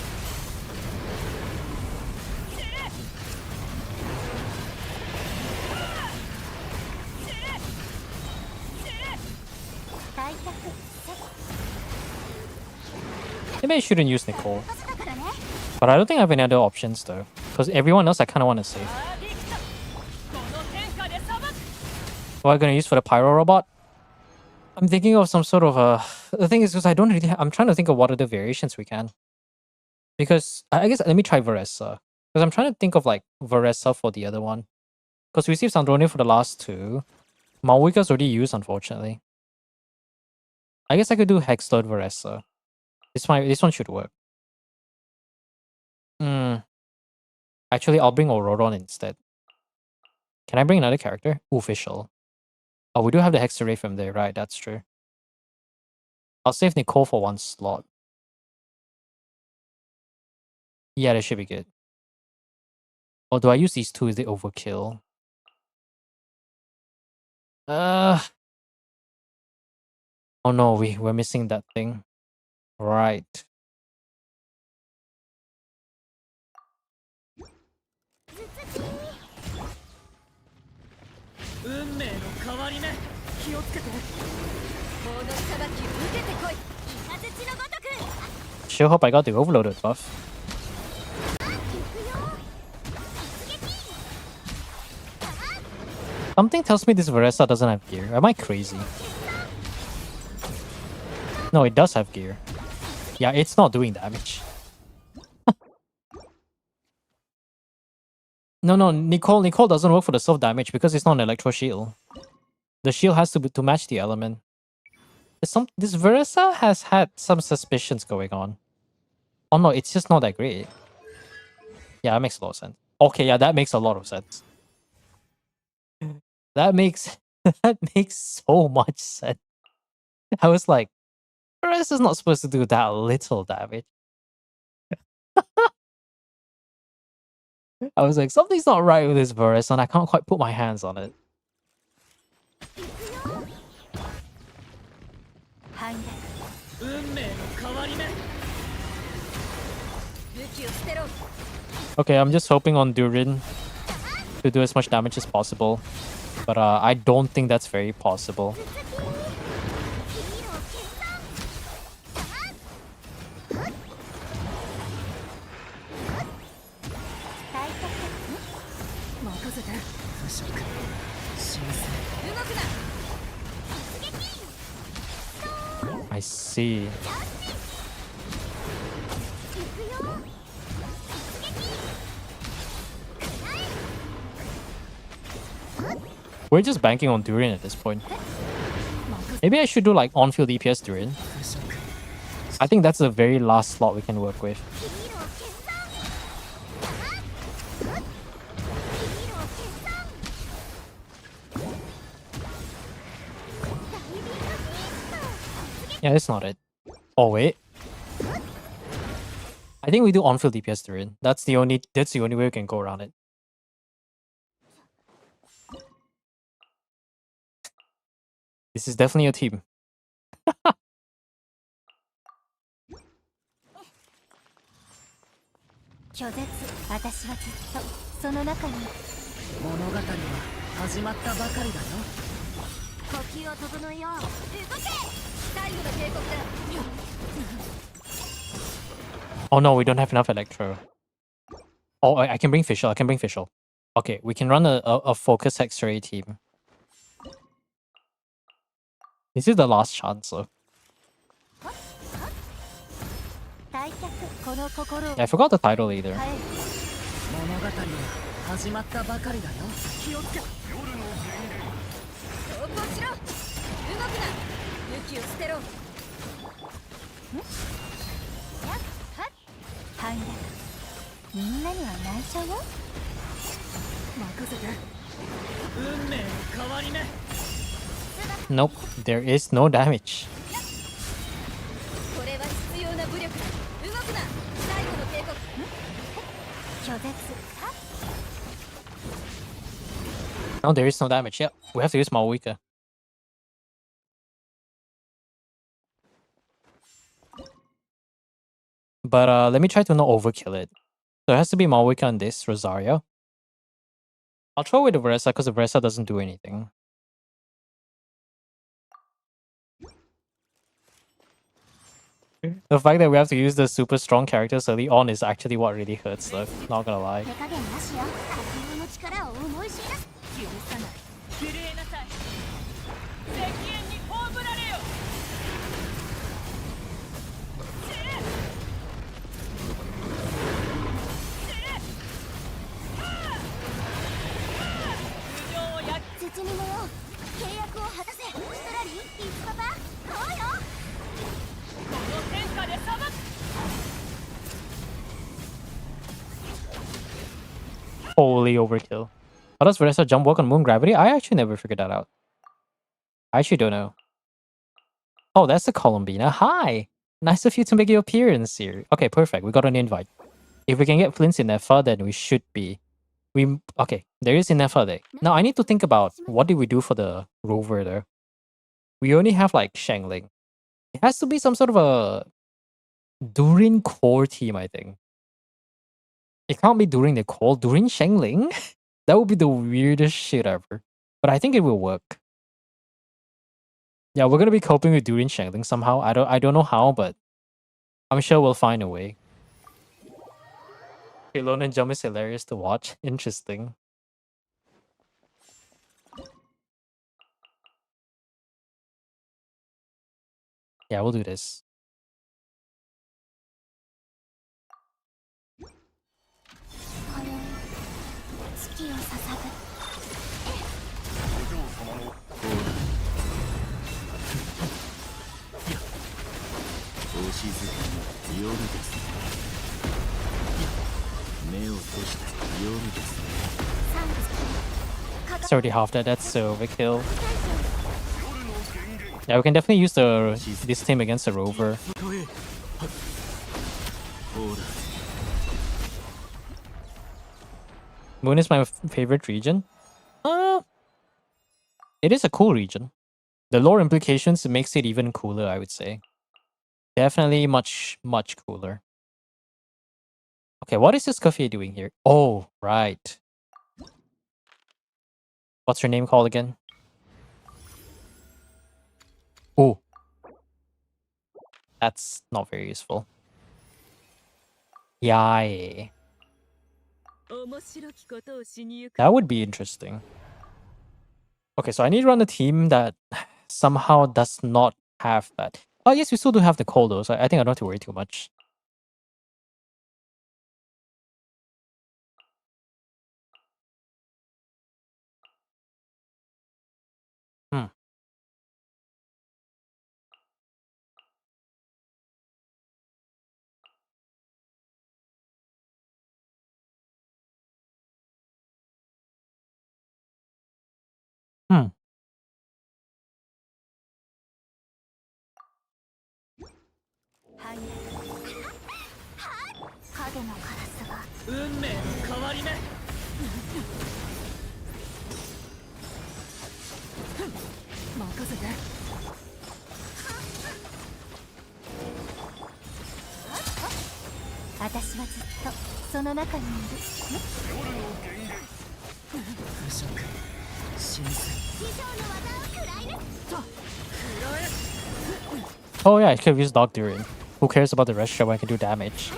退却 Maybe I shouldn't use Nicole. パスだからね But I don't think I have any other options though. Because everyone else I kind of want to save. あーできたこの天下で裁く What am I going to use for the Pyro Robot? I'm thinking of some sort of the thing is because I don't really I'm trying to think of what other variations we can. Because I guess let me try Varessa. Because I'm trying to think of like Varessa for the other one. Because we received Sandrone for the last two. Malwika's already used, unfortunately. I guess I could do Hexlord Varessa. This one should work. Hmm. Actually, I'll bring Auroron instead. Can I bring another character? Ooh, Official. Oh, we do have the Hexarray from there, right? That's true. I'll save Nicole for one slot. Yeah, that should be good. Or do I use these two? Is it overkill? Oh no, we're missing that thing. Right. 運命の変わり目気をつけてこの裁き受けてこい雷のごとく Sure hope I got the overloaded buff. 行くよ Something tells me this Varessa doesn't have gear. Am I crazy? No, it does have gear. Yeah, it's not doing damage. No, Nicole doesn't work for the self damage because it's not an electro shield. The shield has to match the element. This Varessa has had some suspicions going on. Oh no, it's just not that great. Yeah, that makes a lot of sense. Okay, yeah, that makes a lot of sense. That makes so much sense. I was like, Varessa's not supposed to do that little damage. I was like, something's not right with this Varessa, and I can't quite put my hands on it. 反逆運命の変わり目武器を捨てろ Okay, I'm just hoping on Durin to do as much damage as possible. But I don't think that's very possible. ヒーロー決断退却任せて不食新鮮動くな I see. 行くよ We're just banking on Durin at this point. Maybe I should do like on-field DPS Durin. 不食 I think that's the very last slot we can work with. ヒーロー決断ヒーロー決断ダイビングフィースト Yeah, that's not it. Oh wait. I think we do on-field DPS Durin. That's the only way we can go around it. This is definitely a team. 拒絶私はずっとその中に物語は始まったばかりだよ呼吸を整えよう動け最後の警告だ Oh no, we don't have enough Electro. Oh, I can bring Fischl. I can bring Fischl. Okay, we can run a focus X-ray team. This is the last chance, so. 退却この心を Yeah, I forgot the title either. 変える物語は始まったばかりだよ気をつけ投降しろ動くな武器を捨てろやっはっ反逆みんなには内緒よ任せて運命の変わり目 Nope, there is no damage. これは必要な武力だ動くな最後の警告拒絶はっ No, there is no damage. Yep, we have to use Malwika. But let me try to not overkill it. So it has to be Malwika on this, Rosario. I'll throw away the Varessa because the Varessa doesn't do anything. The fact that we have to use the super strong characters early on is actually what really hurts, though. Not gonna lie. 手加減なしよ。卓球の力を思い知らす。許さない。震えなさい。石煙に葬られよ。土にもよ。契約を果たせ。ストラリー、イツパパ、こうよ。この天下で裁く。 Holy overkill. How does Vanessa jump work on moon gravity? I actually never figured that out. I actually don't know. Oh, that's the Columbina. Hi! Nice of you to make your appearance here. Okay, perfect. We got an invite. If we can get Flint's in Nefa, then we should be. Okay, there is in Nefa there. Now I need to think about what did we do for the rover there. We only have like Shangling. It has to be some sort of a Durin core team, I think. It can't be Durin the Call. Durin Shangling? That would be the weirdest shit ever. But I think it will work. Yeah, we're gonna be coping with Durin Shangling somehow. I don't know how, but I'm sure we'll find a way. Pilon and Jump is hilarious to watch. Interesting. Yeah, we'll do this. 月を捧ぐ。お静かに夜ですね。目を閉じて夜ですね。 It's already half that. That's so overkill. Yeah, we can definitely use this team against the rover. ほら。 Moon is my favorite region. It is a cool region. The lore implications makes it even cooler, I would say. Definitely much cooler. Okay, what is this Coffee doing here? Oh, right. What's her name called again? Oh. That's not very useful. Yay. That would be interesting. Okay, so I need to run a team that somehow does not have that. Oh, yes, we still do have the call though, so I think I don't have to worry too much. Hmm. Hmm. 影のカラスが。運命の変わり目。任せて。私はずっとその中にいる。夜の源源。腐食。浸水。師匠の技を食らい抜く。と。食らえ。 Oh yeah, I could have used Dog Durin. Who cares about the rest shot when I can do damage?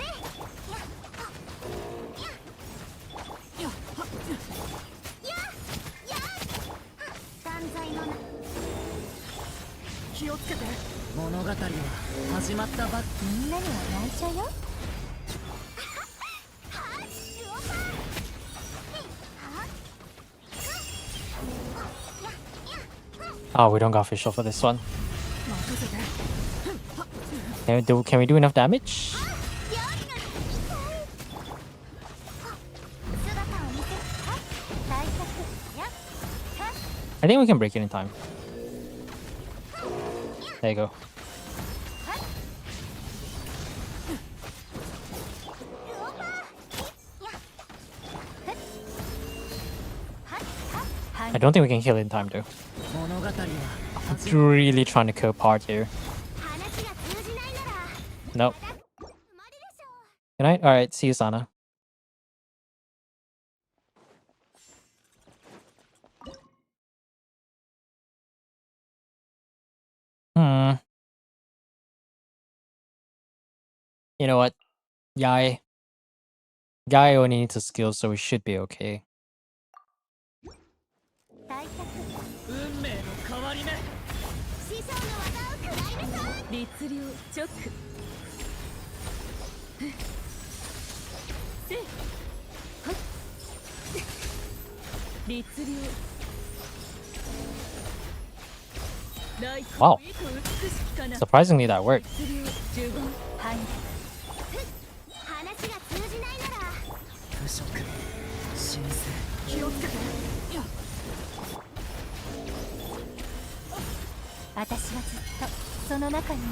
Oh, we don't got official for this one. Can we do enough damage? I think we can break it in time. There you go. I don't think we can kill it in time though. Really trying to kill part here. Nope. Good night. Alright, see you, Sana. Hmm. You know what? Guy only needs a skill, so we should be okay. 大脚運命の変わり目師匠の技を食らいなさい律令直せはっ律令ライフ Wow. 美しきかな Surprisingly, that worked. 律令十言入る話が通じないなら腐食神聖気をつけて私はずっとその中にいる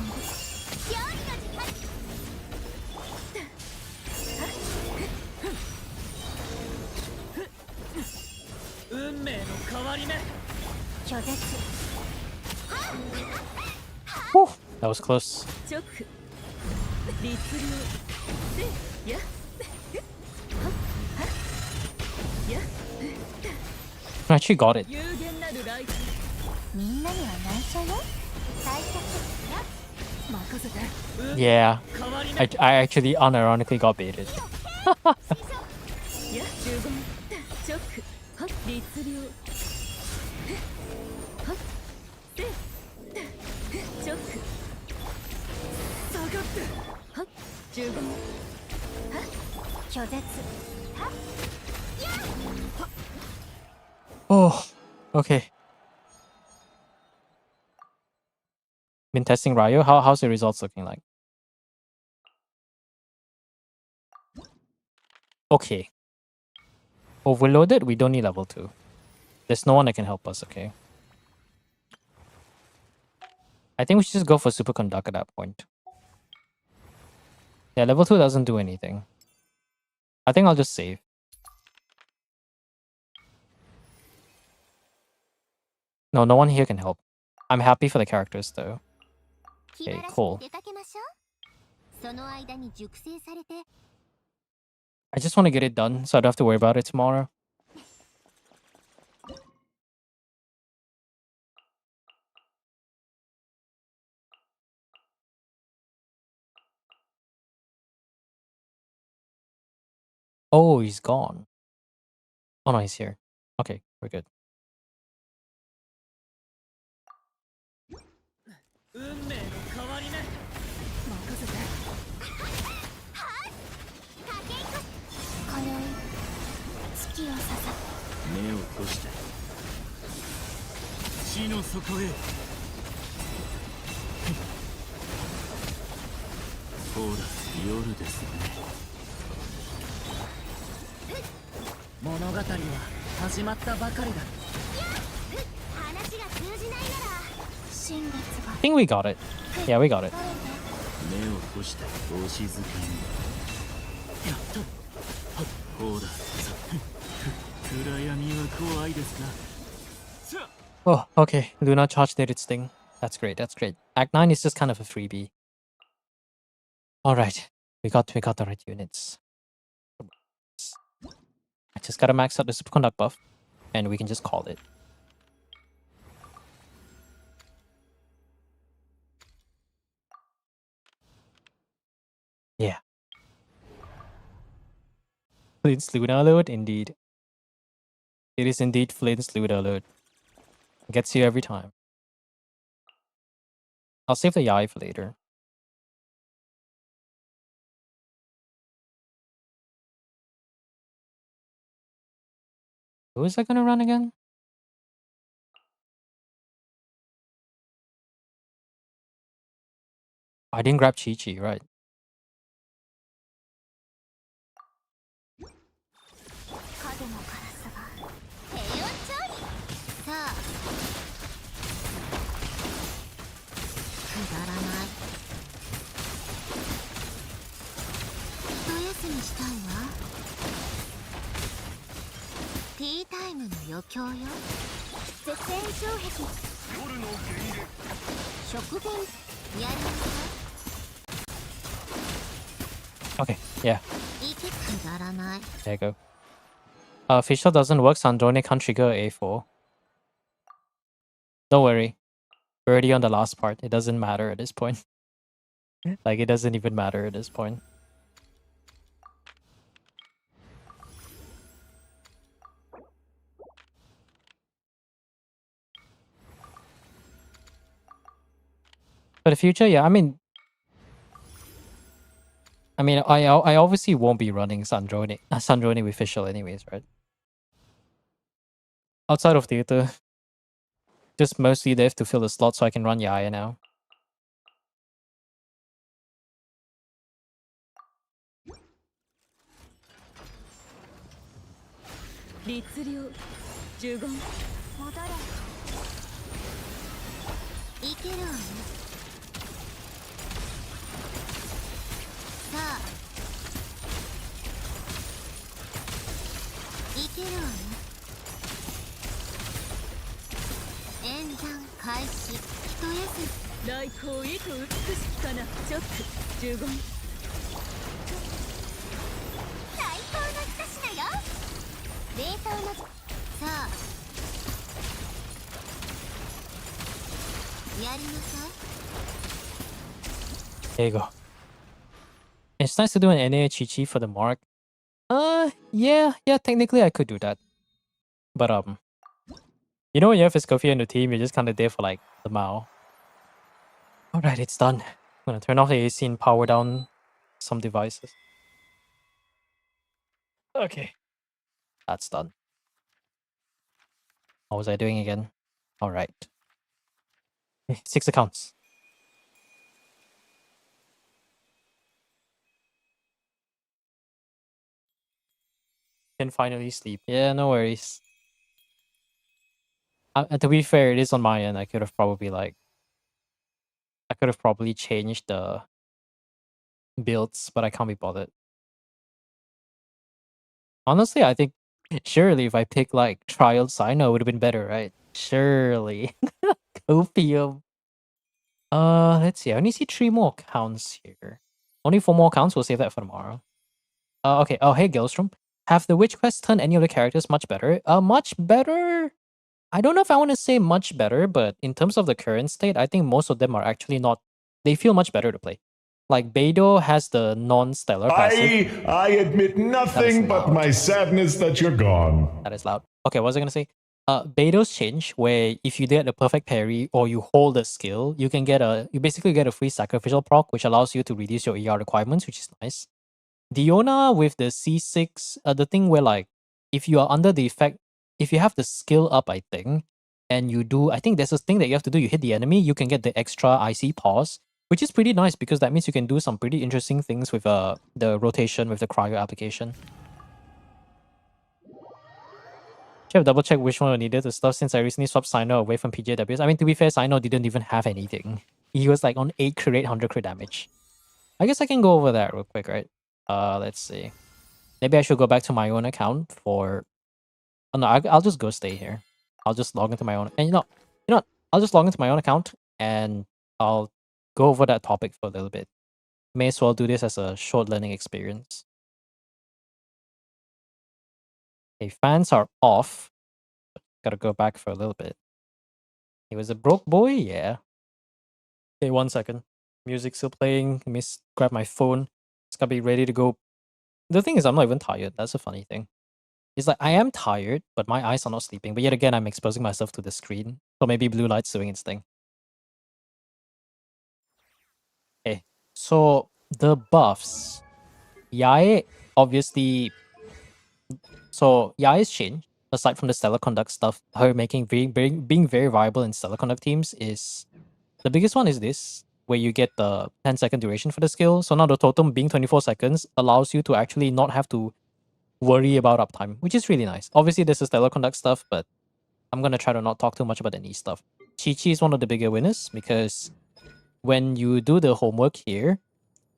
料理の時間運命の変わり目拒絶 Whew, that was close. 直律令せやや I actually got it. 有限なるライフみんなには内緒よ大脚や任せて Yeah, 変わり目 I actually unironically got baited. や十言直はっ律令はっせ直下がってはっ十言はっ拒絶はっ Oh, okay. Been testing Ryo. How's the results looking like? Okay. Overloaded, we don't need level 2. There's no one that can help us, okay? I think we should just go for Superconduct at that point. Yeah, level 2 doesn't do anything. I think I'll just save. No, no one here can help. I'm happy for the characters though. Okay, cool. 出かけましょうその間に熟成されて I just want to get it done so I don't have to worry about it tomorrow. Oh, he's gone. Oh no, he's here. Okay, we're good. 運命の変わり目任せてはい駆け引こ今宵月を刺さ目を閉して地の底へほら夜ですね物語は始まったばかりだ話が通じないなら新月が I think we got it. Yeah, we got it. 目を閉してお静かにやったほら暗闇は怖いですか Oh, okay. Luna charge did its thing. That's great. That's great. Act 9 is just kind of a freebie. Alright. We got the right units. I just gotta max out the superconduct buff, and we can just call it. Yeah. Flint's Luna alert, indeed. It is indeed Flint's Luna alert. Gets you every time. I'll save the Yai for later. Who is that gonna run again? I didn't grab Chi-Chi, right? 影のカラスが平穏調理さあくだらない一休みしたいわティータイムの余興よ絶縁障壁夜の食前やりなさ Okay, yeah. いけくだらない There you go. Facial doesn't work, Sandrone can't trigger A4. Don't worry. We're already on the last part. It doesn't matter at this point. Like, it doesn't even matter at this point. For the future, yeah, I mean, I obviously won't be running Sandrone official anyways, right? Outside of theater, just mostly there to fill the slot so I can run Yaya now. 律令呪言戻れいけるわねさあいけるわね演算開始一休み来光意図美しきかなチョック呪言最高の一品よ冷凍のさあやりなさい There you go. It's nice to do an NA Chi for the mark. Yeah, technically I could do that. But you know when you have Escoffier in the team, you're just kind of there for like the Mao. Alright, it's done. I'm gonna turn off the AC and power down some devices. Okay. That's done. What was I doing again? Alright. 6 accounts. Can finally sleep. Yeah, no worries. To be fair, it is on my end. I could have probably changed the builds, but I can't be bothered. Honestly, I think surely if I pick like Trial Sino, it would have been better, right? Surely. Opium. Let's see. I only see 3 more counts here. Only 4 more counts. We'll save that for tomorrow. Okay. Oh, hey, Gilstrom. Have the Witch Quest turned any of the characters much better? Much better? I don't know if I want to say much better, but in terms of the current state, I think most of them are actually not. They feel much better to play. Like Beidou has the non-stellar passive. I admit nothing but my sadness that you're gone. That is loud. Okay, what was I gonna say? Beidou's change, where if you get a perfect parry or you hold a skill, you basically get a free sacrificial proc, which allows you to reduce your ER requirements, which is nice. Diona with the C6, the thing where like if you are under the effect, if you have the skill up, I think, and I think there's this thing that you have to do. You hit the enemy, you can get the extra IC pause, which is pretty nice because that means you can do some pretty interesting things with the rotation with the cryo application. Should have double checked which one I needed the stuff since I recently swapped Sino away from PJWs. I mean, to be fair, Sino didn't even have anything. He was like on 8 crit rate, 100 crit damage. I guess I can go over that real quick, right? Let's see. Maybe I should go back to my own account for... Oh no, I'll just go stay here. I'll just log into my own... And you know what? I'll just log into my own account and I'll go over that topic for a little bit. May as well do this as a short learning experience. Okay, fans are off. Gotta go back for a little bit. He was a broke boy? Yeah. Okay, 1 second. Music's still playing. Let me grab my phone. It's gotta be ready to go. The thing is, I'm not even tired. That's a funny thing. It's like, I am tired, but my eyes are not sleeping. But yet again, I'm exposing myself to the screen. So maybe blue light's doing its thing. Okay, so the buffs. Yae, obviously... So, Yae's change, aside from the Stellar Conduct stuff, her being very viable in Stellar Conduct teams is... The biggest one is this, where you get the 10-second duration for the skill. So now the totem being 24 seconds allows you to actually not have to worry about uptime, which is really nice. Obviously, there's the Stellar Conduct stuff, but I'm going to try to not talk too much about any stuff. Chi-Chi is one of the bigger winners because when you do the homework here,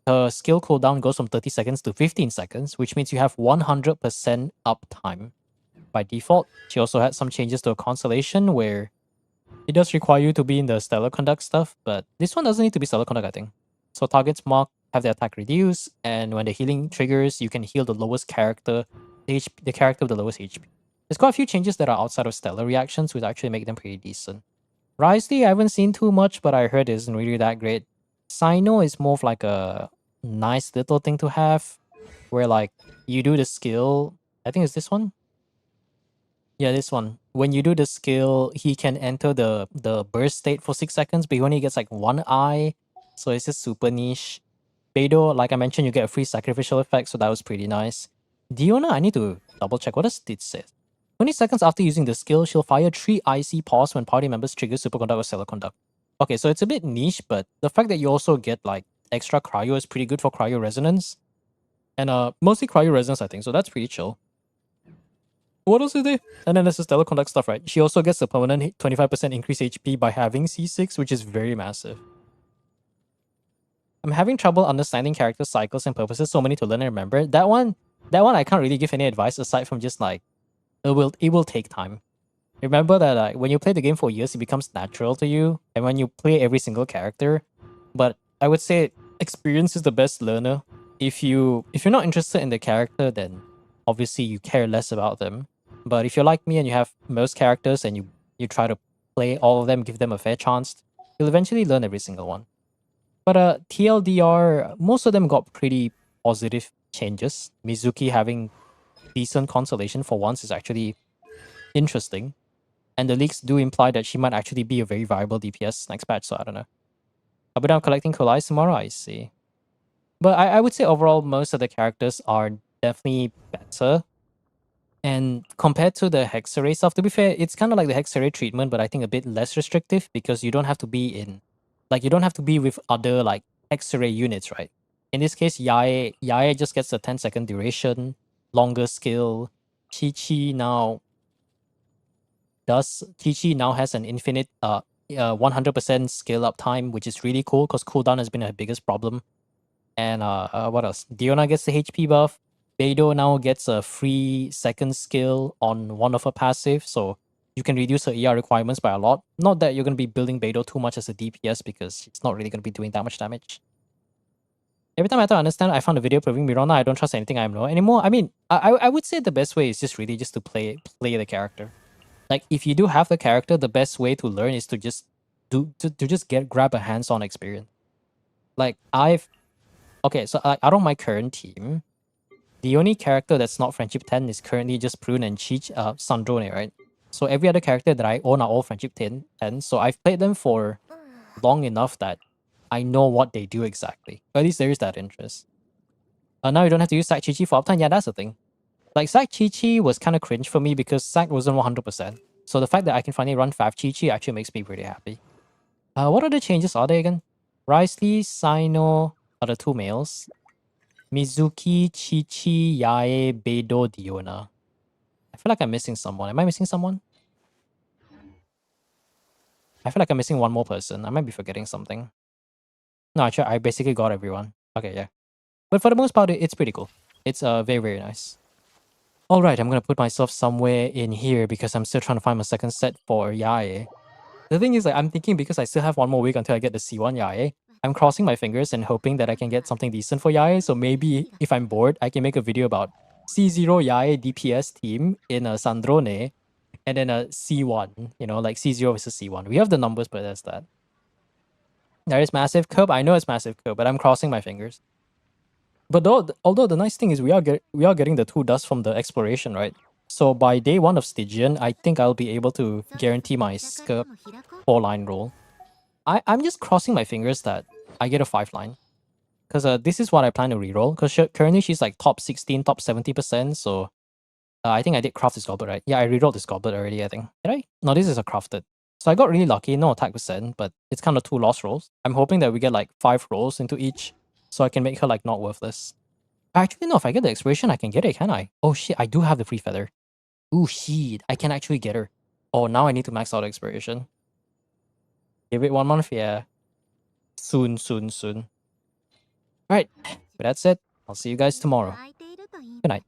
her skill cooldown goes from 30 seconds to 15 seconds, which means you have 100% uptime by default. She also had some changes to a constellation where it does require you to be in the Stellar Conduct stuff, but this one doesn't need to be Stellar Conduct, I think. So targets marked have their attack reduced, and when the healing triggers, you can heal the lowest character, the character with the lowest HP. There's quite a few changes that are outside of Stellar reactions, which actually make them pretty decent. Risley, I haven't seen too much, but I heard it isn't really that great. Sino is more of like a nice little thing to have, where like you do the skill. I think it's this one. Yeah, this one. When you do the skill, he can enter the burst state for 6 seconds, but he only gets like one eye, so it's just super niche. Beidou, like I mentioned, you get a free sacrificial effect, so that was pretty nice. Diona, I need to double check. What does it say? 20 seconds after using the skill, she'll fire 3 IC pause when party members trigger superconduct or stellar conduct. Okay, so it's a bit niche, but the fact that you also get like extra cryo is pretty good for cryo resonance. And mostly cryo resonance, I think, so that's pretty chill. What else is there? And then there's the stellar conduct stuff, right? She also gets a permanent 25% increase HP by having C6, which is very massive. I'm having trouble understanding character cycles and purposes, so many to learn and remember. That one I can't really give any advice aside from just like it will take time. Remember that when you play the game for years, it becomes natural to you, and when you play every single character. But I would say experience is the best learner. If you're not interested in the character, then obviously you care less about them. But if you're like me and you have most characters and you try to play all of them, give them a fair chance, you'll eventually learn every single one. But TLDR, most of them got pretty positive changes. Mizuki having decent consolation for once is actually interesting. And the leaks do imply that she might actually be a very viable DPS next patch, so I don't know. I'll be down collecting Kolais tomorrow, I see. But I would say overall, most of the characters are definitely better. And compared to the Hexarray stuff, to be fair, it's kind of like the Hexarray treatment, but I think a bit less restrictive because you don't have to be in, like, you don't have to be with other, like, Hexarray units, right? In this case, Yae just gets a 10-second duration, longer skill. Chi-Chi now has an infinite 100% scale up time, which is really cool because cooldown has been her biggest problem. And what else? Diona gets the HP buff. Beidou now gets a free second skill on one of her passive, so you can reduce her ER requirements by a lot. Not that you're going to be building Beidou too much as a DPS because it's not really going to be doing that much damage. Every time I try to understand, I found a video proving Mirona. I don't trust anything I know anymore. I mean, I would say the best way is just really just to play the character. Like if you do have the character, the best way to learn is to just grab a hands-on experience. Like so out of my current team, the only character that's not Friendship 10 is currently just Prune and Cheech, Sandrone, right? So every other character that I own are all Friendship 10, so I've played them for long enough that I know what they do exactly. Or at least there is that interest. Now you don't have to use Sack Chi-Chi for uptime. Yeah, that's the thing. Like Sack Chi-Chi was kind of cringe for me because Sack wasn't 100%. So the fact that I can finally run Fav Chi-Chi actually makes me pretty happy. What other changes are there again? Risley, Sino are the 2 males. Mizuki, Chi-Chi, Yae, Beidou, Diona. I feel like I'm missing someone. Am I missing someone? I feel like I'm missing one more person. I might be forgetting something. No, actually, I basically got everyone. Okay, yeah. But for the most part, it's pretty cool. It's very, very nice. Alright, I'm gonna put myself somewhere in here because I'm still trying to find my second set for Yae. The thing is, like, I'm thinking because I still have one more week until I get the C1 Yae, I'm crossing my fingers and hoping that I can get something decent for Yae. So maybe if I'm bored, I can make a video about C0 Yae DPS team in a Sandrone and then a C1, like C0 versus C1. We have the numbers, but that's that. There is massive curve. I know it's massive curve, but I'm crossing my fingers. But although the nice thing is we are getting the 2 dust from the exploration, right? So by day 1 of Stygian, I think I'll be able to guarantee my Skirp 4-line roll. I'm just crossing my fingers that I get a 5-line. Because this is what I plan to reroll. Because currently she's like top 16, top 70%. So I think I did craft this goblet, right? Yeah, I rerolled this goblet already, I think. Did I? No, this is a crafted. So I got really lucky, no attack percent, but it's kind of 2 lost rolls. I'm hoping that we get like 5 rolls into each, so I can make her like not worthless. Actually, no, if I get the exploration, I can get it, can I? Oh shit, I do have the free feather. Ooh, shit, I can actually get her. Oh, now I need to max out exploration. Give it 1 month, yeah. Soon. Alright, but that's it. I'll see you guys tomorrow. Good night.